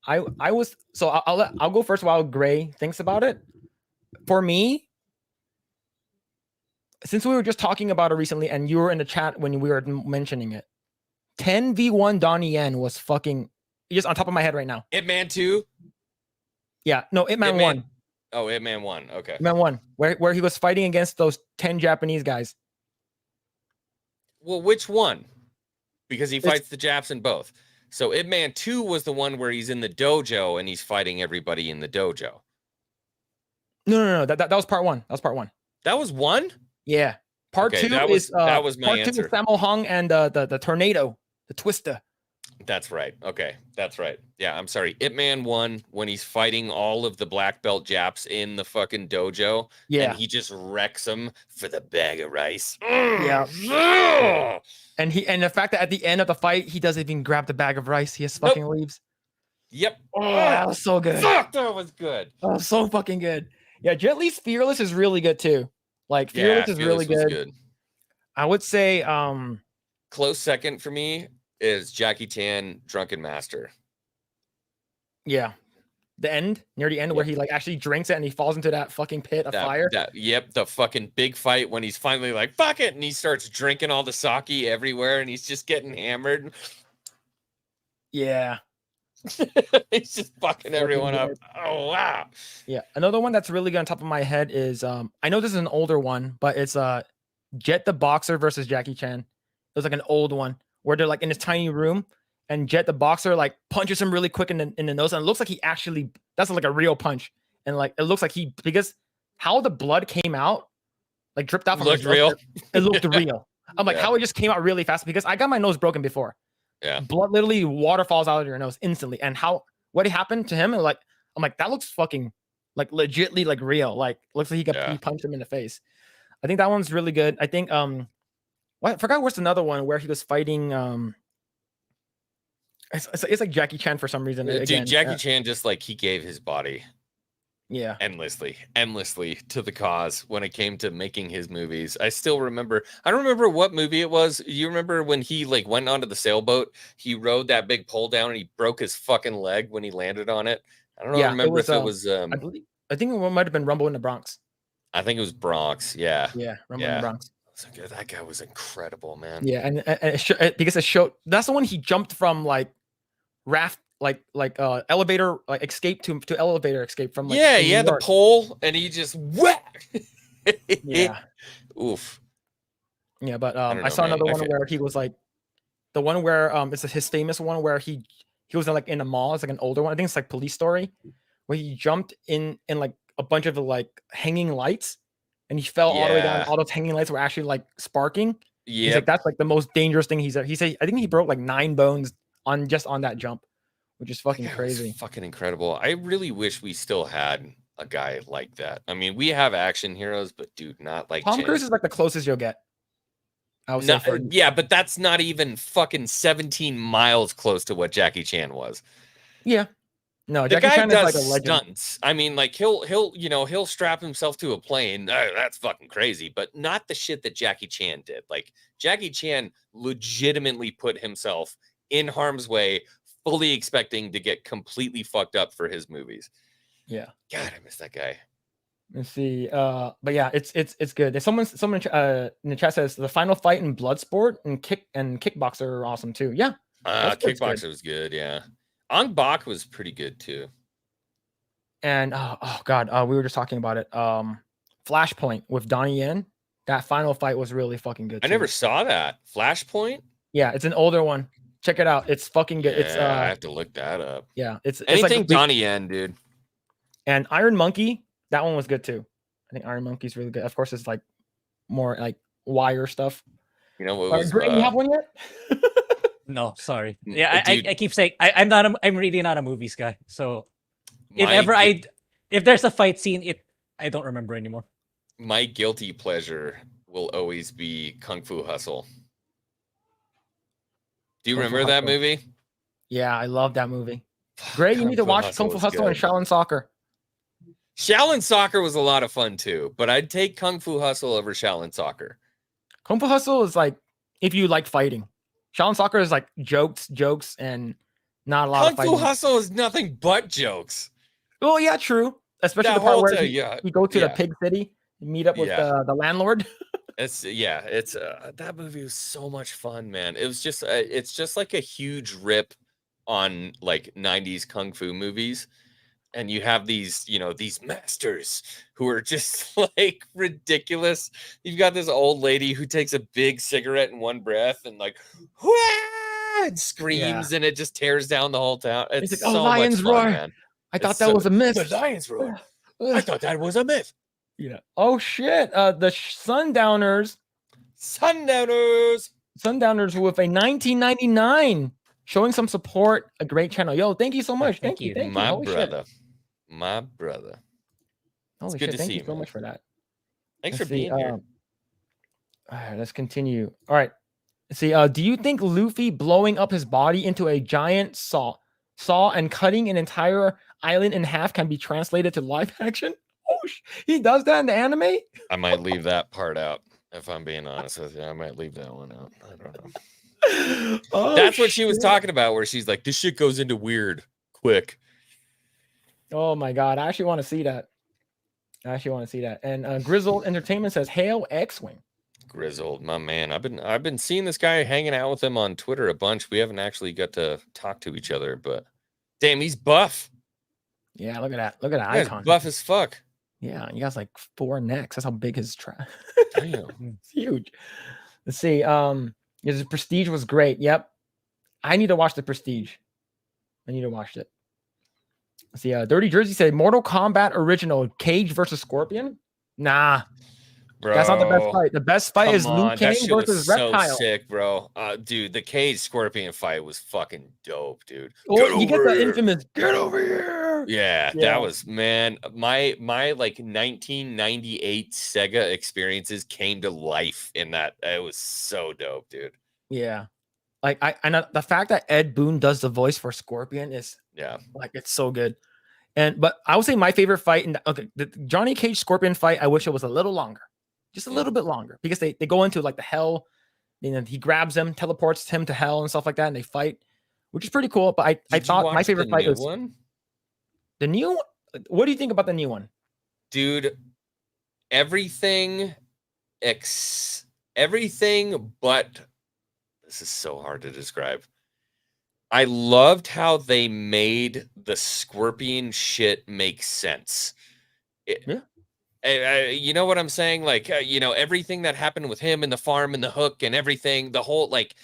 I'll go first while Grae thinks about it. For me, since we were just talking about it recently, and you were in the chat when we were mentioning it, 10v1 Donnie Yen was fucking just on top of my head right now. Ip Man 2? Yeah, no, Ip Man 1. Oh, Ip Man 1. Okay. Ip Man 1, where he was fighting against those 10 Japanese guys. Well, which one? Because he fights the Japs in both. So Ip Man 2 was the one where he's in the dojo and he's fighting everybody in the dojo. No. That was part 1. That was part 1. That was 1? Yeah. Part 2 that was my part answer. 2 is Sammo Hung and the tornado, the twister. That's right. Okay, that's right. Yeah, I'm sorry. Ip Man 1, when he's fighting all of the black belt Japs in the fucking dojo, and he just wrecks them for the bag of rice. Yeah. And the fact that at the end of the fight, he doesn't even grab the bag of rice. He just fucking leaves. Yep. Oh, that was so good. Fuck, that was good. Oh, so fucking good. Yeah, Jet Li's Fearless is really good too. Like Fearless is really good. I would say close second for me is Jackie Chan Drunken Master. Yeah. The end, near the end, where he like actually drinks it and he falls into that fucking pit of fire. The fucking big fight when he's finally like, fuck it, and he starts drinking all the sake everywhere and he's just getting hammered. Yeah. He's just fucking everyone up. Oh wow. Yeah. Another one that's really good on top of my head is I know this is an older one, but it's Jet the Boxer versus Jackie Chan. It was like an old one where they're like in this tiny room and Jet the Boxer like punches him really quick in the nose, and it looks like he actually that's like a real punch. And like it looks like he, because how the blood came out, like dripped out from Looked his nose, real. it looked real. I'm like, Yeah. how it just came out really fast, because I got my nose broken before. Yeah. Blood literally waterfalls out of your nose instantly. And how what happened to him? And like, I'm like, that looks fucking like legitly like real. Like looks like he punched him in the face. I think that one's really good. I think I forgot what's another one where he was fighting it's like Jackie Chan for some reason. Dude, Again, Jackie Chan just like he gave his body endlessly to the cause when it came to making his movies. I don't remember what movie it was. You remember when he like went onto the sailboat, he rode that big pole down and he broke his fucking leg when he landed on it. I don't remember if it was I think it might have been Rumble in the Bronx. I think it was Bronx. Yeah. Rumble in the Bronx. That guy was incredible, man. Yeah, and because it showed that's the one he jumped from like raft elevator like escape to elevator escape from like the pole, and he just whack. Yeah. Oof. Yeah, but I saw another one where he was like the one where it's his famous one where he was like in a mall. It's like an older one. I think it's like Police Story, where he jumped in like a bunch of like hanging lights, and he fell all the way down. All those hanging lights were actually like sparking. Yeah, he's like that's like the most dangerous thing he said. I think he broke like 9 bones on that jump, which is fucking crazy. Fucking incredible. I really wish we still had a guy like that. I mean, we have action heroes, but dude, not like Tom Cruise is like the closest you'll get. Yeah, but that's not even fucking 17 miles close to what Jackie Chan was. Yeah. No, the Jackie guy Chan does is like a legend. stunts. I mean, like he'll strap himself to a plane. That's fucking crazy, but not the shit that Jackie Chan did. Like Jackie Chan legitimately put himself in harm's way, fully expecting to get completely fucked up for his movies. Yeah. God, I miss that guy. Let's see. But yeah, it's good. There's someone in the chat says the final fight in Bloodsport and Kickboxer are awesome too. Yeah. Kickboxer was good, yeah. Ong Bak was pretty good too. And oh god, we were just talking about it. Flashpoint with Donnie Yen. That final fight was really fucking good. I never saw that. Flashpoint? Yeah, it's an older one. Check it out. It's fucking good. Yeah, it's I have to look that up. Yeah, it's anything like, Donnie Yen, dude. And Iron Monkey, that one was good too. I think Iron Monkey's really good. Of course, it's like more like wire stuff. You know what was? Grae, you have one yet? No, sorry. Yeah, I keep saying I'm really not a movies guy. So if there's a fight scene, I don't remember anymore. My guilty pleasure will always be Kung Fu Hustle. Do you remember that movie? Yeah, I love that movie. Grae, you need to watch Kung Fu Hustle and Shaolin Soccer. Shaolin Soccer was a lot of fun too, but I'd take Kung Fu Hustle over Shaolin Soccer. Kung Fu Hustle is like if you like fighting. Shaolin Soccer is like jokes and not a lot of fighting. Kung Fu Hustle is nothing but jokes. Oh yeah, true. Especially the part where you go to the pig city and meet up with the landlord. It's that movie was so much fun, man. It was just it's just like a huge rip on like 90s kung fu movies. And you have these, these masters who are just like ridiculous. You've got this old lady who takes a big cigarette in one breath and like, and screams, and it just tears down the whole town. It's like, so lion's much fun, roar. Man. I thought that was a myth. The lion's roar. I thought that was a myth. Yeah. Oh shit. The Sundowners with a 1999 showing some support. A great channel. Yo, thank you so much. Thank you. My brother. My brother. Holy shit, thank you so much for that. Thanks for being here. All right, let's continue. All right. Let's see. Do you think Luffy blowing up his body into a giant saw and cutting an entire island in half can be translated to live action? Oh, he does that in the anime? I might leave that part out, if I'm being honest with you. I might leave that one out. I don't know. That's what she was talking about, where she's like, this shit goes into weird quick. Oh my god, I actually want to see that. And Grizzled Entertainment says, "Hail Xwing." Grizzled, my man. I've been seeing this guy hanging out with him on Twitter a bunch. We haven't actually got to talk to each other, but damn, he's buff. Yeah, look at that. Look at that He's icon. buff as fuck. Yeah, he has like 4 necks. That's how big his Damn. It's huge. Let's see. The Prestige was great. Yep. I need to watch the Prestige. I need to watch it. Let's see. Dirty Jersey said Mortal Kombat original Cage versus Scorpion. Nah, Bro, that's not the best fight. The best fight is come Liu on, that Kang shit versus was so Reptile. sick, bro. Dude, the Cage Scorpion fight was fucking dope, dude. Oh, you get the infamous "Get over here." Yeah, Yeah. that was, man. My like 1998 Sega experiences came to life in that. It was so dope, dude. Yeah, like I the fact that Ed Boon does the voice for Scorpion is Yeah, like it's so good. But I would say my favorite fight in the Johnny Cage Scorpion fight. I wish it was a little longer, just a little bit longer, because they go into like the hell. You know, he grabs him, teleports him to hell and stuff like that, and they fight, which is pretty cool. But I Did you thought my watch favorite the fight new was one, the new. What do you think about the new one? dude. Everything but this is so hard to describe. I loved how they made the Scorpion shit make sense. You know what I'm saying? Like, everything that happened with him and the farm and the hook and everything, the whole, like,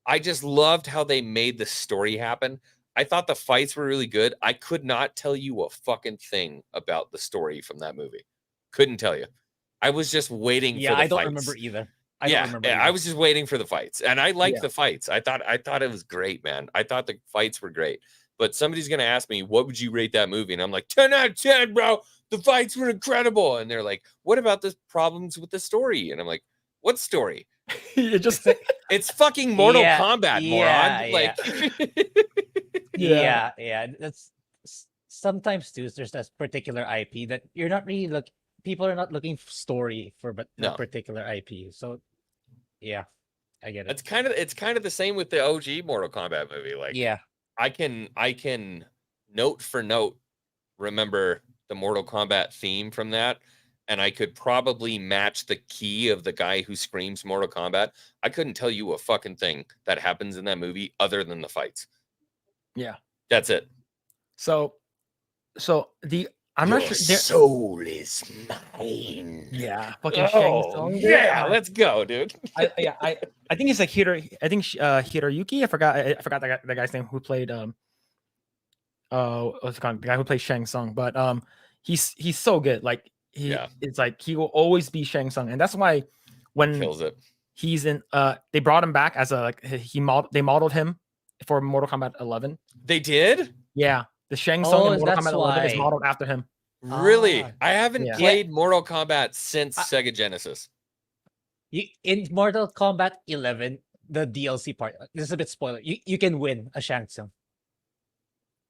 I just loved how they made the story happen. I thought the fights were really good. I could not tell you a fucking thing about the story from that movie. Couldn't tell you. I was just waiting for the fights. I don't remember either. I was just waiting for the fights, and I liked Yeah. the fights. I thought it was great, man. I thought the fights were great. But somebody's gonna ask me, what would you rate that movie? And I'm like, 10 out of 10, bro. The fights were incredible. And they're like, what about the problems with the story? And I'm like, what story? It just It's fucking Mortal Yeah, Kombat, yeah, moron. Like, Yeah. That's sometimes too. There's that particular IP that you're not really people are not looking for story for that No. particular IP. So yeah, I get it. it's kind of the same with the OG Mortal Kombat movie. Like, Yeah. I can note for note remember the Mortal Kombat theme from that, and I could probably match the key of the guy who screams Mortal Kombat. I couldn't tell you a fucking thing that happens in that movie other than the fights. Yeah. That's it. So I'm Your not sure. soul is mine. Yeah, fucking Shang Tsung. Yeah, let's go, dude. I think it's like Hiroyuki. I forgot the guy's name who played what's it called? The guy who plays Shang Tsung. But he's so good. Like it's like he will always be Shang Tsung, and that's why when Kills it. he's in they brought him back as they modeled him for Mortal Kombat 11. They did? Yeah, the Shang Tsung in Mortal that's Kombat 11 is why. modeled after him. Really? Ah. I haven't Yeah. played Mortal Kombat since Sega Genesis. In Mortal Kombat 11, the DLC part. This is a bit spoiler. You can win a Shang Tsung.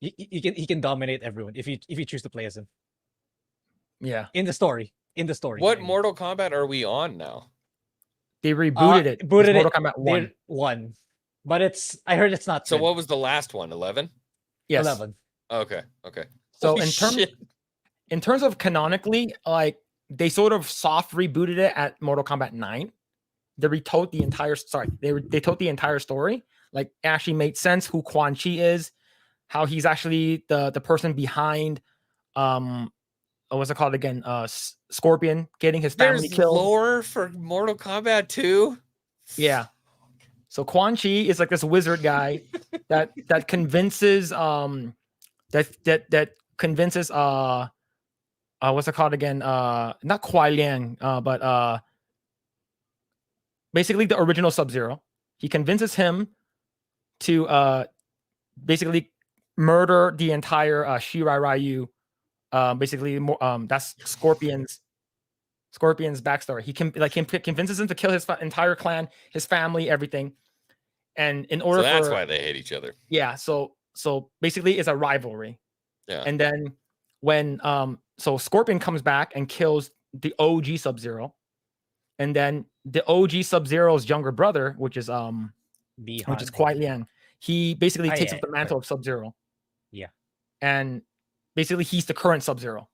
He can dominate everyone if you choose to play as him. Yeah, In the story. What Mortal Kombat are we on now? they rebooted it. It's Mortal Kombat 1. 1. But I heard it's not So good. what was the last one? 11? Yes. 11. Okay. So Holy shit. in terms of canonically, like they sort of soft rebooted it at Mortal Kombat 9. They retold the entire they told the entire story. Like actually made sense who Quan Chi is, how he's actually the person behind what's it called again? Scorpion getting his family There's killed. lore for Mortal Kombat 2? Yeah. So Quan Chi is like this wizard guy that convinces that convinces what's it called again? Not Kuai Liang, but basically the original Sub-Zero. He convinces him to basically murder the entire Shirai Ryu. Basically that's Scorpion's backstory. He convinces him to kill his entire clan, his family, everything. And in order So that's why they hate each other. Yeah, so basically it's a rivalry. Yeah. And then when so Scorpion comes back and kills the OG Sub-Zero, and then the OG Sub-Zero's younger brother, which is Kuai Liang, he basically takes up the mantle of Sub-Zero. Yeah. And basically he's the current Sub-Zero.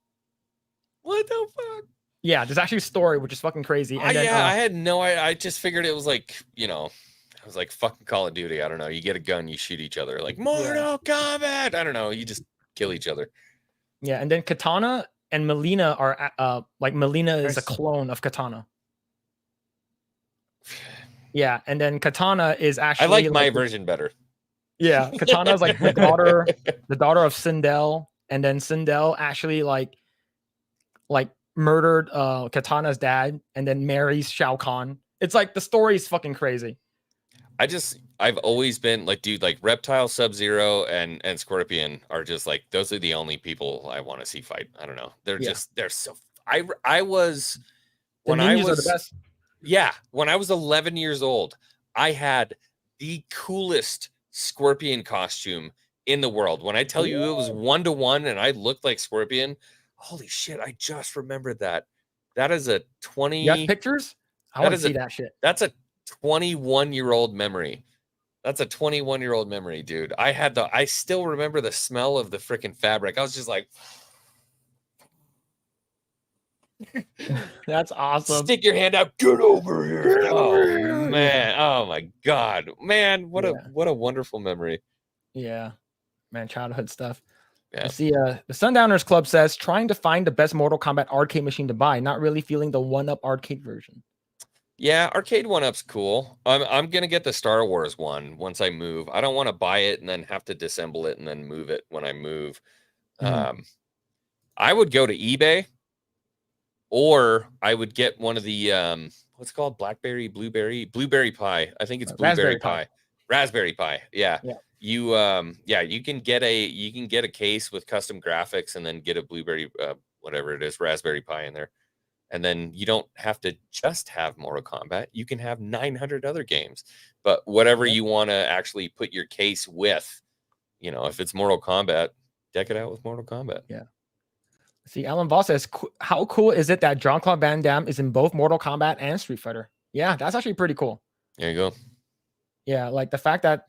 What the fuck? Yeah, there's actually a story, which is fucking crazy. And then, I had no. I just figured it was like, you know, it was like fucking Call of Duty. I don't know. You get a gun, you shoot each other. Like Mortal Kombat. I don't know. You just kill each other. yeah, and then Katana and Melina are like Melina is a Nice. clone of Katana. Yeah, and then Katana is actually I like my like, version better. yeah, Katana is like the daughter of Sindel, and then Sindel actually like murdered Katana's dad, and then marries Shao Kahn. It's like the story is fucking crazy. I've always been like, dude, like Reptile, Sub-Zero, and Scorpion are just like, those are the only people I want to see fight. I don't know. They're they're so. I was The when ninjas I was are the best. Yeah, when I was 11 years old, I had the coolest Scorpion costume in the world. When I tell you it was 1-to-1 and I looked like Scorpion, holy shit, I just remembered that. That is a 20. You have pictures? I want to see that shit. That's a 21-year-old memory. That's a 21-year-old memory, dude. I still remember the smell of the freaking fabric. I was just like, That's awesome. stick your hand out. Get over here. Oh man. Oh my god. Man, what a wonderful memory. Yeah. Man, childhood stuff. Yeah. Let's see, the Sundowners Club says trying to find the best Mortal Kombat arcade machine to buy, not really feeling the 1-up arcade version. Yeah, arcade 1-up's cool. I'm gonna get the Star Wars one once I move. I don't want to buy it and then have to disassemble it and then move it when I move. I would go to eBay, or I would get one of the what's it called, blueberry pie. I think it's blueberry pie. Raspberry Pi. Yeah. You you can get a case with custom graphics and then get a blueberry whatever it is, Raspberry Pi in there. And then you don't have to just have Mortal Kombat. You can have 900 other games. But whatever you want to actually put your case with, you know, if it's Mortal Kombat, deck it out with Mortal Kombat. Yeah. See, Alan Voss says, how cool is it that Jean-Claude Van Damme is in both Mortal Kombat and Street Fighter? Yeah, that's actually pretty cool. There you go. Yeah, like the fact that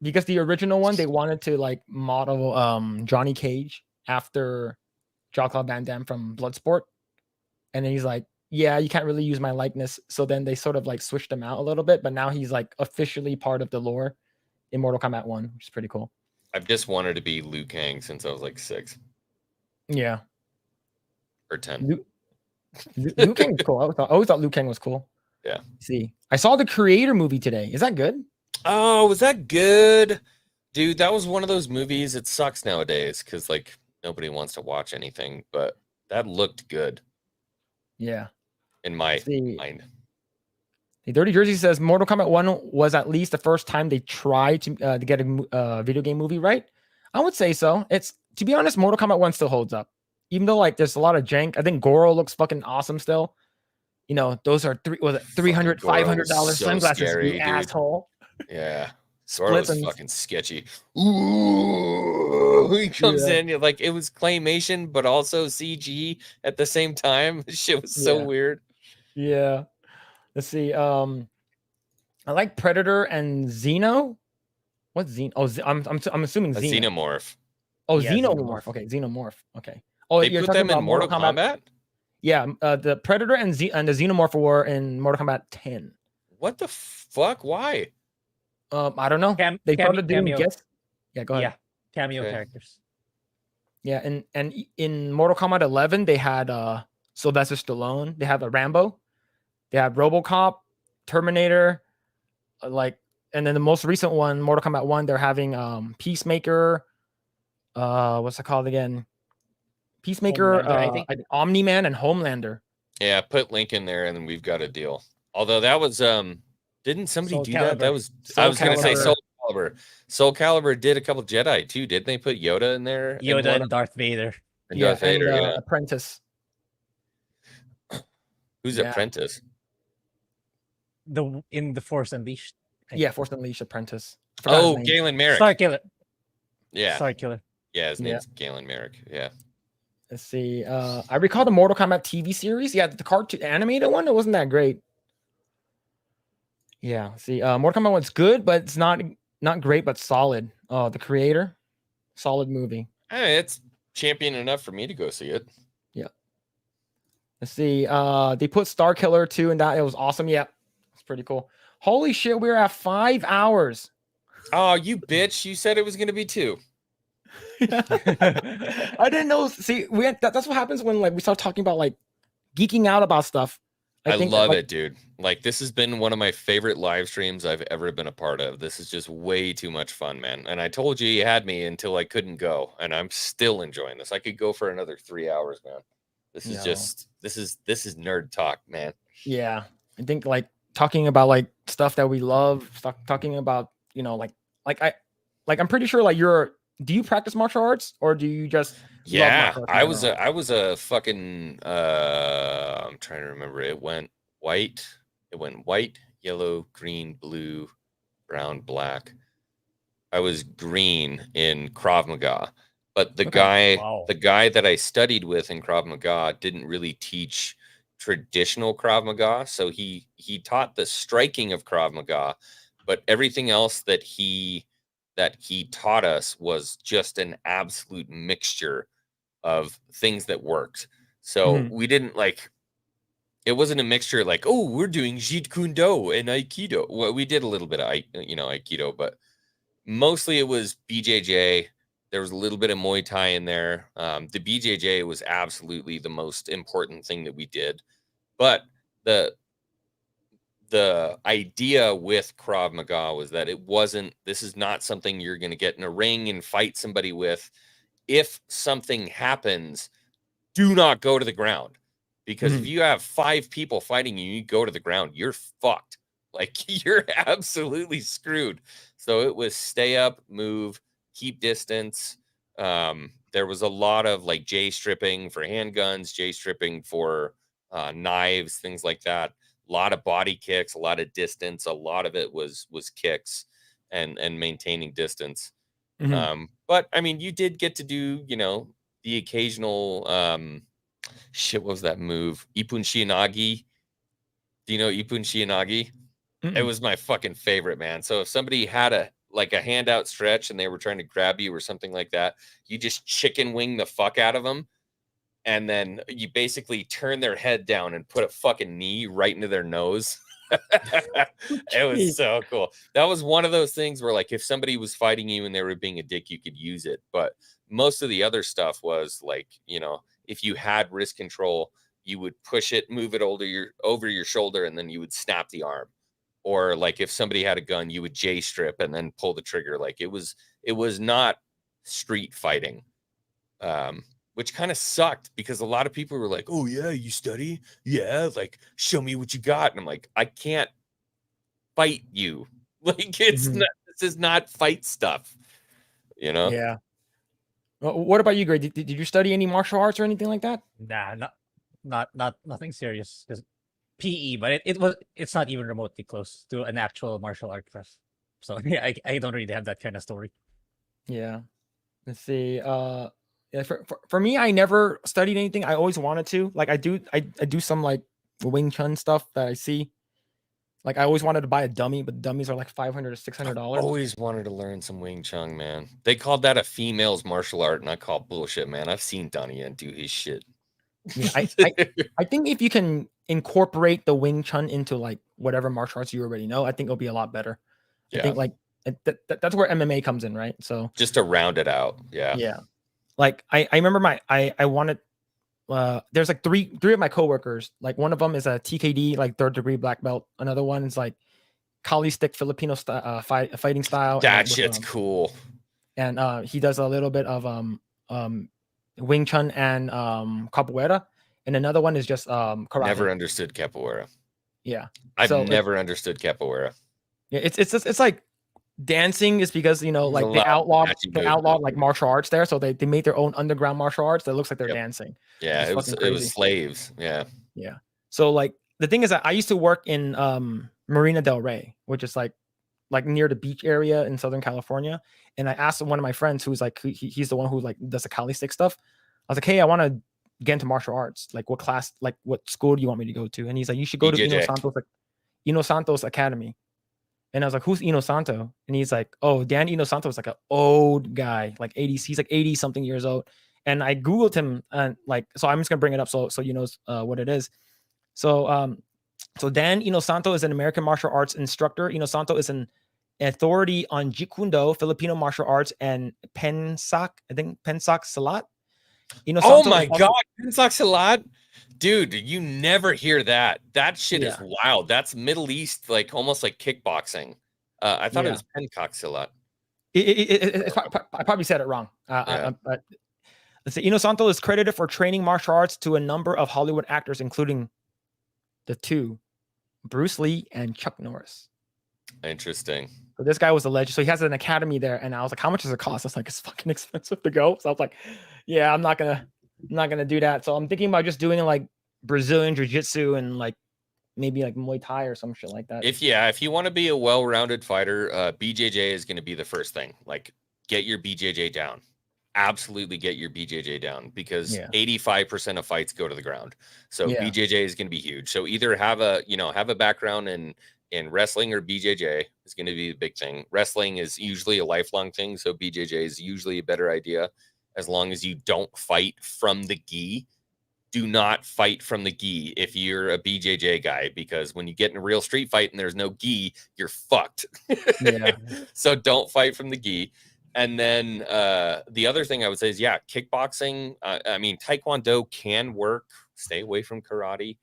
because the original one, they wanted to like model Johnny Cage after Jean-Claude Van Damme from Bloodsport. And then he's like, yeah, you can't really use my likeness. So then they sort of like switched him out a little bit, but now he's like officially part of the lore in Mortal Kombat 1, which is pretty cool. I've just wanted to be Liu Kang since I was like 6. Yeah. Or 10. Liu Kang was cool. I always thought Liu Kang was cool. Yeah. See, I saw the Creator movie today. Is that good? Oh, was that good? Dude, that was one of those movies. It sucks nowadays because like nobody wants to watch anything, but that looked good. Yeah. In my mind. The Dirty Jersey says Mortal Kombat 1 was at least the first time they tried to get a video game movie right. I would say so. It's, to be honest, Mortal Kombat 1 still holds up. Even though like there's a lot of jank. I think Goro looks fucking awesome still. You know, those are $300, $500 sunglasses, scary, you asshole. Yeah. Goro's fucking sketchy. He comes in like it was claymation, but also CG at the same time. This shit was so weird. Yeah. Let's see. I like Predator and Xeno. What's Xeno? Oh, I'm assuming Xeno. Xenomorph. Oh, yeah, Xenomorph. Okay, Xenomorph. Okay. Oh, they put them in Mortal Kombat? Yeah, the Predator and the Xenomorph were in Mortal Kombat 10. What the fuck? Why? I don't know. They started doing guests. Yeah, go ahead. Yeah, cameo characters. Yeah, and in Mortal Kombat 11, they had Sylvester Stallone. They have a Rambo. They have RoboCop, Terminator, and then the most recent one, Mortal Kombat 1, they're having Peacemaker. What's it called again? Peacemaker, Omni-Man, and Homelander. Yeah, put Link in there, and then we've got a deal. Although that was didn't somebody do that? That was I was going to say Soul Calibur. Soul Calibur did a couple Jedi too. Didn't they put Yoda in there? Yoda and Darth Vader. And Darth Vader, yeah. Apprentice. Who's Apprentice? In the Force Unleashed. Yeah, Force Unleashed Apprentice. Oh, Galen Merrick. Star Killer. Yeah. Star Killer. Yeah, his name's Galen Merrick. Yeah. Let's see. I recall the Mortal Kombat TV series. Yeah, the cartoon animated one. It wasn't that great. Yeah. See, Mortal Kombat 1's good, but it's not great, but solid. Oh, the Creator, solid movie. It's champion enough for me to go see it. Yeah. Let's see. They put Star Killer 2 in that. It was awesome. Yeah, it's pretty cool. Holy shit, we're at 5 hours. Oh, you bitch! You said it was gonna be 2. I didn't know. See, that's what happens when like we start talking about like geeking out about stuff. I think love like, it, dude. Like, this has been one of my favorite live streams I've ever been a part of. This is just way too much fun, man. And I told you had me until I couldn't go, and I'm still enjoying this. I could go for another 3 hours, man. This is just this is nerd talk, man. Yeah, I think like talking about like stuff that we love, talking about I'm pretty sure like do you practice martial arts or do you just yeah? love I was a fucking I'm trying to remember. It went white, yellow, green, blue, brown, black. I was green in Krav Maga, but the guy that I studied with in Krav Maga didn't really teach traditional Krav Maga, so he taught the striking of Krav Maga, but everything else that he taught us was just an absolute mixture of things that worked. So we didn't like, it wasn't a mixture like, oh, we're doing Jeet Kune Do and Aikido. Well, we did a little bit of Aikido, but mostly it was BJJ. There was a little bit of Muay Thai in there. The BJJ was absolutely the most important thing that we did. But the idea with Krav Maga was that this is not something you're going to get in a ring and fight somebody with. If something happens, do not go to the ground. Because if you have 5 people fighting you, you go to the ground, you're fucked. Like, you're absolutely screwed. So it was stay up, move, keep distance. There was a lot of like J stripping for handguns, J stripping for knives, things like that. A lot of body kicks, a lot of distance. A lot of it was kicks and maintaining distance. But I mean, you did get to do, the occasional what was that move? Ippon Shiinagi. Do you know Ippon Shiinagi? It was my fucking favorite, man. So if somebody had a handout stretch and they were trying to grab you or something like that, you just chicken wing the fuck out of them. And then you basically turn their head down and put a fucking knee right into their nose. It was so cool. That was one of those things where like if somebody was fighting you and they were being a dick, you could use it. But most of the other stuff was like, if you had wrist control, you would push it, move it over your shoulder, and then you would snap the arm. Or like if somebody had a gun, you would J strip and then pull the trigger. Like it was not street fighting. Which kind of sucked because a lot of people were like, oh yeah, you study? Yeah, like show me what you got. And I'm like, I can't fight you. Like this is not fight stuff. Yeah. Well, what about you, Grae? Did you study any martial arts or anything like that? Nah, not nothing serious. Just PE, but it's not even remotely close to an actual martial art class. So yeah, I don't really have that kind of story. Yeah. Let's see. Yeah, for me, I never studied anything. I always wanted to. Like I do some like Wing Chun stuff that I see. Like I always wanted to buy a dummy, but dummies are like $500 to $600. Always wanted to learn some Wing Chun, man. They called that a female's martial art, and I call bullshit, man. I've seen Donnie Yen do his shit. Yeah, I think if you can incorporate the Wing Chun into like whatever martial arts you already know, I think it'll be a lot better. Yeah. I think like that's where MMA comes in, right? So just to round it out, yeah. Yeah. Like I remember I wanted there's like three of my coworkers. Like one of them is a TKD, like 3rd degree black belt. Another one is like Kali stick Filipino fighting style. That shit's cool. And he does a little bit of Wing Chun and capoeira, and another one is just karate. Never understood capoeira. Yeah, I've never understood capoeira. Yeah, it's like dancing is because like they outlawed like martial arts there, so they made their own underground martial arts that looks like they're dancing. Yeah, it was slaves. Yeah. So like the thing is that I used to work in Marina del Rey, which is like near the beach area in Southern California. And I asked one of my friends who's like he's the one who like does the Kali stick stuff. I was like, hey, I want to get into martial arts. Like what class, like what school do you want me to go to? And he's like, you should go to Ino Santos Academy. And I was like, who's Ino Santo? And he's like, oh, Dan Ino Santo is like an old guy, like 80s. He's like 80 something years old. and I googled him, and like, so I'm just gonna bring it up so you know what it is. So so Dan Inosanto is an American martial arts instructor. Inosanto is an authority on Jeet Kune Do, Filipino martial arts, and Pensak, I think Pensak Salat. Oh my God, Pensak Salat. Dude, you never hear that. That shit is Yeah. wild. That's Middle East, like almost like kickboxing. I thought it Yeah. was Pencak Salat. I probably said it wrong. Let's say Inosanto is credited for training martial arts to a number of Hollywood actors, including the two, Bruce Lee and Chuck Norris. Interesting. So this guy was a legend. So he has an academy there, and I was like, "How much does it cost?" I was like, "It's fucking expensive to go." So I was like, "Yeah, I'm not gonna do that." So I'm thinking about just doing like Brazilian jiu-jitsu and like maybe like Muay Thai or some shit like that. If you want to be a well-rounded fighter, BJJ is going to be the first thing. Like, get your BJJ down. Absolutely get your BJJ down, because 85% of fights go to the ground. So BJJ is going to be huge. So either have a background in wrestling, or BJJ is going to be the big thing. Wrestling is usually a lifelong thing, so BJJ is usually a better idea, as long as you don't fight from the gi. Do not fight from the gi if you're a BJJ guy, because when you get in a real street fight and there's no gi, you're fucked. So don't fight from the gi. And then the other thing I would say is, kickboxing. I mean, Taekwondo can work. Stay away from karate.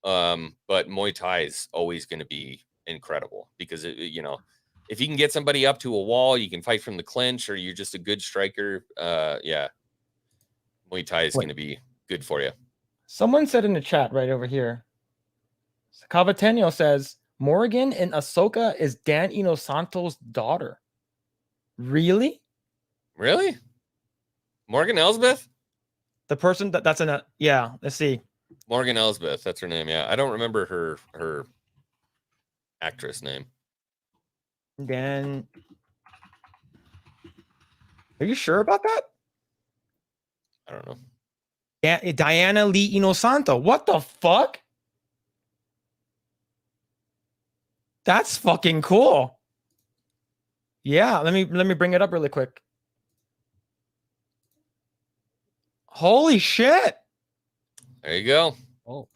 But Muay Thai is always going to be incredible, because if you can get somebody up to a wall, you can fight from the clinch, or you're just a good striker. Muay Thai is going to be good for you. Someone said in the chat right over here, Cavatenio says, Morgan in Ahsoka is Dan Inosanto's daughter. Really? Really? Morgan Elsbeth? The person that's in a, let's see. Morgan Elsbeth, that's her name. Yeah, I don't remember her actress name. Dan, are you sure about that? I don't know. Diana Lee Inosanto. What the fuck? That's fucking cool. Yeah, let me bring it up really quick. Holy shit. There you go. Oh.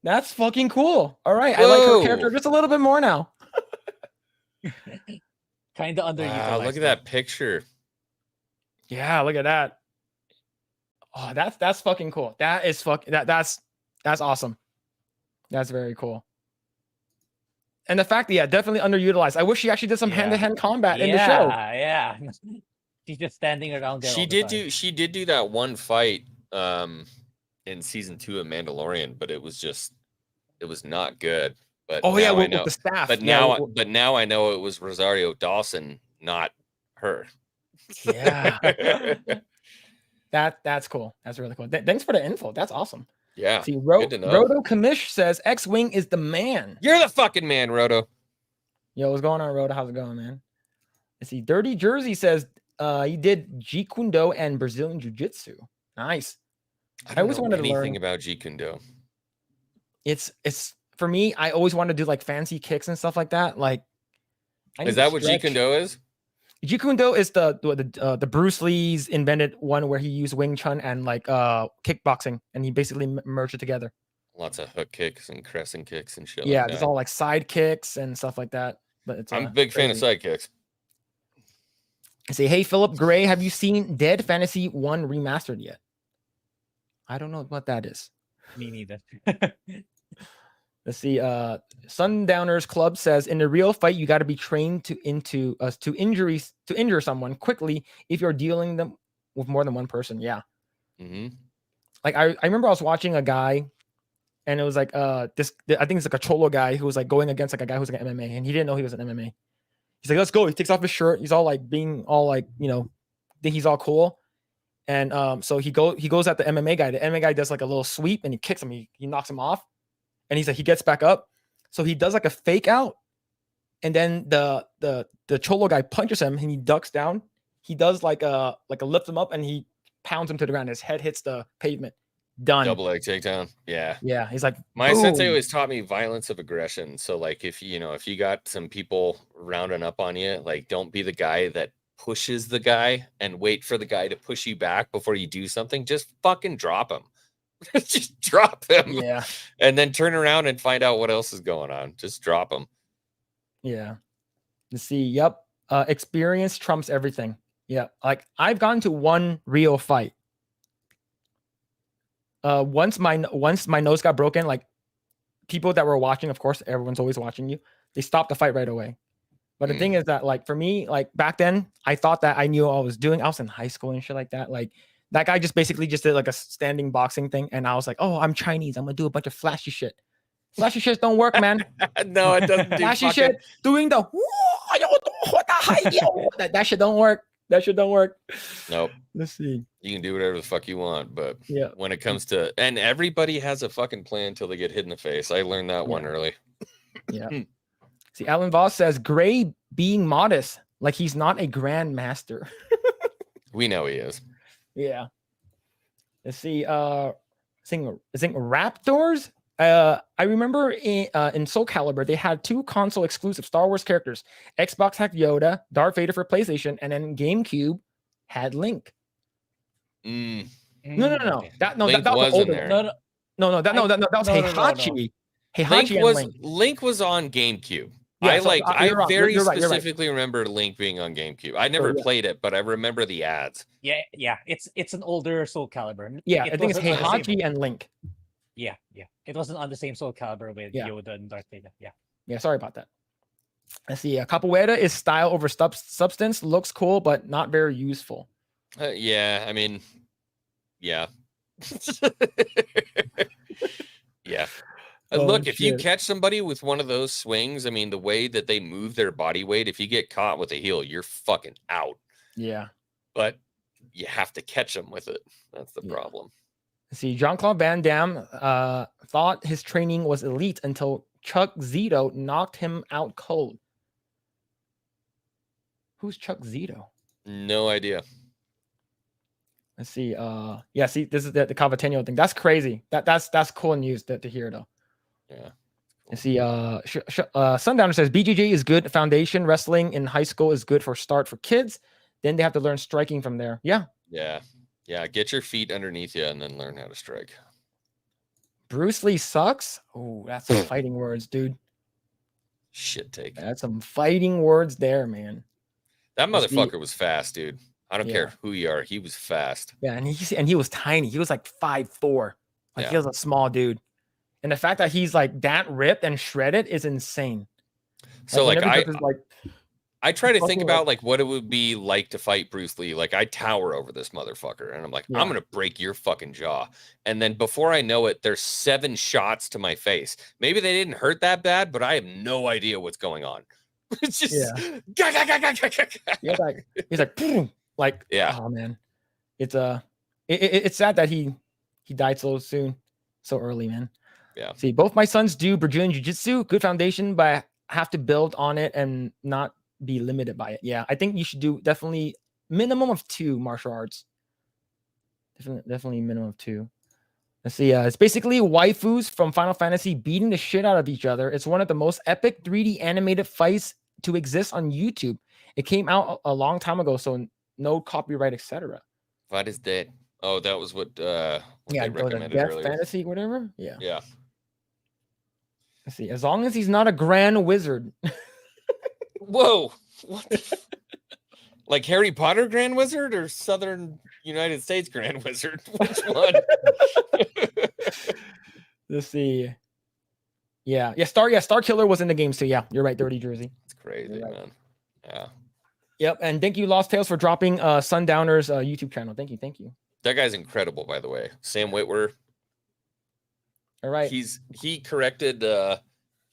That's fucking cool. All right. Whoa. I like her character just a little bit more now. Kind of underutilized. Wow, look at that picture. Yeah, look at that. Oh, that's fucking cool. That is that's awesome. That's very cool. And the fact that definitely underutilized. I wish she actually did some hand-to-hand combat in the show. Yeah. She's just standing around there. She did do that one fight in season 2 of Mandalorian, but it was not good. But with the staff. But now I know it was Rosario Dawson, not her. Yeah. That's cool. That's really cool. Thanks for the info. That's awesome. Yeah. See, Roto Kamish says Xwing is the man. You're the fucking man, Roto. Yo, what's going on, Roto? How's it going, man? Let's see. Dirty Jersey says he did Jeet Kune Do and Brazilian Jiu-Jitsu. Nice. I always wanted to learn anything about Jeet Kune Do. It's for me. I always want to do like fancy kicks and stuff like that. Like, is that what Jeet Kune Do is? Jeet Kune Do is the Bruce Lee's invented one where he used Wing Chun and like kickboxing, and he basically merged it together. Lots of hook kicks and crescent kicks and shit. Yeah, there's all like side kicks and stuff like that. But it's I'm a big fan of side kicks. I say, hey Phillip, Grae, have you seen Dead Fantasy 1 remastered yet? I don't know what that is. Me neither. Let's see. Sundowners Club says, in a real fight, you got to be trained to injure someone quickly if you're dealing them with more than one person. Yeah. Mm-hmm. Like I remember I was watching a guy, and it was like I think it's like a Cholo guy who was like going against like a guy who's like an MMA, and he didn't know he was an MMA. He's like, let's go. He takes off his shirt. He's all like being all like, think he's all cool. And so he goes at the MMA guy. The MMA guy does like a little sweep and he kicks him. He knocks him off. And he's like, he gets back up. So he does like a fake out. And then the Cholo guy punches him and he ducks down. He does like a lift him up and he pounds him to the ground. His head hits the pavement. Done. Double leg takedown. Yeah. Yeah. He's like, my sensei always taught me violence of aggression. So like if you got some people rounding up on you, like don't be the guy that pushes the guy and wait for the guy to push you back before you do something, just fucking drop him. Just drop him. Yeah. And then turn around and find out what else is going on. Just drop him. Yeah. Let's see. Yep. Experience trumps everything. Yeah. Like I've gone to one real fight. Once my nose got broken, like people that were watching, of course, everyone's always watching you. They stopped the fight right away. But the thing is that, like, for me, like back then, I thought that I knew what I was doing. I was in high school and shit like that. Like that guy just basically just did like a standing boxing thing, and I was like, oh, I'm Chinese. I'm gonna do a bunch of flashy shit. Flashy shit don't work, man. No, it doesn't. Flashy shit doing the that shit don't work. That shit don't work. Nope. Let's see. You can do whatever the fuck you want, but yeah, when it comes to, and everybody has a fucking plan until they get hit in the face. I learned that one early. Yeah. See, Alan Voss says Grae being modest, like he's not a grandmaster. We know he is. Yeah. Let's see. I think Raptors. I remember in Soul Calibur they had 2 console exclusive Star Wars characters. Xbox had Yoda, Darth Vader for PlayStation, and then GameCube had Link. No. That was older. There. No, that was Heihachi. Heihachi Link was on GameCube. Yeah, I very specifically remember Link being on GameCube. I never played it, but I remember the ads. Yeah. It's an older Soul Calibur. Yeah, I think it's Heihachi and Link. Yeah. It wasn't on the same Soul Calibur with Yoda and Darth Vader. Yeah, sorry about that. Let's see. Capoeira is style over substance. Looks cool, but not very useful. Yeah, I mean, yeah. Yeah. Look, if you catch somebody with one of those swings, I mean, the way that they move their body weight, if you get caught with a heel, you're fucking out. Yeah. But you have to catch them with it. That's the problem. See, Jean-Claude Van Damme thought his training was elite until Chuck Zito knocked him out cold. Who's Chuck Zito? No idea. Let's see. Yeah, see, this is the Cavateño thing. That's crazy. That's cool news to hear, though. Yeah. Cool. See, Sundowner says BJJ is good foundation. Wrestling in high school is good for start for kids. Then they have to learn striking from there. Yeah. Yeah. Get your feet underneath you and then learn how to strike. Bruce Lee sucks. Oh, that's some fighting words, dude. Shit take. That's some fighting words there, man. That motherfucker was fast, dude. I don't care who you are. He was fast. Yeah, and he was tiny. He was like 5'4". Like he was a small dude. And the fact that he's like that ripped and shredded is insane. So I try to think about like what it would be like to fight Bruce Lee. Like I tower over this motherfucker and I'm like, I'm gonna break your fucking jaw. And then before I know it, there's 7 shots to my face. Maybe they didn't hurt that bad, but I have no idea what's going on. It's just he's like boom. Like, oh man, it's sad that he died so soon, so early, man. Yeah. See, both my sons do Brazilian Jiu-Jitsu, good foundation, but I have to build on it and not be limited by it. Yeah, I think you should do definitely minimum of 2 martial arts. Definitely minimum of 2. Let's see. It's basically waifus from Final Fantasy beating the shit out of each other. It's one of the most epic 3D animated fights to exist on YouTube. It came out a long time ago, so no copyright, etc. What is that? Oh, that was what they recommended Death earlier. Fantasy, whatever. Yeah. Let's see. As long as he's not a grand wizard. Whoa. What? Like Harry Potter Grand Wizard or Southern United States Grand Wizard? Which one? Let's see. Yeah. Star Killer was in the games too. Yeah, you're right. Dirty Jersey. It's crazy, man. Yeah. Yep. And thank you, Lost Tales, for dropping Sundowner's YouTube channel. Thank you. That guy's incredible, by the way. Sam Witwer. All right. He corrected Dave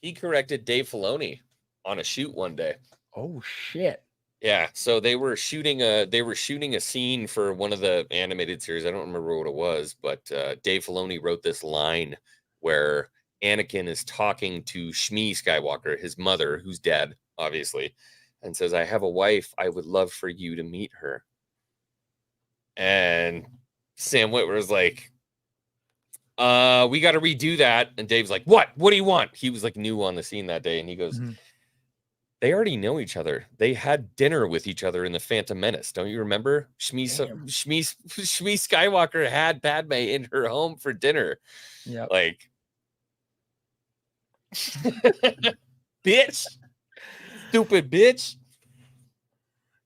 Filoni on a shoot one day. Oh shit. Yeah, so they were shooting a scene for one of the animated series. I don't remember what it was, but Dave Filoni wrote this line where Anakin is talking to Shmi Skywalker, his mother, who's dead, obviously, and says, "I have a wife. I would love for you to meet her." And Sam Witwer was like, we got to redo that. And Dave's like, what do you want? He was like new on the scene that day. And he goes, They already know each other. They had dinner with each other in the Phantom Menace. Don't you remember? Shmi Skywalker had Padme in her home for dinner. Yeah. Like, bitch, stupid bitch.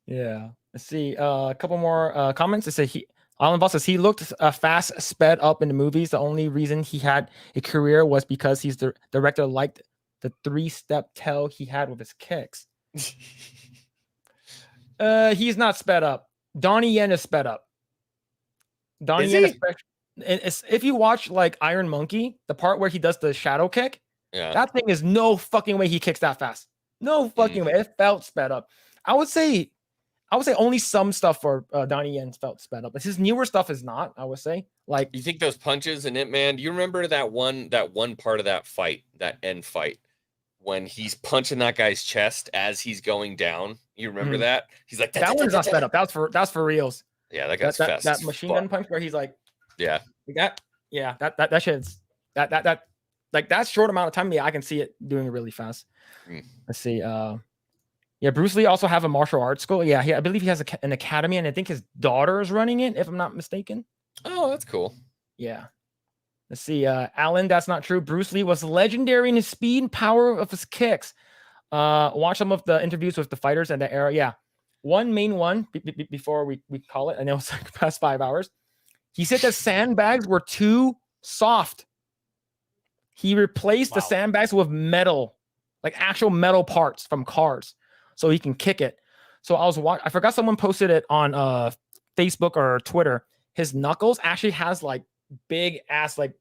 Yeah. Let's see. A couple more comments. It says Alan Voss says he looked fast, sped up in the movies. The only reason he had a career was because the director liked the 3-step tail he had with his kicks. He's not sped up. Donnie Yen is sped up. Donnie Yen is, if you watch like Iron Monkey, the part where he does the shadow kick, that thing is no fucking way he kicks that fast. No fucking way. It felt sped up. I would say only some stuff for Donnie Yen felt sped up, but his newer stuff is not. I would say, like, you think those punches in it, man? Do you remember that one part of that fight, that end fight, when he's punching that guy's chest as he's going down? You remember that? He's like, that one's not sped up. That's for reals. Yeah, that guy's fast. That machine gun punch where he's like, that shit's that like that short amount of time. Yeah, I can see it doing it really fast. Let's see. Yeah, Bruce Lee also have a martial arts school. Yeah, I believe he has an academy, and I think his daughter is running it, if I'm not mistaken. Oh, that's cool. Yeah. Let's see. Alan, that's not true. Bruce Lee was legendary in his speed and power of his kicks. Watch some of the interviews with the fighters in the era. Yeah. One main one before we call it, I know it's like past 5 hours. He said that sandbags were too soft. He replaced the sandbags with metal, like actual metal parts from cars, so he can kick it. So I forgot someone posted it on Facebook or Twitter. His knuckles actually has like big ass like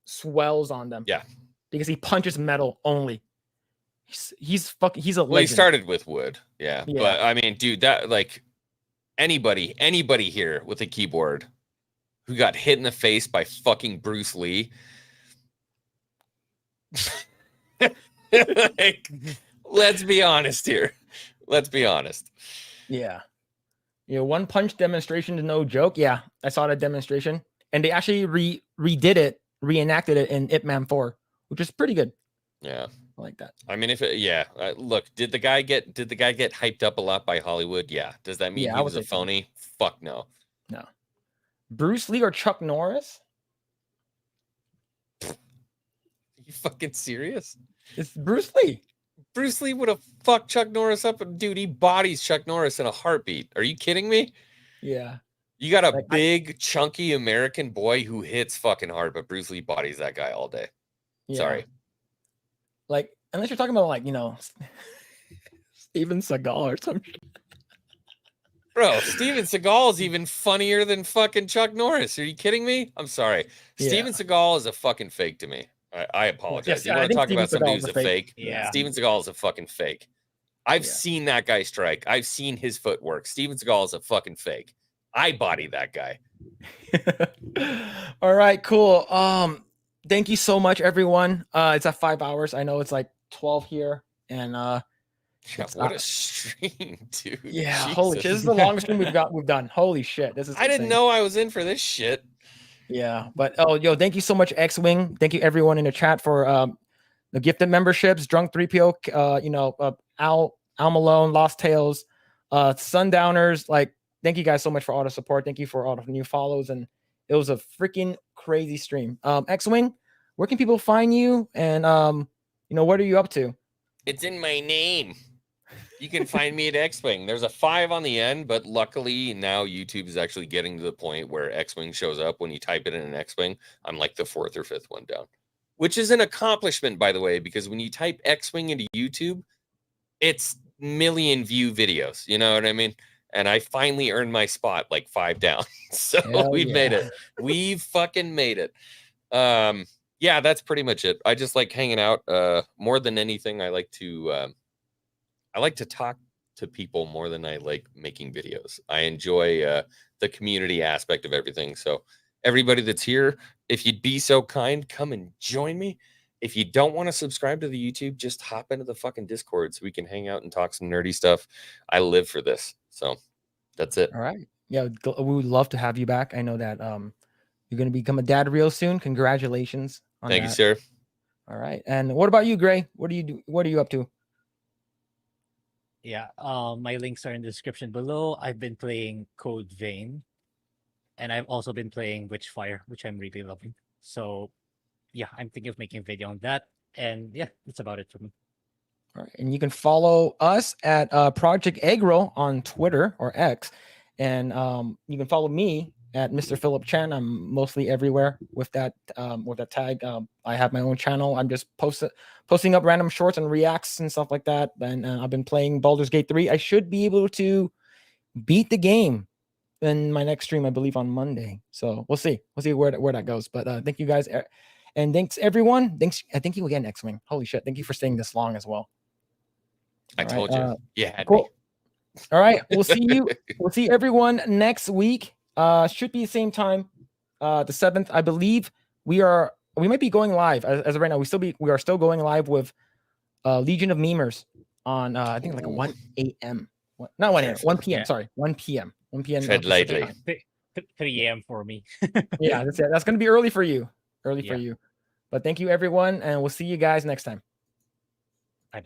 swells on them. Yeah. Because he punches metal only. He's a legend. Well, he started with wood. Yeah. But I mean, dude, that like anybody here with a keyboard who got hit in the face by fucking Bruce Lee. Like, let's be honest here. Let's be honest. Yeah. One punch demonstration is no joke. Yeah, I saw that demonstration, and they actually reenacted it in Ip Man 4, which is pretty good. Yeah, I like that. I mean, look, did the guy get hyped up a lot by Hollywood? Yeah. Does that mean he was a phony? Fuck no. No. Bruce Lee or Chuck Norris? Are you fucking serious? It's Bruce Lee. Bruce Lee would have fucked Chuck Norris up, and dude, he bodies Chuck Norris in a heartbeat. Are you kidding me? Yeah. You got a big, chunky American boy who hits fucking hard, but Bruce Lee bodies that guy all day. Yeah. Sorry. Like, unless you're talking about like, Steven Seagal or something. Bro, Steven Seagal is even funnier than fucking Chuck Norris. Are you kidding me? I'm sorry. Yeah. Steven Seagal is a fucking fake to me. I apologize. You want to talk about somebody who's a fake? Yeah. Steven Seagal is a fucking fake. I've seen that guy strike. I've seen his footwork. Steven Seagal is a fucking fake. I body that guy. All right, cool. Thank you so much, everyone. It's at 5 hours. I know it's like 12 here, and what a stream, dude. Yeah, Jesus. Holy shit. This is the longest stream we've done. Holy shit. This is I didn't know I was in for this shit. Yeah, but thank you so much, Xwing. Thank you everyone in the chat for the gifted memberships, Drunk 3PO, Al Malone, Lost Tales, Sundowners. Like, thank you guys so much for all the support. Thank you for all the new follows, and it was a freaking crazy stream. Xwing, where can people find you, and what are you up to? It's in my name. You can find me at Xwing. There's a 5 on the end, but luckily now YouTube is actually getting to the point where Xwing shows up when you type it in an Xwing. I'm like the 4th or 5th one down, which is an accomplishment, by the way, because when you type Xwing into YouTube, it's million view videos. You know what I mean? And I finally earned my spot like 5 down. So we've made it. We've fucking made it. Yeah, that's pretty much it. I just like hanging out. More than anything, I like to talk to people more than I like making videos. I enjoy the community aspect of everything. So everybody that's here, if you'd be so kind, come and join me. If you don't want to subscribe to the YouTube, just hop into the fucking Discord so we can hang out and talk some nerdy stuff. I live for this. So that's it. All right. Yeah, we would love to have you back. I know that you're going to become a dad real soon. Congratulations on Thank that. you, sir. All right. And what about you, Grae? What do you do? What are you up to? Yeah. My links are in the description below. I've been playing Code Vein, and I've also been playing Witchfire, which I'm really loving. So yeah, I'm thinking of making a video on that. And yeah, that's about it for me. All right. And you can follow us at Project Eggroll on Twitter or X. And you can follow me at Mr. Phillip Chan. I'm mostly everywhere with that tag. I have my own channel. I'm just posting up random shorts and reacts and stuff like that. And I've been playing Baldur's Gate 3. I should be able to beat the game in my next stream, I believe, on Monday. So we'll see. We'll see where that goes. But thank you guys. And thanks everyone. Thank you again, Xwing. Holy shit. Thank you for staying this long as well. I told you. You had cool. me. All right. We'll see you. We'll see everyone next week. Should be the same time. The 7th, I believe. We might be going live as of right now. We are still going live with Legion of Memers on I think like a 1 a.m. Not 1 a.m. 1 p.m. Yeah. Sorry, 1 p.m. 1 p.m. Tread lightly. 3 a.m. for me. Yeah, that's it. That's gonna be early for you. For Yeah. you. But thank you everyone, and we'll see you guys next time. Bye.